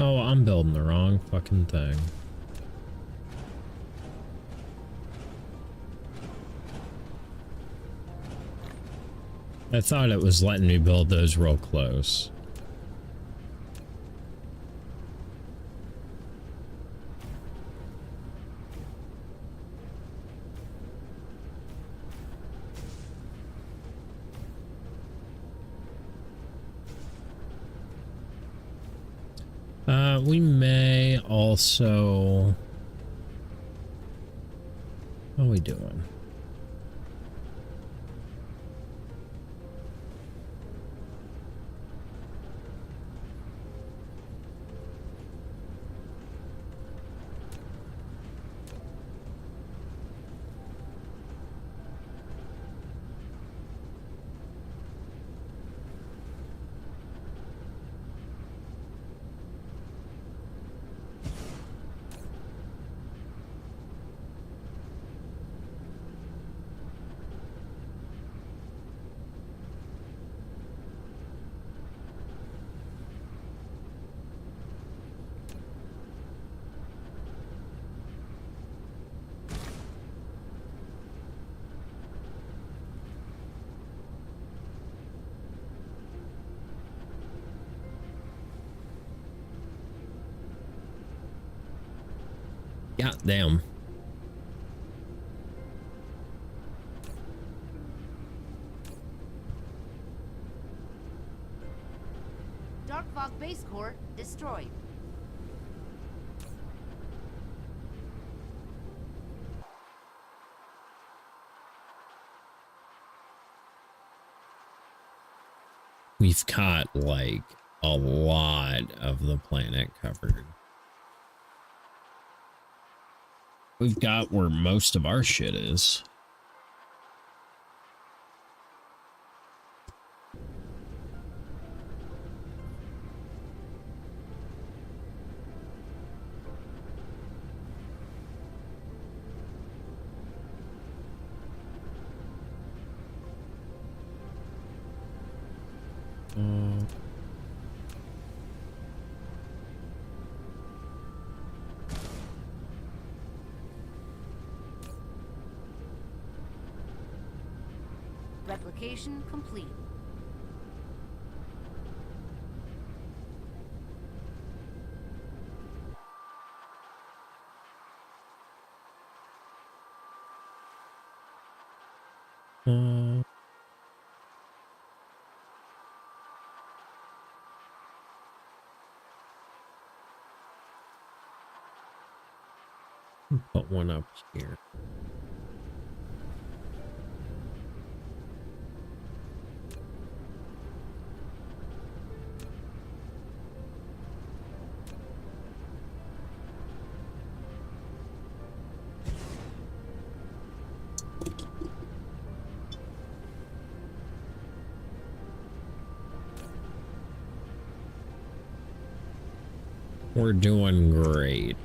Speaker 2: Oh, I'm building the wrong fucking thing. I thought it was letting me build those real close. We may also... How are we doing? God damn.
Speaker 4: Dark fog base core destroyed.
Speaker 2: We've got like a lot of the planet covered. We've got where most of our shit is.
Speaker 4: Replication complete.
Speaker 2: Put one up here. We're doing great.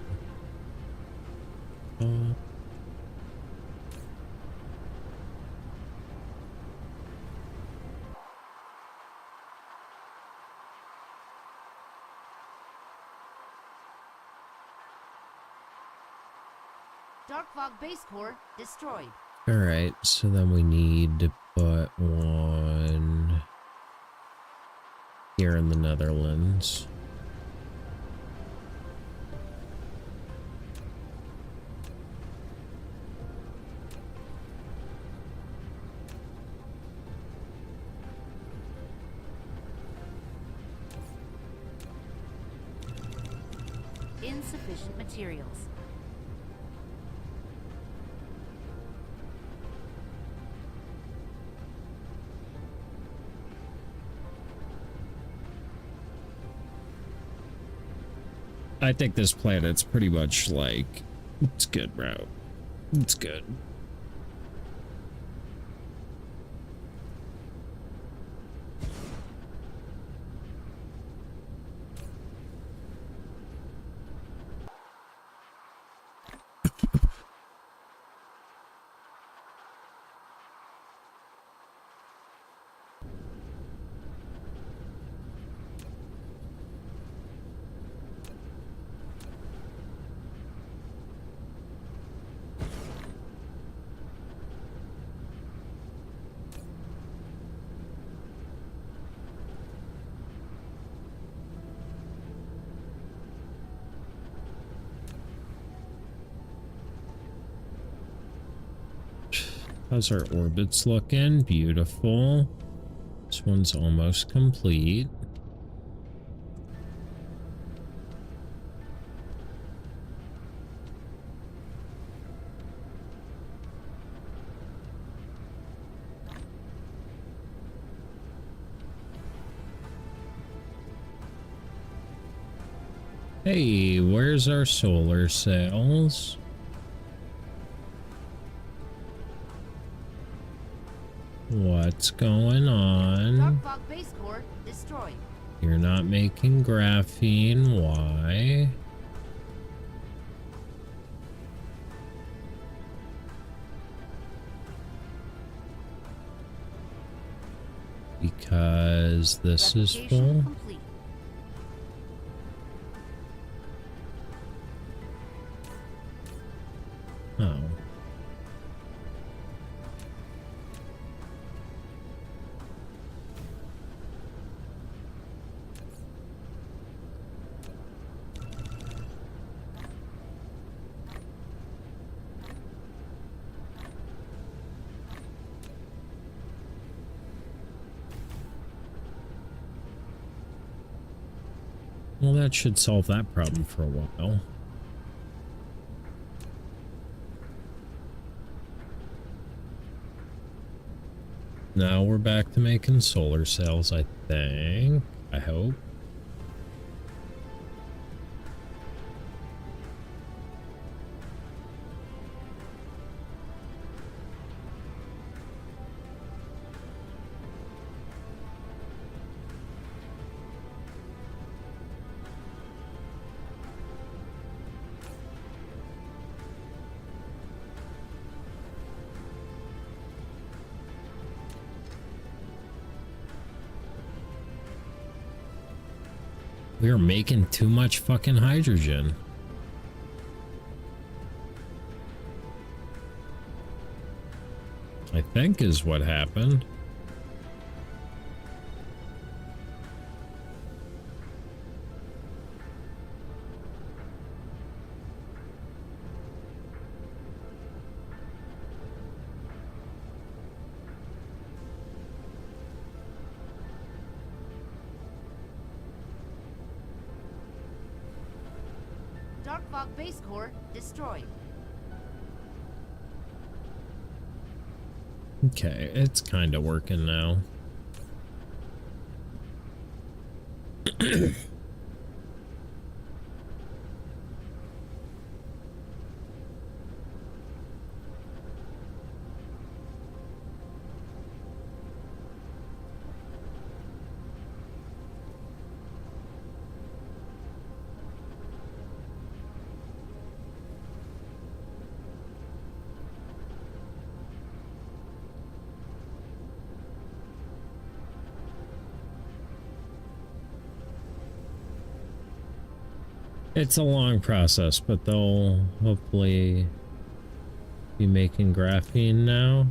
Speaker 4: Dark Fog base core destroyed.
Speaker 2: All right, so then we need to put one here in the Netherlands.
Speaker 4: Insufficient materials.
Speaker 2: I think this planet's pretty much like, it's good, bro. It's good. How's our orbits looking? Beautiful. This one's almost complete. Hey, where's our solar cells? What's going on?
Speaker 4: Dark Fog base core destroyed.
Speaker 2: You're not making graphene. Why? Because this is
Speaker 4: Replication
Speaker 2: full.
Speaker 4: complete.
Speaker 2: Oh. Well, that should solve that problem for a while. Now we're back to making solar cells, I think. I hope. We're making too much fucking hydrogen. I think is what happened.
Speaker 4: Fog base core destroyed.
Speaker 2: Okay, it's kind of working now. It's a long process, but they'll hopefully be making graphene now.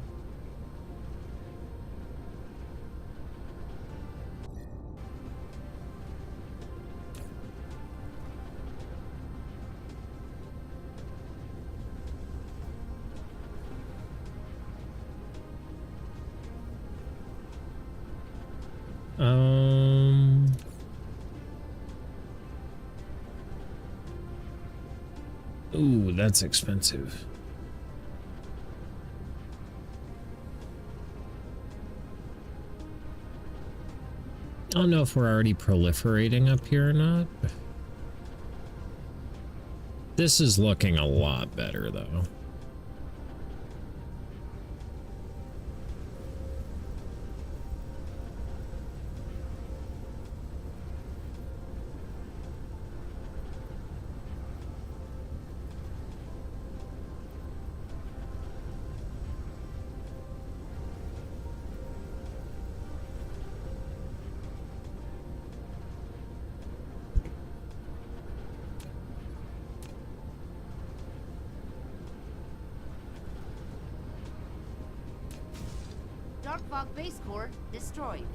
Speaker 2: Ooh, that's expensive. I don't know if we're already proliferating up here or not. This is looking a lot better, though.
Speaker 4: Dark Fog base core destroyed.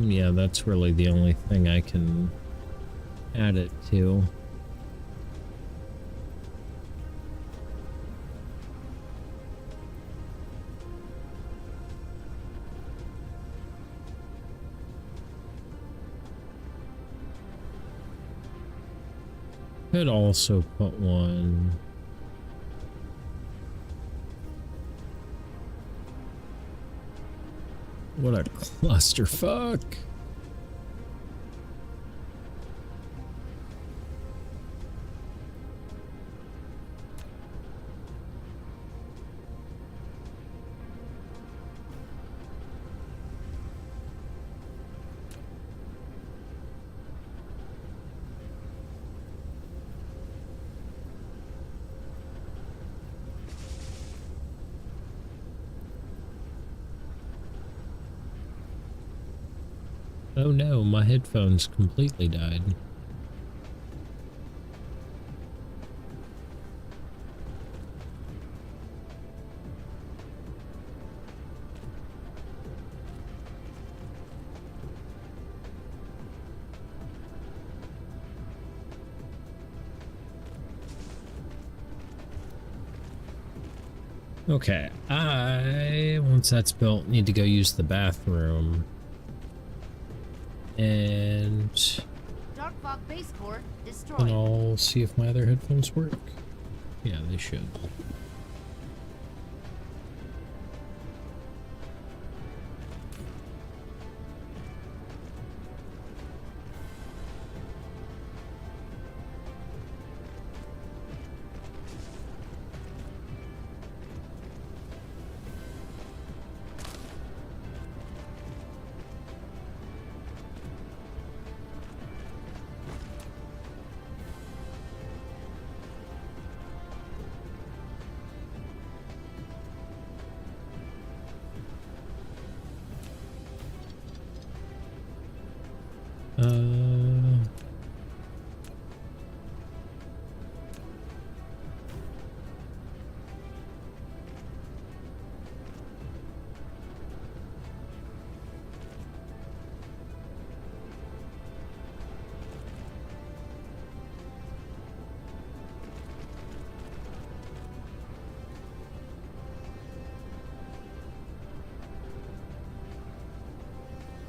Speaker 2: Yeah, that's really the only thing I can add it to. Could also put one. What a clusterfuck. Oh no, my headphones completely died. Okay, once that's built, need to go use the bathroom. And
Speaker 4: Dark Fog base core destroyed.
Speaker 2: then I'll see if my other headphones work. Yeah, they should.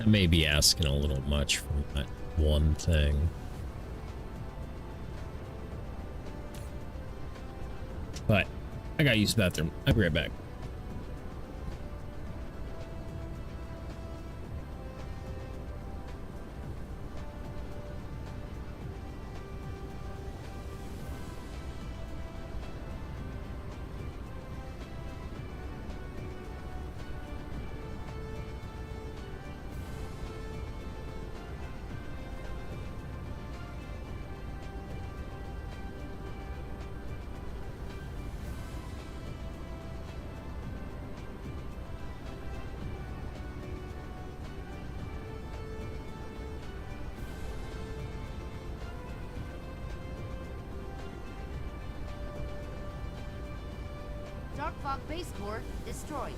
Speaker 2: may be asking a little much from that one thing. But I gotta use the bathroom. I'll be right back.
Speaker 4: Dark Fog Base Core destroyed.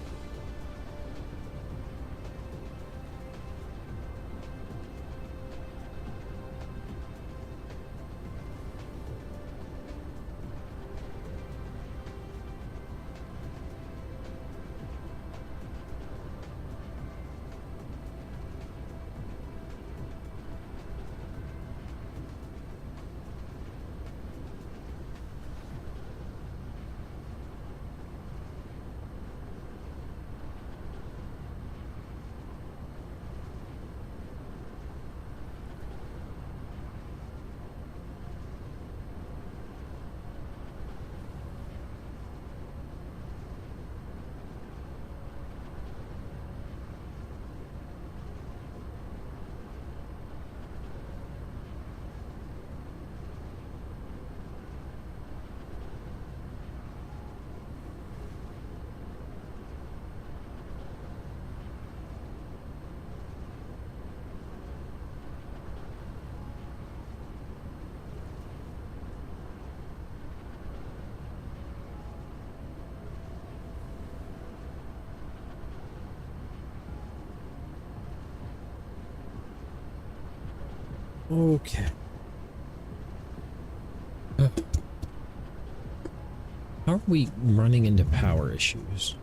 Speaker 2: Okay. How are we running into power issues?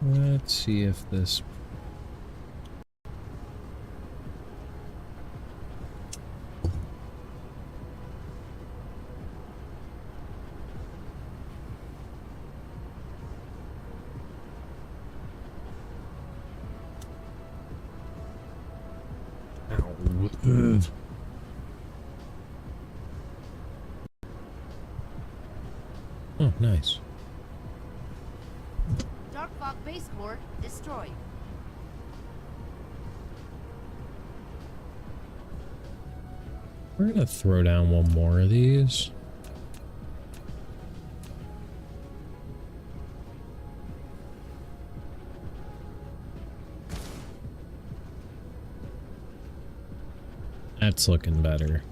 Speaker 2: Let's see if this... Ow. Oh, nice.
Speaker 4: Dark Fog Base Core destroyed.
Speaker 2: We're gonna throw down one more of these. That's looking better.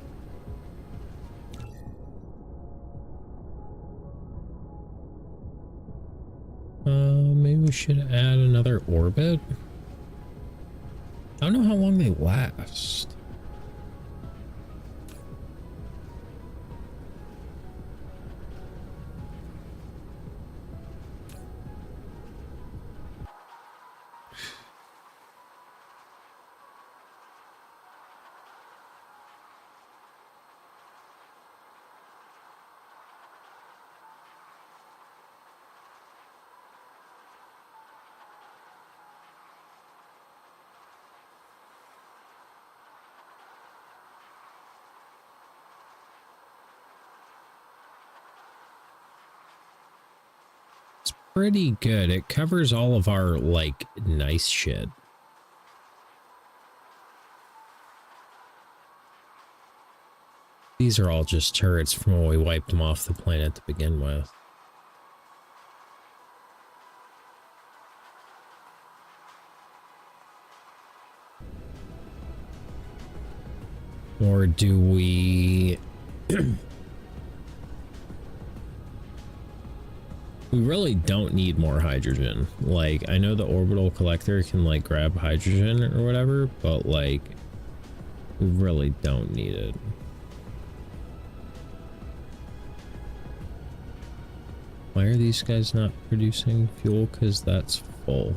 Speaker 2: Maybe we should add another orbit. I don't know how long they last. Pretty good. It covers all of our, like, nice shit. These are all just turrets from when we wiped them off the planet to begin with. Or do we... We really don't need more hydrogen. Like, I know the orbital collector can, like, grab hydrogen or whatever, but, like, we really don't need it.
Speaker 1: Why are these guys not producing fuel? Because that's full.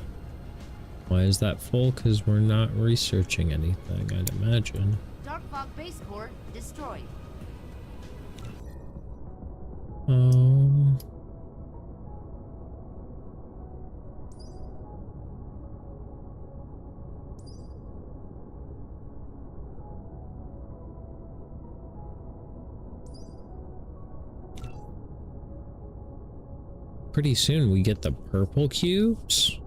Speaker 1: Why is that full? Because we're not researching anything, I'd imagine.
Speaker 4: Dark Fog base core destroyed.
Speaker 1: Pretty soon we get the purple cubes.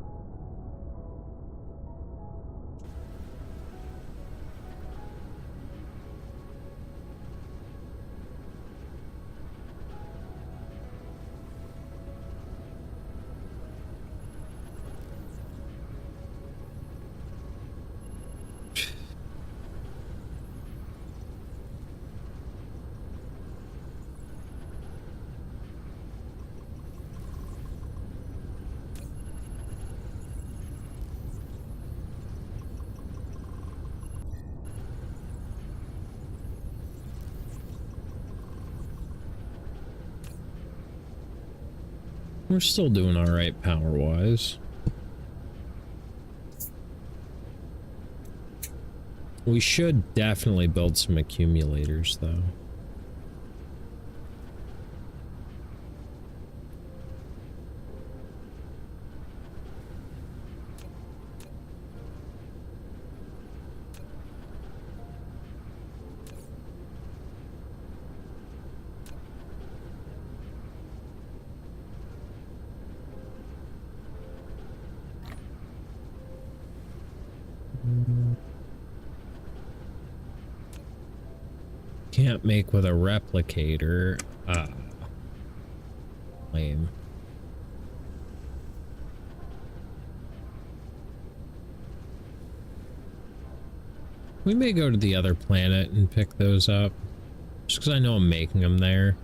Speaker 1: We're still doing all right power-wise. We should definitely build some accumulators, though. Can't make with a replicator. Lame. We may go to the other planet and pick those up. Just because I know I'm making them there.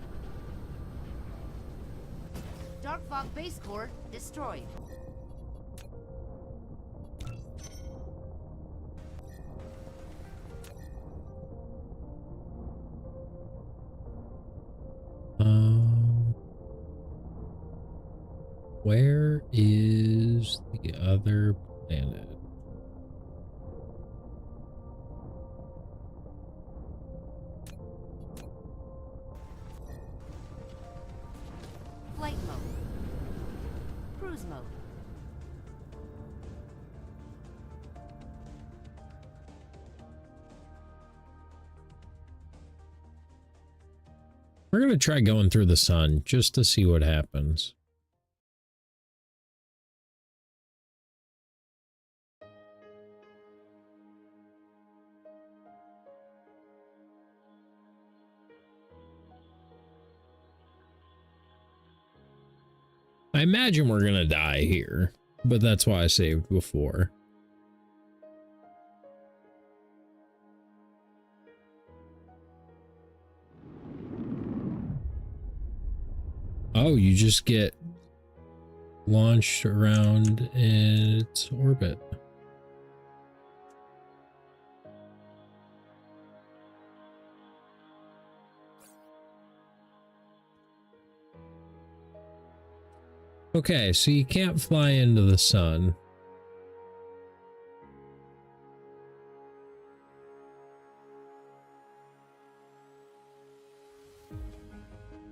Speaker 4: Dark Fog base core destroyed.
Speaker 1: Where is the other planet?
Speaker 4: Flight mode. Cruise mode.
Speaker 1: We're gonna try going through the sun just to see what happens. I imagine we're gonna die here, but that's why I saved before. Oh, you just get launched around its orbit. Okay, so you can't fly into the sun.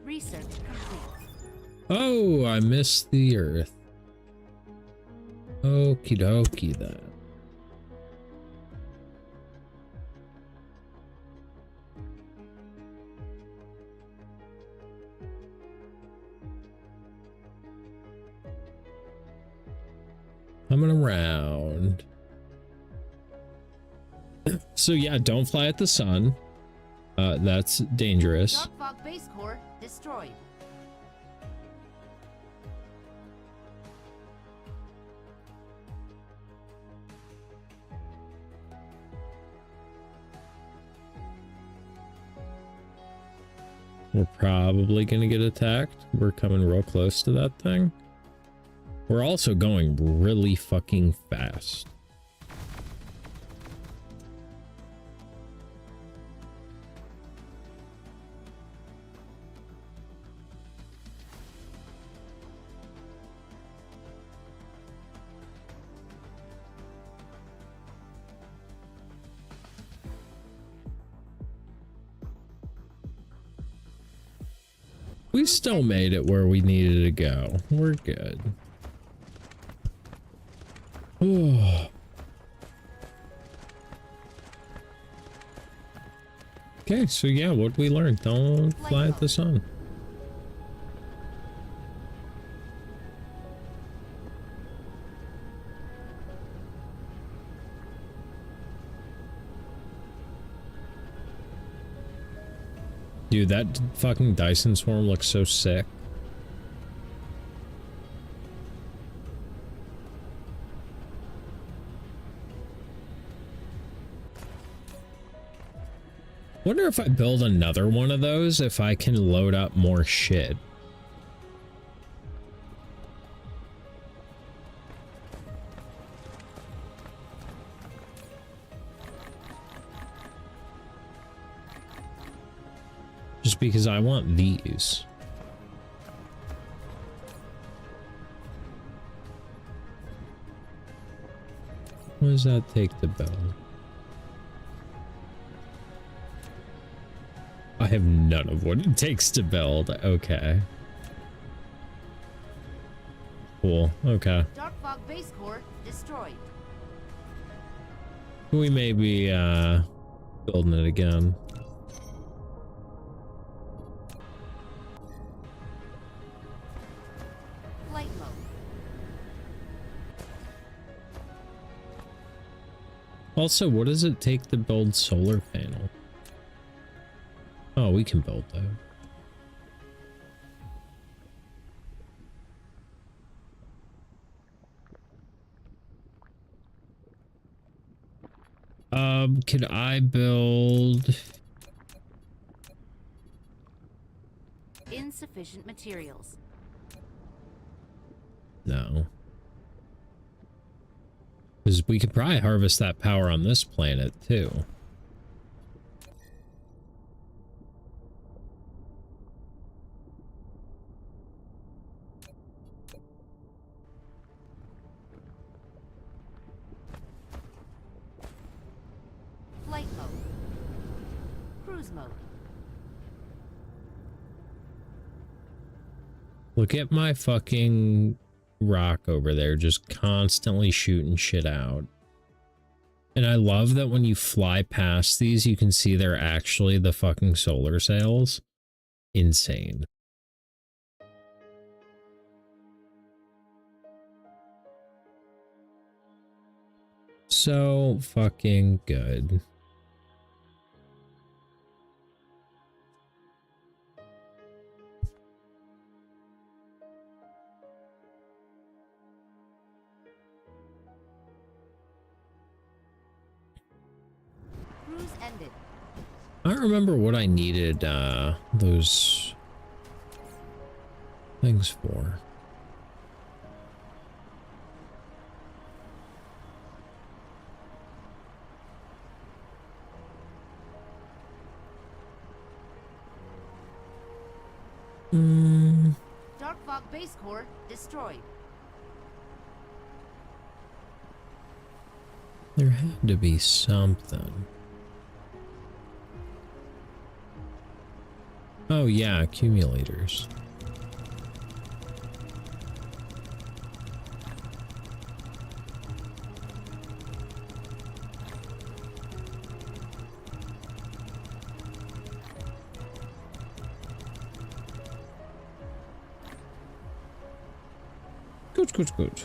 Speaker 4: Research complete.
Speaker 1: Oh, I missed the Earth. Okie dokie then. Coming around. So yeah, don't fly at the sun. That's dangerous.
Speaker 4: Dark Fog base core destroyed.
Speaker 1: We're probably gonna get attacked. We're coming real close to that thing. We're also going really fucking fast.
Speaker 2: We still made it where we needed to go. We're good. Oh. Okay, so yeah, what we learned? Don't fly at the sun. Dude, that fucking Dyson swarm looks so sick. Wonder if I build another one of those, if I can load up more shit. Just because I want these. What does that take to build? I have none of what it takes to build. Okay. Cool. Okay.
Speaker 4: Dark fog base core destroyed.
Speaker 2: We may be building it again.
Speaker 4: Flight mode.
Speaker 2: Also, what does it take to build solar panel? Oh, we can build that. Could I build?
Speaker 4: Insufficient materials.
Speaker 2: No. Because we could probably harvest that power on this planet, too.
Speaker 4: Flight mode. Cruise mode.
Speaker 2: Look at my fucking rock over there, just constantly shooting shit out. And I love that when you fly past these, you can see they're actually the fucking solar sails. Insane. So fucking good.
Speaker 4: Cruise ended.
Speaker 2: I don't remember what I needed those things for.
Speaker 4: Dark fog base core destroyed.
Speaker 2: There had to be something. Oh yeah, accumulators. Good, good, good.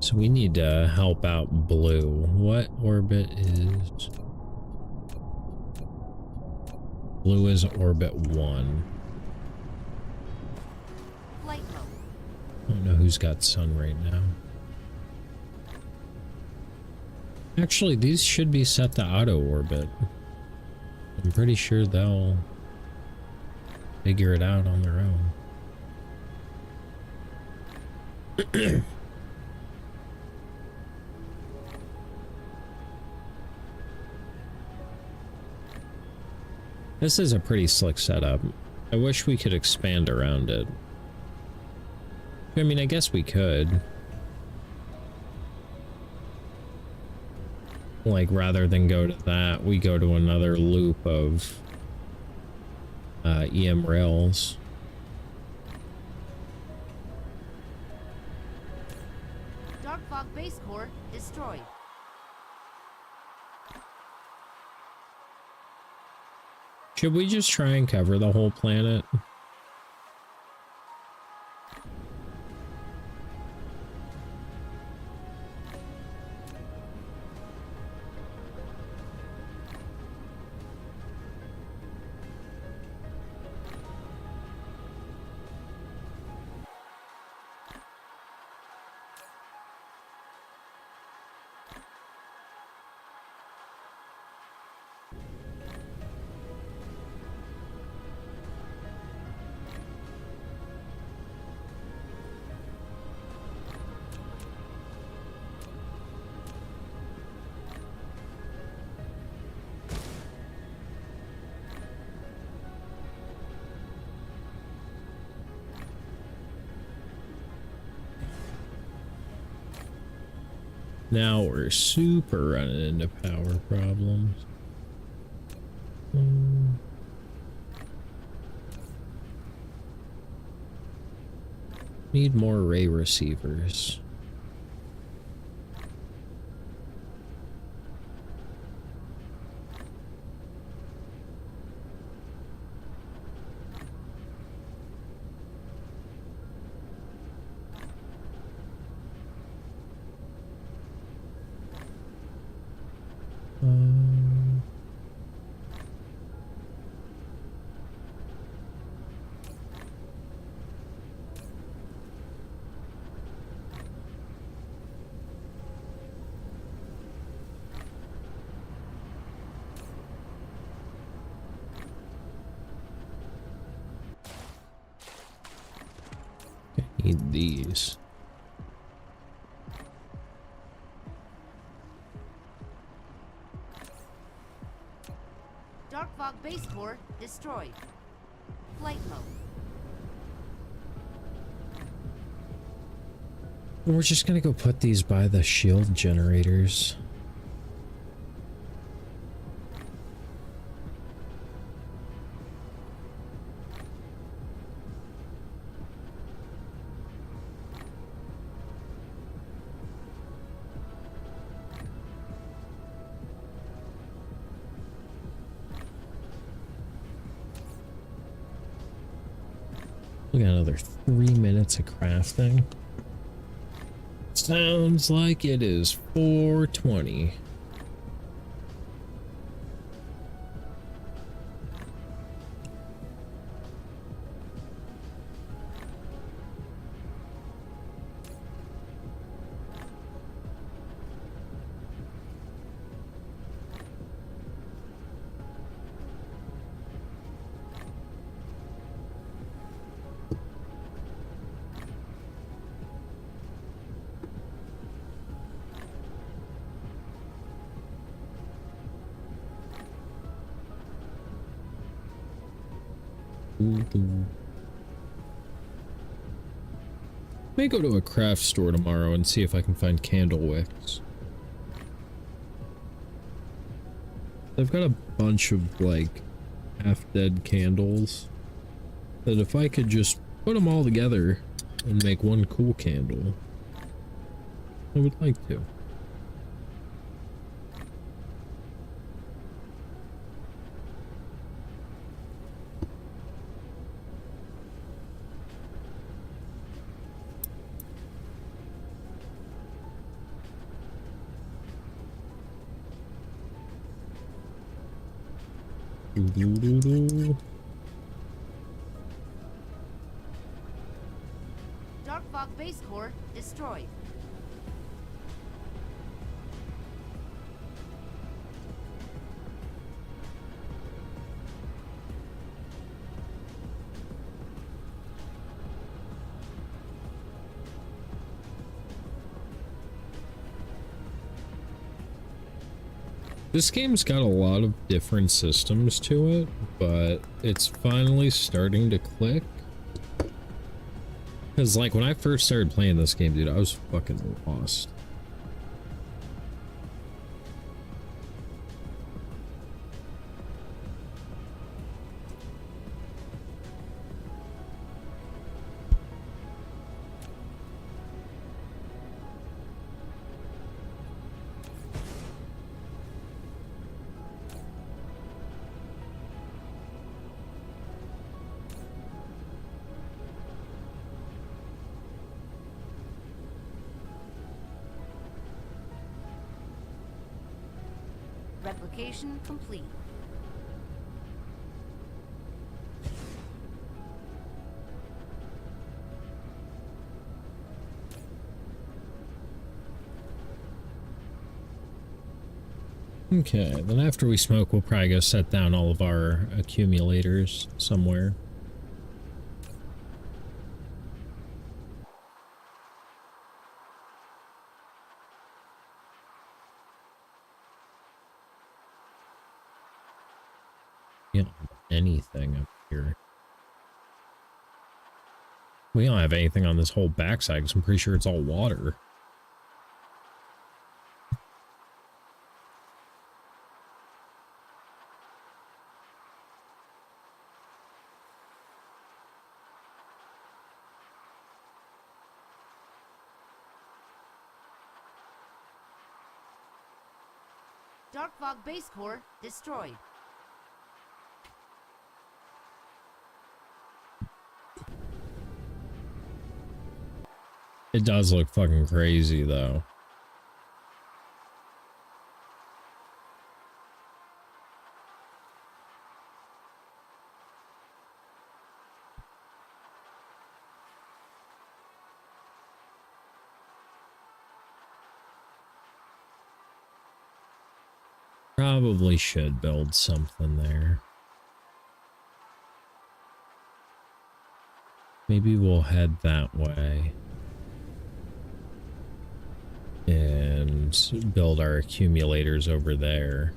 Speaker 2: So we need to help out Blue. What orbit is... Blue is orbit 1.
Speaker 4: Flight mode.
Speaker 2: I don't know who's got sun right now. Actually, these should be set to auto orbit. I'm pretty sure they'll figure it out on their own. This is a pretty slick setup. I wish we could expand around it. I mean, I guess we could. Like, rather than go to that, we go to another loop of EM rails.
Speaker 4: Dark Fog Base Core destroyed.
Speaker 2: Should we just try and cover the whole planet? Now we're super running into power problems. Need more array receivers. Need these.
Speaker 4: Dark Fog Base Core destroyed. Flight mode.
Speaker 2: We're just gonna go put these by the shield generators. We got another 3 minutes of crafting. Sounds like it is 4:20. May go to a craft store tomorrow and see if I can find candle wicks. I've got a bunch of like half-dead candles that if I could just put them all together and make one cool candle, I would like to.
Speaker 4: Dark Fog Base Core destroyed.
Speaker 2: This game's got a lot of different systems to it, but it's finally starting to click. Because, like, when I first started playing this game, dude, I was fucking lost.
Speaker 4: Replication complete.
Speaker 2: Okay, then after we smoke, we'll probably go set down all of our accumulators somewhere. Yeah, anything up here. We don't have anything on this whole backside because I'm pretty sure it's all water.
Speaker 4: Dark Fog base core destroyed.
Speaker 2: It does look fucking crazy, though. Probably should build something there. Maybe we'll head that way. And build our accumulators over there.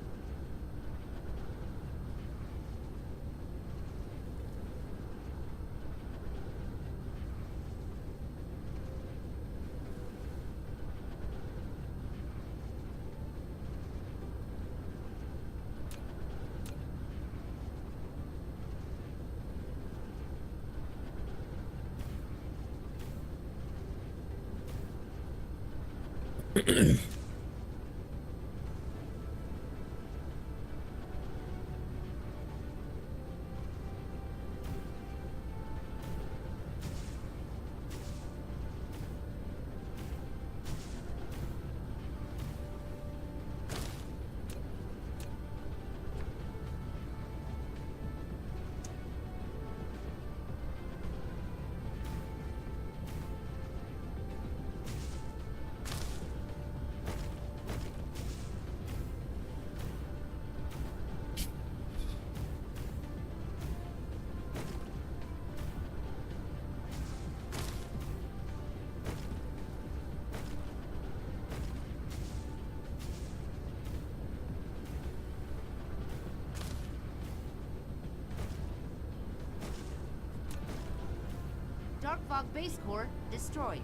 Speaker 4: Dark Fog base core destroyed.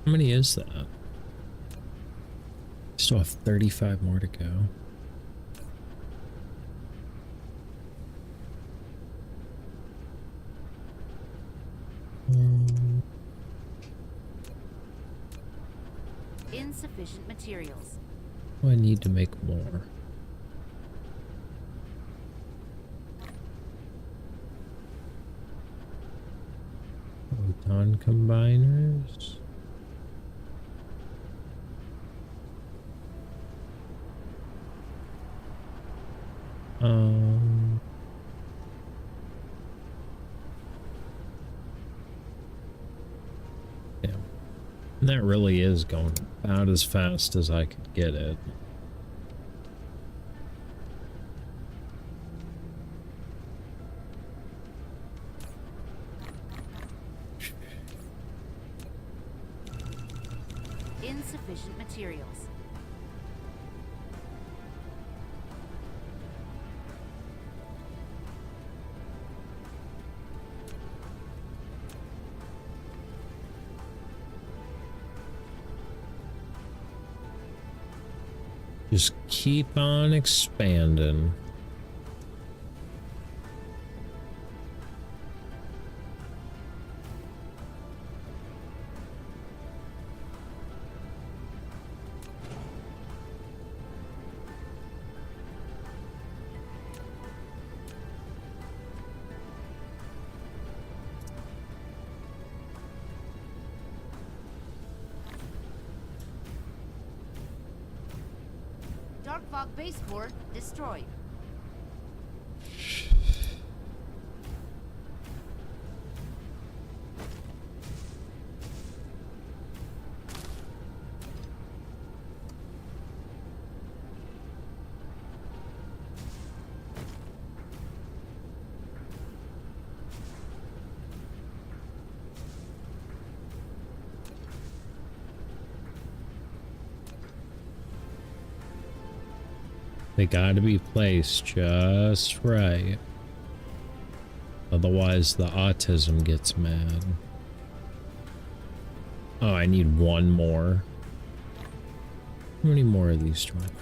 Speaker 2: How many is that? Still have 35 more to go.
Speaker 4: Insufficient materials.
Speaker 2: Oh, I need to make more. Photon combiners. Yeah. That really is going about as fast as I could get it.
Speaker 4: Thanks.
Speaker 2: Just keep on expanding.
Speaker 4: Dark Fog base core destroyed.
Speaker 2: They gotta be placed just right. Otherwise, the autism gets mad. Oh, I need one more. How many more of these do I have?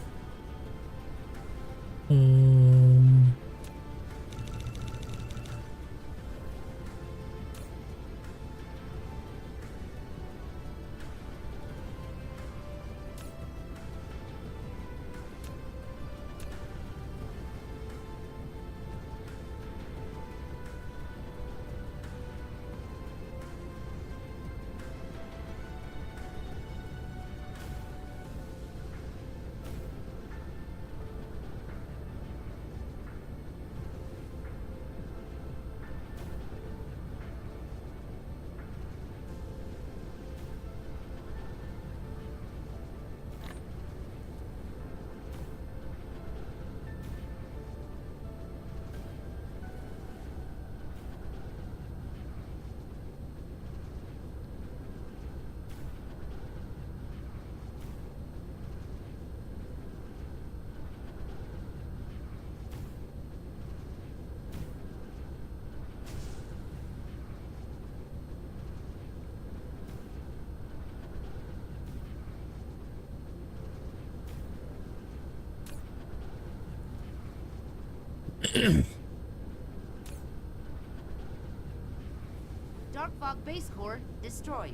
Speaker 4: Dark Fog base core destroyed.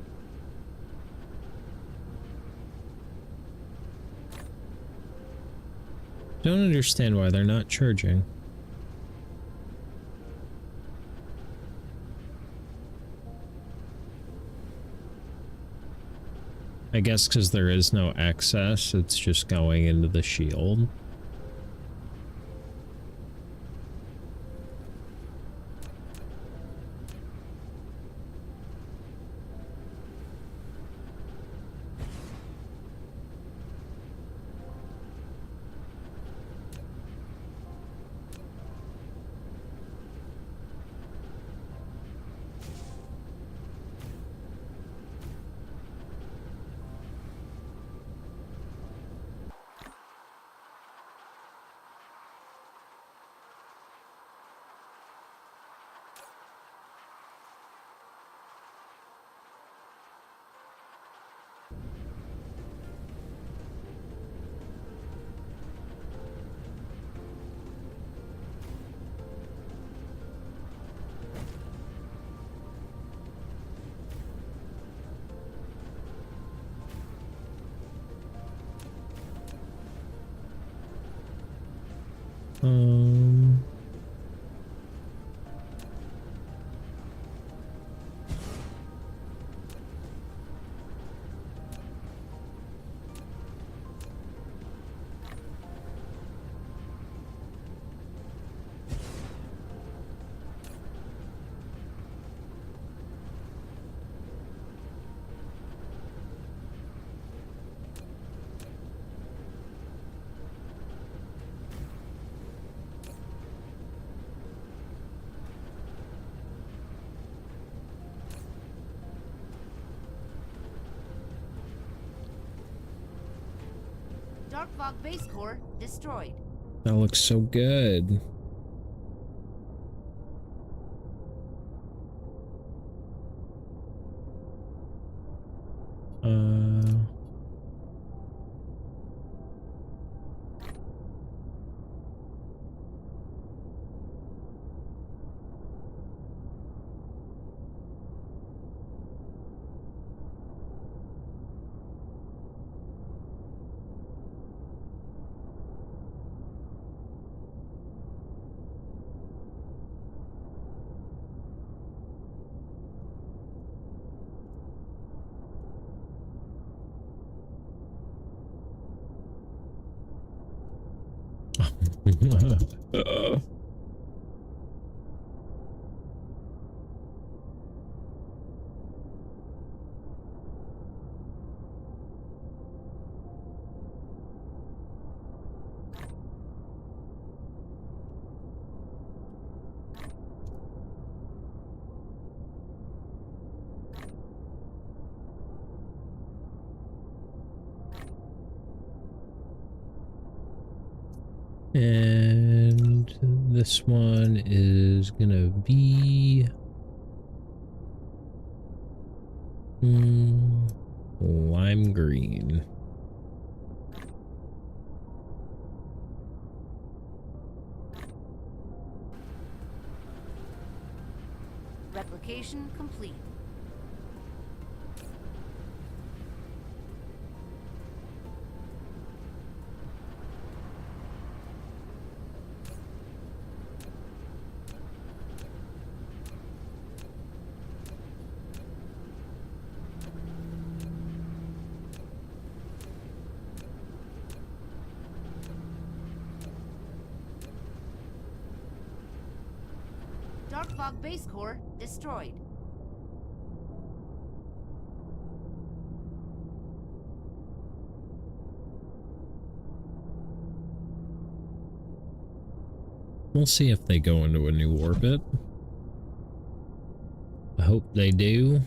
Speaker 2: Don't understand why they're not charging. I guess because there is no excess, it's just going into the shield. Um,
Speaker 4: Dark Fog base core destroyed.
Speaker 1: That looks so good. And this one is gonna be lime green.
Speaker 4: Replication complete. Dark Fog base core destroyed.
Speaker 1: We'll see if they go into a new orbit. I hope they do.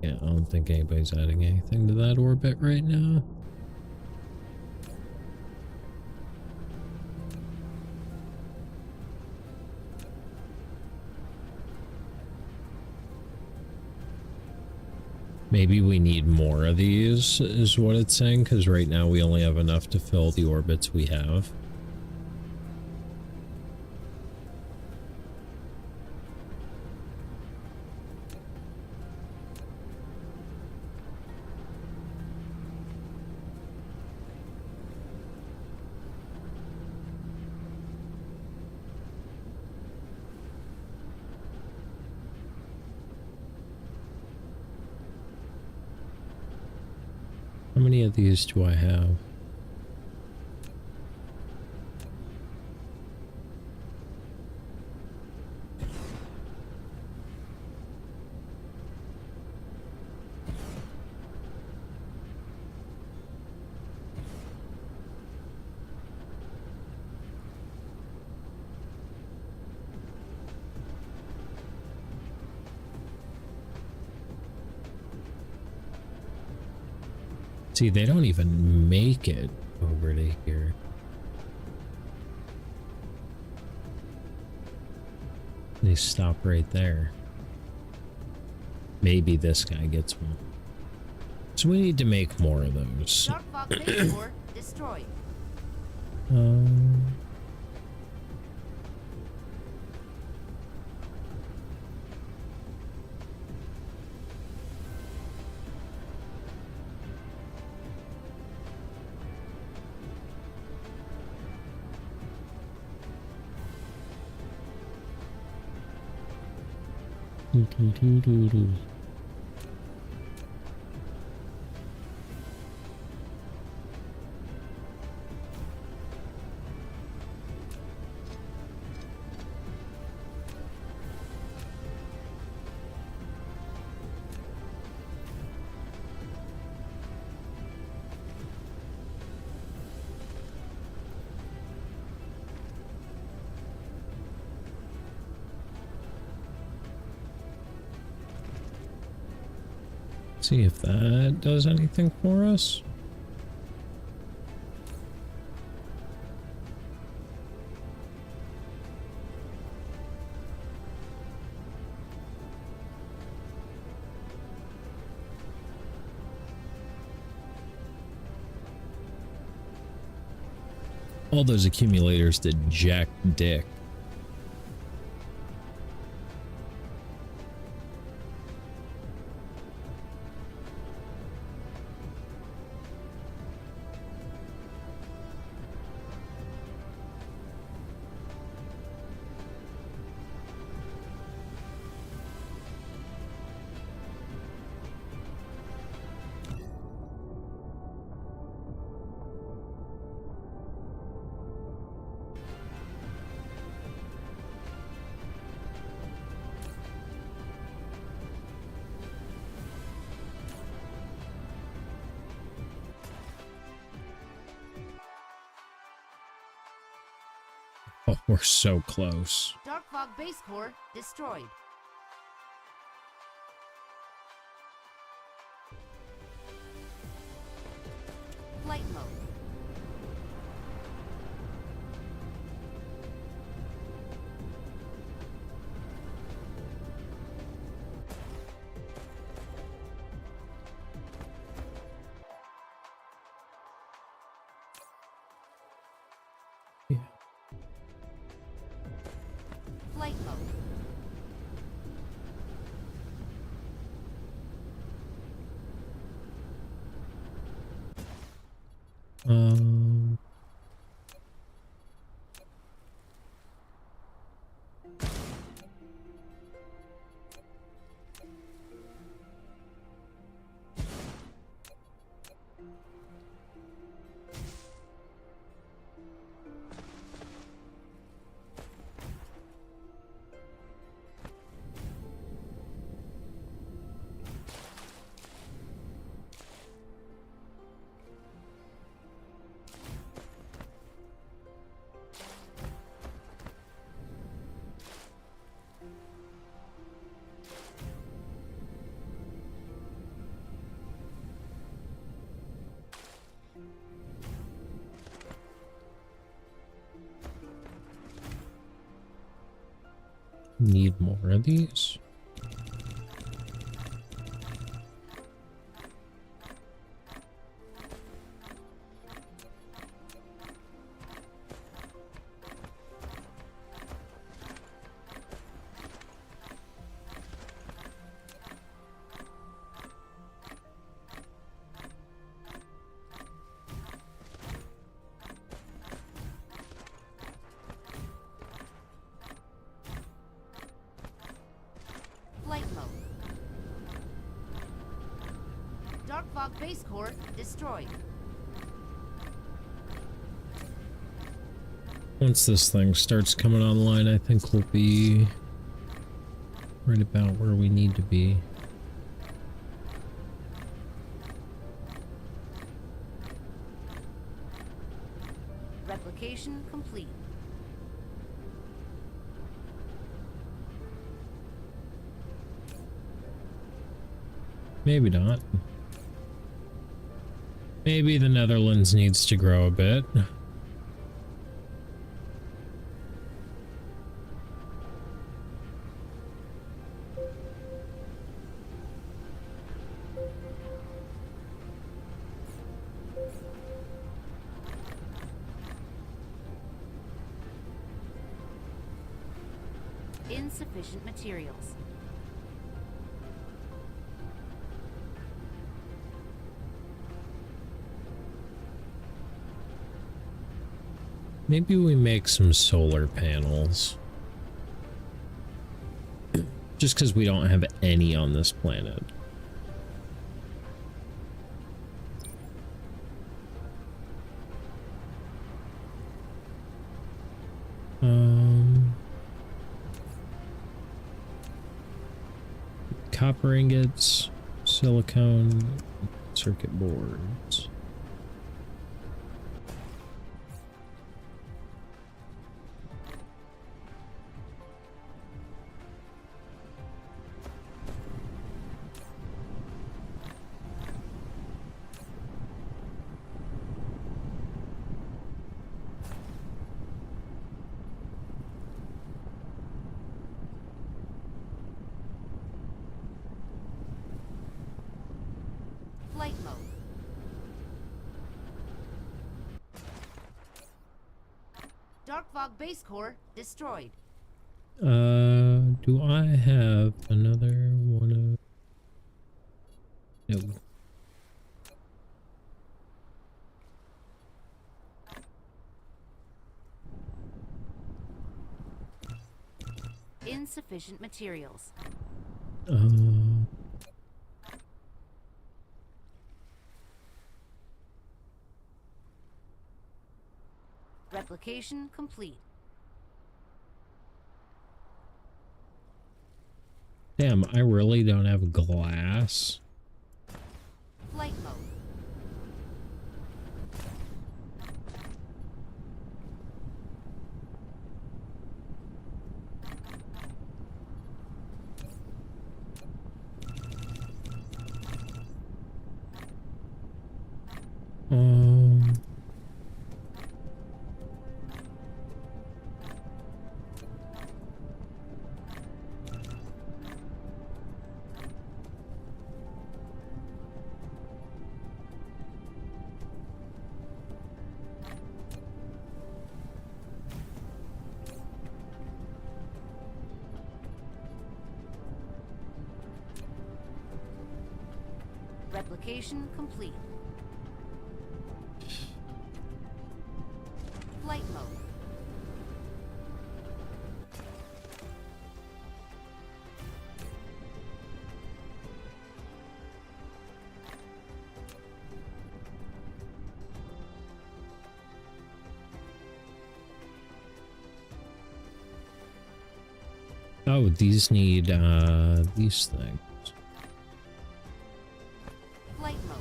Speaker 1: Yeah, I don't think anybody's adding anything to that orbit right now. Maybe we need more of these, is what it's saying, because right now we only have enough to fill the orbits we have. How many of these do I have? See, they don't even make it over to here. They stop right there. Maybe this guy gets one. So we need to make more of those.
Speaker 4: Dark Fog base core destroyed.
Speaker 2: See if that does anything for us. All those accumulators did jack dick. Oh, we're so close.
Speaker 4: Dark Fog base core destroyed. Flight mode.
Speaker 2: Yeah.
Speaker 4: Flight mode.
Speaker 2: Um, need more of these.
Speaker 4: Flight mode. Dark Fog base core destroyed.
Speaker 2: Once this thing starts coming online, I think we'll be right about where we need to be.
Speaker 4: Replication complete.
Speaker 2: Maybe not. Maybe the Netherlands needs to grow a bit.
Speaker 4: Insufficient materials.
Speaker 2: Maybe we make some solar panels. Just because we don't have any on this planet. Copper ingots, silicone, circuit boards.
Speaker 4: Dark Fog base core destroyed.
Speaker 2: Do I have another one of... No.
Speaker 4: Insufficient materials. Replication complete.
Speaker 2: Damn, I really don't have glass.
Speaker 4: Flight mode. Replication complete. Flight mode.
Speaker 2: Oh, these need these things.
Speaker 4: Flight mode.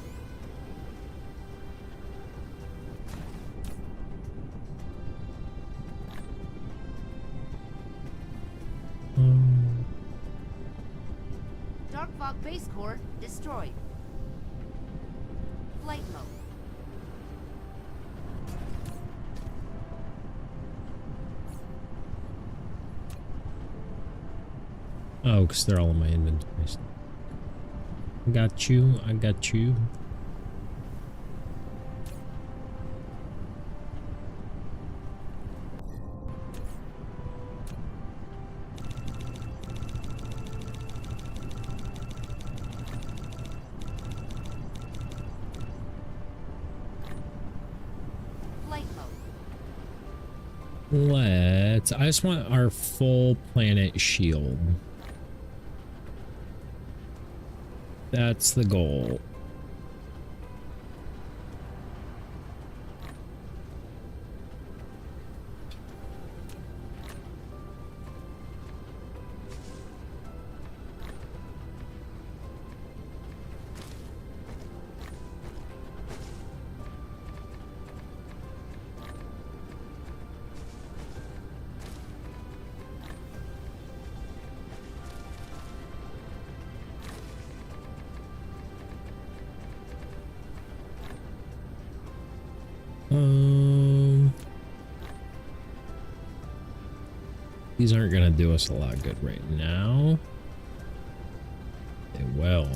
Speaker 4: Dark Fog base core destroyed. Flight mode.
Speaker 2: Oh, because they're all in my inventory. I got you. I got you.
Speaker 4: Flight mode.
Speaker 2: Let's... I just want our full planet shield. That's the goal. These aren't gonna do us a lot of good right now. They will.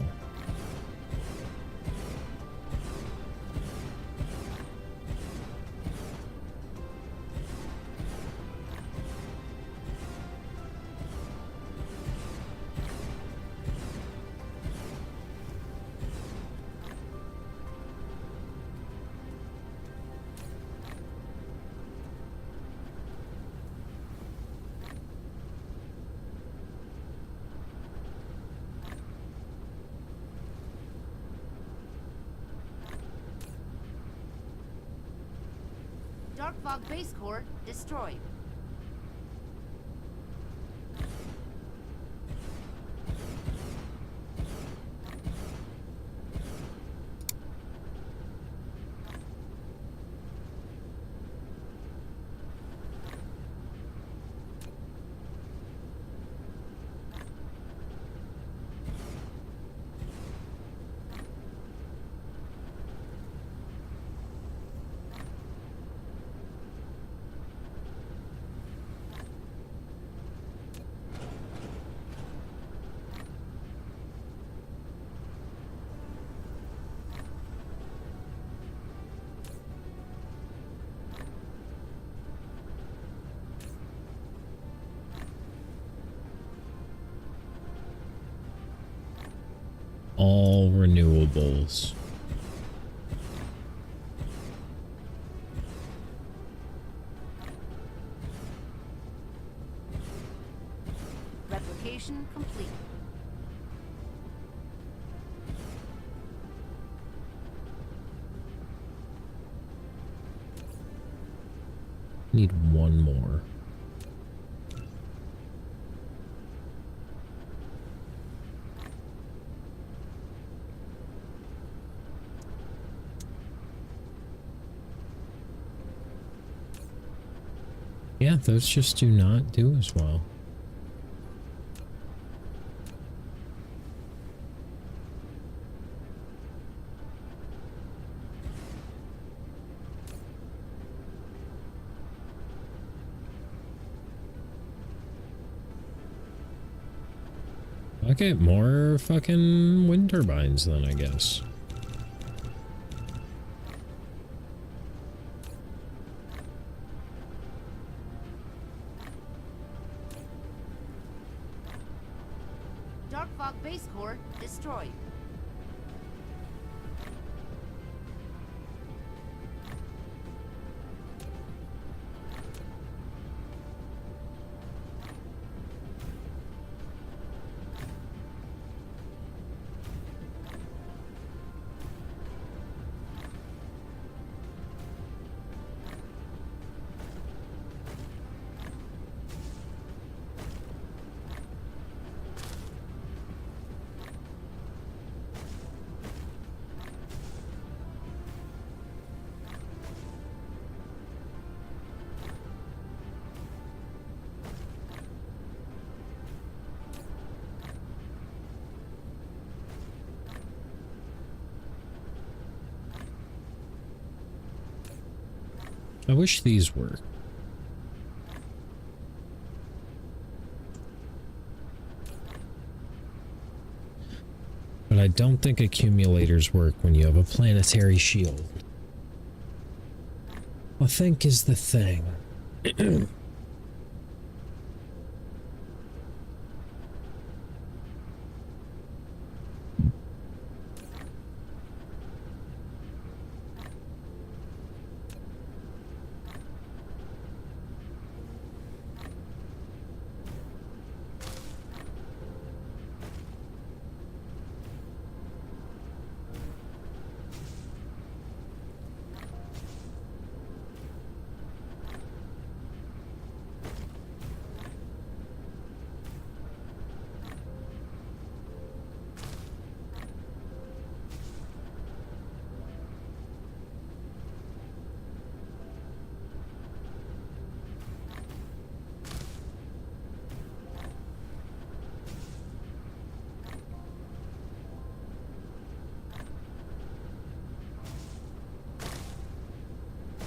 Speaker 4: Dark Fog base core destroyed.
Speaker 2: all renewables.
Speaker 4: Replication complete.
Speaker 2: Need one more. Yeah, those just do not do as well. Okay, more fucking wind turbines then, I guess.
Speaker 4: Dark Fog base core destroyed.
Speaker 2: I wish these worked. But I don't think accumulators work when you have a planetary shield. I think is the thing.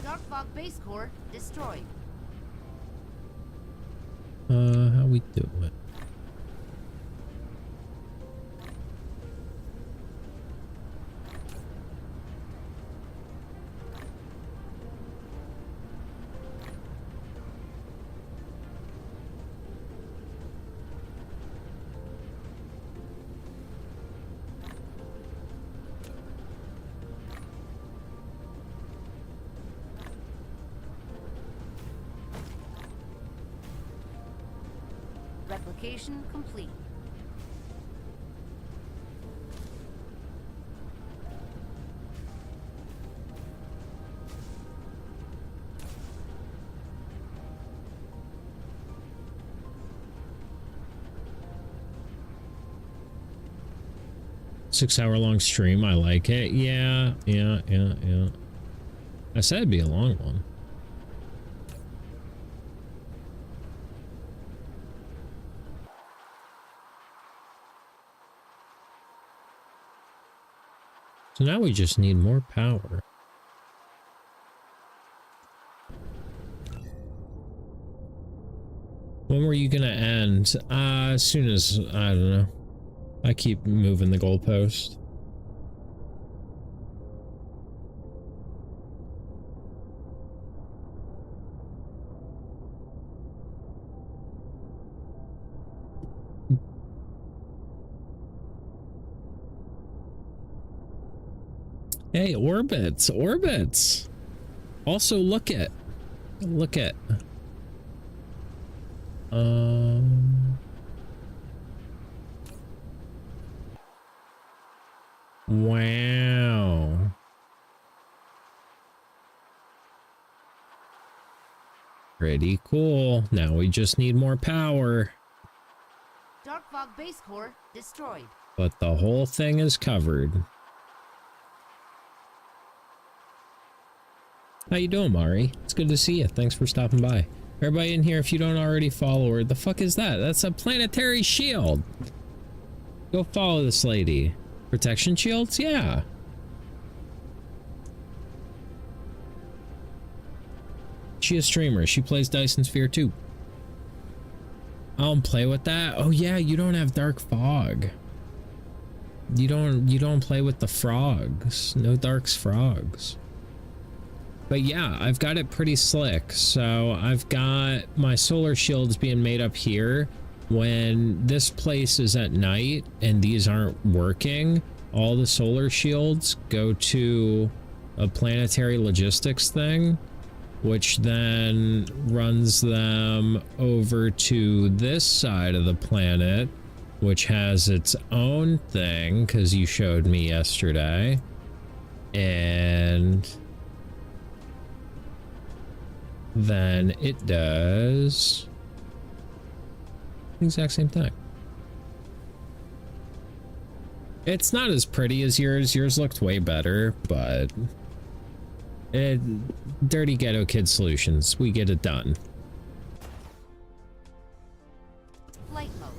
Speaker 4: Dark Fog base core destroyed.
Speaker 2: How we do it?
Speaker 4: Replication complete.
Speaker 2: Six-hour-long stream. I like it. Yeah. I said it'd be a long one. So now we just need more power. When were you gonna end? As soon as, I don't know. I keep moving the goalpost.
Speaker 1: Hey, orbits, orbits. Also, look at. Wow. Pretty cool. Now we just need more power.
Speaker 4: Dark Fog base core destroyed.
Speaker 1: But the whole thing is covered. How you doing, Mari? It's good to see you. Thanks for stopping by. Everybody in here, if you don't already follow her, the fuck is that? That's a planetary shield. Go follow this lady. Protection shields? Yeah. She a streamer. She plays Dyson Sphere too. I don't play with that. Oh yeah, you don't have dark fog. You don't play with the frogs. No darks frogs. But yeah, I've got it pretty slick. So I've got my solar shields being made up here. When this place is at night and these aren't working, all the solar shields go to a planetary logistics thing, which then runs them over to this side of the planet, which has its own thing, because you showed me yesterday. And then it does the exact same thing. It's not as pretty as yours. Yours looked way better, but Dirty Ghetto Kid Solutions. We get it done.
Speaker 4: Flight mode.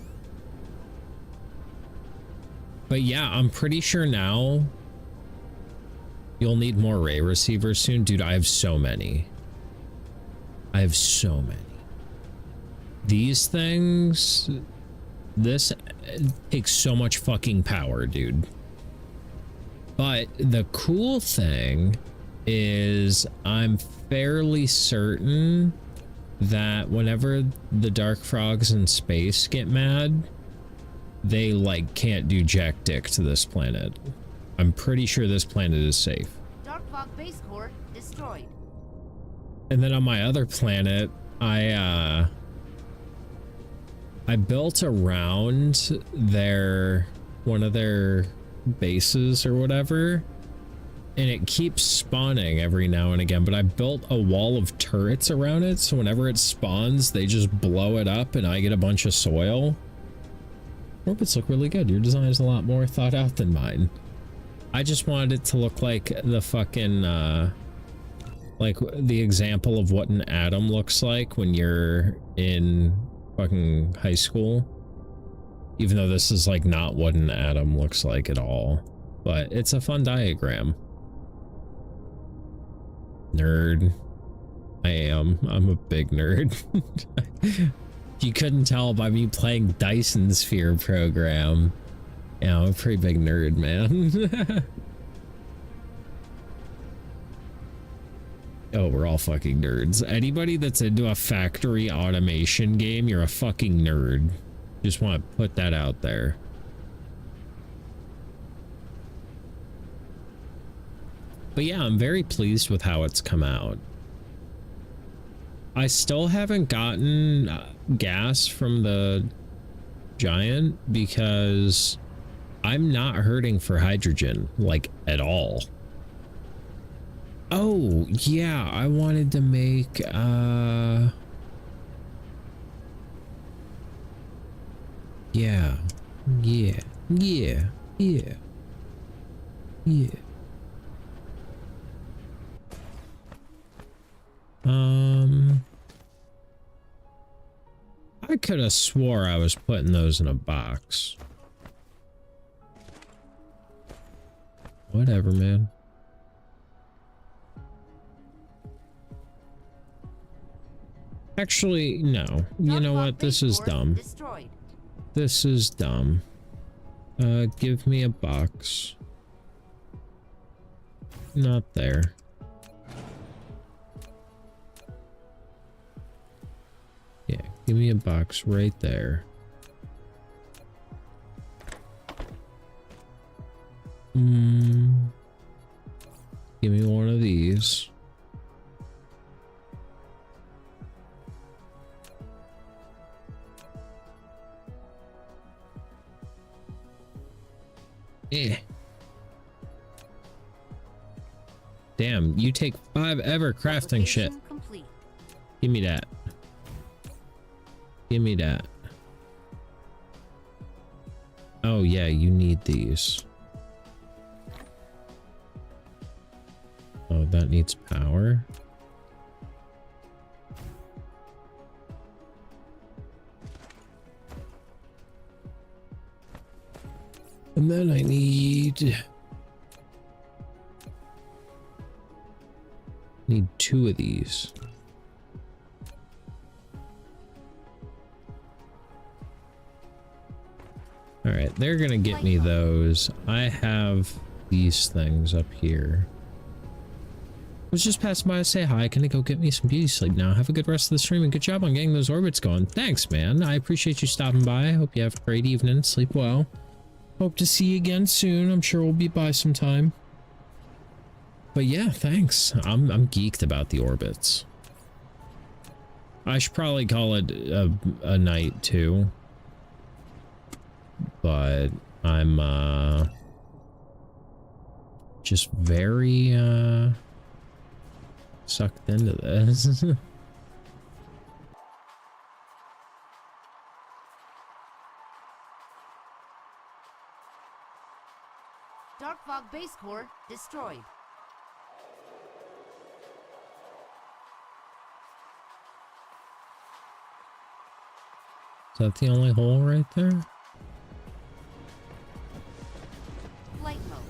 Speaker 1: But yeah, I'm pretty sure now you'll need more ray receivers soon. Dude, I have so many. I have so many. These things, this takes so much fucking power, dude. But the cool thing is I'm fairly certain that whenever the dark frogs in space get mad, they like can't do jack dick to this planet. I'm pretty sure this planet is safe.
Speaker 4: Dark Fog base core destroyed.
Speaker 1: And then on my other planet, I built around one of their bases or whatever, and it keeps spawning every now and again, but I built a wall of turrets around it, so whenever it spawns, they just blow it up and I get a bunch of soil. Orbits look really good. Your design is a lot more thought out than mine. I just wanted it to look like the fucking like the example of what an atom looks like when you're in fucking high school, even though this is like not what an atom looks like at all, but it's a fun diagram. Nerd. I'm a big nerd. You couldn't tell by me playing Dyson Sphere Program. Yeah, I'm a pretty big nerd, man. Oh, we're all fucking nerds. Anybody that's into a factory automation game, you're a fucking nerd. Just want to put that out there. But yeah, I'm very pleased with how it's come out. I still haven't gotten gas from the Giant because I'm not hurting for hydrogen, like, at all. Oh, yeah, I wanted to make, yeah. I could have swore I was putting those in a box. Whatever, man. Actually, no. You know what? This is dumb. This is dumb. Give me a box. Not there. Yeah, give me a box right there. Eh. Damn, you take 5 ever crafting shit.
Speaker 4: Application complete.
Speaker 1: Give me that. Give me that. Oh yeah, you need these. Oh, that needs power. And then I need 2 of these. All right, they're gonna get me those. I have these things up here. I was just passing by to say hi. Can I go get me some beauty sleep now? Have a good rest of the stream and good job on getting those orbits going. Thanks, man. I appreciate you stopping by. I hope you have a great evening. Sleep well. Hope to see you again soon. I'm sure we'll be by sometime. But yeah, thanks. I'm geeked about the orbits. I should probably call it a night too. But I'm just very sucked into this.
Speaker 4: Dark Fog base core destroyed.
Speaker 1: Is that the only hole right there?
Speaker 4: Flight mode.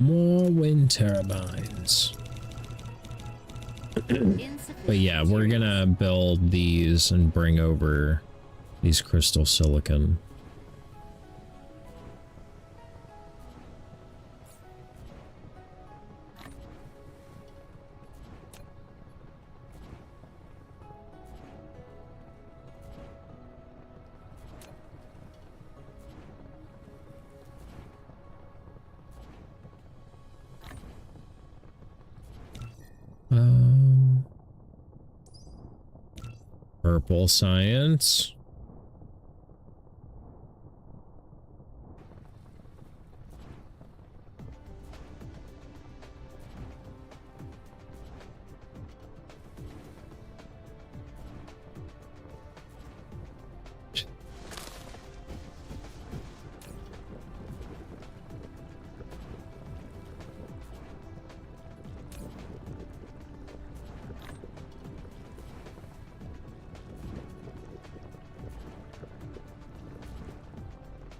Speaker 1: More wind turbines. But yeah, we're gonna build these and bring over these crystal silicon. Purple science.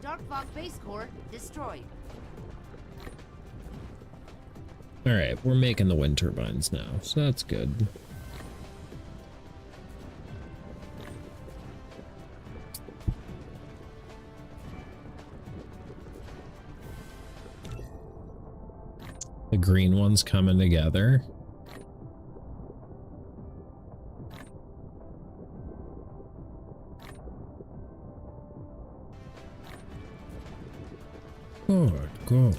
Speaker 4: Dark Fog base core destroyed.
Speaker 1: All right, we're making the wind turbines now, so that's good. The green one's coming together. Good, go.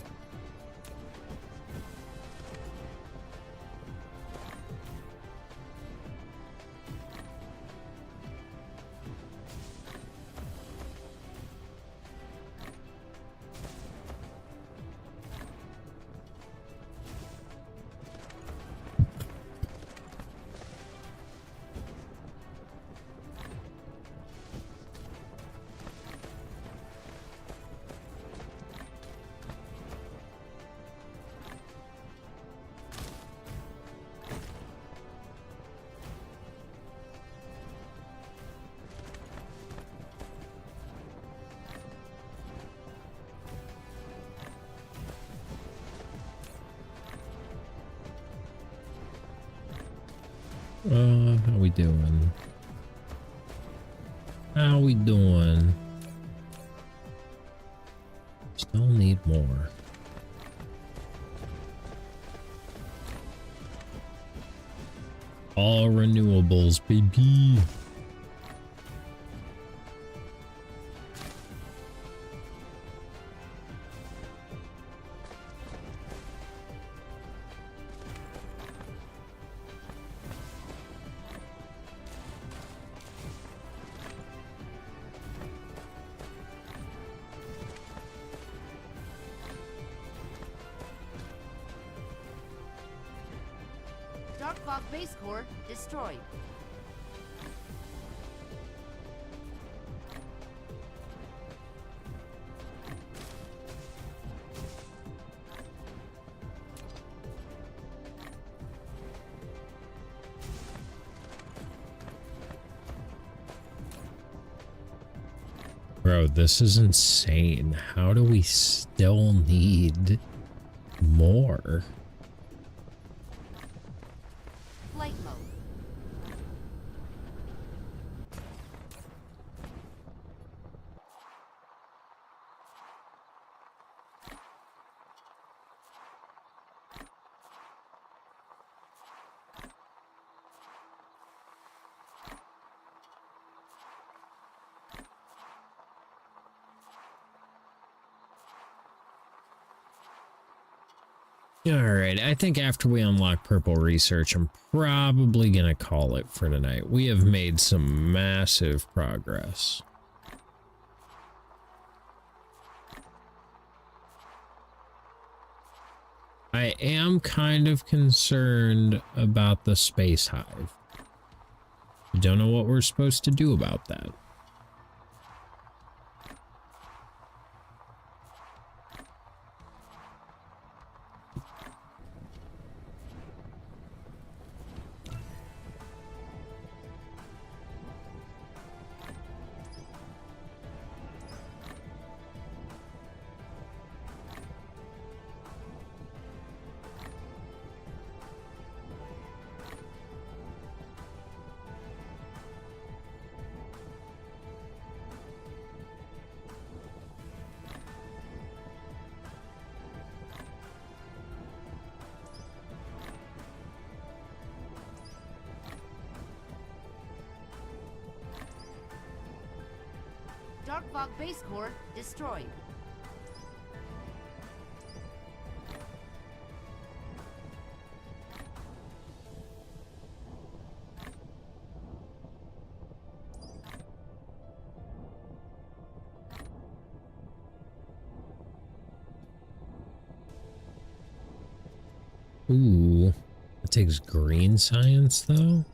Speaker 2: How we doing? How we doing? Still need more. All renewables, baby.
Speaker 4: Dark Fog base core destroyed.
Speaker 2: Bro, this is insane. How do we still need more?
Speaker 4: Flight mode.
Speaker 2: Alright, I think after we unlock purple research, I'm probably gonna call it for tonight. We have made some massive progress. I am kind of concerned about the space hive. I don't know what we're supposed to do about that.
Speaker 4: Dark Fog base core destroyed.
Speaker 2: Ooh, that takes green science though.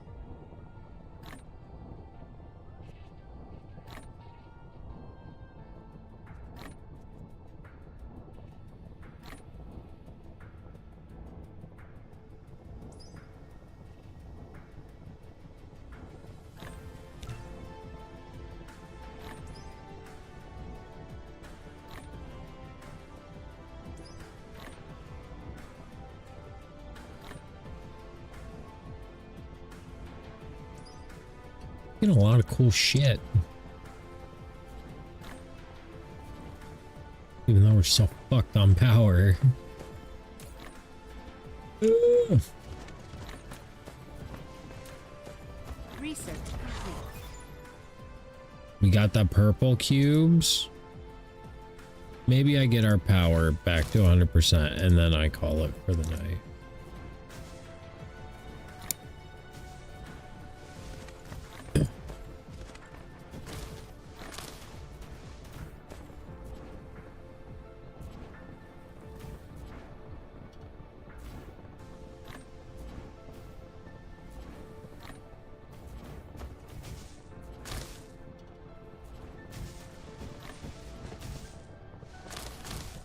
Speaker 2: A lot of cool shit. Even though we're so fucked on power.
Speaker 4: Research complete.
Speaker 2: We got the purple cubes. Maybe I get our power back to 100% and then I call it for the night.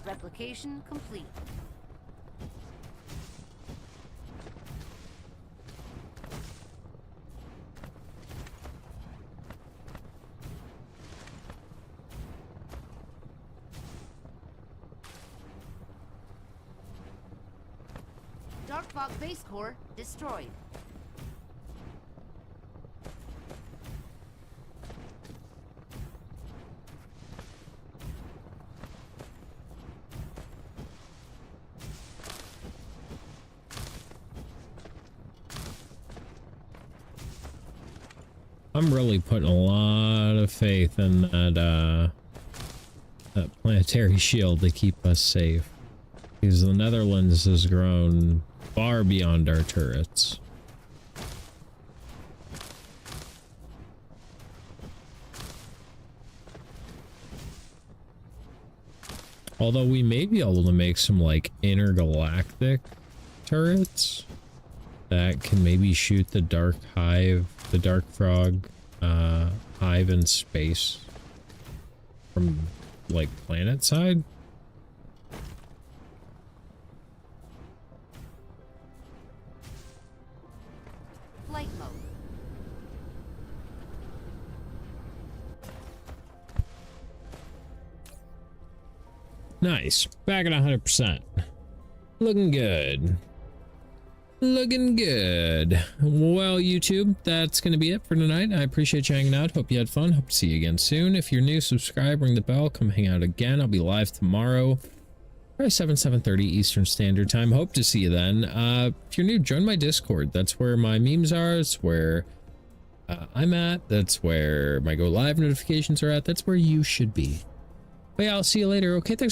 Speaker 4: Replication complete. Dark Fog base core destroyed.
Speaker 2: I'm really putting a lot of faith in that planetary shield to keep us safe. Because the Netherlands has grown far beyond our turrets. Although we may be able to make some like intergalactic turrets that can maybe shoot the dark hive, the dark frog hive in space from like planet side.
Speaker 4: Flight mode.
Speaker 2: Nice. Back at 100%. Looking good. Looking good. Well, YouTube, that's going to be it for tonight. I appreciate you hanging out. Hope you had fun. Hope to see you again soon. If you're new, subscribe, ring the bell, come hang out again. I'll be live tomorrow. Probably 7:30 Eastern Standard Time. Hope to see you then. If you're new, join my Discord. That's where my memes are. It's where I'm at. That's where my go live notifications are at. That's where you should be. But yeah, I'll see you later. Okay, thanks.